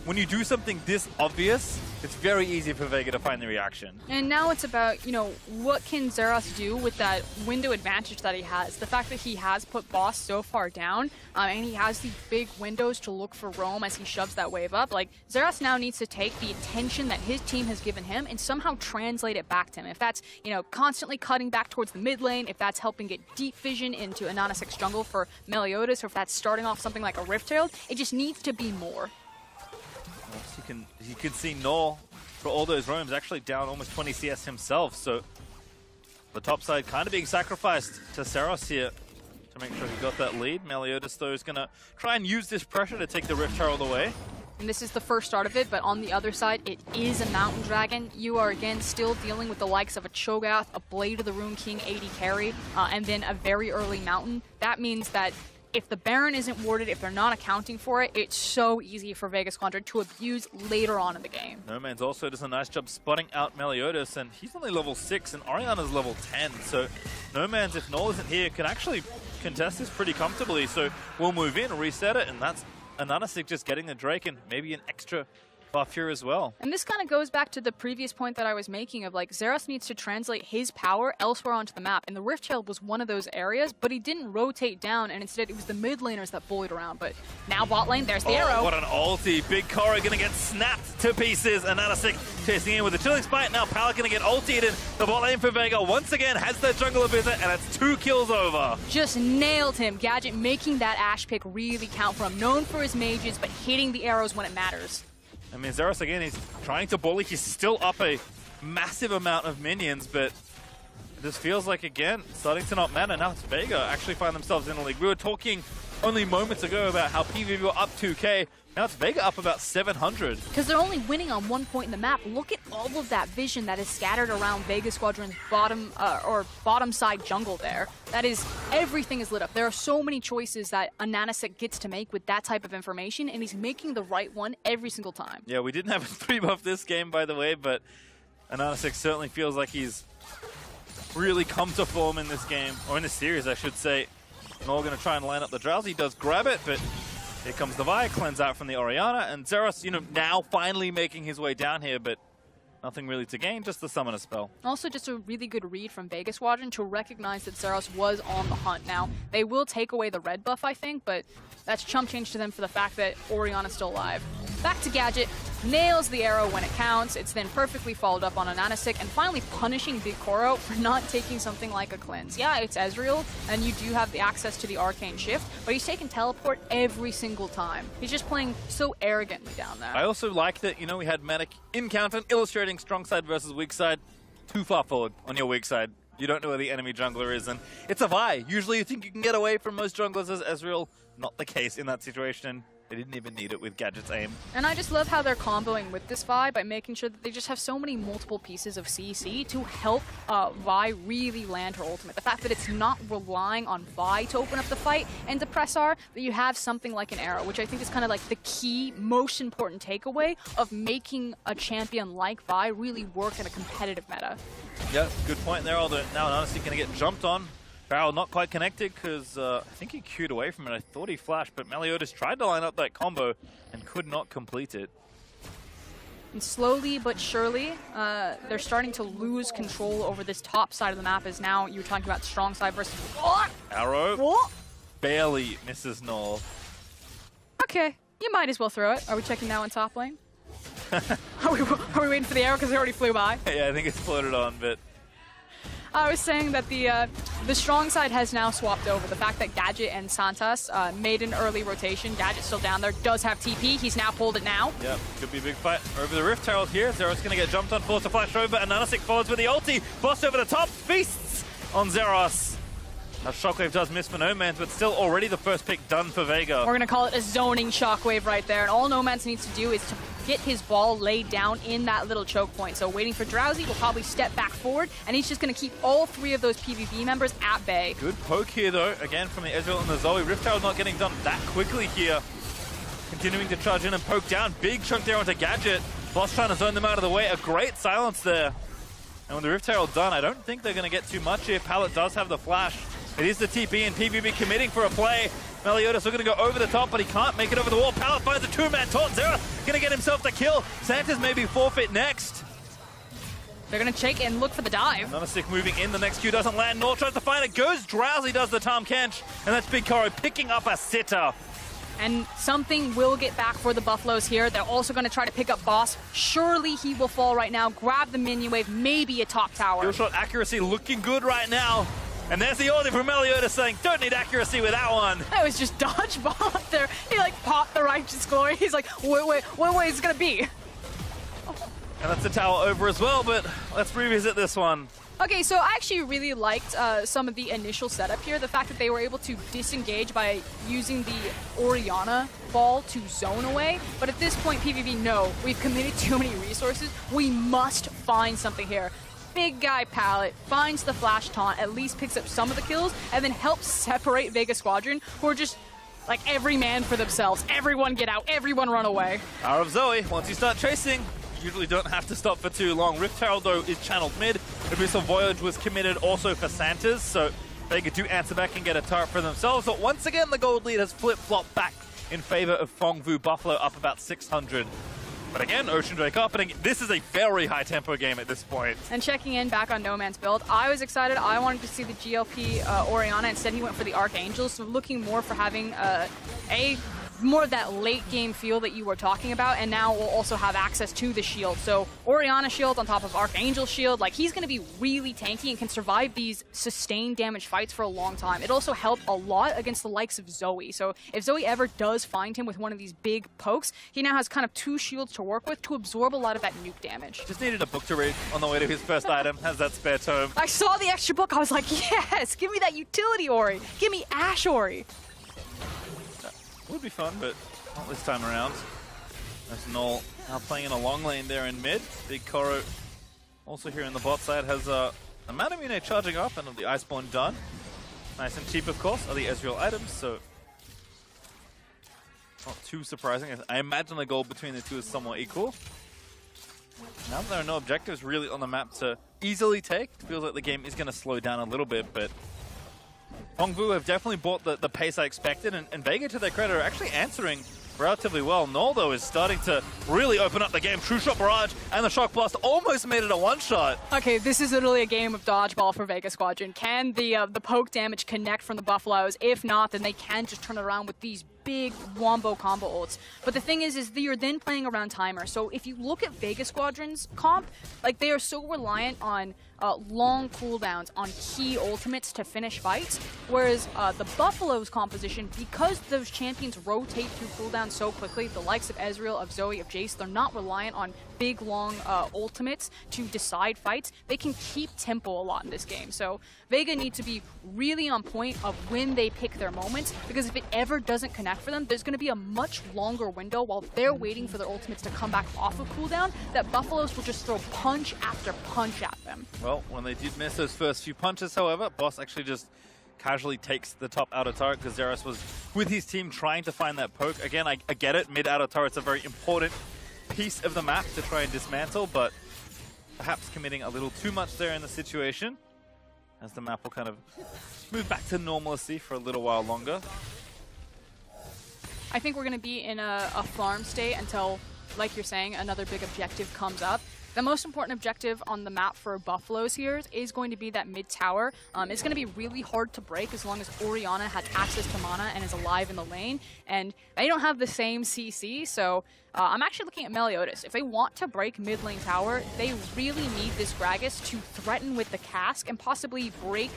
when you do something this obvious, it's very easy for Vega to find the reaction. And now it's about, you know, what can Zeros do with that window advantage that he has? The fact that he has put Boss so far down, and he has these big windows to look for roam as he shoves that wave up. Like, Zeros now needs to take the attention that his team has given him and somehow translate it back to him. If that's, you know, constantly cutting back towards the mid lane, if that's helping get deep vision into a Nana 6 jungle for Meliodas, or if that's starting off something like a Rift Herald, it just needs to be more. You can see Nor, for all those roams, actually down almost 20 CS himself. So the top side kind of being sacrificed to Seros here to make sure he got that lead. Meliodas, though, is going to try and use this pressure to take the Rift Herald away. And this is the first start of it, but on the other side, it is a Mountain Dragon. You are, again, still dealing with the likes of a Cho'Gath, a Blade of the Rune King 80 carry, and then a very early Mountain. That means that if the Baron isn't warded, if they're not accounting for it, it's so easy for Vega Squadron to abuse later on in the game. No Man's also does a nice job spotting out Meliodas, and he's only level 6, and Oriana's level 10. So No Man's, if Null isn't here, can actually contest this pretty comfortably. So we'll move in, reset it, and that's Ananasik just getting the Drake and maybe an extra buff here as well. And this kind of goes back to the previous point that I was making of, like, Zeros needs to translate his power elsewhere onto the map. And the Rift Herald was one of those areas, but he didn't rotate down, and instead it was the mid laners that bullied around. But now bot lane, there's the arrow. What an ulti. Big Korra gonna get snapped to pieces. Ananasik chasing in with a Chilling Spite. Now Pal gonna get ultied, and the bot lane for Vega once again has their jungle visit, and it's 2 kills over. Just nailed him. Gadget making that Ashe pick really count for him. Known for his mages, but hitting the arrows when it matters. I mean, Zeros again, he's trying to bully. He's still up a massive amount of minions, but this feels like, again, starting to not matter. Now it's Vega actually find themselves in the league. We were talking only moments ago about how PvP were up 2K. Now it's Vega up about 700. Because they're only winning on one point in the map. Look at all of that vision that is scattered around Vega Squadron's bottom side jungle there. That is, everything is lit up. There are so many choices that Ananasik gets to make with that type of information, and he's making the right one every single time. Yeah, we didn't have a 3-buff this game, by the way, but Ananasik certainly feels like he's really come to form in this game, or in this series, I should say. Nor going to try and line up the Drowsy. He does grab it, but here comes the Vi, cleanse out from the Oriana, and Zeros, you know, now finally making his way down here, but nothing really to gain, just the summoner spell. Also, just a really good read from Vega Squadron to recognize that Zeros was on the hunt. Now, they will take away the red buff, I think, but that's chump change to them for the fact that Oriana's still alive. Back to Gadget, nails the arrow when it counts. It's then perfectly followed up on Ananasik, and finally punishing Big Koro for not taking something like a cleanse. Yeah, it's Ezreal, and you do have the access to the Arcane Shift, but he's taking teleport every single time. He's just playing so arrogantly down there. I also like that, you know, we had Manic in counter illustrating strong side versus weak side. Too far forward on your weak side. You don't know where the enemy jungler is, and it's a Vi. Usually you think you can get away from most junglers as Ezreal. Not the case in that situation. They didn't even need it with Gadget's aim. And I just love how they're comboing with this Vi by making sure that they just have so many multiple pieces of CC to help Vi really land her ultimate. The fact that it's not relying on Vi to open up the fight and to press R, that you have something like an arrow, which I think is kind of like the key, most important takeaway of making a champion like Vi really work in a competitive meta. Yeah, good point there. Although now honestly going to get jumped on. Barrel not quite connected because I think he queued away from it. I thought he flashed, but Meliodas tried to line up that combo and could not complete it. And slowly but surely, they're starting to lose control over this top side of the map, as now you're talking about strong side versus... Arrow barely misses Null. Okay, you might as well throw it. Are we checking now on top lane? Are we waiting for the arrow because it already flew by? Yeah, I think it's floated on, but... I was saying that the strong side has now swapped over. The fact that Gadget and Santas made an early rotation. Gadget's still down there, does have TP. He's now pulled it now. Yep, could be a big fight over the Rift Herald here. Zeros going to get jumped on, forced to flash over, and Ananasik follows with the ulti. Boss over the top, feasts on Zeros. Now Shockwave does miss for No Man's, but still already the first pick done for Vega. We're going to call it a zoning Shockwave right there, and all No Man's needs to do is to get his ball laid down in that little choke point. So waiting for Drowsy, will probably step back forward, and he's just going to keep all 3 of those PvP members at bay. Good poke here, though, again from the Ezreal and the Zoe. Rift Herald not getting done that quickly here. Continuing to charge in and poke down. Big chunk there onto Gadget. Boss trying to zone them out of the way. A great silence there. And when the Rift Herald done, I don't think they're going to get too much here. Pallet does have the flash. It is the TP and PvP committing for a play. Meliodas looking to go over the top, but he can't make it over the wall. Pallet finds a two-man taunt. Zera gonna get himself the kill. Santa's maybe forfeit next. They're going to check and look for the dive. Nonastic moving in, the next Q doesn't land. Nor tries to find it, goes Drowsy, does the Tom Kench, and that's Big Koro picking up a sitter. And something will get back for the Buffaloes here. They're also going to try to pick up Boss. Surely he will fall right now, grab the minion wave, maybe a top tower. Kill shot accuracy looking good right now. And there's the order from Meliodas saying, don't need accuracy with that one. That was just dodgeball up there. He like popped the Righteous Glory. He's like, wait, is it going to be? And that's the tower over as well, but let's revisit this one. Okay, so I actually really liked some of the initial setup here. The fact that they were able to disengage by using the Orianna ball to zone away. But at this point, PvP, no, we've committed too many resources. We must find something here. Big guy Pallet finds the flash taunt, at least picks up some of the kills, and then helps separate Vega Squadron, who are just like every man for themselves. Everyone get out, everyone run away. Power of Zoe, once you start chasing, usually don't have to stop for too long. Rift Herald, though, is channeled mid. Abyssal Voyage was committed also for Santa's, so Vega do answer back and get a turret for themselves. But once again, the gold lead has flip-flopped back in favor of Fongvu. Buffalo up about 600. But again, Ocean Drake up, and this is a very high-tempo game at this point. And checking in back on No Man's build, I was excited. I wanted to see the GLP Orianna. Instead, he went for the Archangel, so looking more for having more of that late game feel that you were talking about, and now we'll also have access to the shield. So Orianna shield on top of Archangel shield, like he's going to be really tanky and can survive these sustained damage fights for a long time. It also helped a lot against the likes of Zoe. So if Zoe ever does find him with one of these big pokes, he now has kind of two shields to work with to absorb a lot of that nuke damage. Just needed a book to read on the way to his first item. Has that spare tome. I saw the extra book. I was like, yes, give me that utility Ori. Give me Ash Ori. Would be fun, but not this time around. There's Null now playing in a long lane there in mid. Big Koro also here in the bot side has a Manamune charging up and the Iceborne done. Nice and cheap, of course, are the Ezreal items, so not too surprising. I imagine the goal between the two is somewhat equal. Now that there are no objectives really on the map to easily take, it feels like the game is going to slow down a little bit, but Fongvu have definitely bought the pace I expected, and Vega, to their credit, are actually answering relatively well. Noldo is starting to really open up the game. True Shot Barrage and the Shock Blast almost made it a one-shot. Okay, this is literally a game of dodgeball for Vega Squadron. Can the poke damage connect from the Buffaloes? If not, then they can just turn it around with these big wombo combo ults. But the thing is you're then playing around timer. So if you look at Vega Squadron's comp, like they are so reliant on long cooldowns on key ultimates to finish fights, whereas the Buffalo's composition, because those champions rotate through cooldowns so quickly, the likes of Ezreal, of Zoe, of Jace, they're not reliant on big, long ultimates to decide fights. They can keep tempo a lot in this game. So Vega need to be really on point of when they pick their moments, because if it ever doesn't connect for them, there's going to be a much longer window while they're waiting for their ultimates to come back off of cooldown that Buffaloes will just throw punch after punch at them. Well, when they did miss those first few punches, however, Boss actually just casually takes the top outer turret because Zeros was with his team trying to find that poke. Again, I get it, mid-outer turret's a very important piece of the map to try and dismantle, but perhaps committing a little too much there in the situation, as the map will kind of move back to normalcy for a little while longer. I think we're going to be in a farm state until, like you're saying, another big objective comes up. The most important objective on the map for Buffaloes here is going to be that mid tower. It's going to be really hard to break as long as Orianna has access to mana and is alive in the lane. And they don't have the same CC, so I'm actually looking at Meliodas. If they want to break mid lane tower, they really need this Gragas to threaten with the cask and possibly break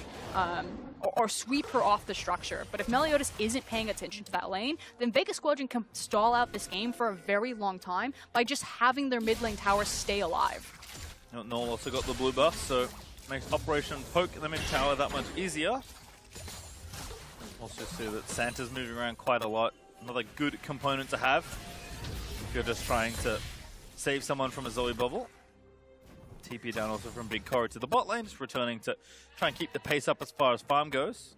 or sweep her off the structure. But if Meliodas isn't paying attention to that lane, then Vega Squadron can stall out this game for a very long time by just having their mid lane tower stay alive. Null also got the blue buff, so makes Operation Poke in the mid tower that much easier. Also see that Santa's moving around quite a lot. Another good component to have if you're just trying to save someone from a Zoe bubble. TP down also from Big Koro to the bot lane, just returning to try and keep the pace up as far as farm goes.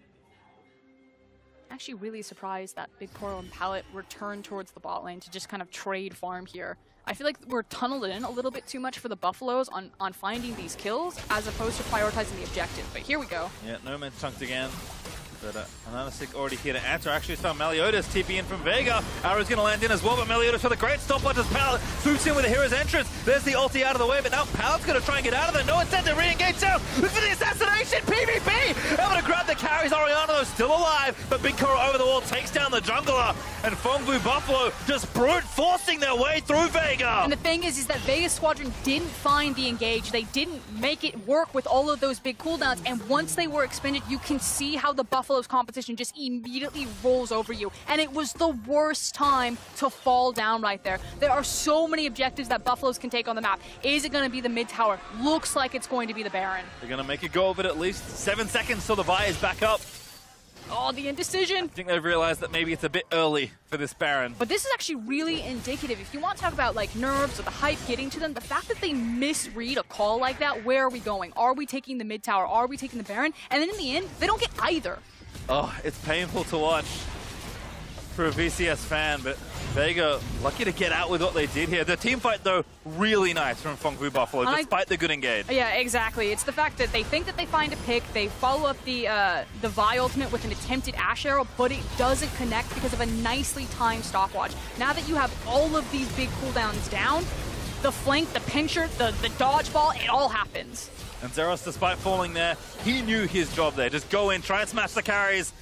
Actually really surprised that Big Koro and Pallet returned towards the bot lane to just kind of trade farm here. I feel like we're tunneled in a little bit too much for the Buffaloes on finding these kills as opposed to prioritizing the objective. But here we go. Yeah, No Man's chunked again. But Ananasik already here to answer. Actually, it's found Meliodas TP in from Vega. Arrow's going to land in as well, but Meliodas with a great stopwatch as Pal swoops in with a hero's entrance. There's the ulti out of the way, but now Pal's going to try and get out of there. No instead to re-engage down. Look for the assassination! PvP! Able to grab the carries. Oriana, though, still alive, but Big Koro over the wall takes down the jungler. And Fongbu Buffalo just brute forcing their way through Vega. And the thing is that Vegas Squadron didn't find the engage. They didn't make it work with all of those big cooldowns. And once they were expended, you can see how the Buffalo's competition just immediately rolls over you. And it was the worst time to fall down right there. There are so many objectives that Buffaloes can take on the map. Is it going to be the mid tower? Looks like it's going to be the Baron. They're going to make a go of it at least. 7 seconds till the Vi is back up. Oh, the indecision. I think they've realized that maybe it's a bit early for this Baron. But this is actually really indicative. If you want to talk about like nerves or the hype getting to them, the fact that they misread a call like that, where are we going? Are we taking the mid tower? Are we taking the Baron? And then in the end, they don't get either. Oh, it's painful to watch for a VCS fan, but Vega lucky to get out with what they did here. The team fight, though, really nice from Fongbu Buffalo, despite the good engage. Yeah, exactly. It's the fact that they think that they find a pick, they follow up the Vi ultimate with an attempted Ash arrow, but it doesn't connect because of a nicely timed stopwatch. Now that you have all of these big cooldowns down, the flank, the pincher, the dodgeball, it all happens. And Zeros, despite falling there, he knew his job there. Just go in, try and smash the carries.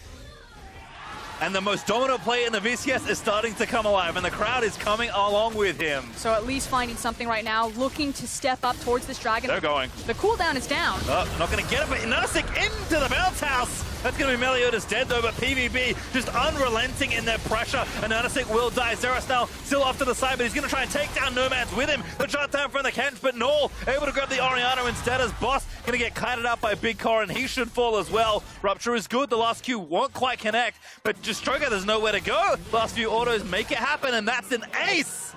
And the most dominant player in the VCS is starting to come alive, and the crowd is coming along with him. So at least finding something right now, looking to step up towards this dragon. They're going. The cooldown is down. Oh, not going to get it, but Ananasik into the bounce house. That's going to be Meliodas dead, though, but PvP just unrelenting in their pressure. Ananasik will die. Zeros now still off to the side, but he's going to try and take down Nomads with him. The shot down from the Kent, but Null able to grab the Oriana instead as Boss going to get kited out by Big Core, and he should fall as well. Rupture is good. The last Q won't quite connect, but just Stroker, there's nowhere to go. Last few autos make it happen, and that's an ace.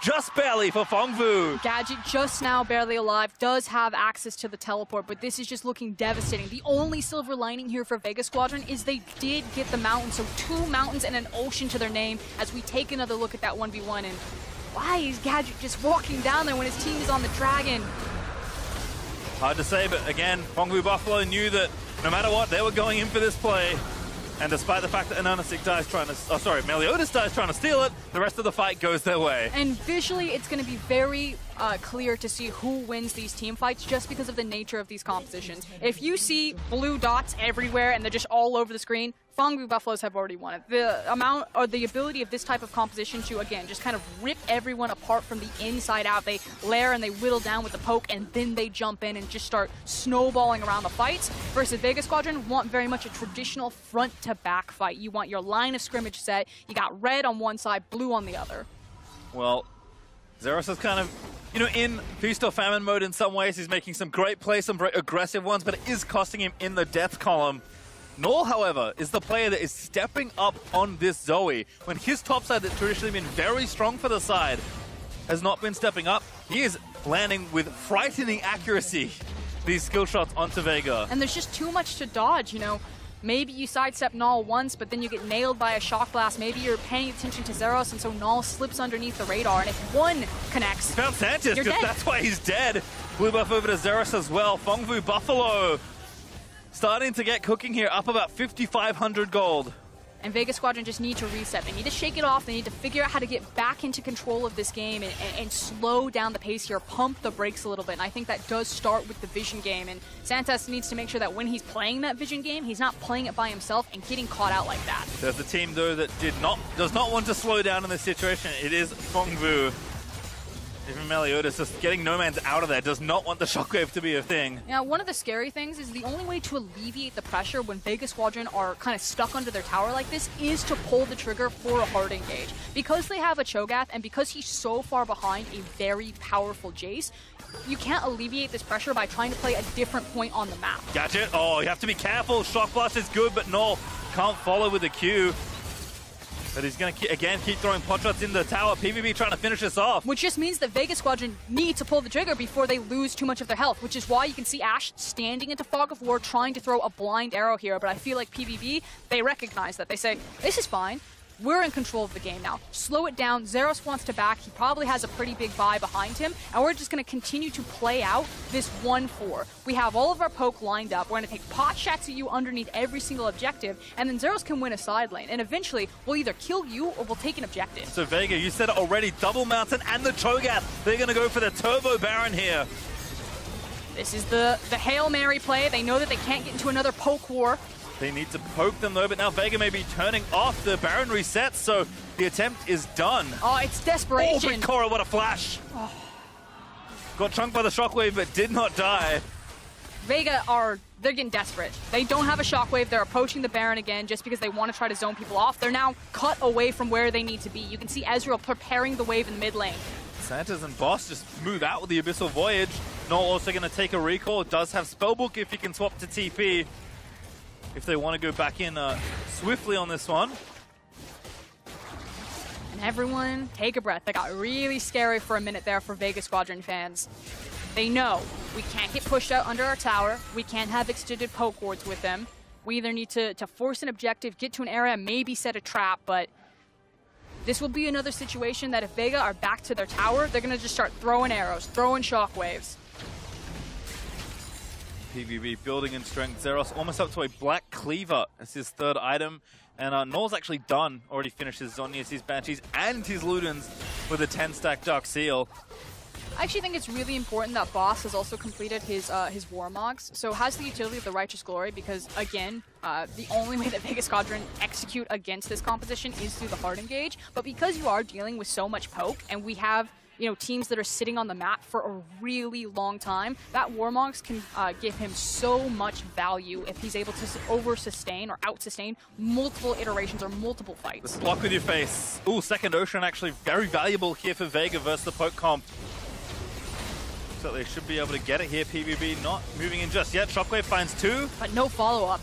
Just barely for Fongbu. Gadget just now barely alive, does have access to the teleport, but this is just looking devastating. The only silver lining here for Vegas Squadron is they did get the mountain, so 2 mountains and an ocean to their name as we take another look at that 1v1. And why is Gadget just walking down there when his team is on the dragon? Hard to say, but again, Fongbu Buffalo knew that no matter what, they were going in for this play. And despite the fact that Ananasik dies trying to, Meliodas dies trying to steal it, the rest of the fight goes their way. And visually, it's going to be very clear to see who wins these team fights just because of the nature of these compositions. If you see blue dots everywhere and they're just all over the screen, Fongbu Buffaloes have already won it. The amount or the ability of this type of composition to, again, just kind of rip everyone apart from the inside out. They layer and they whittle down with the poke, and then they jump in and just start snowballing around the fights. Versus Vegas Squadron want very much a traditional front-to-back fight. You want your line of scrimmage set. You got red on one side, blue on the other. Well, Zeros is kind of, in feast or famine mode in some ways. He's making some great plays, some very aggressive ones, but it is costing him in the death column. Null, however, is the player that is stepping up on this Zoe. When his top side that's traditionally been very strong for the side has not been stepping up, he is landing with frightening accuracy these skill shots onto Vega. And there's just too much to dodge, Maybe you sidestep Null once, but then you get nailed by a shock blast. Maybe you're paying attention to Zeros, and so Null slips underneath the radar. And if one connects, he found Sanchez, you're dead. That's why he's dead. Blue buff over to Zeros as well. Fongbu Buffalo starting to get cooking here, up about 5,500 gold. And Vegas Squadron just need to reset. They need to shake it off. They need to figure out how to get back into control of this game and slow down the pace here, pump the brakes a little bit. And I think that does start with the vision game. And Santos needs to make sure that when he's playing that vision game, he's not playing it by himself and getting caught out like that. There's a team, though, that does not want to slow down in this situation. It is Fongbu. Even Meliodas just getting Nomads out of there, does not want the shockwave to be a thing. Now, one of the scary things is the only way to alleviate the pressure when Vegas Squadron are kind of stuck under their tower like this is to pull the trigger for a hard engage. Because they have a Cho'Gath and because he's so far behind a very powerful Jace, you can't alleviate this pressure by trying to play a different point on the map. Gotcha. Oh, you have to be careful. Shock Blast is good, but Null can't follow with the Q. But he's going to, again, keep throwing pot shots in the tower. PvP trying to finish this off. Which just means that Vegas Squadron need to pull the trigger before they lose too much of their health, which is why you can see Ashe standing into Fog of War trying to throw a blind arrow here. But I feel like PvP, they recognize that. They say, this is fine. we're in control of the game now. Slow it down. Zeros wants to back. He probably has a pretty big buy behind him, and we're just going to continue to play out this 1-4. We have all of our poke lined up. We're going to take pot shots at you underneath every single objective, and then Zeros can win a side lane, and eventually we'll either kill you or we'll take an objective. So Vega, you said it already, double mountain and the Cho'Gath. They're going to go for the Turbo Baron here. This is the Hail Mary play. They know that they can't get into another poke war. They need to poke them though, but now Vega may be turning off. The Baron resets, so the attempt is done. Oh, it's desperation. Oh, Bikoro, what a flash. Oh. Got chunked by the shockwave, but did not die. Vega they're getting desperate. They don't have a shockwave. They're approaching the Baron again just because they want to try to zone people off. They're now cut away from where they need to be. You can see Ezreal preparing the wave in the mid lane. Santas and Boss just move out with the Abyssal Voyage. Null also going to take a recall. Does have Spellbook if he can swap to TP. If they want to go back in swiftly on this one. And everyone, take a breath. That got really scary for a minute there for Vegas Squadron fans. They know we can't get pushed out under our tower. We can't have extended poke wards with them. We either need to force an objective, get to an area, maybe set a trap, but this will be another situation that if Vega are back to their tower, they're going to just start throwing arrows, throwing shockwaves. PvB building in strength. Zeros almost up to a Black Cleaver as his third item. And Null's actually done. Already finished his Zhonya's, his Banshees, and his Ludens with a 10-stack Dark Seal. I actually think it's really important that Boss has also completed his Warmogs, so has the utility of the Righteous Glory, because again, the only way that Vegas Squadron execute against this composition is through the hard engage. But because you are dealing with so much poke, and we have teams that are sitting on the map for a really long time, that Warmogs can give him so much value if he's able to over-sustain or out-sustain multiple iterations or multiple fights. Block with your face. Ooh, Second Ocean actually very valuable here for Vega versus the poke comp. So they should be able to get it here. PvB not moving in just yet. Shockwave finds two. But no follow-up.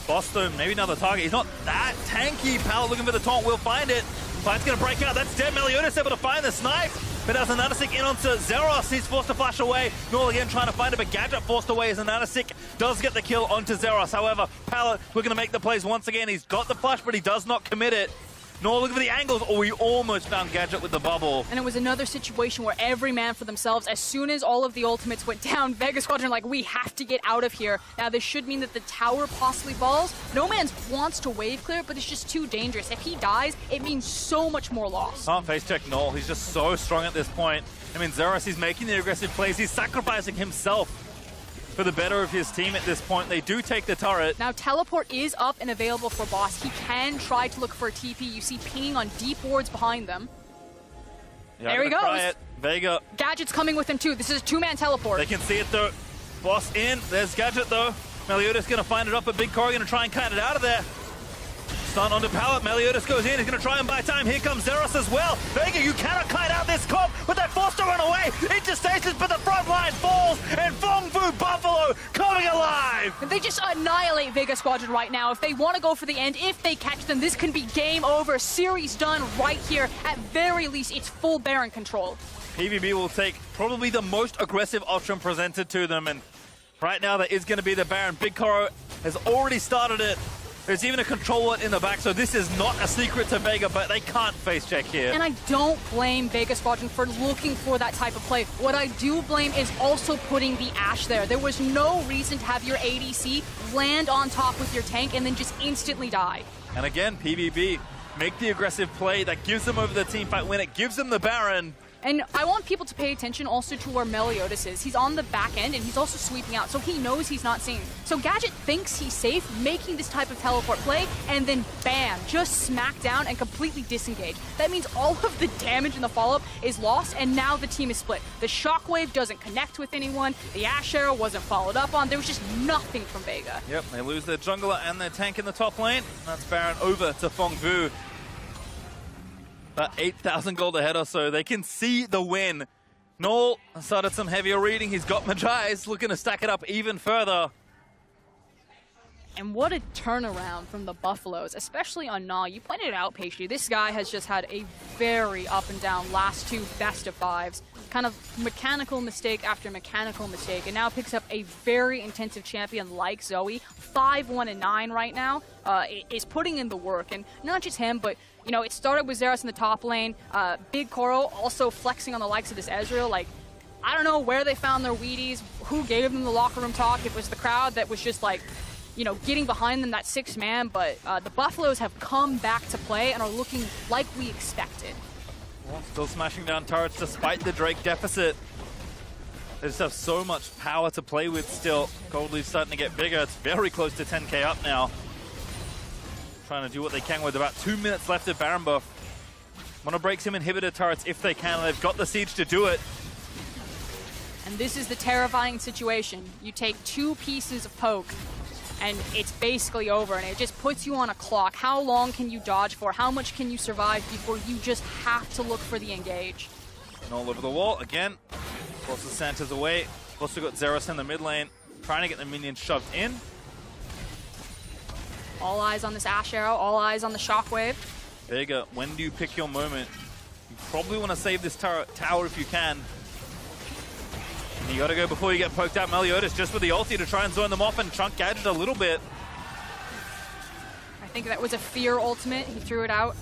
Boss though, maybe another target. He's not that tanky. Pallet looking for the taunt. Will find it. Fight's going to break out. That's dead. Meliodas able to find the snipe. But as Ananasik in onto Zeros, he's forced to flash away. Null again trying to find it, but Gadget forced away as Ananasik does get the kill onto Zeros. However, Pallet looking to make the plays once again. He's got the flash, but he does not commit it. Null looking for the angles. Oh, he almost found Gadget with the bubble. And it was another situation where every man for themselves. As soon as all of the ultimates went down, Vegas Squadron like, we have to get out of here. Now, this should mean that the tower possibly falls. No Man's wants to wave clear, but it's just too dangerous. If he dies, it means so much more loss. Can't face check Null. He's just so strong at this point. I mean, Zeros, he's making the aggressive plays. He's sacrificing himself for the better of his team at this point. They do take the turret. Now, teleport is up and available for Boss. He can try to look for a TP. You see pinging on deep wards behind them. Yeah, there he goes. Vega. Gadget's coming with him too. This is a two-man teleport. They can see it though. Boss in. There's Gadget though. Meliodas going to find it up, but Big Core going to try and cut it out of there. Stun onto Pallet. Meliodas goes in. He's going to try and buy time. Here comes Zeros as well. Vega, you cannot kite out this comp, but they're forced to run away into stasis, but the front line falls, and Fong Fu Buffalo coming alive. They just annihilate Vega Squadron right now. If they want to go for the end, if they catch them, this can be game over. Series done right here. At very least, it's full Baron control. PvB will take probably the most aggressive option presented to them, and right now that is going to be the Baron. Big Koro has already started it. There's even a control in the back, so this is not a secret to Vega, but they can't face check here. And I don't blame Vega Squadron for looking for that type of play. What I do blame is also putting the Ashe there. There was no reason to have your ADC land on top with your tank and then just instantly die. And again, PvB make the aggressive play that gives them over the teamfight win. It gives them the Baron. And I want people to pay attention also to where Meliodas is. He's on the back end, and he's also sweeping out, so he knows he's not seen. So Gadget thinks he's safe, making this type of teleport play, and then bam, just smack down and completely disengage. That means all of the damage in the follow-up is lost, and now the team is split. The Shockwave doesn't connect with anyone, the Ashe Arrow wasn't followed up on, there was just nothing from Vega. Yep, they lose their jungler and their tank in the top lane. That's Baron over to Fong Vu. About 8,000 gold ahead or so. They can see the win. Null started some heavier reading. He's got Majai's looking to stack it up even further. And what a turnaround from the Buffaloes, especially on Na. You pointed it out, Pastry. This guy has just had a very up and down last 2 best of 5s. Kind of mechanical mistake after mechanical mistake, and now picks up a very intensive champion like Zoe. 5-1-9 right now, is putting in the work. And not just him, but you know, it started with Xerath in the top lane. Big Koro also flexing on the likes of this Ezreal. Like, I don't know where they found their Wheaties, who gave them the locker room talk. It was the crowd that was just like, you know, getting behind them, that 6-man, but the Buffaloes have come back to play and are looking like we expected. Well, still smashing down turrets despite the Drake deficit. They just have so much power to play with still. Gold Leaf's starting to get bigger. It's very close to 10k up now. Trying to do what they can with about 2 minutes left of Baron buff. Want to break some inhibitor turrets if they can. They've got the siege to do it. And this is the terrifying situation. You take 2 pieces of poke, and it's basically over, and it just puts you on a clock. How long can you dodge for? How much can you survive before you just have to look for the engage? And all over the wall again. Forces Santa's away. Also got Xerath in the mid lane, trying to get the minions shoved in. All eyes on this Ash Arrow, all eyes on the Shockwave. Vega, when do you pick your moment? You probably want to save this tower if you can. And you got to go before you get poked out. Meliodas just with the ulti to try and zone them off and chunk Gadget a little bit. I think that was a fear ultimate. He threw it out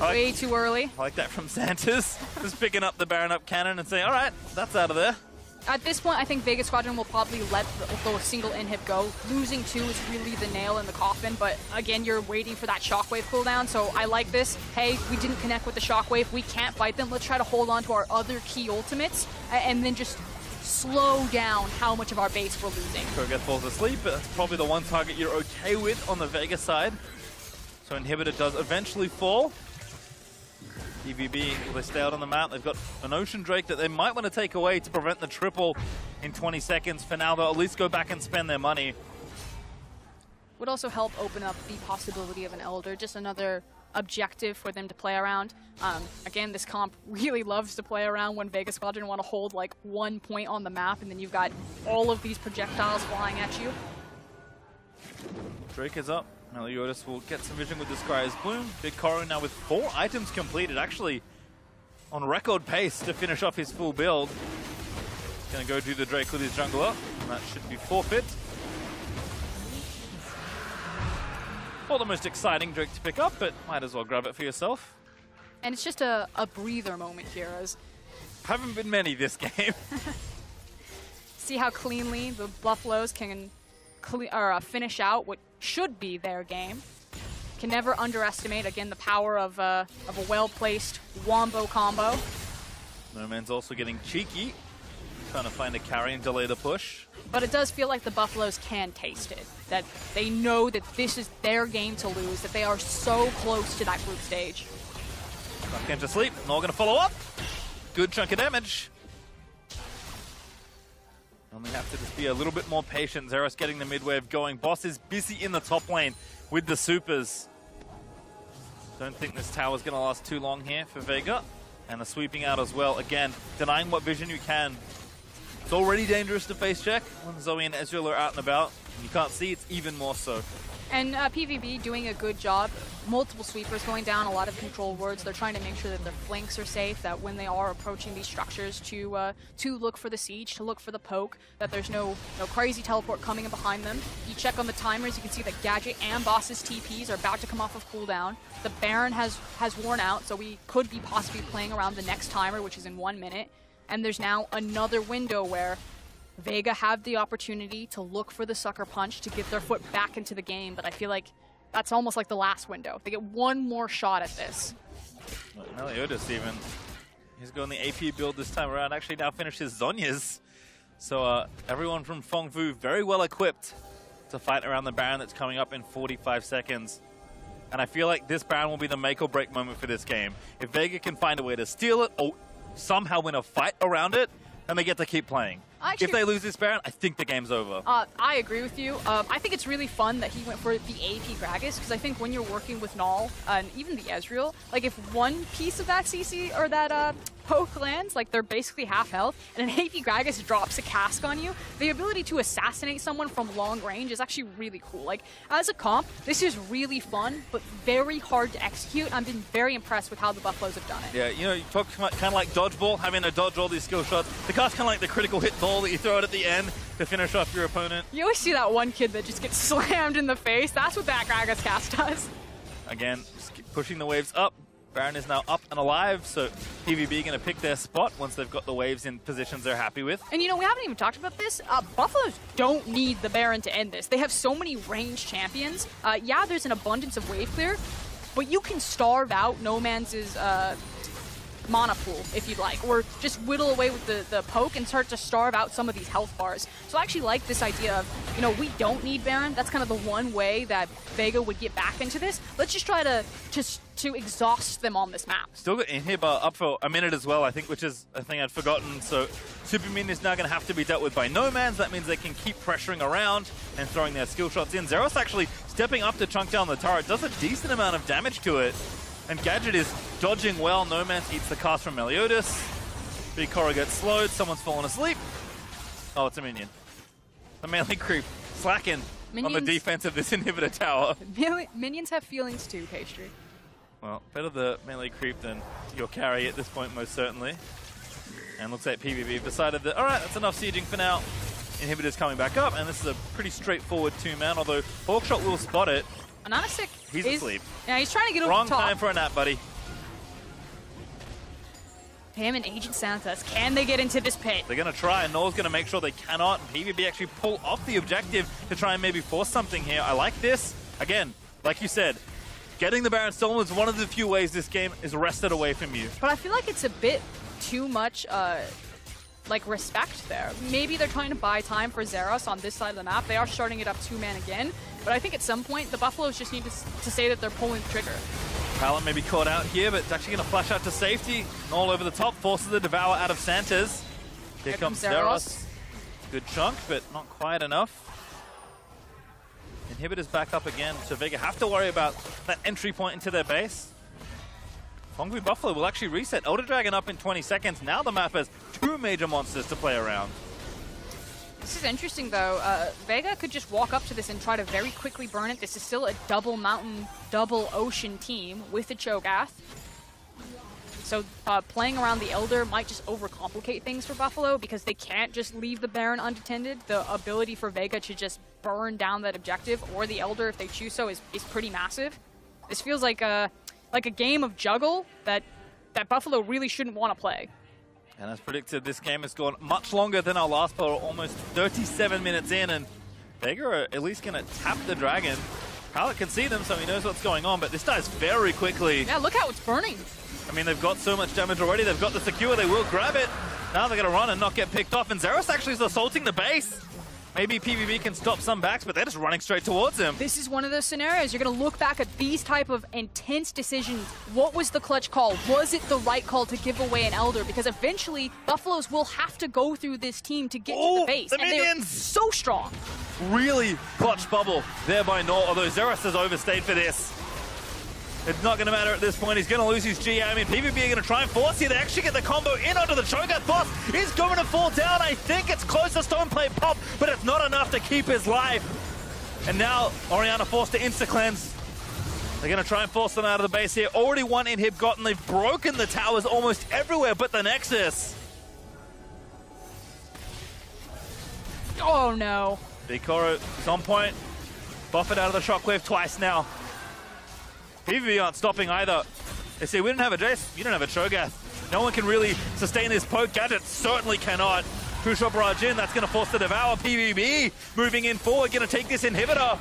way too early. I like that from Santas. Just picking up the Baron up cannon and saying, all right, that's out of there. At this point, I think Vega Squadron will probably let the single inhib go. Losing 2 is really the nail in the coffin, but again, you're waiting for that Shockwave cooldown, so I like this. Hey, we didn't connect with the Shockwave. We can't fight them. Let's try to hold on to our other key ultimates, and then just slow down how much of our base we're losing. Koga falls asleep, but that's probably the one target you're okay with on the Vega side. So Inhibitor does eventually fall. PvB, they stay out on the map. They've got an Ocean Drake that they might want to take away to prevent the triple in 20 seconds. For now, they'll at least go back and spend their money. Would also help open up the possibility of an Elder, just another objective for them to play around. Again, this comp really loves to play around when Vega Squadron want to hold like 1 point on the map, and then you've got all of these projectiles flying at you. Drake is up. Meliodas will get some vision with the Scryer's Bloom. Big Koro now with 4 items completed, actually on record pace to finish off his full build. Gonna go do the Drake with his jungler, and that should be forfeit. Not the most exciting Drake to pick up, but might as well grab it for yourself. And it's just a breather moment here, as Haven't been many this game. see how cleanly the Buffaloes can finish out what should be their game. Can never underestimate, again, the power of a well-placed wombo combo. No Man's also getting cheeky, trying to find a carry and delay the push. But it does feel like the Buffaloes can taste it, that they know that this is their game to lose, that they are so close to that group stage. Not going to sleep, not going to follow up. Good chunk of damage. Only have to just be a little bit more patient. Xerath getting the mid wave going. Boss is busy in the top lane with the supers. Don't think this tower's going to last too long here for Vega. And the sweeping out as well. Again, denying what vision you can. It's already dangerous to face check when Zoe and Ezreal are out and about. You can't see, it's even more so. And PvB doing a good job. Multiple sweepers going down, a lot of control wards. They're trying to make sure that their flanks are safe, that when they are approaching these structures to look for the siege, to look for the poke, that there's no crazy teleport coming in behind them. You check on the timers, you can see that Gadget and Boss's TPs are about to come off of cooldown. The Baron has worn out, so we could be possibly playing around the next timer, which is in 1 minute. And there's now another window where Vega have the opportunity to look for the sucker punch to get their foot back into the game, but I feel like that's almost like the last window. They get one more shot at this. Meliodas even. He's going the AP build this time around. Actually now finishes Zhonya's. So everyone from Fengfu very well equipped to fight around the Baron that's coming up in 45 seconds. And I feel like this Baron will be the make or break moment for this game. If Vega can find a way to steal it or somehow win a fight around it, then they get to keep playing. Actually, if they lose this Baron, I think the game's over. I agree with you. I think it's really fun that he went for the AP Gragas, because I think when you're working with Null and even the Ezreal, like if one piece of that CC or that poke lands, like they're basically half health, and an AP Gragas drops a cask on you, the ability to assassinate someone from long range is actually really cool. Like, as a comp, this is really fun, but very hard to execute. I've been very impressed with how the Buffaloes have done it. Yeah, you know, you talk kind of like dodgeball, having to dodge all these skill shots. The cast kind of like the critical hit ball that you throw it at the end to finish off your opponent. You always see that one kid that just gets slammed in the face. That's what that Gragas cast does. Again, just keep pushing the waves up. Baron is now up and alive, so PvB going to pick their spot once they've got the waves in positions they're happy with. And you know, we haven't even talked about this. Buffaloes don't need the Baron to end this. They have so many ranged champions. Yeah, there's an abundance of wave clear, but you can starve out Noman's mana pool, if you'd like, or just whittle away with the poke and start to starve out some of these health bars. So I actually like this idea of, you know, we don't need Baron. That's kind of the one way that Vega would get back into this. Let's just try to exhaust them on this map. Still got Inhiba up for a minute as well, I think, which is a thing I'd forgotten. So Super Minion is now going to have to be dealt with by Nomans. That means they can keep pressuring around and throwing their skill shots in. Zeros actually stepping up to chunk down the turret, does a decent amount of damage to it. And Gadget is dodging well. Nomans eats the cast from Meliodas. Bikora gets slowed. Someone's fallen asleep. Oh, it's a minion. The melee creep slacking on the defense of this inhibitor tower. Minions have feelings too, Pastry. Well, better the melee creep than your carry at this point, most certainly. And looks like PvP have decided that, all right, that's enough sieging for now. Inhibitor's coming back up, and this is a pretty straightforward two-man, although Hawkshot will spot it. Anonisic He's asleep. Yeah, he's trying to get over Wrong the top. time for a nap, buddy. Him and Agent Santos, can they get into this pit? They're going to try, and Noel's going to make sure they cannot. And PvP actually pull off the objective to try and maybe force something here. I like this. Again, like you said, getting the Baron stolen is one of the few ways this game is wrested away from you. But I feel like it's a bit too much like respect there. Maybe they're trying to buy time for Zeros on this side of the map. They are starting it up two-man again. But I think at some point, the Buffaloes just need to say that they're pulling the trigger. Palin may be caught out here, but it's actually going to flash out to safety. All over the top, forces the Devour out of Santa's. Here comes Zeros. Good chunk, but not quite enough. Inhibitor's back up again, so Vega have to worry about that entry point into their base. Hongri Buffalo will actually reset. Elder Dragon up in 20 seconds. Now the map has two major monsters to play around. This is interesting, though. Vega could just walk up to this and try to very quickly burn it. This is still a double mountain, double ocean team with a Cho'Gath. So playing around the Elder might just overcomplicate things for Buffalo because they can't just leave the Baron unattended. The ability for Vega to just burn down that objective, or the Elder if they choose so, is pretty massive. This feels like a game of juggle that Buffalo really shouldn't want to play. And as predicted, this game has gone much longer than our last poll, almost 37 minutes in, and Vega are at least going to tap the dragon. Pallet can see them, so he knows what's going on, but this dies very quickly. Yeah, look how it's burning. I mean, they've got so much damage already. They've got the secure. They will grab it. Now they're going to run and not get picked off, and Zeros actually is assaulting the base. Maybe PvP can stop some backs, but they're just running straight towards him. This is one of those scenarios. You're going to look back at these type of intense decisions. What was the clutch call? Was it the right call to give away an Elder? Because eventually, Buffaloes will have to go through this team to get to the base. The minions! They're so strong. Really clutch bubble there by Nor, although Zeros has overstayed for this. It's not going to matter at this point. He's going to lose his GA. I mean, PvP are going to try and force here. They actually get the combo in onto the Cho'Gath boss. He's going to fall down. I think it's close to Stone Plate Pop, but it's not enough to keep his life. And now Orianna forced to insta-cleanse. They're going to try and force them out of the base here. Already one inhib gotten. They've broken the towers almost everywhere but the Nexus. Oh, no. Bikora is on point. Buffeted out of the shockwave twice now. PvP aren't stopping either. They say, we don't have a Jace, you don't have a Cho'Gath. No one can really sustain this poke. Gadget certainly cannot. Crucial barrage in, that's going to force the Devour. PvP moving in forward, going to take this inhibitor.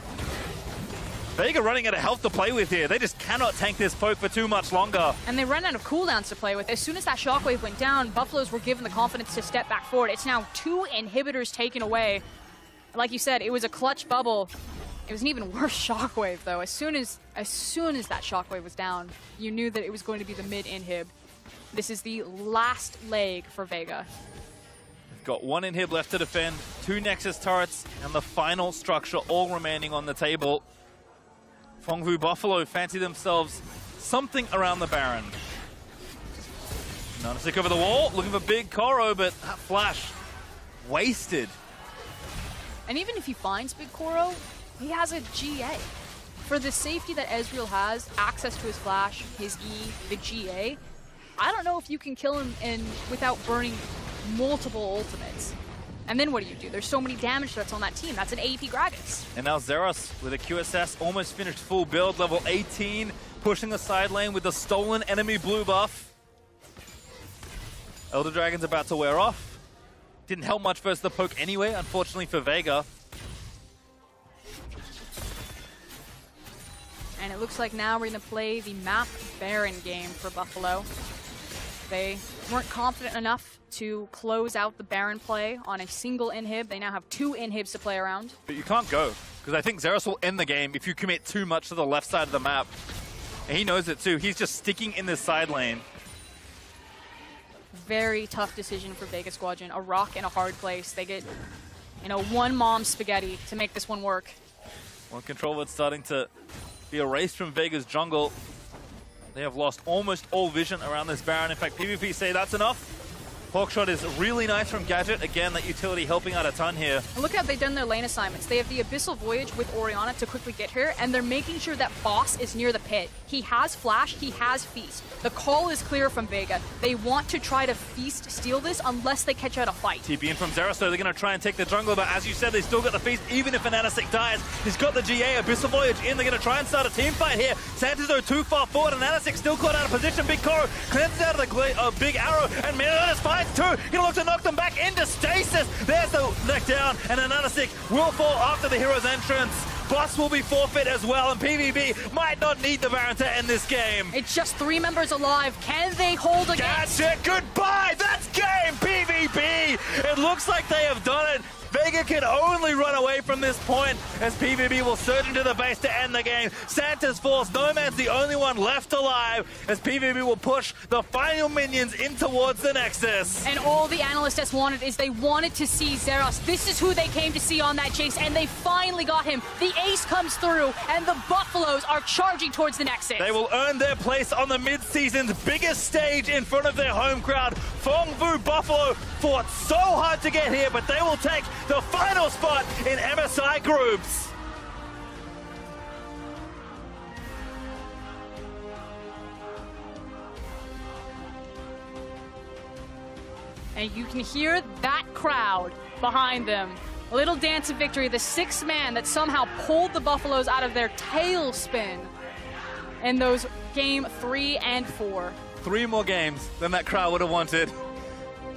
Vega running out of health to play with here. They just cannot tank this poke for too much longer. And they run out of cooldowns to play with. As soon as that shockwave went down, Buffaloes were given the confidence to step back forward. It's now 2 inhibitors taken away. Like you said, it was a clutch bubble. It was an even worse shockwave, though. As soon as that shockwave was down, you knew that it was going to be the mid inhib. This is the last leg for Vega. Got 1 inhib left to defend, 2 Nexus turrets, and the final structure all remaining on the table. Fengvu Buffalo fancy themselves something around the Baron. Nanasik over the wall, looking for big Koro, but that flash wasted. And even if he finds Big Koro, he has a GA. For the safety that Ezreal has, access to his flash, his E, the GA, I don't know if you can kill him without burning multiple ultimates. And then what do? There's so many damage threats on that team. That's an AP Gragas. And now Zeros with a QSS, almost finished full build, level 18, pushing the side lane with the stolen enemy blue buff. Elder Dragon's about to wear off. Didn't help much versus the poke anyway, unfortunately for Vega. And it looks like now we're going to play the map Baron game for Buffalo. They weren't confident enough to close out the Baron play on a single inhib. They now have 2 inhibs to play around. But you can't go, because I think Zeros will end the game if you commit too much to the left side of the map. And he knows it too. He's just sticking in this side lane. Very tough decision for Vegas Squadron. A rock in a hard place. They get, one mom spaghetti to make this one work. One control that's starting to be erased from Vega's jungle. They have lost almost all vision around this Baron. In fact, PvP say that's enough. Hawkshot is really nice from Gadget. Again, that utility helping out a ton here. And look how they've done their lane assignments. They have the Abyssal Voyage with Orianna to quickly get here, and they're making sure that Boss is near the pit. He has Flash, he has Feast. The call is clear from Vega. They want to try to Feast steal this unless they catch out a fight. TP in from Zeros, so they're going to try and take the jungle, but as you said, they still got the Feast, even if Ananasik dies. He's got the GA, Abyssal Voyage in. They're going to try and start a team fight here. Santos though too far forward, and Ananasik still caught out of position. Big Koro cleanses out of the big arrow, and Meliodas finds 2. Gonna look to knock them back into stasis. There's the neck down, and Ananasik will fall after the hero's entrance. Boss will be forfeit as well, and PvP might not need the Baron to end this game. It's just 3 members alive. Can they hold against? That's it. Goodbye. That's game. PvP. It looks like they have done it. Vega can only run away from this point as PvP will surge into the base to end the game. Santa's falls. Nomad's the only one left alive as PvP will push the final minions in towards the Nexus. And all the analysts just wanted is they wanted to see Zeros. This is who they came to see on that chase, and they finally got him. The ace comes through, and the Buffaloes are charging towards the Nexus. They will earn their place on the mid-season's biggest stage in front of their home crowd. Fengvu Buffalo fought so hard to get here, but they will take the final spot in MSI groups. And you can hear that crowd behind them. A little dance of victory, the 6th man that somehow pulled the Buffaloes out of their tailspin in those game 3 and 4. 3 more games than that crowd would have wanted.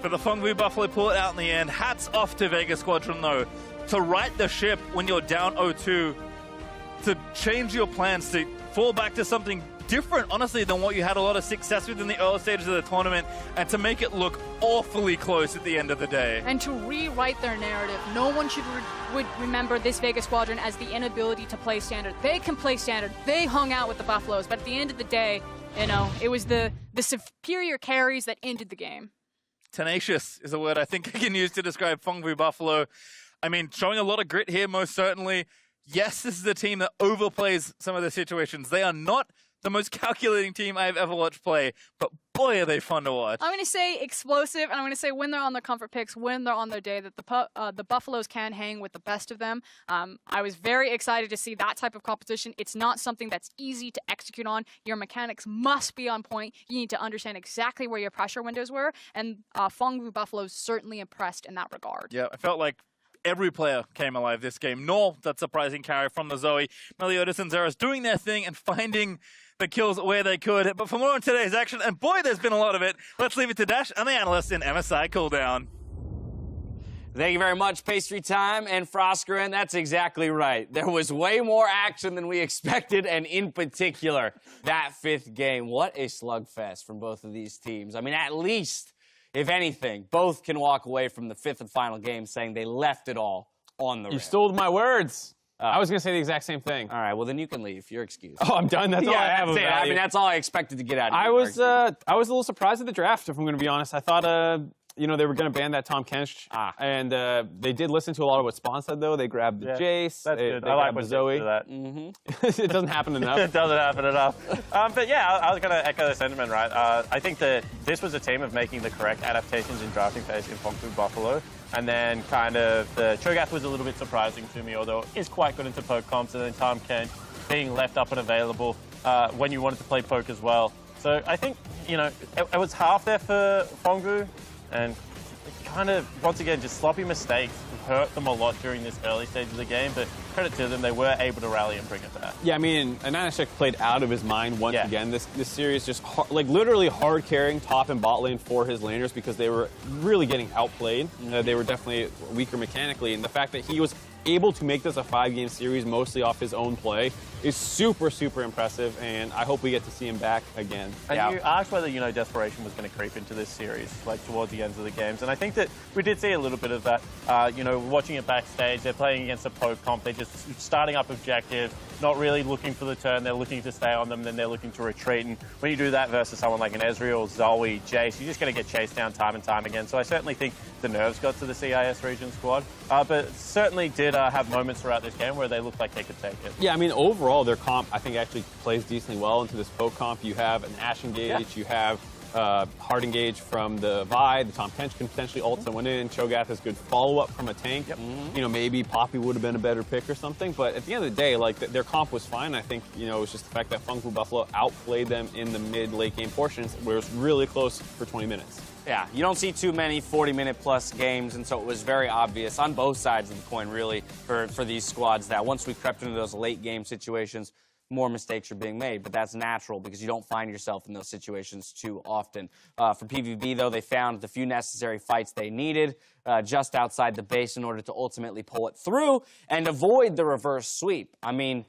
For the Fengvu Buffalo pull it out in the end. Hats off to Vegas Squadron though. To right the ship when you're down 0-2. To change your plans, to fall back to something different, honestly, than what you had a lot of success with in the early stages of the tournament. And to make it look awfully close at the end of the day. And to rewrite their narrative. No one would remember this Vegas Squadron as the inability to play standard. They can play standard. They hung out with the Buffaloes. But at the end of the day, it was the superior carries that ended the game. Tenacious is a word I think I can use to describe Fengvu Buffalo. I mean, showing a lot of grit here, most certainly. Yes, this is a team that overplays some of the situations. They are not the most calculating team I've ever watched play, but boy, are they fun to watch. I'm going to say explosive, and I'm going to say when they're on their comfort picks, when they're on their day, that the Buffaloes can hang with the best of them. I was very excited to see that type of competition. It's not something that's easy to execute on. Your mechanics must be on point. You need to understand exactly where your pressure windows were, and Fengvu Buffaloes certainly impressed in that regard. Yeah, I felt like every player came alive this game, nor that surprising carry from the Zoe. Meliodas and Zeros doing their thing and finding the kills where they could. But for more on today's action, and boy, there's been a lot of it, let's leave it to Dash and the analysts in MSI Cooldown. Thank you very much, Pastry Time and Froskerin. That's exactly right. There was way more action than we expected, and in particular, that 5th game. What a slugfest from both of these teams. I mean, at least, if anything, both can walk away from the 5th and final game saying they left it all on the You rail. stole my words. I was going to say the exact same thing. All right, well, then you can leave. You're excused. Oh, I'm done. That's all I have that's of it. I value. mean, that's all I expected to get out of you. I was a little surprised at the draft, if I'm going to be honest. I thought you know, they were going to ban that Tom Kench, and they did listen to a lot of what Spawn said, though. They grabbed the Jace. That's they good. They I like grabbed when the Zoe. do that. It doesn't happen enough. It doesn't happen enough. But yeah, I was going to echo the sentiment, right? I think that this was a team of making the correct adaptations in drafting phase in Fongfu Buffalo. And then kind of the Cho'Gath was a little bit surprising to me, although it is quite good into poke comps. And then Tom Kench being left up and available when you wanted to play poke as well. So I think, you know, it was half there for Fongfu, and kind of, once again, just sloppy mistakes hurt them a lot during this early stage of the game, but credit to them, they were able to rally and bring it back. Yeah, I mean, Ananashek played out of his mind once again. This series just, like, literally hard carrying top and bot lane for his laners because they were really getting outplayed. They were definitely weaker mechanically, and the fact that he was able to make this a 5-game series mostly off his own play is super, super impressive, and I hope we get to see him back again. And you asked whether, you know, desperation was going to creep into this series, like towards the ends of the games, and I think that we did see a little bit of that. You know, watching it backstage, they're playing against a poke comp, they're just starting up objectives, not really looking for the turn, they're looking to stay on them, then they're looking to retreat, and when you do that versus someone like an Ezreal, Zoe, Jace, you're just going to get chased down time and time again. So I certainly think the nerves got to the CIS region squad, but certainly did have moments throughout this game where they looked like they could take it. Yeah, I mean, overall, their comp, I think, actually plays decently well into this poke comp. You have an Ashe engage, you have hard engage from the Vi, the Tom Kench can potentially ult someone in, Cho'Gath has good follow-up from a tank. You know, maybe Poppy would have been a better pick or something, but at the end of the day, like, their comp was fine. I think, you know, it was just the fact that Fongfu Buffalo outplayed them in the mid-late game portions where it was really close for 20 minutes. Yeah, you don't see too many 40-minute-plus games, and so it was very obvious on both sides of the coin, really, for these squads that once we crept into those late-game situations, more mistakes are being made. But that's natural because you don't find yourself in those situations too often. For PvB, though, they found the few necessary fights they needed just outside the base in order to ultimately pull it through and avoid the reverse sweep. I mean,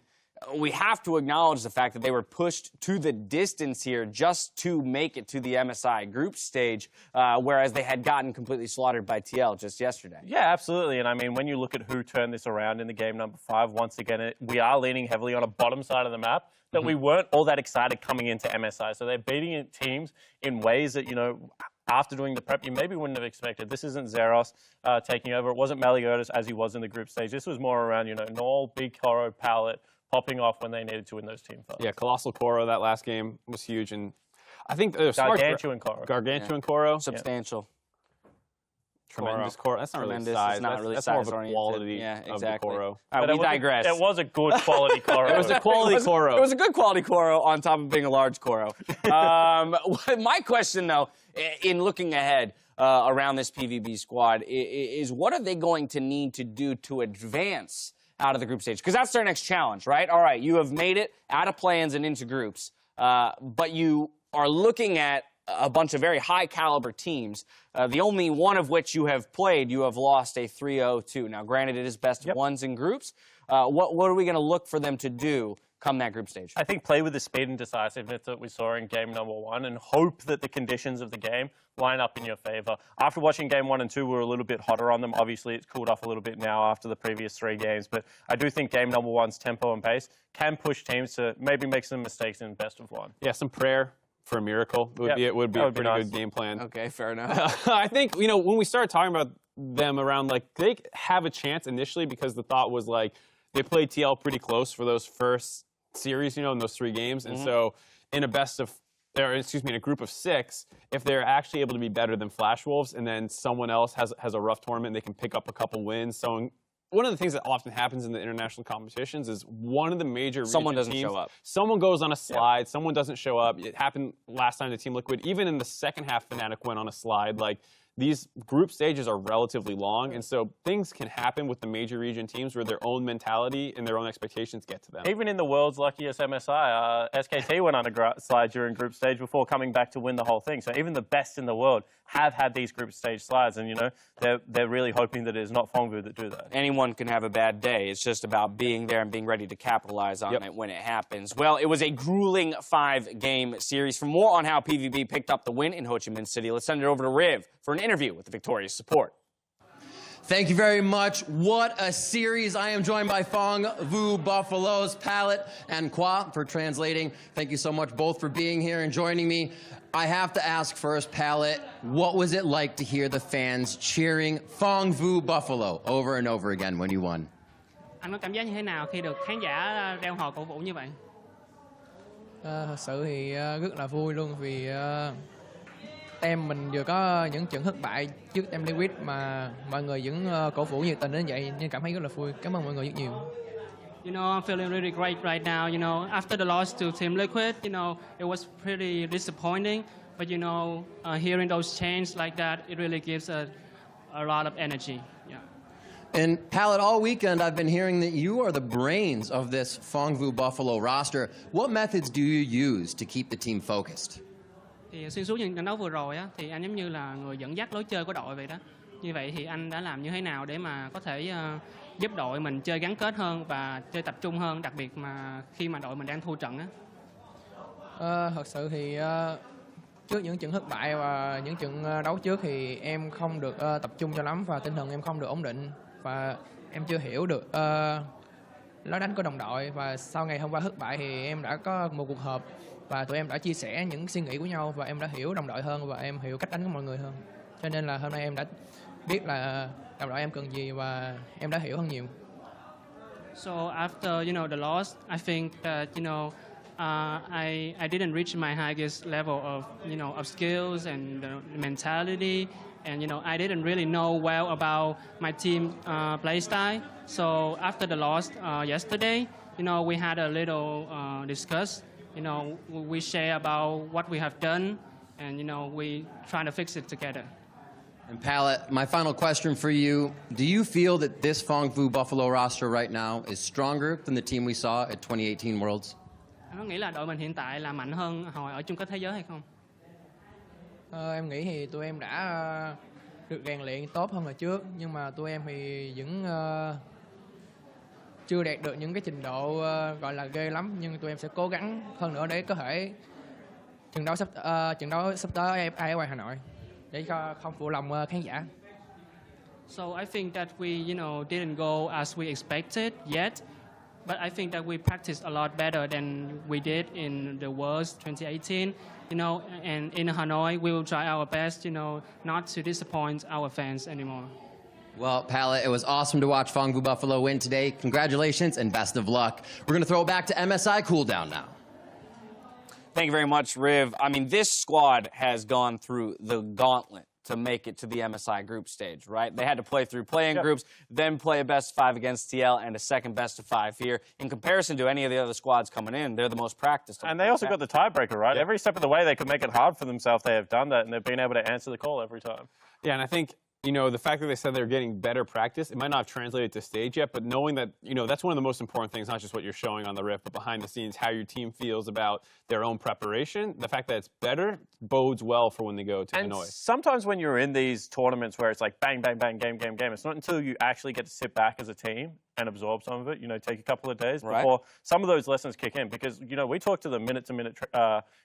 we have to acknowledge the fact that they were pushed to the distance here just to make it to the MSI group stage, whereas they had gotten completely slaughtered by TL just yesterday. Yeah, absolutely. And I mean, when you look at who turned this around in the game number 5, once again, we are leaning heavily on a bottom side of the map that we weren't all that excited coming into MSI. So they're beating teams in ways that, you know, after doing the prep, you maybe wouldn't have expected. This isn't Zeros taking over. It wasn't Meliodas as he was in the group stage. This was more around, you know, Null, Big Koro, Palette, popping off when they needed to in those team fights. Yeah, Colossal Koro that last game was huge, and I think Gargantuan Koro. Gargantuan Koro. Substantial. Tremendous Koro. That's not Tremendous. really size. It's not really that's size more of a oriented. quality of the Koro. All right, we digress. It was a good quality Koro. It was a quality Koro. It was a good quality Koro on top of being a large Koro. My question, though, in looking ahead around this PvB squad, is what are they going to need to do to advance out of the group stage? Because that's their next challenge, right? All right, you have made it out of play-ins and into groups, but you are looking at a bunch of very high-caliber teams, the only one of which you have played, you have lost a 3-0-2. Now, granted, it is best of ones in groups. What are we going to look for them to do come that group stage? I think play with the speed and decisiveness that we saw in game number 1 and hope that the conditions of the game line up in your favor. After watching game 1 and 2, we were a little bit hotter on them. Obviously, it's cooled off a little bit now after the previous 3 games, but I do think game number 1's tempo and pace can push teams to maybe make some mistakes in best of 1. Yeah, some prayer for a miracle would be a pretty good game plan. Okay, fair enough. I think, you know, when we started talking about them around, like, they have a chance initially because the thought was, like, they played TL pretty close for those first series, you know, in those 3 games. And so in a in a group of 6, if they're actually able to be better than Flash Wolves and then someone else has a rough tournament, they can pick up a couple wins. So one of the things that often happens in the international competitions is one of the major someone region doesn't teams, show up. Someone goes on a slide, someone doesn't show up. It happened last time to Team Liquid. Even in the second half, Fnatic went on a slide. Like, these group stages are relatively long, and so things can happen with the major region teams where their own mentality and their own expectations get to them. Even in the world's luckiest MSI, SKT went on a slide during group stage before coming back to win the whole thing. So even the best in the world have had these group stage slides, and, you know, they're really hoping that it is not Fongfu that do that. Anyone can have a bad day. It's just about being there and being ready to capitalize on it when it happens. Well, it was a grueling 5-game series. For more on how PvB picked up the win in Ho Chi Minh City, let's send it over to Riv for an interview with the victorious support. Thank you very much. What a series. I am joined by Phong Vu Buffalo's Palette and Qua for translating. Thank you so much both for being here and joining me. I have to ask first, Palette, what was it like to hear the fans cheering Phong Vu Buffalo over and over again when you won? Anh có cảm giác như thế nào khi được khán giả reo hò cổ vũ như vậy? Thật sự thì rất là vui luôn vì team mình vừa có những trận thất bại trước team Liquid mà mọi người vẫn cổ vũ nhiệt tình đến vậy nên cảm thấy rất là vui. Cảm ơn mọi người rất nhiều. You know, I'm feeling really great right now. You know, after the loss to Team Liquid, you know, it was pretty disappointing. But you know, hearing those chants like that, it really gives a lot of energy. Yeah. And Palette, all weekend I've been hearing that you are the brains of this Phong Vu Buffalo roster. What methods do you use to keep the team focused? Thì xuyên suốt những trận đấu vừa rồi á, thì anh giống như là người dẫn dắt lối chơi của đội vậy đó. Như vậy thì anh đã làm như thế nào để mà có thể giúp đội mình chơi gắn kết hơn và chơi tập trung hơn, đặc biệt mà khi mà đội mình đang thua trận á? Thật sự thì trước những trận thất bại và những trận đấu trước thì em không được tập trung cho lắm và tinh thần em không được ổn định và em chưa hiểu được lối đánh của đồng đội. Và sau ngày hôm qua thất bại thì em đã có một cuộc họp và tụi em đã chia sẻ những suy nghĩ của nhau và em đã hiểu đồng đội hơn và em hiểu cách đánh của mọi người hơn. Cho nên là hôm nay em đã biết là đồng đội em cần gì và em đã hiểu hơn nhiều. So after the loss, I think that I didn't reach my highest level of of skills and mentality, and I didn't really know well about my team play style. So after the loss yesterday, we had a little discuss. We share about what we have done, and we try to fix it together. And Palette, my final question for you, do you feel that this Phong Vu Buffalo roster right now is stronger than the team we saw at 2018 Worlds? Anh có nghĩ là đội mình hiện tại là mạnh hơn hồi ở chung kết thế giới hay không? Em nghĩ thì tụi em đã được rèn luyện tốt hơn hồi trước, nhưng mà tụi em thì vẫn chưa đạt được những cái trình độ gọi là ghê lắm, nhưng tụi em sẽ cố gắng hơn nữa để có thể trận đấu sắp tới ai ở ngoài Hà Nội để không phụ lòng khán giả. So I think that we didn't go as we expected yet, but I think that we practiced a lot better than we did in the Worlds 2018. And in Hanoi, we will try our best, not to disappoint our fans anymore. Well, Palette, it was awesome to watch Phong Vu Buffalo win today. Congratulations and best of luck. We're going to throw it back to MSI cooldown now. Thank you very much, Riv. I mean, this squad has gone through the gauntlet to make it to the MSI group stage, right? They had to play through playing groups, then play a best-of-5 against TL and a second best-of-5 here. In comparison to any of the other squads coming in, they're the most practiced. And they also got the tiebreaker, right? Yeah. Every step of the way, they could make it hard for themselves. They have done that, and they've been able to answer the call every time. Yeah, and I think the fact that they said they're getting better practice, it might not have translated to stage yet, but knowing that, that's one of the most important things, not just what you're showing on the Rift, but behind the scenes, how your team feels about their own preparation. The fact that it's better bodes well for when they go to Hanoi. Sometimes when you're in these tournaments where it's like bang, bang, bang, game, it's not until you actually get to sit back as a team and absorb some of it, take a couple of days before some of those lessons kick in. Because, we talk to the minute-to-minute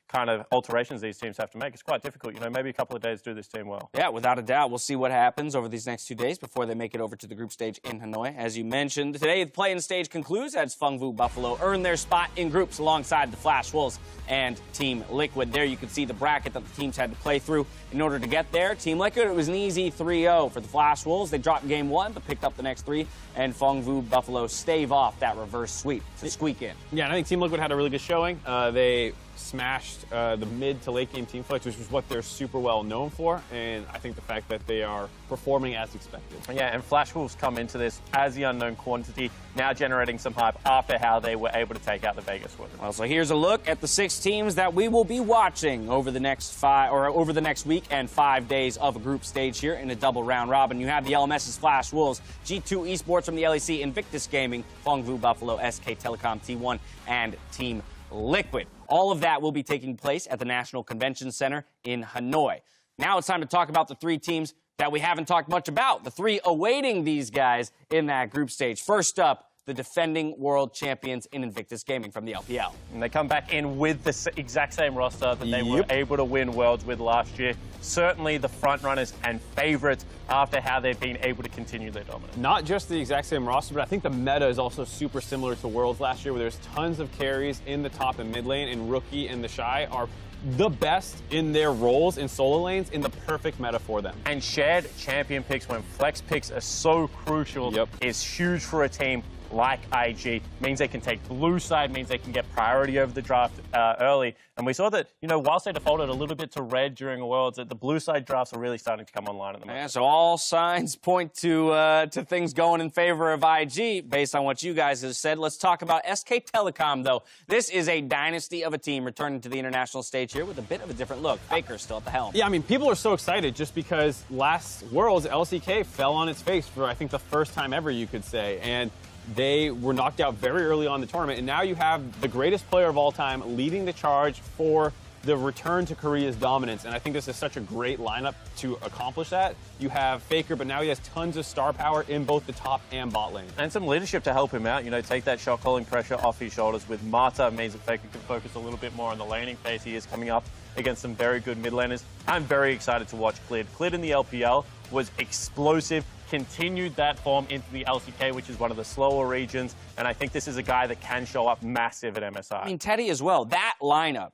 kind of alterations these teams have to make. It's quite difficult. Maybe a couple of days do this team well. Yeah, without a doubt. We'll see what happens over these next 2 days before they make it over to the group stage in Hanoi. As you mentioned, today the play-in stage concludes as Phong Vu Buffalo earn their spot in groups alongside the Flash Wolves and Team Liquid. There you can see the bracket that the teams had to play through in order to get there. Team Liquid, it was an easy 3-0 for the Flash Wolves. They dropped game 1 but picked up the next 3, and Phong Vu Buffalo stave off that reverse sweep to squeak in. Yeah, and I think Team Liquid had a really good showing. They smashed the mid to late game team fights, which is what they're super well known for, and I think the fact that they are performing as expected. Yeah, and Flash Wolves come into this as the unknown quantity, now generating some hype after how they were able to take out the Vegas Women. Well, so here's a look at the 6 teams that we will be watching over the next week and 5 days of a group stage here in a double round robin. You have the LMS's Flash Wolves, G2 Esports from the LEC, Invictus Gaming, Phong Vu Buffalo, SK Telecom T1, and Team Liquid. All of that will be taking place at the National Convention Center in Hanoi. Now it's time to talk about the 3 teams that we haven't talked much about, the 3 awaiting these guys in that group stage. First up, the defending world champions in Invictus Gaming from the LPL. And they come back in with the exact same roster that they were able to win Worlds with last year. Certainly the front runners and favorites after how they've been able to continue their dominance. Not just the exact same roster, but I think the meta is also super similar to Worlds last year, where there's tons of carries in the top and mid lane, and Rookie and the Shy are the best in their roles in solo lanes in the perfect meta for them. And shared champion picks when flex picks are so crucial is huge for a team like IG. Means they can take blue side, means they can get priority over the draft early. And we saw that, you know, whilst they defaulted a little bit to red during Worlds, that the blue side drafts are really starting to come online at the moment. Yeah, so all signs point to things going in favor of IG based on what you guys have said. Let's talk about SK Telecom, though. This is a dynasty of a team returning to the international stage here with a bit of a different look. Faker still at the helm. Yeah, I mean, people are so excited just because last Worlds, LCK fell on its face for, I think, the first time ever, you could say. And they were knocked out very early on in the tournament, and now you have the greatest player of all time leading the charge for the return to Korea's dominance, and I think this is such a great lineup to accomplish that. You have Faker, but now he has tons of star power in both the top and bot lane. And some leadership to help him out, you know, take that shot calling pressure off his shoulders. With Marta, means that Faker can focus a little bit more on the laning phase. He is coming up against some very good mid laners. I'm very excited to watch Clid. Clid in the LPL was explosive, continued that form into the LCK, which is one of the slower regions, and I think this is a guy that can show up massive at MSI. I mean, Teddy as well. That lineup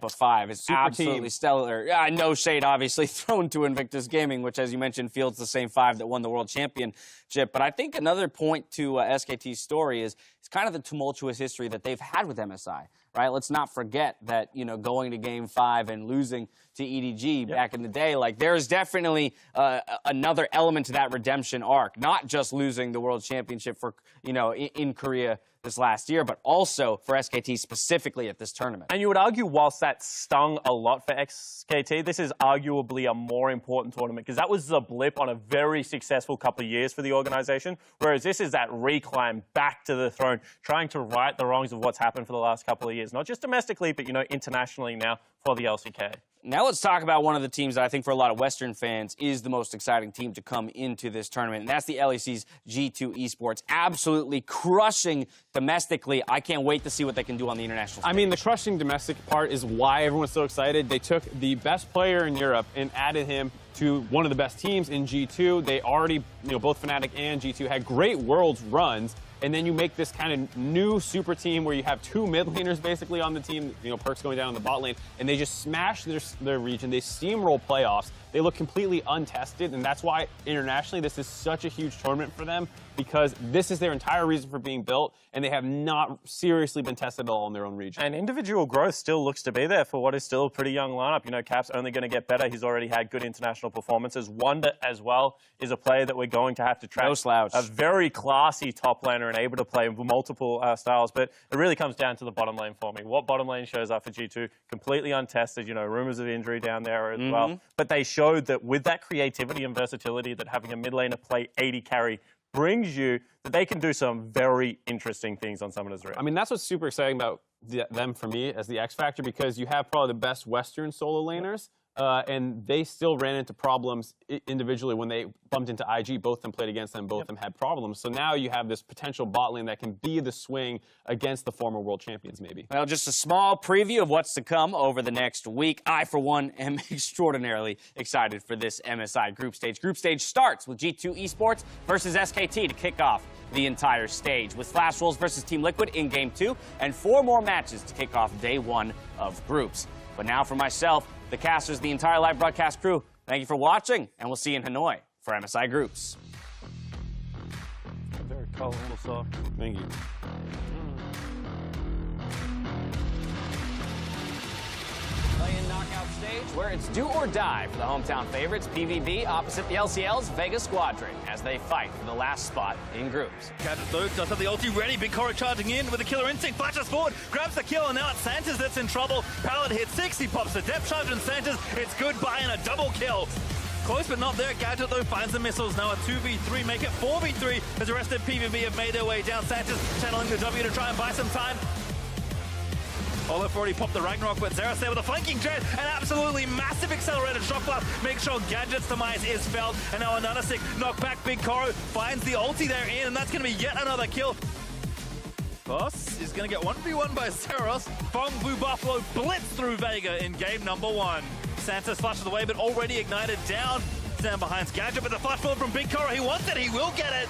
of 5 is Super absolutely team. stellar. No shade, obviously, thrown to Invictus Gaming, which, as you mentioned, fields the same 5 that won the World Championship. But I think another point to SKT's story is it's kind of the tumultuous history that they've had with MSI, right? Let's not forget that, you know, going to Game 5 and losing to EDG back in the day, like, there's definitely another element to that redemption arc, not just losing the World Championship for, you know, in Korea this last year, but also for SKT specifically at this tournament. And you would argue, whilst that stung a lot for SKT, this is arguably a more important tournament because that was a blip on a very successful couple of years for the organization, whereas this is that reclimb back to the throne, trying to right the wrongs of what's happened for the last couple of years, not just domestically, but, you know, internationally now for the LCK. Now let's talk about one of the teams that I think for a lot of Western fans is the most exciting team to come into this tournament, and that's the LEC's G2 Esports. Absolutely crushing domestically. I can't wait to see what they can do on the international stage. I mean, the crushing domestic part is why everyone's so excited. They took the best player in Europe and added him to one of the best teams in G2. They already, you know, both Fnatic and G2 had great Worlds runs. And then you make this kind of new super team where you have 2 mid laners basically on the team, you know, Perkz going down in the bot lane, and they just smash their region. They steamroll playoffs. They look completely untested, and that's why internationally this is such a huge tournament for them, because this is their entire reason for being built, and they have not seriously been tested at all in their own region. And individual growth still looks to be there for what is still a pretty young lineup. You know, Cap's only going to get better. He's already had good international performances. Wonder as well is a player that we're going to have to track. No slouch. A very classy top laner and able to play multiple styles, but it really comes down to the bottom lane for me. What bottom lane shows up for G2? Completely untested, you know, rumors of injury down there as well. But they showed that with that creativity and versatility that having a mid laner play 80 carry brings you, that they can do some very interesting things on Summoner's Rift. I mean, that's what's super exciting about them for me as the X Factor, because you have probably the best Western solo laners, and they still ran into problems individually when they bumped into IG. Both of them played against them, both of them had problems. So now you have this potential bot lane that can be the swing against the former world champions, maybe. Well, just a small preview of what's to come over the next week. I, for one, am extraordinarily excited for this MSI group stage. Group stage starts with G2 Esports versus SKT to kick off the entire stage, with Flash Wolves versus Team Liquid in Game 2, and 4 more matches to kick off Day 1 of groups. But now for myself, the casters, the entire live broadcast crew, thank you for watching, and we'll see you in Hanoi for MSI Groups. Very colorful song. Thank you. Play-in knockout stage where it's do or die for the hometown favorites, PvB, opposite the LCL's Vegas Squadron, as they fight for the last spot in groups. Gadget though does have the ulti ready. Big Korra charging in with a killer instinct. Flashes forward, grabs the kill, and now it's Santos that's in trouble. Pallet hits 6, he pops the depth charge, and Santos, it's goodbye and a double kill. Close but not there. Gadget though finds the missiles. Now a 2v3, make it 4v3 as the rest of PvB have made their way down. Santos channeling the W to try and buy some time. Olaf already popped the Ragnarok, but Zeros there with a flanking jet, an absolutely massive accelerated shock blast. Make sure Gadget's demise is felt, and now another sick knockback. Big Koro finds the ulti there in, and that's going to be yet another kill. Boss is going to get 1v1 by Zeros. Fong Blue Buffalo blitz through Vega in game number 1. Santos flashes away, but already ignited down. Stand behind Gadget, but the flash forward from Big Koro, he wants it, he will get it.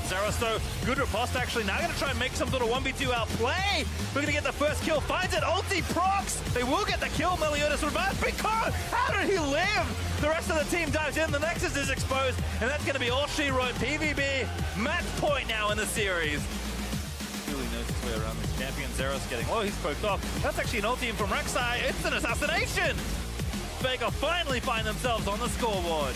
Zeros, though, good riposte actually. Now going to try and make some sort of 1v2 outplay. We're going to get the first kill. Finds it. Ulti procs. They will get the kill. Meliodas revives. Big Koro, how did he live? The rest of the team dives in. The Nexus is exposed. And that's going to be all she wrote. PvB, match point now in the series. Really knows his way around this champion. Zeros getting, oh, he's poked off. That's actually an ulti from Rek'Sai. It's an assassination. Vega finally find themselves on the scoreboard.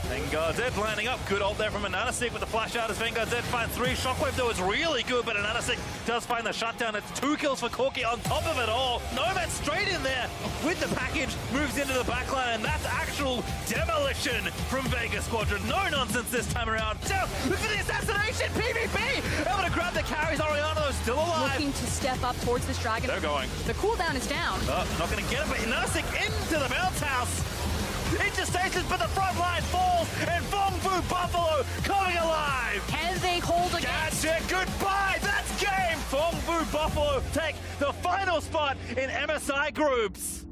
Vanguard Zed lining up. Good ult there from Ananasik with the flash out as Vanguard Zed finds 3. Shockwave, though, is really good, but Ananasik does find the shutdown. It's 2 kills for Corki on top of it all. Nomad straight in there with the package, moves into the backline, and that's actual demolition from Vega Squadron. No nonsense this time around. So, look for the assassination! PvP! Able to grab the carries. Oriana, though, still alive. Looking to step up towards this dragon. They're going. The cooldown is down. Not going to get it, but Ananasik into the bounce house. Into stations, but the front line falls, and Fong Fu Buffalo coming alive! Can they hold against? That's it, goodbye! That's game! Fong Fu Buffalo take the final spot in MSI groups.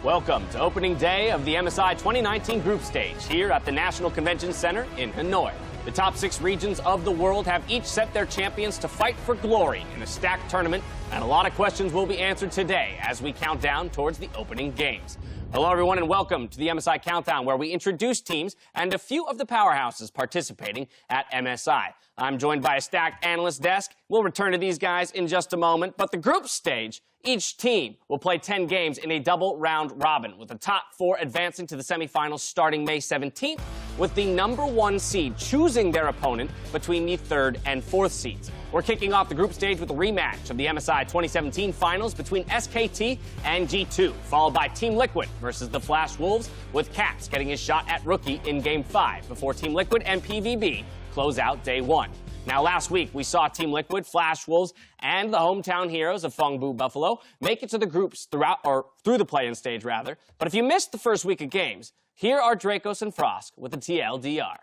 Welcome to opening day of the MSI 2019 group stage here at the National Convention Center in Hanoi. The top 6 regions of the world have each set their champions to fight for glory in a stacked tournament, and a lot of questions will be answered today as we count down towards the opening games. Hello, everyone, and welcome to the MSI Countdown, where we introduce teams and a few of the powerhouses participating at MSI. I'm joined by a stacked analyst desk. We'll return to these guys in just a moment, but the group stage, each team will play 10 games in a double round robin, with the top 4 advancing to the semifinals starting May 17th, with the number 1 seed choosing their opponent between the 3rd and 4th seeds. We're kicking off the group stage with a rematch of the MSI 2017 finals between SKT and G2, followed by Team Liquid versus the Flash Wolves, with Caps getting his shot at Rookie in Game 5 before Team Liquid and PvB close out Day 1. Now, last week, we saw Team Liquid, Flash Wolves, and the hometown heroes of Fong Bu Buffalo make it to the groups through the play-in stage, rather. But if you missed the first week of games, here are Dracos and Frosk with the TLDR.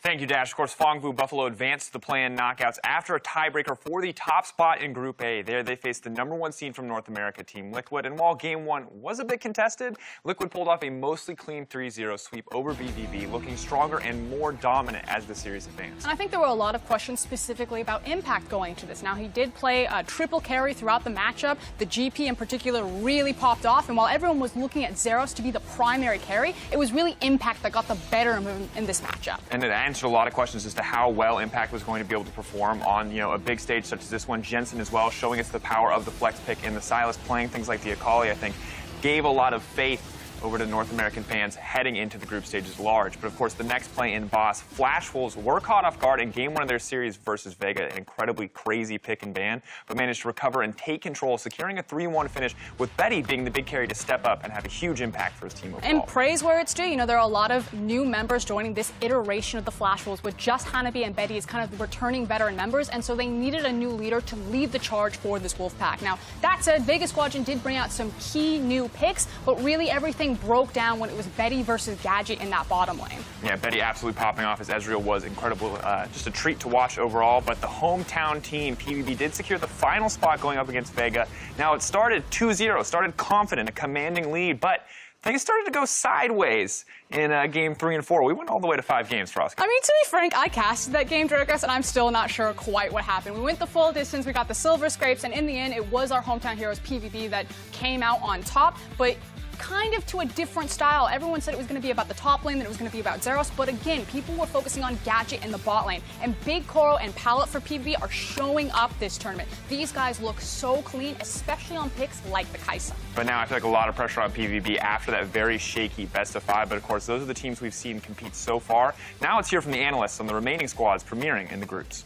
Thank you, Dash. Of course, Fong Vu Buffalo advanced to the play-in knockouts after a tiebreaker for the top spot in Group A. There, they faced the number 1 seed from North America, Team Liquid. And while Game 1 was a bit contested, Liquid pulled off a mostly clean 3-0 sweep over BVB, looking stronger and more dominant as the series advanced. And I think there were a lot of questions specifically about Impact going to this. Now, he did play a triple carry throughout the matchup. The GP in particular really popped off. And while everyone was looking at Zeros to be the primary carry, it was really Impact that got the better of him in this matchup. And it answered a lot of questions as to how well Impact was going to be able to perform on, a big stage such as this one. Jensen as well, showing us the power of the flex pick in the Silas, playing things like the Akali, I think, gave a lot of faith over to North American fans heading into the group stages large. But of course, the next play-in boss, Flash Wolves, were caught off guard in Game 1 of their series versus Vega, an incredibly crazy pick and ban, but managed to recover and take control, securing a 3-1 finish, with Betty being the big carry to step up and have a huge impact for his team overall. And praise where it's due. There are a lot of new members joining this iteration of the Flash Wolves, with just Hanabi and Betty as kind of the returning veteran members, and so they needed a new leader to lead the charge for this Wolf Pack. Now, that said, Vegas Squadron did bring out some key new picks, but really everything broke down when it was Betty versus Gadget in that bottom lane. Yeah, Betty absolutely popping off, as Ezreal was incredible. Just a treat to watch overall. But the hometown team, PvB, did secure the final spot going up against Vega. Now, it started 2-0, started confident, a commanding lead, but things started to go sideways in Game 3 and 4. We went all the way to 5 games, Frost. I mean, to be frank, I casted that game, Dracos, and I'm still not sure quite what happened. We went the full distance, we got the silver scrapes, and in the end, it was our hometown heroes, PvB, that came out on top. But kind of to a different style. Everyone said it was going to be about the top lane, that it was going to be about Zeros, but again, people were focusing on Gadget in the bot lane. And Big Koro and Pallet for PvP are showing up this tournament. These guys look so clean, especially on picks like the Kai'Sa. But now I feel like a lot of pressure on PvP after that very shaky best of 5. But of course, those are the teams we've seen compete so far. Now let's hear from the analysts on the remaining squads premiering in the groups.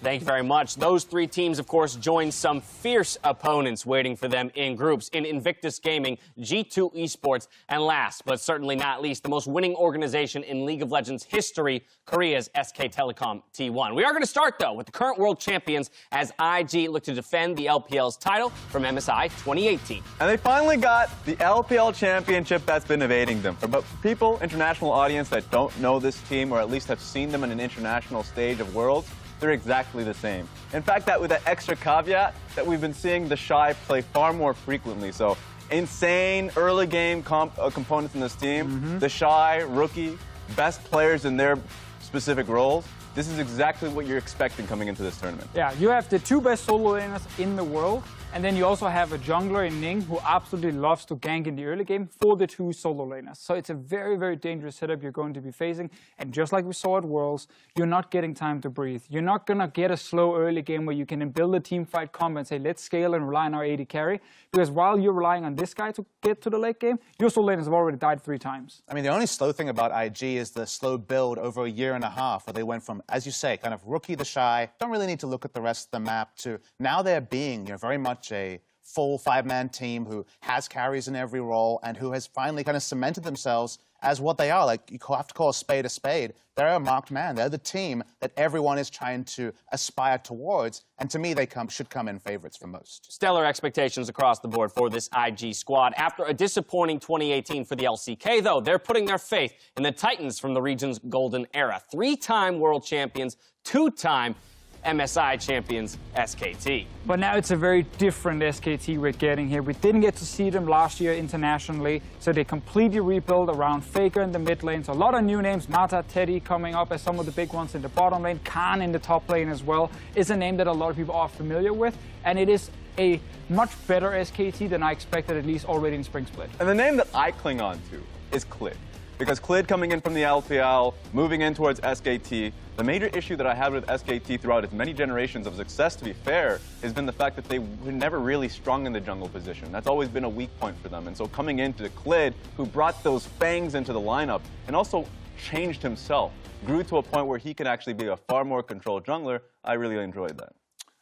Thank you very much. Those 3 teams, of course, join some fierce opponents waiting for them in groups in Invictus Gaming, G2 Esports, and last but certainly not least, the most winning organization in League of Legends history, Korea's SK Telecom T1. We are going to start, though, with the current world champions as IG look to defend the LPL's title from MSI 2018. And they finally got the LPL championship that's been evading them. But for people, international audience that don't know this team or at least have seen them in an international stage of Worlds, they're exactly the same. In fact, that with that extra caveat that we've been seeing the Shy play far more frequently. So insane early game components in this team. The Shy, Rookie, best players in their specific roles. This is exactly what you're expecting coming into this tournament. Yeah, you have the 2 best solo laners in the world, and then you also have a jungler in Ning who absolutely loves to gank in the early game for the 2 solo laners. So it's a very, very dangerous setup you're going to be facing. And just like we saw at Worlds, you're not getting time to breathe. You're not going to get a slow early game where you can build a team fight combo and say, let's scale and rely on our AD carry. Because while you're relying on this guy to get to the late game, your solo laners have already died 3 times. I mean, the only slow thing about IG is the slow build over a year and a half, where they went from, as you say, kind of Rookie the Shy, don't really need to look at the rest of the map, to now they're being, very much a full 5-man team who has carries in every role and who has finally kind of cemented themselves as what they are. Like, you have to call a spade a spade. They're a marked man. They're the team that everyone is trying to aspire towards. And to me, they should come in favorites for most. Stellar expectations across the board for this IG squad. After a disappointing 2018 for the LCK, though, they're putting their faith in the Titans from the region's golden era. 3-time world champions, 2-time MSI champions, SKT. But now it's a very different SKT we're getting here. We didn't get to see them last year internationally, so they completely rebuilt around Faker in the mid lane. So a lot of new names, Nata, Teddy coming up as some of the big ones in the bottom lane. Khan in the top lane as well is a name that a lot of people are familiar with, and it is a much better SKT than I expected, at least already in Spring Split. And the name that I cling on to is Clid. Because Clid coming in from the LPL, moving in towards SKT, the major issue that I had with SKT throughout its many generations of success, to be fair, has been the fact that they were never really strong in the jungle position. That's always been a weak point for them. And so coming into Clid, who brought those fangs into the lineup and also changed himself, grew to a point where he can actually be a far more controlled jungler, I really enjoyed that.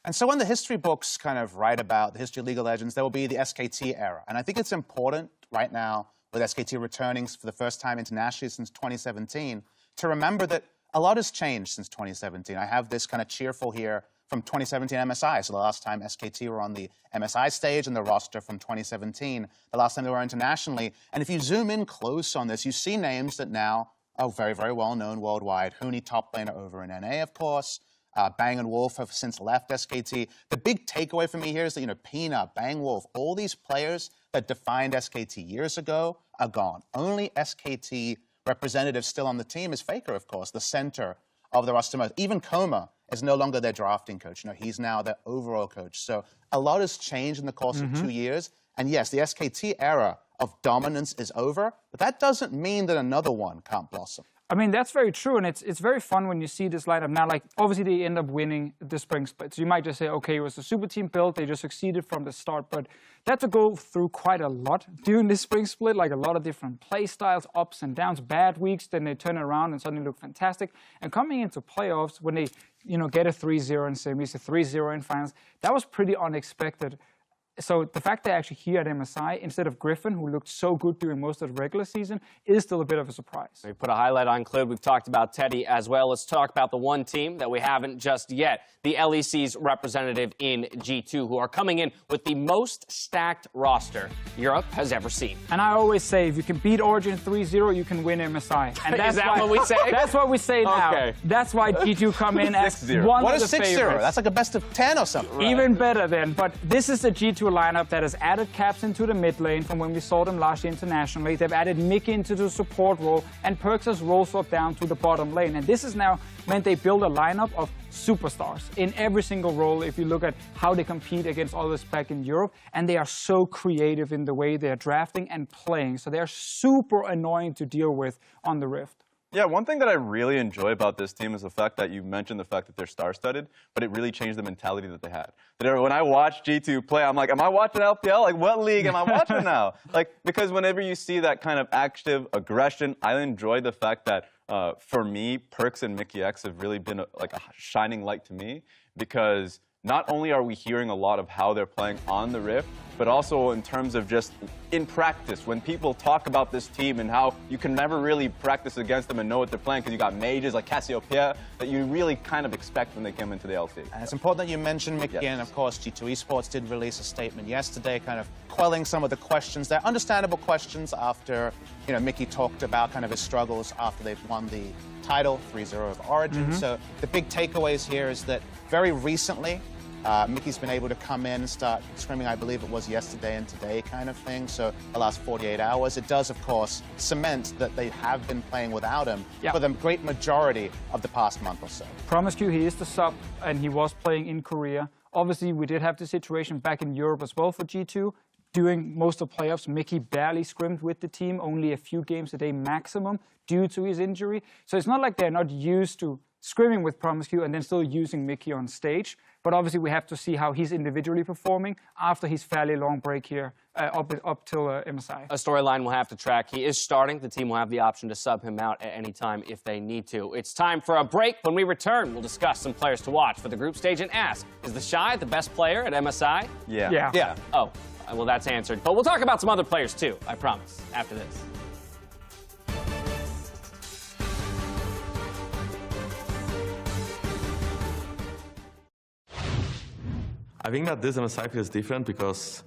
And so when the history books kind of write about the history of League of Legends, there will be the SKT era. And I think it's important right now, with SKT returning for the first time internationally since 2017, to remember that a lot has changed since 2017. I have this kind of cheerful here from 2017 MSI, so the last time SKT were on the MSI stage and the roster from 2017, the last time they were internationally. And if you zoom in close on this, you see names that now are very, very well known worldwide. Huni, top laner over in NA, of course. Bang and Wolf have since left SKT. The big takeaway for me here is that, Peanut, Bang, Wolf, all these players that defined SKT years ago are gone. Only SKT representative still on the team is Faker, of course, the center of the roster. Even Koma is no longer their drafting coach. He's now their overall coach. So a lot has changed in the course of 2 years. And yes, the SKT era of dominance is over, but that doesn't mean that another one can't blossom. I mean, that's very true, and it's very fun when you see this lineup now. Like, obviously, they end up winning the Spring Split. So you might just say, okay, it was a super team build. They just succeeded from the start. But they had to go through quite a lot during this Spring Split, like a lot of different play styles, ups and downs, bad weeks. Then they turn around and suddenly look fantastic. And coming into playoffs, when they, get a 3-0 in semis, a 3-0 in finals, that was pretty unexpected. So the fact they're actually here at MSI, instead of Griffin, who looked so good during most of the regular season, is still a bit of a surprise. We put a highlight on Clid. We've talked about Teddy as well. Let's talk about the one team that we haven't just yet, the LEC's representative in G2, who are coming in with the most stacked roster Europe has ever seen. And I always say, if you can beat Origin 3-0, you can win MSI. And that's Is that what we say? That's what we say now. Okay. That's why G2 come in as one What of is the 6-0? favorites. That's like a best of 10 or something. Even better then. But this is the G2 G2 lineup that has added Caps into the mid lane from when we saw them last year internationally. They've added Mickey into the support role and Perkz has role swapped down to the bottom lane. And this has now meant they build a lineup of superstars in every single role if you look at how they compete against others back in Europe. And they are so creative in the way they're drafting and playing. So they're super annoying to deal with on the Rift. Yeah, one thing that I really enjoy about this team is the fact that you mentioned the fact that they're star-studded, but it really changed the mentality that they had. When I watch G2 play, I'm like, am I watching LPL? Like, what league am I watching now? Like, because whenever you see that kind of active aggression, I enjoy the fact that, for me, Perkz and Mickey X have really been like a shining light to me, because not only are we hearing a lot of how they're playing on the Rift, but also in terms of just in practice, when people talk about this team and how you can never really practice against them and know what they're playing because you got mages like Cassiopeia that you really kind of expect when they come into the LC. And it's important that you mention Mickey, Yes. and of course G2 Esports did release a statement yesterday kind of quelling some of the questions. They're understandable questions after, Mickey talked about kind of his struggles after they've won the title, 3-0 of Origin. So the big takeaways here is that very recently, Mickey's been able to come in and start scrimming, I believe it was yesterday and today kind of thing, so the last 48 hours. It does, of course, cement that they have been playing without him for the great majority of the past month or so. Promise you, he is the sub, and he was playing in Korea. Obviously, we did have the situation back in Europe as well for G2. During most of playoffs, Mickey barely scrimmed with the team, only a few games a day maximum due to his injury. So it's not like they're not used to scrimming with Promise Q and then still using Mickey on stage. But obviously, we have to see how he's individually performing after his fairly long break here up till MSI. A storyline we'll have to track. He is starting. The team will have the option to sub him out at any time if they need to. It's time for a break. When we return, we'll discuss some players to watch for the group stage and ask, is the Shy the best player at MSI? Yeah. Oh, well, that's answered. But we'll talk about some other players, too, I promise, after this. I think that this MSI feels different because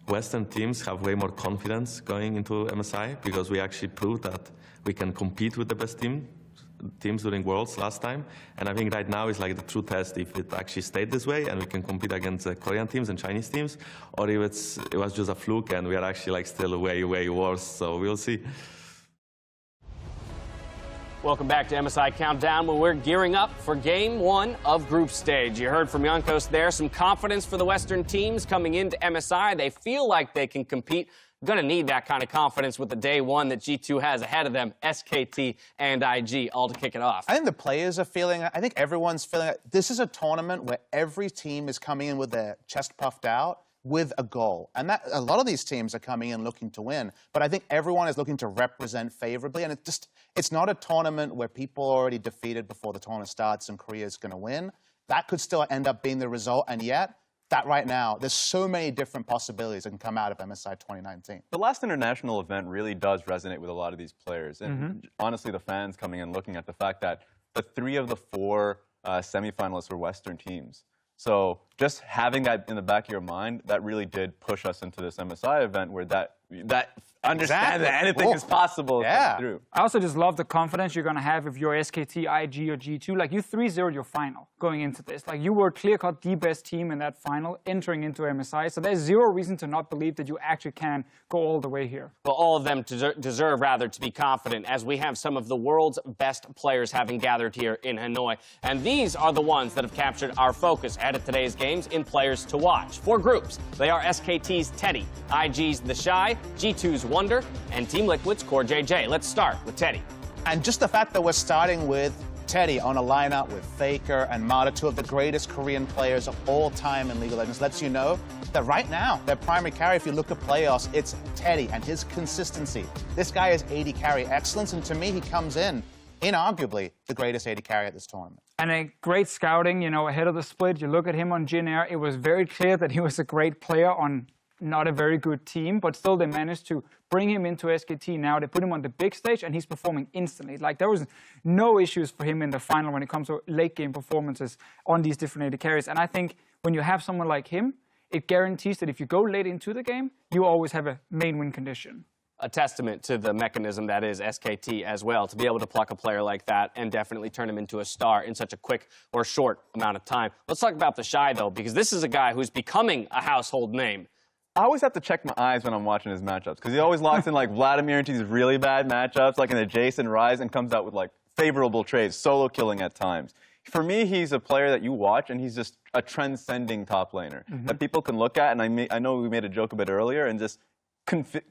Western teams have way more confidence going into MSI because we actually proved that we can compete with the best teams during Worlds last time. And I think right now is like the true test if it actually stayed this way and we can compete against Korean teams and Chinese teams, or if it was just a fluke and we are actually like still way, way worse. So we'll see. Welcome back to MSI Countdown, where we're gearing up for Game 1 of Group Stage. You heard from Jankos there, some confidence for the Western teams coming into MSI. They feel like they can compete. Going to need that kind of confidence with the day one that G2 has ahead of them, SKT and IG, all to kick it off. I think the players are feeling it. I think everyone's feeling it. This is a tournament where every team is coming in with their chest puffed out with a goal. And that a lot of these teams are coming in looking to win, but I think everyone is looking to represent favorably. And it's not a tournament where people are already defeated before the tournament starts and Korea is going to win. That could still end up being the result. And yet, that right now, there's so many different possibilities that can come out of MSI 2019. The last international event really does resonate with a lot of these players. And honestly, the fans coming in looking at the fact that the 3 of the 4 semifinalists were Western teams. So just having that in the back of your mind, that really did push us into this MSI event where that understand that anything is possible comes through. I also just love the confidence you're going to have if you're SKT, IG, or G2. Like, you 3-0'd your final going into this. Like, you were clear-cut the best team in that final entering into MSI. So there's zero reason to not believe that you actually can go all the way here. Well, all of them deserve, rather, to be confident, as we have some of the world's best players having gathered here in Hanoi. And these are the ones that have captured our focus ahead of today's games in players to watch. 4 groups. They are SKT's Teddy, IG's The Shy, G2's Wonder, and Team Liquid's Core JJ. Let's start with Teddy. And just the fact that we're starting with Teddy on a lineup with Faker and Mata, 2 of the greatest Korean players of all time in League of Legends, lets you know that right now, their primary carry, if you look at playoffs, it's Teddy and his consistency. This guy is AD carry excellence, and to me, he comes in inarguably the greatest AD carry at this tournament. And a great scouting, ahead of the split. You look at him on Jin Air, it was very clear that he was a great player on not a very good team, but still they managed to bring him into SKT now. They put him on the big stage, and he's performing instantly. Like, there was no issues for him in the final when it comes to late-game performances on these different AD carries. And I think when you have someone like him, it guarantees that if you go late into the game, you always have a main win condition. A testament to the mechanism that is SKT as well, to be able to pluck a player like that and definitely turn him into a star in such a quick or short amount of time. Let's talk about The Shy, though, because this is a guy who's becoming a household name. I always have to check my eyes when I'm watching his matchups because he always locks in like Vladimir into these really bad matchups, like in the Jason Rise, and comes out with like favorable trades, solo killing at times. For me, he's a player that you watch, and he's just a transcending top laner that people can look at. And I know we made a joke a bit earlier, and just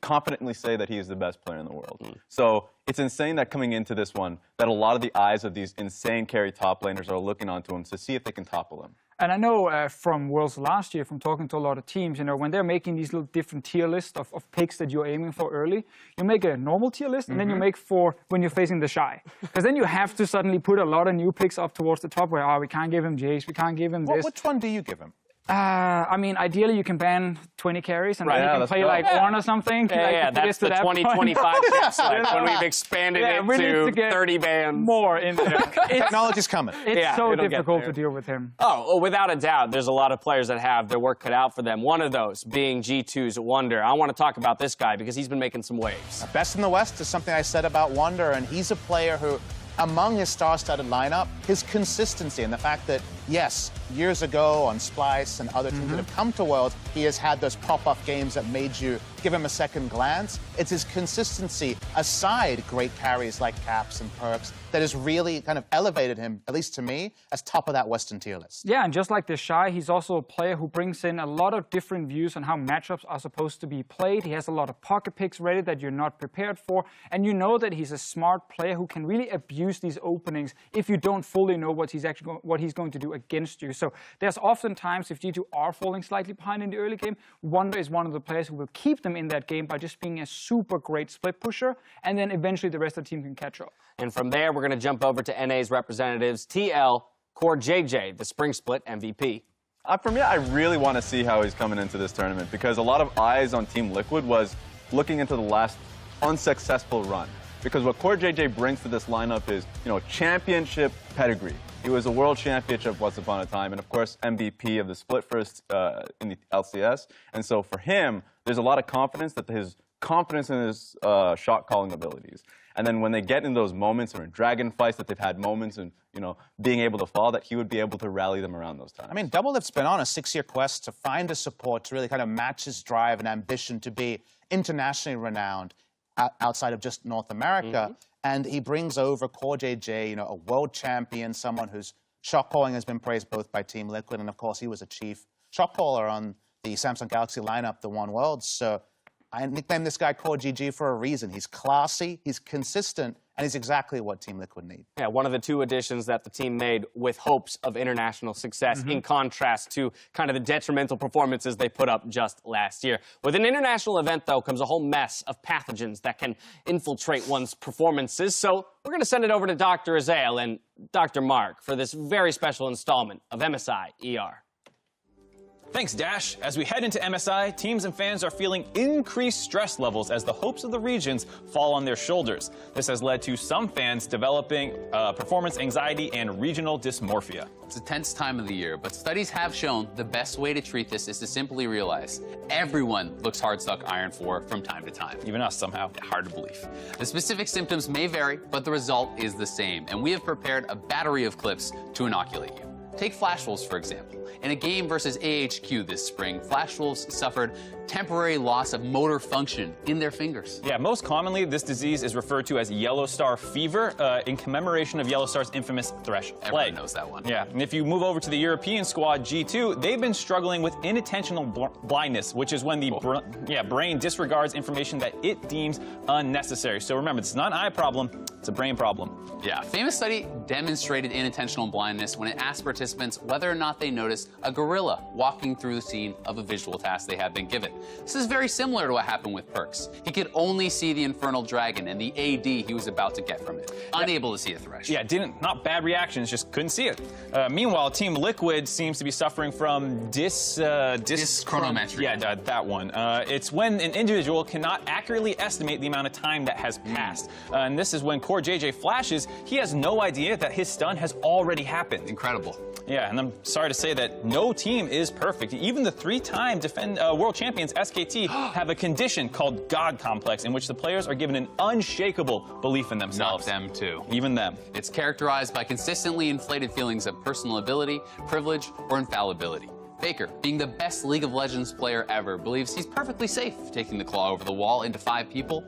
confidently say that he is the best player in the world. So it's insane that coming into this one, that a lot of the eyes of these insane carry top laners are looking onto him to see if they can topple him. And I know from Worlds last year, from talking to a lot of teams, when they're making these little different tier lists of picks that you're aiming for early, you make a normal tier list, and then you make for when you're facing the Shy. Because then you have to suddenly put a lot of new picks up towards the top where, we can't give him Jace, we can't give him this. Which one do you give him? I mean, ideally you can ban 20 carries and then you can play like Ornn or something. That's the 2025 chips, when we've expanded it to 30 bans. More in there. Technology's coming. It's so difficult to deal with him. Oh, without a doubt, there's a lot of players that have their work cut out for them. One of those being G2's Wunder. I want to talk about this guy because he's been making some waves. Best in the West is something I said about Wunder, and he's a player who, among his star-studded lineup, his consistency and the fact that, yes, years ago on Splice and other teams that have come to Worlds, he has had those pop-off games that made you give him a second glance. It's his consistency, aside great carries like Caps and Perks, that has really kind of elevated him, at least to me, as top of that Western tier list. Yeah, and just like the Shy, he's also a player who brings in a lot of different views on how matchups are supposed to be played. He has a lot of pocket picks ready that you're not prepared for, and you know that he's a smart player who can really abuse these openings if you don't fully know what he's going to do against you. So there's often times if G2 are falling slightly behind in the early game, Wunder is one of the players who will keep them in that game by just being a super great split pusher, and then eventually the rest of the team can catch up. And from there, we're going to jump over to NA's representatives, TL, Core JJ, the Spring Split MVP. For me, I really want to see how he's coming into this tournament because a lot of eyes on Team Liquid was looking into the last unsuccessful run. Because what Core JJ brings to this lineup is, championship pedigree. He was a world championship once upon a time, and of course, MVP of the split first in the LCS. And so for him, there's a lot of confidence in his shot calling abilities. And then when they get in those moments or in dragon fights that they've had moments and, being able to fall, that he would be able to rally them around those times. I mean, Doublelift's been on a 6-year quest to find a support to really kind of match his drive and ambition to be internationally renowned outside of just North America. And he brings over Core JJ, a world champion, someone whose shot calling has been praised both by Team Liquid, and of course he was a chief shot caller on the Samsung Galaxy lineup that won Worlds. So I nicknamed this guy Core GG for a reason. He's classy, he's consistent, and he's exactly what Team Liquid need. Yeah, one of the two additions that the team made with hopes of international success, in contrast to kind of the detrimental performances they put up just last year. With an international event, though, comes a whole mess of pathogens that can infiltrate one's performances. So we're going to send it over to Dr. Azael and Dr. Mark for this very special installment of MSI ER. Thanks, Dash. As we head into MSI, teams and fans are feeling increased stress levels as the hopes of the regions fall on their shoulders. This has led to some fans developing performance anxiety and regional dysmorphia. It's a tense time of the year, but studies have shown the best way to treat this is to simply realize everyone looks hard-stuck Iron 4 from time to time. Even us, somehow. Hard to believe. The specific symptoms may vary, but the result is the same, and we have prepared a battery of clips to inoculate you. Take Flash Wolves, for example. In a game versus AHQ this spring, Flash Wolves suffered temporary loss of motor function in their fingers. Yeah, most commonly, this disease is referred to as Yellow Star fever in commemoration of Yellow Star's infamous Thresh plague. Everyone knows that one. Yeah, and if you move over to the European squad, G2, they've been struggling with inattentional blindness, which is when the brain disregards information that it deems unnecessary. So remember, it's not an eye problem, it's a brain problem. Yeah, a famous study demonstrated inattentional blindness when it asked participants whether or not they noticed a gorilla walking through the scene of a visual task they had been given. This is very similar to what happened with Perks. He could only see the Infernal Dragon and the AD he was about to get from it, unable to see a Thresh. Yeah, not bad reactions, just couldn't see it. Meanwhile, Team Liquid seems to be suffering from dyschronometry. Yeah, that one. It's when an individual cannot accurately estimate the amount of time that has passed. And this is when Core JJ flashes, he has no idea that his stun has already happened. Incredible. Yeah, and I'm sorry to say that no team is perfect. Even the 3-time world champions SKT have a condition called God Complex, in which the players are given an unshakable belief in themselves. Not them, too. Even them. It's characterized by consistently inflated feelings of personal ability, privilege, or infallibility. Faker, being the best League of Legends player ever, believes he's perfectly safe taking the claw over the wall into 5 people.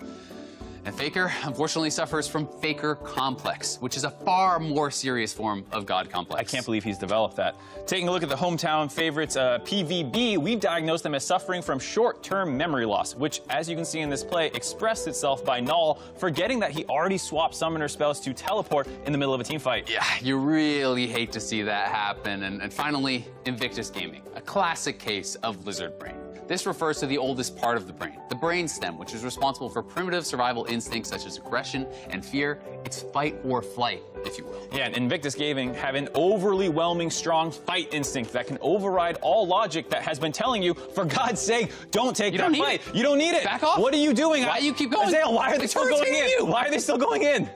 And Faker, unfortunately, suffers from Faker complex, which is a far more serious form of God complex. I can't believe he's developed that. Taking a look at the hometown favorites, PVB, we've diagnosed them as suffering from short-term memory loss, which, as you can see in this play, expressed itself by Null forgetting that he already swapped summoner spells to teleport in the middle of a team fight. Yeah, you really hate to see that happen. And finally, Invictus Gaming, a classic case of lizard brain. This refers to the oldest part of the brain stem, which is responsible for primitive survival instincts such as aggression and fear. It's fight or flight, if you will. Yeah, and Invictus Gaming have an overly whelming strong fight instinct that can override all logic that has been telling you, for God's sake, don't take that fight. You don't need it. Back off. What are you doing? Why do you keep going? Isaiah, why are they still going in? Why are they still going in?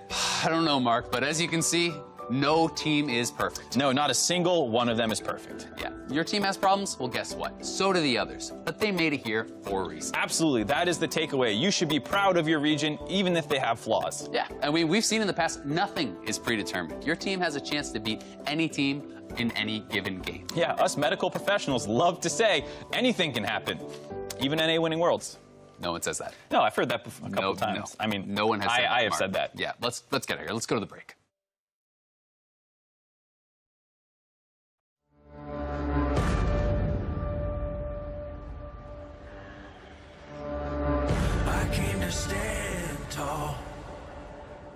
I don't know, Mark, but as you can see, no team is perfect. No, not a single one of them is perfect. Yeah, your team has problems? Well, guess what? So do the others. But they made it here for a reason. Absolutely, that is the takeaway. You should be proud of your region, even if they have flaws. Yeah, and we've seen in the past, nothing is predetermined. Your team has a chance to beat any team in any given game. Yeah, us medical professionals love to say anything can happen, even NA winning worlds. No one says that. No, I've heard that a couple times. No. I mean, no one has said that, I have Mark. said that. Yeah, let's get out of here. Let's go to the break.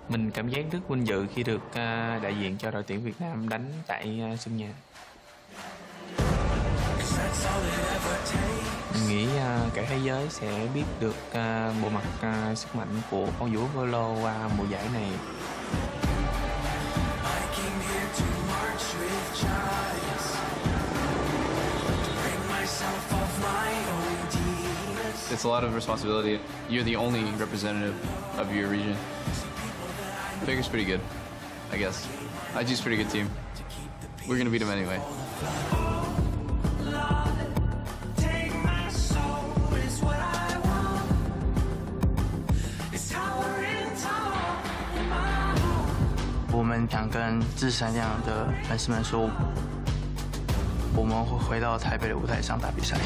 Mình cảm giác rất vinh dự khi được đại diện cho đội tuyển Việt Nam đánh tại sân nhà. Mình nghĩ cả thế giới sẽ biết được bộ mặt sức mạnh của con vú Volo qua mùa giải này. It's a lot of responsibility. You're the only representative of your region. Faker's pretty good, I guess. IG's a pretty good team. We're gonna beat them anyway.我们想跟自闪亮的粉丝们说，我们会回到台北的舞台上打比赛。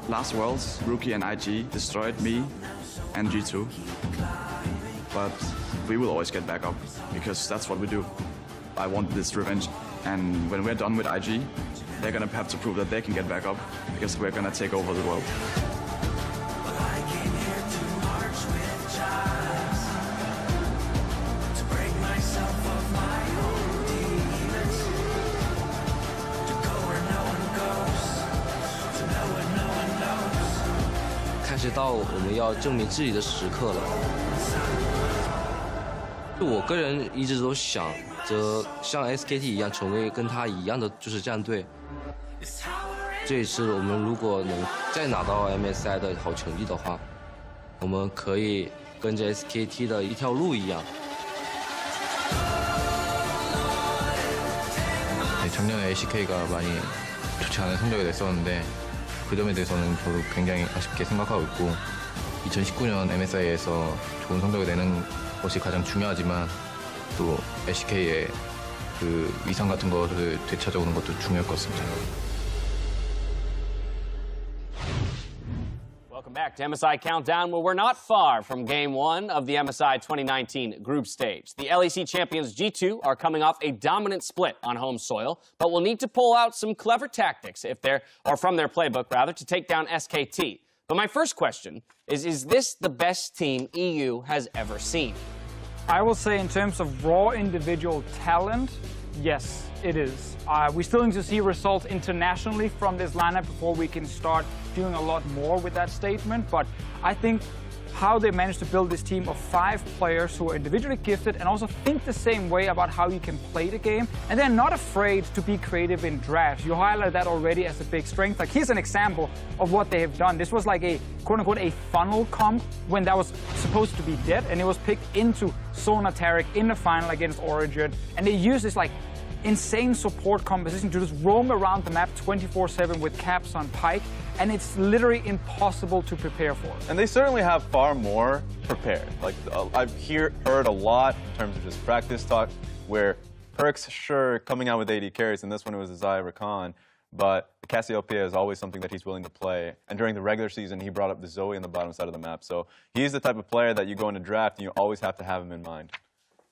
Last Worlds, Rookie and IG destroyed me and G2. But we will always get back up, because that's what we do. I want this revenge. And when we're done with IG, they're gonna have to prove that they can get back up, because we're gonna take over the world.开始到我们要证明自己的时刻了。就我个人一直都想着像 SKT 一样，成为跟他一样的就是战队。这一次我们如果能再拿到 MSI 的好成绩的话，我们可以跟着 SKT 的一条路一样。 작년에 ACK가 많이 좋지 않은 성적이 냈었는데 그 점에 대해서는 저도 굉장히 아쉽게 생각하고 있고 2019년 MSI에서 좋은 성적을 내는 것이 가장 중요하지만 또 ACK의 그 위상 같은 것을 되찾아오는 것도 중요할 것 같습니다. Welcome back to MSI Countdown, where we're not far from Game 1 of the MSI 2019 group stage. The LEC champions G2 are coming off a dominant split on home soil, but will need to pull out some clever tactics from their playbook, to take down SKT. But my first question is this the best team EU has ever seen? I will say in terms of raw individual talent, yes, it is. We still need to see results internationally from this lineup before we can start doing a lot more with that statement. But I think how they managed to build this team of 5 players who are individually gifted and also think the same way about how you can play the game. And they're not afraid to be creative in drafts. You highlighted that already as a big strength. Like, here's an example of what they have done. This was like a quote-unquote a funnel comp when that was supposed to be dead, and it was picked into Zona Tarek in the final against Origin. And they used this like insane support composition to just roam around the map 24/7 with caps on Pyke, and it's literally impossible to prepare for. And they certainly have far more prepared. Like, I've heard a lot in terms of just practice talk, where Perkz, sure, coming out with 80 carries, and this one it was Isaiah Rakan, but Cassiopeia is always something that he's willing to play. And during the regular season, he brought up the Zoe on the bottom side of the map. So he's the type of player that you go into draft and you always have to have him in mind.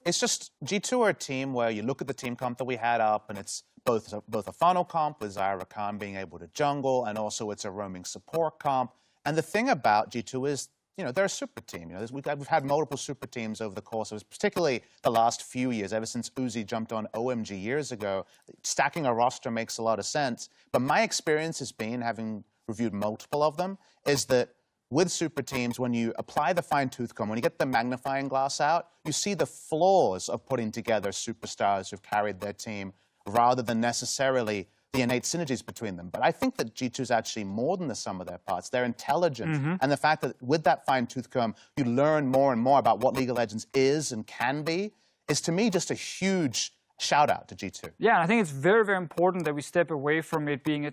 It's just G2 are a team where you look at the team comp that we had up, and it's both a funnel comp with Isaiah Rakan being able to jungle, and also it's a roaming support comp. And the thing about G2 is, you know, they're a super team. You know, we've had multiple super teams over the course of, particularly the last few years, ever since Uzi jumped on OMG years ago. Stacking a roster makes a lot of sense. But my experience has been, having reviewed multiple of them, is that with super teams, when you apply the fine-tooth comb, when you get the magnifying glass out, you see the flaws of putting together superstars who've carried their team rather than necessarily the innate synergies between them. But I think that G2 is actually more than the sum of their parts. They're intelligent. And the fact that with that fine-tooth comb, you learn more and more about what League of Legends is and can be, is to me just a huge shout out to G2. Yeah, and I think it's very, very important that we step away from it being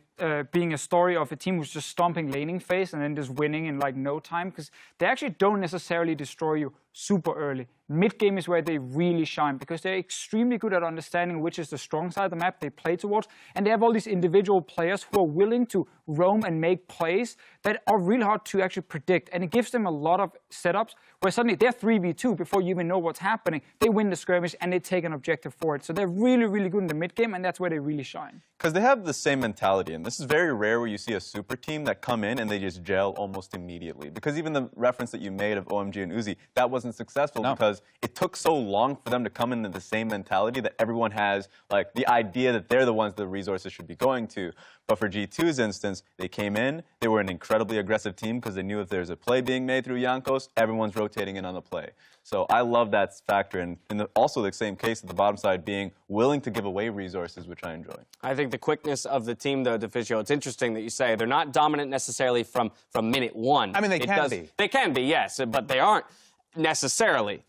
a story of a team who's just stomping laning phase and then just winning in like no time, because they actually don't necessarily destroy you super early. Mid-game is where they really shine, because they're extremely good at understanding which is the strong side of the map they play towards, and they have all these individual players who are willing to roam and make plays that are really hard to actually predict, and it gives them a lot of setups where suddenly they're 3v2 before you even know what's happening. They win the skirmish and they take an objective for it. So they're really, really good in the mid-game, and that's where they really shine. Because they have the same mentality, and this is very rare where you see a super team that come in and they just gel almost immediately. Because even the reference that you made of OMG and Uzi, that wasn't successful because it took so long for them to come into the same mentality that everyone has, like, the idea that they're the ones the resources should be going to. But for G2's instance, they came in, they were an incredibly aggressive team because they knew if there's a play being made through Jankos, everyone's rotating in on the play. So I love that factor, and also the same case at the bottom side, being willing to give away resources, which I enjoy. I think the quickness of the team, though, Deficio, it's interesting that you say they're not dominant necessarily from minute one. I mean, they can be. They can be, yes, but they aren't necessarily.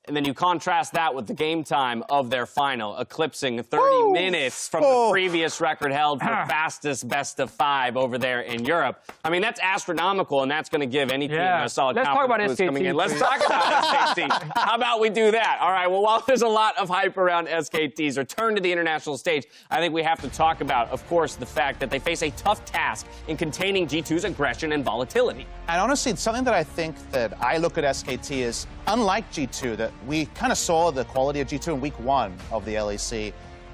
And then you contrast that with the game time of their final, eclipsing 30 minutes from the previous record held for fastest best of 5 over there in Europe. I mean, that's astronomical, and that's going to give any team a solid Let's talk about SKT, coming in. Let's talk about SKT. How about we do that? All right, well, while there's a lot of hype around SKT's return to the international stage, I think we have to talk about, of course, the fact that they face a tough task in containing G2's aggression and volatility. And honestly, it's something that I think that I look at SKT as, unlike G2, that we kind of saw the quality of G2 in week 1 of the LEC.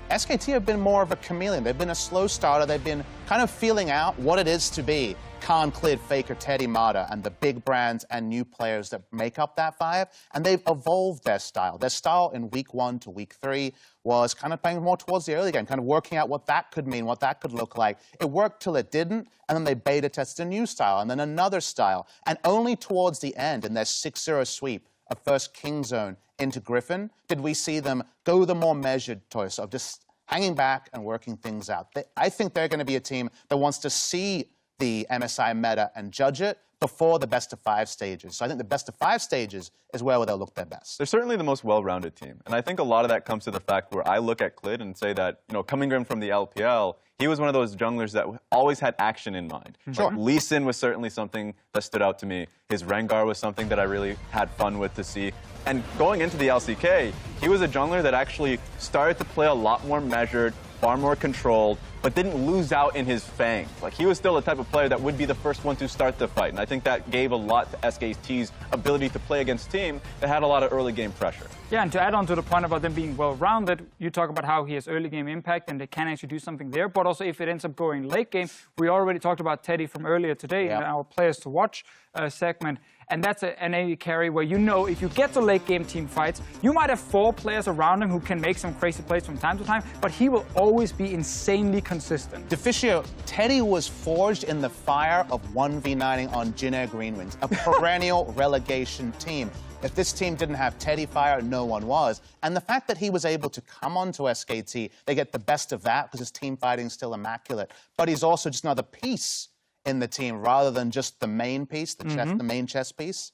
SKT have been more of a chameleon. They've been a slow starter. They've been kind of feeling out what it is to be Khan, Clid, Faker, Teddy, Mata, and the big brands and new players that make up that 5. And they've evolved their style. Their style in week 1 to week 3 was kind of playing more towards the early game, kind of working out what that could mean, what that could look like. It worked till it didn't, and then they beta tested a new style, and then another style. And only towards the end, in their 6-0 sweep of first King Zone into Griffin, did we see them go the more measured choice of just hanging back and working things out. I think they're going to be a team that wants to see the MSI meta and judge it before the best-of-5 stages. So I think the best-of-5 stages is where they'll look their best. They're certainly the most well-rounded team. And I think a lot of that comes to the fact where I look at Clid and say that, you know, coming in from the LPL, he was one of those junglers that always had action in mind. Sure. Like, Lee Sin was certainly something that stood out to me. His Rengar was something that I really had fun with to see. And going into the LCK, he was a jungler that actually started to play a lot more measured, far more controlled, but didn't lose out in his fangs. Like, he was still the type of player that would be the first one to start the fight. And I think that gave a lot to SKT's ability to play against team that had a lot of early game pressure. Yeah, and to add on to the point about them being well-rounded, you talk about how he has early game impact and they can actually do something there, but also if it ends up going late game, we already talked about Teddy from earlier today in our players to watch segment. And that's an AD carry where, you know, if you get to late game team fights, you might have 4 players around him who can make some crazy plays from time to time, but he will always be insanely consistent. Deficio, Teddy was forged in the fire of 1v9ing on Jin Green Wings, a perennial relegation team. If this team didn't have Teddy fire, no one was. And the fact that he was able to come onto SKT, they get the best of that because his team fighting is still immaculate. But he's also just another piece in the team rather than just the main piece, the main chess piece.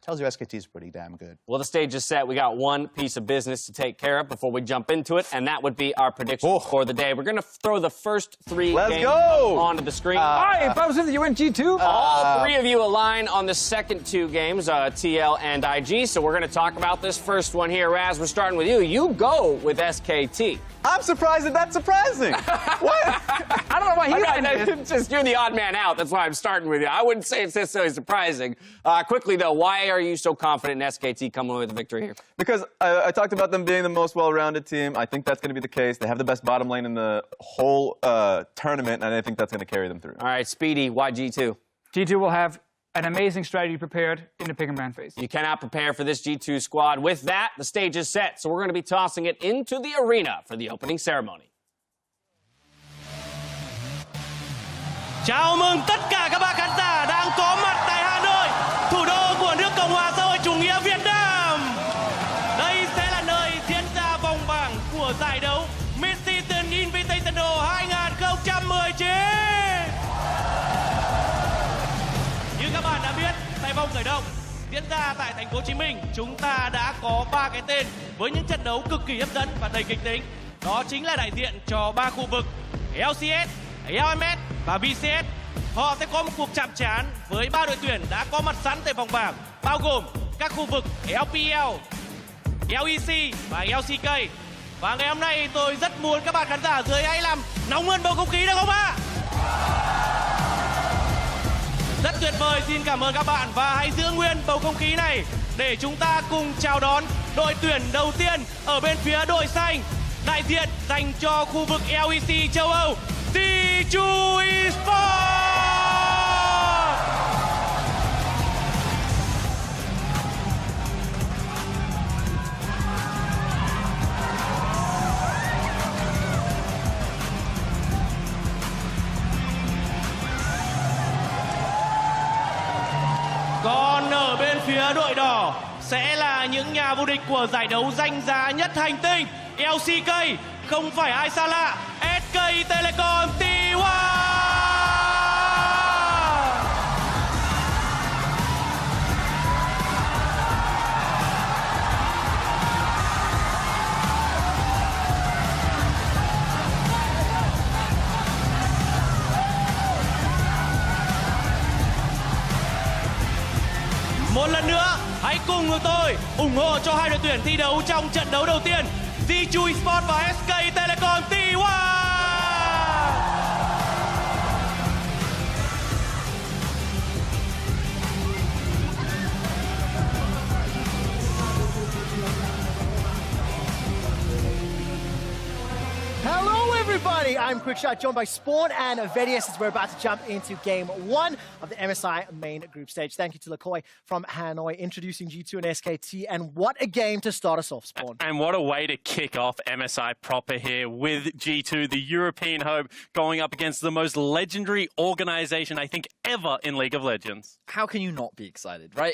tells you SKT is pretty damn good. Well, the stage is set. We got one piece of business to take care of before we jump into it, and that would be our prediction for the day. We're going to throw the first three games onto the screen. Hi, if I was with you in G2. All three of you align on the second two games, TL and IG, so we're going to talk about this first one here. Raz, we're starting with you. You go with SKT. I'm surprised that that's surprising. What? I don't know why Just you're the odd man out. That's why I'm starting with you. I wouldn't say it's necessarily surprising. Quickly, though, why are you so confident in SKT coming away with the victory here? Because I talked about them being the most well-rounded team. I think that's going to be the case. They have the best bottom lane in the whole tournament, and I think that's going to carry them through. All right, Speedy, why G2? G2 will have an amazing strategy prepared in the pick and ban phase. You cannot prepare for this G2 squad. With that, the stage is set, so we're going to be tossing it into the arena for the opening ceremony. Chào mừng tất cả các bạn khán giả đang có mặt tại Hà Nội, thủ đô của nước Cộng hòa xã hội chủ nghĩa Việt Nam. Đây sẽ là nơi diễn ra vòng bảng của giải đấu Mid-Season Invitational 2019. Như các bạn đã biết, tại vòng khởi động diễn ra tại thành phố Hồ Chí Minh, chúng ta đã có 3 cái tên với những trận đấu cực kỳ hấp dẫn và đầy kịch tính. Đó chính là đại diện cho 3 khu vực LCS, LMS và BCS. Họ sẽ có một cuộc chạm trán với 3 đội tuyển đã có mặt sẵn tại vòng bảng, bao gồm các khu vực LPL, LEC và LCK. Và ngày hôm nay tôi rất muốn các bạn khán giả dưới hãy làm nóng hơn bầu không khí được không ạ? Rất tuyệt vời, xin cảm ơn các bạn và hãy giữ nguyên bầu không khí này để chúng ta cùng chào đón đội tuyển đầu tiên ở bên phía đội xanh, đại diện dành cho khu vực LEC châu Âu, G2 Esports. Còn ở bên phía đội đỏ sẽ là những nhà vô địch của giải đấu danh giá nhất hành tinh LCK, không phải ai xa lạ, SK Telecom T1. Một lần nữa, hãy cùng với tôi ủng hộ cho hai đội tuyển thi đấu trong trận đấu đầu tiên, G2 Esports và SK Telecom T1. Hello, everybody. I'm Quickshot, joined by Spawn and Vedius as we're about to jump into Game 1 of the MSI main group stage. Thank you to Lakoi from Hanoi introducing G2 and SKT. And what a game to start us off, Spawn. And what a way to kick off MSI proper here with G2, the European hope, going up against the most legendary organization, I think, ever in League of Legends. How can you not be excited, right?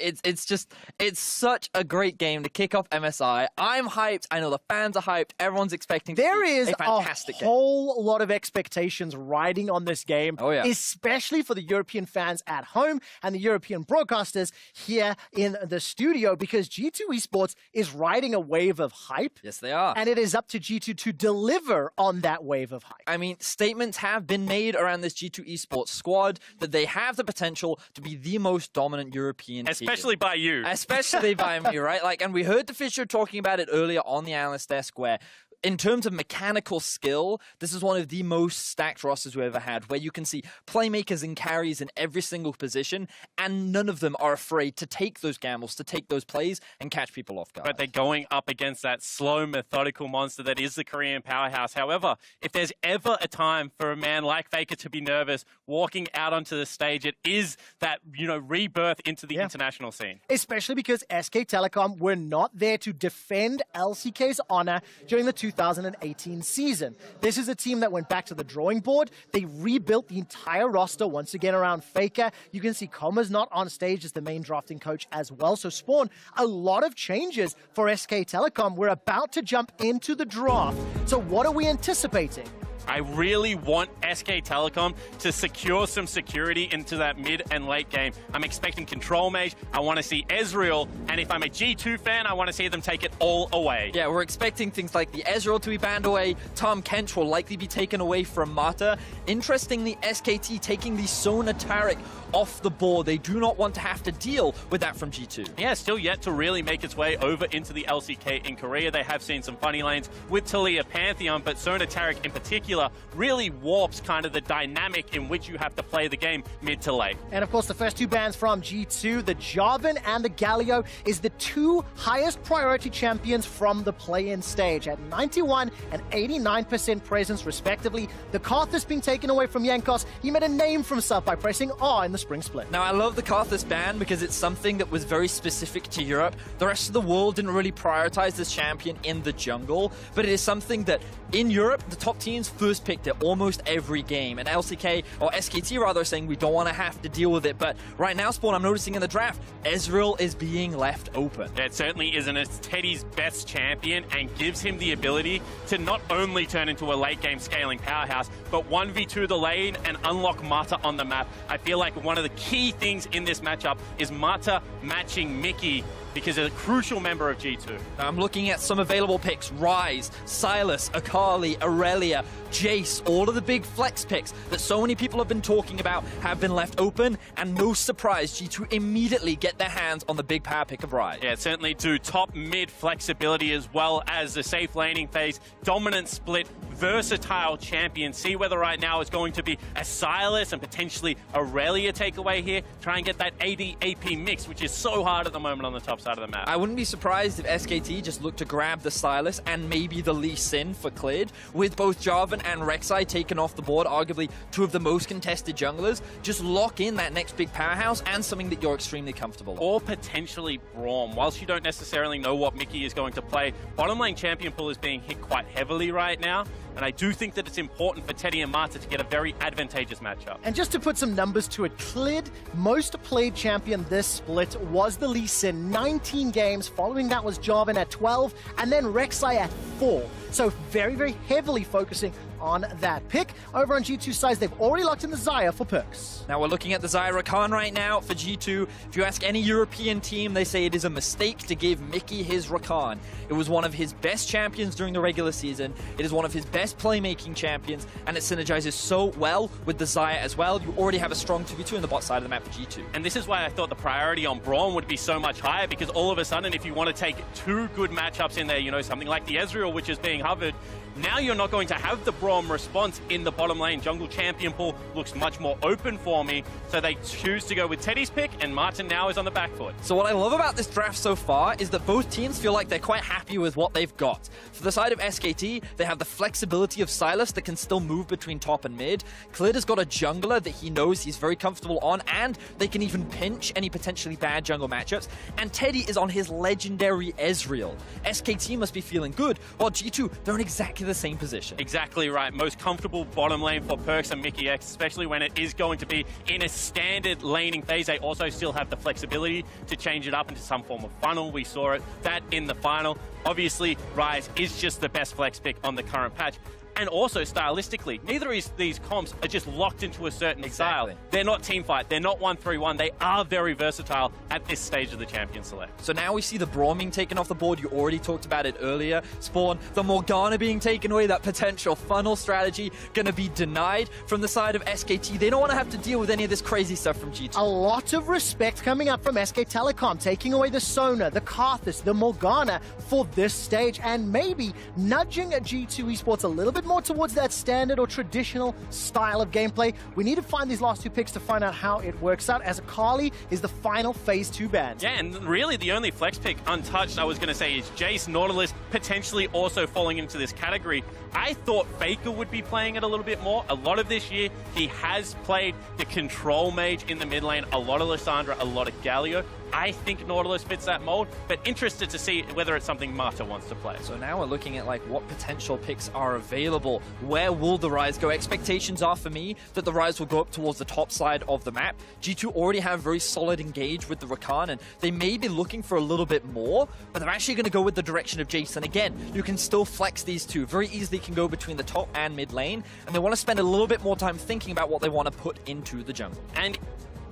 It's such a great game to kick off MSI. I'm hyped. I know the fans are hyped. Everyone's expecting There is a fantastic a whole lot of expectations riding on this game, especially for the European fans at home and the European broadcasters here in the studio, because G2 Esports is riding a wave of hype. Yes, they are. And it is up to G2 to deliver on that wave of hype. I mean, statements have been made around this G2 Esports squad that they have the potential to be the most dominant European Especially team. by you. Especially by me, right? And we heard the Fisher talking about it earlier on the analyst desk where in terms of mechanical skill, this is one of the most stacked rosters we've ever had, where you can see playmakers and carries in every single position, and none of them are afraid to take those gambles, to take those plays, and catch people off guard. But they're going up against that slow, methodical monster that is the Korean powerhouse. However, if there's ever a time for a man like Faker to be nervous walking out onto the stage, it is that, rebirth into the international scene. Especially because SK Telecom were not there to defend LCK's honor during the 2018 season. This is a team that went back to the drawing board. They rebuilt the entire roster once again around Faker. You can see Coma's not on stage as the main drafting coach as well. So Spawn, a lot of changes for SK Telecom. We're about to jump into the draft. So what are we anticipating I really want SK Telecom to secure some security into that mid and late game. I'm expecting Control Mage. I want to see Ezreal. And if I'm a G2 fan, I want to see them take it all away. Yeah, we're expecting things like the Ezreal to be banned away. Tom Kench will likely be taken away from Mata. Interestingly, SKT taking the Sona Taric off the board. They do not want to have to deal with that from G2. Yeah, still yet to really make its way over into the LCK in Korea. They have seen some funny lanes with Taliyah Pantheon, but Sona Taric in particular really warps kind of the dynamic in which you have to play the game mid to late. And of course, the first two bans from G2, the Jarvan and the Galio, is the two highest priority champions from the play-in stage at 91 and 89% presence respectively. The Karthus being taken away from Jankos. He made a name for himself by pressing R in the spring split. Now, I love the Karthus ban because it's something that was very specific to Europe. The rest of the world didn't really prioritize this champion in the jungle, but it is something that in Europe, the top teams first picked it almost every game. And LCK, or SKT rather, are saying we don't want to have to deal with it. But right now, Spawn, I'm noticing in the draft, Ezreal is being left open. It certainly isn't. It's Teddy's best champion and gives him the ability to not only turn into a late game scaling powerhouse, but 1v2 the lane and unlock Mata on the map. I feel like one of the key things in this matchup is Mata matching Mickey because it's a crucial member of G2. I'm looking at some available picks. Ryze, Sylas, Akali, Aurelia, Jace, all of the big flex picks that so many people have been talking about have been left open, and no surprise, G2 immediately get their hands on the big power pick of Ryze. Yeah, certainly do top mid flexibility as well as the safe laning phase, dominant split, versatile champion. See whether right now it's going to be a Sylas and potentially Aurelia takeaway here. Try and get that AD AP mix, which is so hard at the moment on the top side of the map. I wouldn't be surprised if SKT just looked to grab the Sylas and maybe the Lee Sin for cleared, with both Jarvan and Rek'Sai taken off the board, arguably two of the most contested junglers. Just lock in that next big powerhouse and something that you're extremely comfortable with. Or potentially Braum. Whilst you don't necessarily know what Mickey is going to play, bottom lane champion pool is being hit quite heavily right now. And I do think that it's important for Teddy and Mata to get a very advantageous matchup. And just to put some numbers to it, cleared most played champion this split was the Lee Sin, 19 games. Following that was Jarvan at 12, and then Rek'Sai at 4. So very, very heavily focusing on that pick. Over on G2 sides, they've already locked in the Xayah for perks. Now we're looking at the Xayah Rakan right now for G2. If you ask any European team, they say it is a mistake to give Mickey his Rakan. It was one of his best champions during the regular season. It is one of his best playmaking champions, and it synergizes so well with the Xayah as well. You already have a strong 2v2 in the bot side of the map for G2. And this is why I thought the priority on Braum would be so much higher, because all of a sudden, if you want to take two good matchups in there, you know, something like the Ezreal, which is being hovered, now you're not going to have the Braum response in the bottom lane. Jungle champion pool looks much more open for me, so they choose to go with Teddy's pick, and Martin now is on the back foot. So what I love about this draft so far is that both teams feel like they're quite happy with what they've got. For the side of SKT, they have the flexibility of Sylas that can still move between top and mid. Klid has got a jungler that he knows he's very comfortable on, and they can even pinch any potentially bad jungle matchups. And Teddy is on his legendary Ezreal. SKT must be feeling good, while G2, they're in exactly the same position. Exactly right. Most comfortable bottom lane for Perkz and Mickey X, especially when it is going to be in a standard laning phase. They also still have the flexibility to change it up into some form of funnel. We saw that in the final. Obviously, Ryze is just the best flex pick on the current patch. And also, stylistically, neither of these comps are just locked into a certain style. They're not teamfight. They're not 1-3-1. They are very versatile at this stage of the champion select. So now we see the Braum being taken off the board. You already talked about it earlier. Spawn, the Morgana being taken away, that potential funnel strategy going to be denied from the side of SKT. They don't want to have to deal with any of this crazy stuff from G2. A lot of respect coming up from SK Telecom, taking away the Sona, the Karthus, the Morgana for this stage, and maybe nudging G2 Esports a little bit more towards that standard or traditional style of gameplay. We need to find these last two picks to find out how it works out, as Akali is the final phase 2 ban. Yeah, and really the only flex pick untouched, I was going to say, is Jace. Nautilus potentially also falling into this category. I thought Faker would be playing it a little bit more. A lot of this year, he has played the control mage in the mid lane, a lot of Lissandra, a lot of Galio. I think Nautilus fits that mold, but interested to see whether it's something Mata wants to play. So now we're looking at like what potential picks are available. Where will the Ryze go? Expectations are for me that the Ryze will go up towards the top side of the map. G2 already have very solid engage with the Rakan, and they may be looking for a little bit more, but they're actually going to go with the direction of Jason. Again, you can still flex these two. Very easily can go between the top and mid lane, and they want to spend a little bit more time thinking about what they want to put into the jungle. And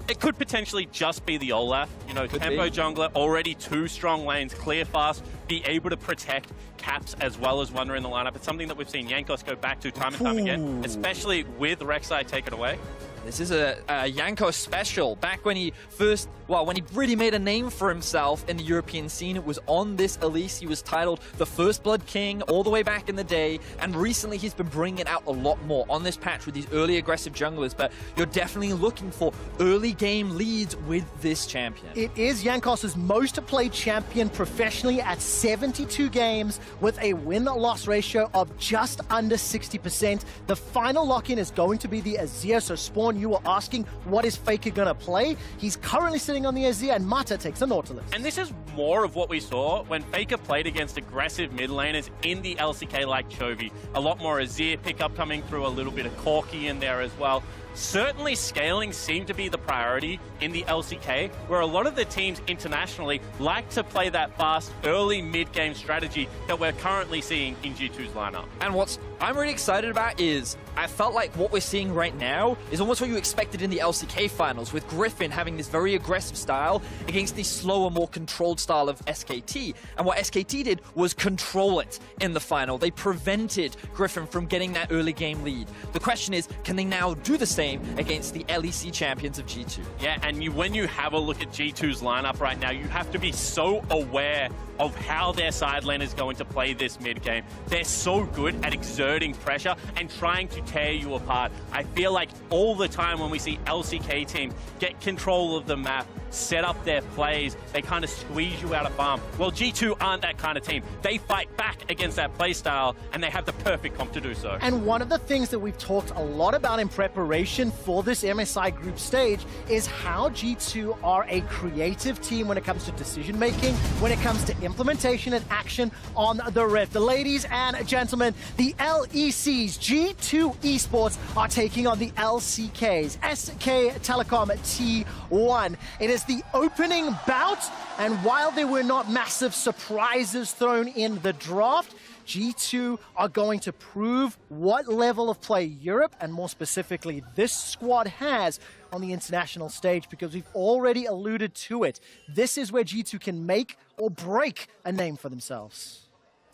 it could potentially just be the Olaf. You know, Could tempo be. jungler, already 2 strong lanes, clear fast, be able to protect Caps as well as Wonder in the lineup. It's something that we've seen Jankos go back to time and time again, especially with Rek'Sai take it away. This is a Jankos special. Back when he first, when he really made a name for himself in the European scene, it was on this Elise. He was titled the First Blood King all the way back in the day, and recently he's been bringing it out a lot more on this patch with these early aggressive junglers, but you're definitely looking for early game leads with this champion. It is Jankos' most played champion professionally at 72 games with a win-loss ratio of just under 60%. The final lock-in is going to be the Azir, so Spawn, you were asking, what is Faker going to play? He's currently sitting on the Azir, and Mata takes the Nautilus. And this is more of what we saw when Faker played against aggressive mid laners in the LCK like Chovy. A lot more Azir pickup coming through, a little bit of Corki in there as well. Certainly scaling seemed to be the priority in the LCK, where a lot of the teams internationally like to play that fast early mid-game strategy that we're currently seeing in G2's lineup. And what I'm really excited about is I felt like what we're seeing right now is almost what you expected in the LCK finals, with Griffin having this very aggressive style against the slower, more controlled style of SKT. And what SKT did was control it in the final. They prevented Griffin from getting that early game lead. The question is, can they now do the same against the LEC champions of G2? Yeah, and when you have a look at G2's lineup right now, you have to be so aware of how their side lane is going to play this mid game. They're so good at exerting pressure and trying to tear you apart. I feel like all the time when we see LCK teams get control of the map, set up their plays, they kind of squeeze you out of farm. Well, G2 aren't that kind of team. They fight back against that play style, and they have the perfect comp to do so. And one of the things that we've talked a lot about in preparation for this MSI group stage is how G2 are a creative team when it comes to decision making, when it comes to implementation and action on the Rift. Ladies and gentlemen, the LECs, G2 Esports, are taking on the LCKs, SK Telecom T1. It is the opening bout, and while there were not massive surprises thrown in the draft, G2 are going to prove what level of play Europe, and more specifically this squad, has on the international stage, because we've already alluded to it. This is where G2 can make or break a name for themselves.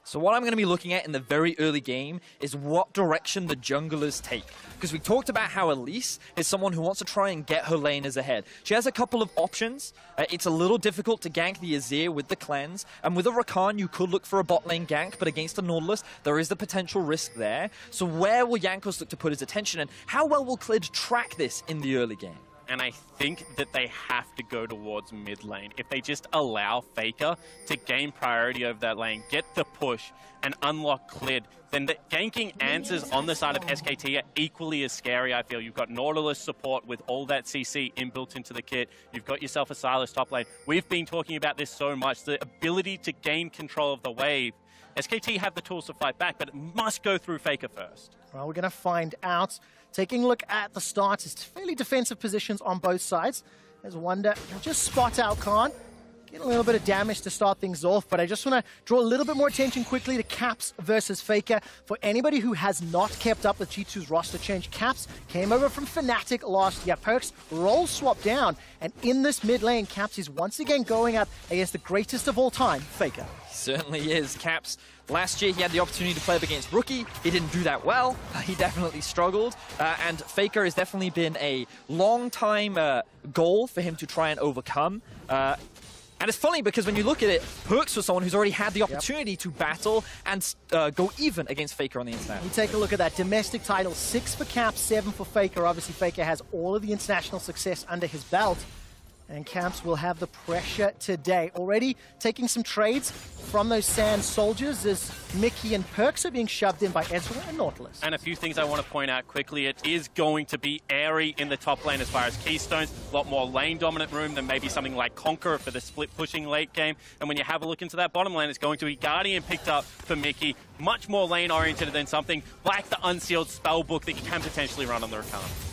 So what I'm going to be looking at in the very early game is what direction the junglers take. Because we talked about how Elise is someone who wants to try and get her laners ahead. She has a couple of options. It's a little difficult to gank the Azir with the cleanse. And with a Rakan, you could look for a bot lane gank, but against a Nautilus, there is the potential risk there. So where will Jankos look to put his attention, and how well will Klid track this in the early game? And I think that they have to go towards mid lane. If they just allow Faker to gain priority over that lane, get the push, and unlock Klid, then the ganking answers on the side of SKT are equally as scary, I feel. You've got Nautilus support with all that CC inbuilt into the kit. You've got yourself a Silas top lane. We've been talking about this so much, the ability to gain control of the wave. SKT have the tools to fight back, but it must go through Faker first. Well, we're going to find out. Taking a look at the start, it's fairly defensive positions on both sides. There's Wonder, he'll just spot out Khan. Get a little bit of damage to start things off, but I just want to draw a little bit more attention quickly to Caps versus Faker. For anybody who has not kept up with G2's roster change, Caps came over from Fnatic last year. Perks role swap down, and in this mid lane, Caps is once again going up against the greatest of all time, Faker. He certainly is. Caps, last year he had the opportunity to play up against Rookie. He didn't do that well. He definitely struggled. And Faker has definitely been a long time goal for him to try and overcome. And it's funny because when you look at it, Perks was someone who's already had the opportunity to battle and go even against Faker on the international. You take a look at that domestic title, 6 for Caps, 7 for Faker. Obviously, Faker has all of the international success under his belt. And Caps will have the pressure today. Already taking some trades from those Sand soldiers as Mickey and Perks are being shoved in by Ezreal and Nautilus. And a few things I want to point out quickly. It is going to be airy in the top lane as far as Keystones. A lot more lane dominant room than maybe something like Conqueror for the split pushing late game. And when you have a look into that bottom lane, it's going to be Guardian picked up for Mickey. Much more lane oriented than something like the Unsealed Spellbook that you can potentially run on the Rakan.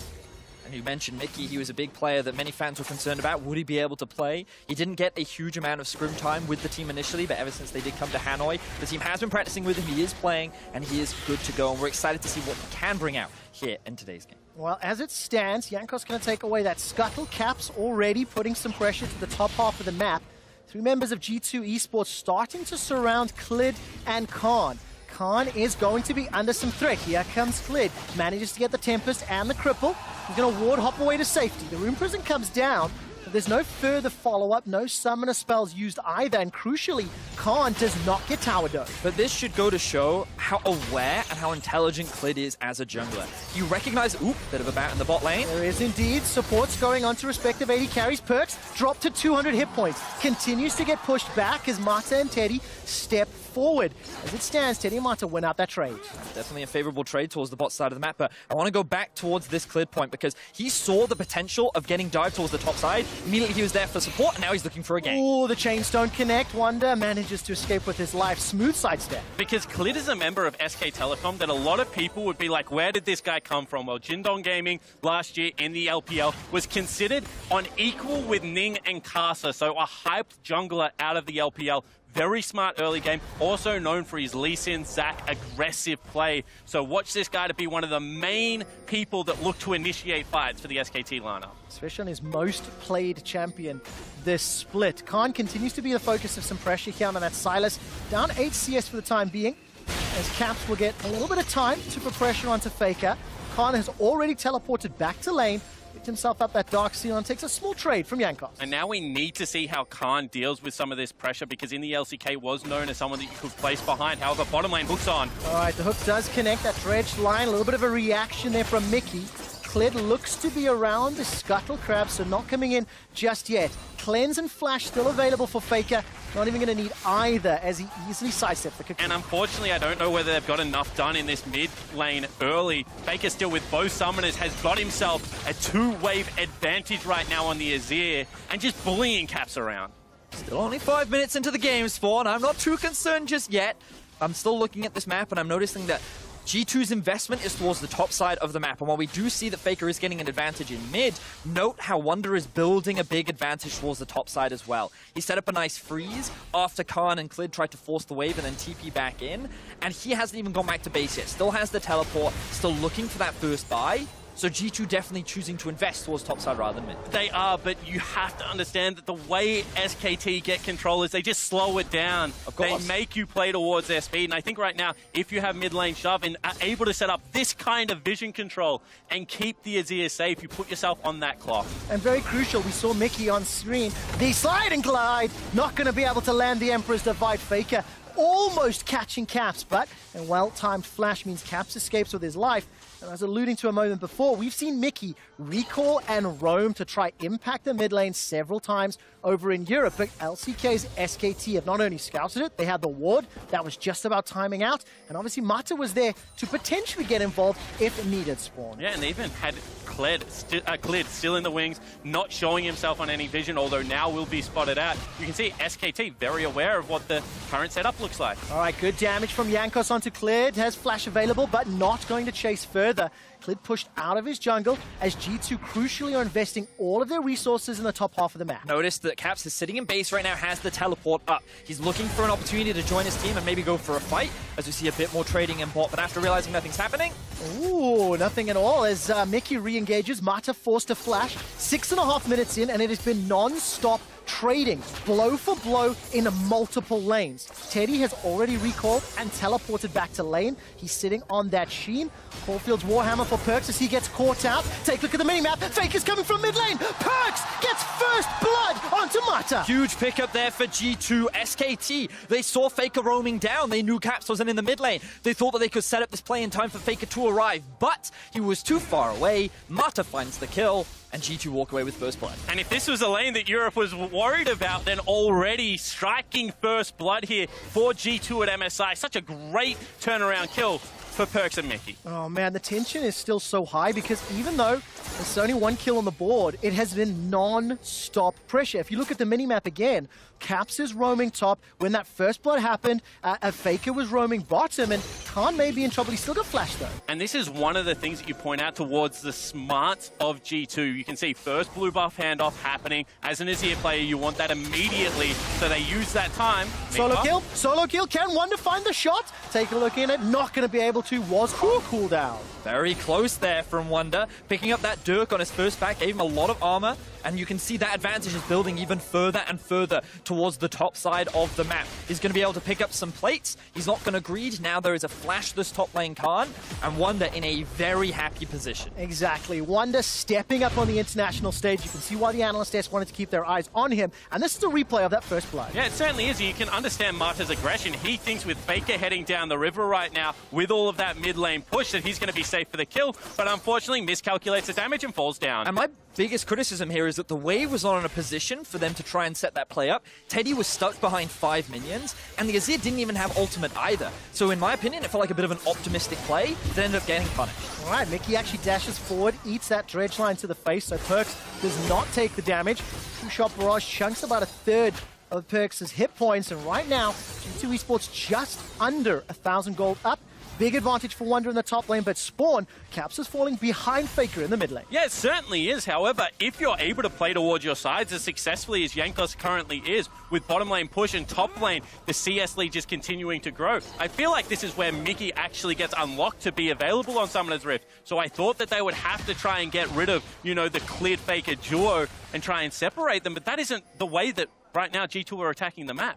And you mentioned Mickey, he was a big player that many fans were concerned about. Would he be able to play? He didn't get a huge amount of scrim time with the team initially, but ever since they did come to Hanoi, the team has been practicing with him. He is playing, and he is good to go. And we're excited to see what he can bring out here in today's game. Well, as it stands, Jankos going to take away that scuttle. Caps already putting some pressure to the top half of the map. 3 members of G2 Esports starting to surround Klid and Khan. Khan is going to be under some threat. Here comes Klid. Manages to get the Tempest and the Cripple. He's going to ward hop away to safety. The Rune Prison comes down, but there's no further follow-up, no summoner spells used either, and crucially, Khan does not get tower dome. But this should go to show how aware and how intelligent Klid is as a jungler. You recognize, bit of a bat in the bot lane. There is indeed. Supports going on to respective AD carries. Perks drop to 200 hit points. Continues to get pushed back as Mata and Teddy step forward. As it stands, Teddy and Mata win out that trade. Definitely a favorable trade towards the bot side of the map, but I want to go back towards this Klid point because he saw the potential of getting dived towards the top side. Immediately he was there for support, and now he's looking for a gank. Oh, the chains don't connect. Wonder manages to escape with his life. Smooth sidestep. Because Klid is a member of SK Telecom that a lot of people would be like, where did this guy come from? Well, Jindong Gaming last year in the LPL was considered on equal with Ning and Kasa, so a hyped jungler out of the LPL. Very smart early game, also known for his Lee Sin, Zac aggressive play. So watch this guy to be one of the main people that look to initiate fights for the SKT lineup. Especially on his most played champion this split. Khan continues to be the focus of some pressure here on that Sylas. Down 8 CS for the time being, as Caps will get a little bit of time to put pressure onto Faker. Khan has already teleported back to lane. Himself up that Dark Seal and takes a small trade from Jankos. And now we need to see how Khan deals with some of this pressure because in the LCK was known as someone that you could place behind. However, bottom lane hook's on. All right, the hook does connect that dredged line. A little bit of a reaction there from Mickey. Klid looks to be around the Scuttle Crab, so not coming in just yet. Cleanse and Flash still available for Faker. Not even going to need either as he easily sidesteps the Cocoon. And unfortunately, I don't know whether they've got enough done in this mid lane early. Faker still with both summoners has got himself a 2-wave advantage right now on the Azir and just bullying Caps around. Still only 5 minutes into the game, Spawn. I'm not too concerned just yet. I'm still looking at this map and I'm noticing that G2's investment is towards the top side of the map, and while we do see that Faker is getting an advantage in mid, note how Wunder is building a big advantage towards the top side as well. He set up a nice freeze after Khan and Klid tried to force the wave and then TP back in, and he hasn't even gone back to base yet. Still has the teleport, still looking for that first buy. So G2 definitely choosing to invest towards topside rather than mid. They are, but you have to understand that the way SKT get control is they just slow it down. Of course. They make you play towards their speed. And I think right now, if you have mid lane shove and are able to set up this kind of vision control and keep the Azir safe, you put yourself on that clock. And very crucial, we saw Mickey on screen. The slide and glide, not going to be able to land the Emperor's Divide. Faker almost catching Caps, but a well-timed flash means Caps escapes with his life. And as alluding to a moment before, we've seen Mickey recall and roam to try impact the mid lane several times over in Europe, but LCK's SKT have not only scouted it, they had the ward that was just about timing out, and obviously Mata was there to potentially get involved if needed, Spawn. Yeah, and they even had Klid still in the wings, not showing himself on any vision, although now will be spotted out. You can see SKT very aware of what the current setup looks like. All right, good damage from Jankos onto Klid. Has flash available, but not going to chase further. Klid pushed out of his jungle as G2 crucially are investing all of their resources in the top half of the map. Notice that Caps is sitting in base right now, has the teleport up. He's looking for an opportunity to join his team and maybe go for a fight, as we see a bit more trading in bot, but after realizing nothing's happening... Ooh, nothing at all as Mickey re-engages. Mata forced to flash. 6.5 minutes in, and it has been non-stop trading, blow for blow in multiple lanes. Teddy has already recalled and teleported back to lane. He's sitting on that Sheen. Caulfield's Warhammer for Perks as he gets caught out. Take a look at the minimap. Faker's coming from mid lane. Perks gets first blood onto Mata. Huge pickup there for G2. SKT, they saw Faker roaming down. They knew Caps wasn't in the mid lane. They thought that they could set up this play in time for Faker to arrive, but he was too far away. Mata finds the kill, and G2 walk away with first blood. And if this was a lane that Europe was worried about, then already striking first blood here for G2 at MSI. Such a great turnaround kill for Perks and Mickey. Oh man, the tension is still so high because even though there's only one kill on the board, it has been non-stop pressure. If you look at the minimap again, Caps is roaming top. When that first blood happened, a Faker was roaming bottom, and Khan may be in trouble. He still got flashed though. And this is one of the things that you point out towards the smarts of G2. You can see first blue buff handoff happening. As an Azir player, you want that immediately, so they use that time. Solo kill. Can Wonder find the shot? Take a look in it. Not going to be able to. Was on cooldown. Very close there from Wonder. Picking up that Dirk on his first back gave him a lot of armor, and you can see that advantage is building even further and further towards the top side of the map. He's going to be able to pick up some plates. He's not going to greed. Now there is a flash this top lane Khan, and Wonder in a very happy position. Exactly. Wonder stepping up on the international stage. You can see why the analyst desk wanted to keep their eyes on him, and this is a replay of that first blood. Yeah, it certainly is. You can understand Marta's aggression. He thinks with Faker heading down the river right now, with all of that mid lane push, that he's going to be safe for the kill, but unfortunately miscalculates the damage and falls down. And my biggest criticism here is that the wave was not in a position for them to try and set that play up. Teddy was stuck behind 5 minions, and the Azir didn't even have ultimate either. So in my opinion, it felt like a bit of an optimistic play that ended up getting punished. All right, Mickey actually dashes forward, eats that dredge line to the face, so Perks does not take the damage. Two-shot barrage chunks about a third of Perks' hit points, and right now, G2 Esports just under 1,000 gold up. Big advantage for Wonder in the top lane, but Spawn, Caps is falling behind Faker in the mid lane. Yeah, it certainly is. However, if you're able to play towards your sides as successfully as Jankos currently is, with bottom lane push and top lane, the CS lead just continuing to grow, I feel like this is where Mickey actually gets unlocked to be available on Summoner's Rift. So I thought that they would have to try and get rid of, you know, the cleared Faker duo and try and separate them, but that isn't the way that right now G2 are attacking the map.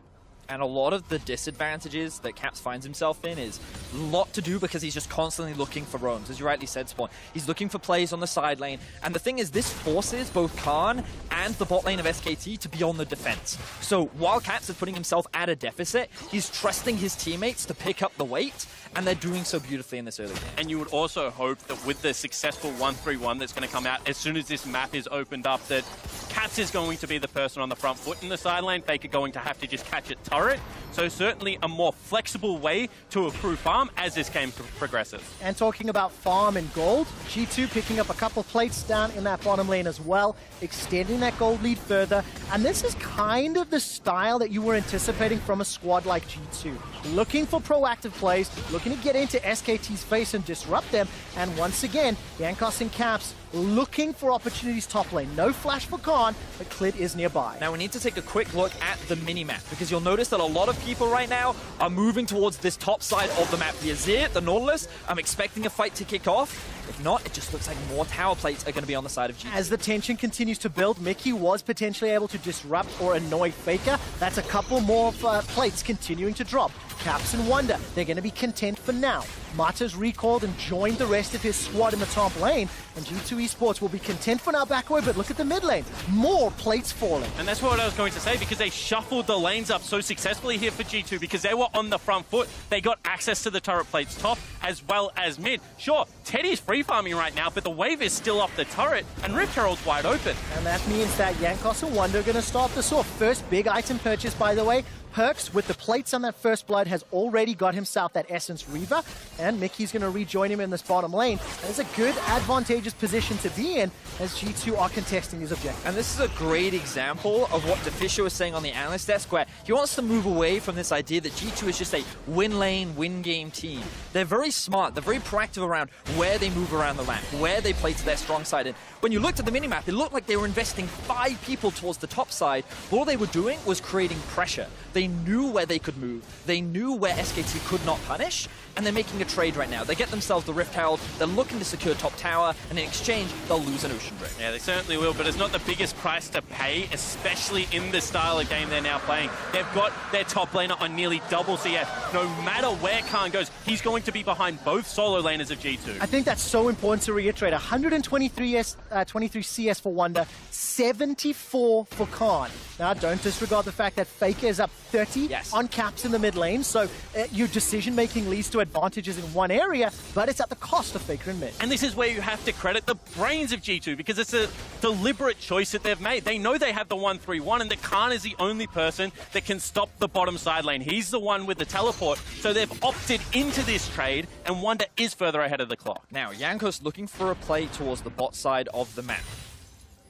And a lot of the disadvantages that Caps finds himself in is a lot to do because he's just constantly looking for roams. As you rightly said, Spawn, he's looking for plays on the side lane. And the thing is, this forces both Khan and the bot lane of SKT to be on the defense. So while Caps is putting himself at a deficit, he's trusting his teammates to pick up the weight, and they're doing so beautifully in this early game. And you would also hope that with the successful 1-3-1 that's going to come out as soon as this map is opened up, that Caps is going to be the person on the front foot in the side lane. Faker going to have to just catch it turret. So certainly a more flexible way to accrue farm as this game progresses. And talking about farm and gold, G2 picking up a couple plates down in that bottom lane as well, extending that gold lead further. And this is kind of the style that you were anticipating from a squad like G2. Looking for proactive plays, looking to get into SKT's face and disrupt them. And once again, Jankos and Caps looking for opportunities top lane. No flash for Khan, but Clit is nearby. Now we need to take a quick look at the minimap, because you'll notice that a lot of people right now are moving towards this top side of the map. The Azir, the Nautilus, I'm expecting a fight to kick off. If not, it just looks like more tower plates are going to be on the side of G2. As the tension continues to build, Mickey was potentially able to disrupt or annoy Faker. That's a couple more plates continuing to drop. Caps and Wonder, they're going to be content for now. Mata's recalled and joined the rest of his squad in the top lane, and G2 Esports will be content for now backward, but look at the mid lane. More plates falling. And that's what I was going to say, because they shuffled the lanes up so successfully here for G2, because they were on the front foot. They got access to the turret plates top as well as mid. Sure, Teddy's free farming right now, but the wave is still off the turret, and Rift Herald's wide open. And that means that Jankos and Wonder are going to start this off. First big item purchase, by the way. Perks, with the plates on that first blood, has already got himself that Essence Reaver, and Mickey's going to rejoin him in this bottom lane. That is a good, advantageous position to be in as G2 are contesting his objective. And this is a great example of what DeFisher was saying on the analyst desk, where he wants to move away from this idea that G2 is just a win lane, win game team. They're very smart, they're very proactive around where they move around the map, where they play to their strong side. And when you looked at the minimap, it looked like they were investing 5 people towards the top side. All they were doing was creating pressure. They knew where they could move. They knew where SKT could not punish, and they're making a trade right now. They get themselves the Rift Herald, they're looking to secure top tower, and in exchange, they'll lose an Ocean Drift. Yeah, they certainly will, but it's not the biggest price to pay, especially in the style of game they're now playing. They've got their top laner on nearly double CS. No matter where Khan goes, he's going to be behind both solo laners of G2. I think that's so important to reiterate. 123 CS for Wonder, 74 for Khan. Now, don't disregard the fact that Faker is up 30 on Caps in the mid lane, so your decision-making leads to advantages in one area, but it's at the cost of Faker and Mid. And this is where you have to credit the brains of G2, because it's a deliberate choice that they've made. They know they have the 1-3-1, and that Khan is the only person that can stop the bottom side lane. He's the one with the teleport, so they've opted into this trade, and Wonder is further ahead of the clock. Now, Jankos looking for a play towards the bot side of the map.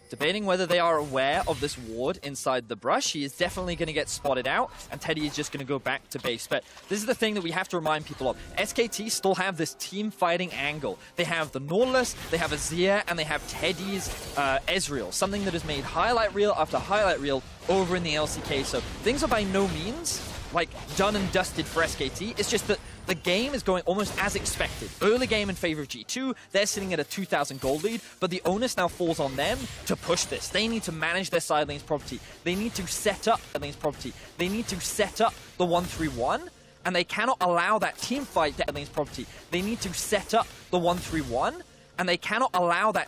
Debating whether they are aware of this ward inside the brush. He is definitely going to get spotted out, and Teddy is just going to go back to base. But this is the thing that we have to remind people of. SKT still have this team fighting angle. They have the Nautilus, they have Azir, and they have Teddy's Ezreal, something that has made highlight reel after highlight reel over in the LCK. So things are by no means like done and dusted for SKT. It's just that the game is going almost as expected. Early game in favor of G2, they're sitting at a 2,000 gold lead, but the onus now falls on them to push this. They need to manage their side lane's property. They need to set up the lane's property. They need to set up the 1-3-1, and they cannot allow that team fight to lane's property. They need to set up the 1-3-1, and they cannot allow that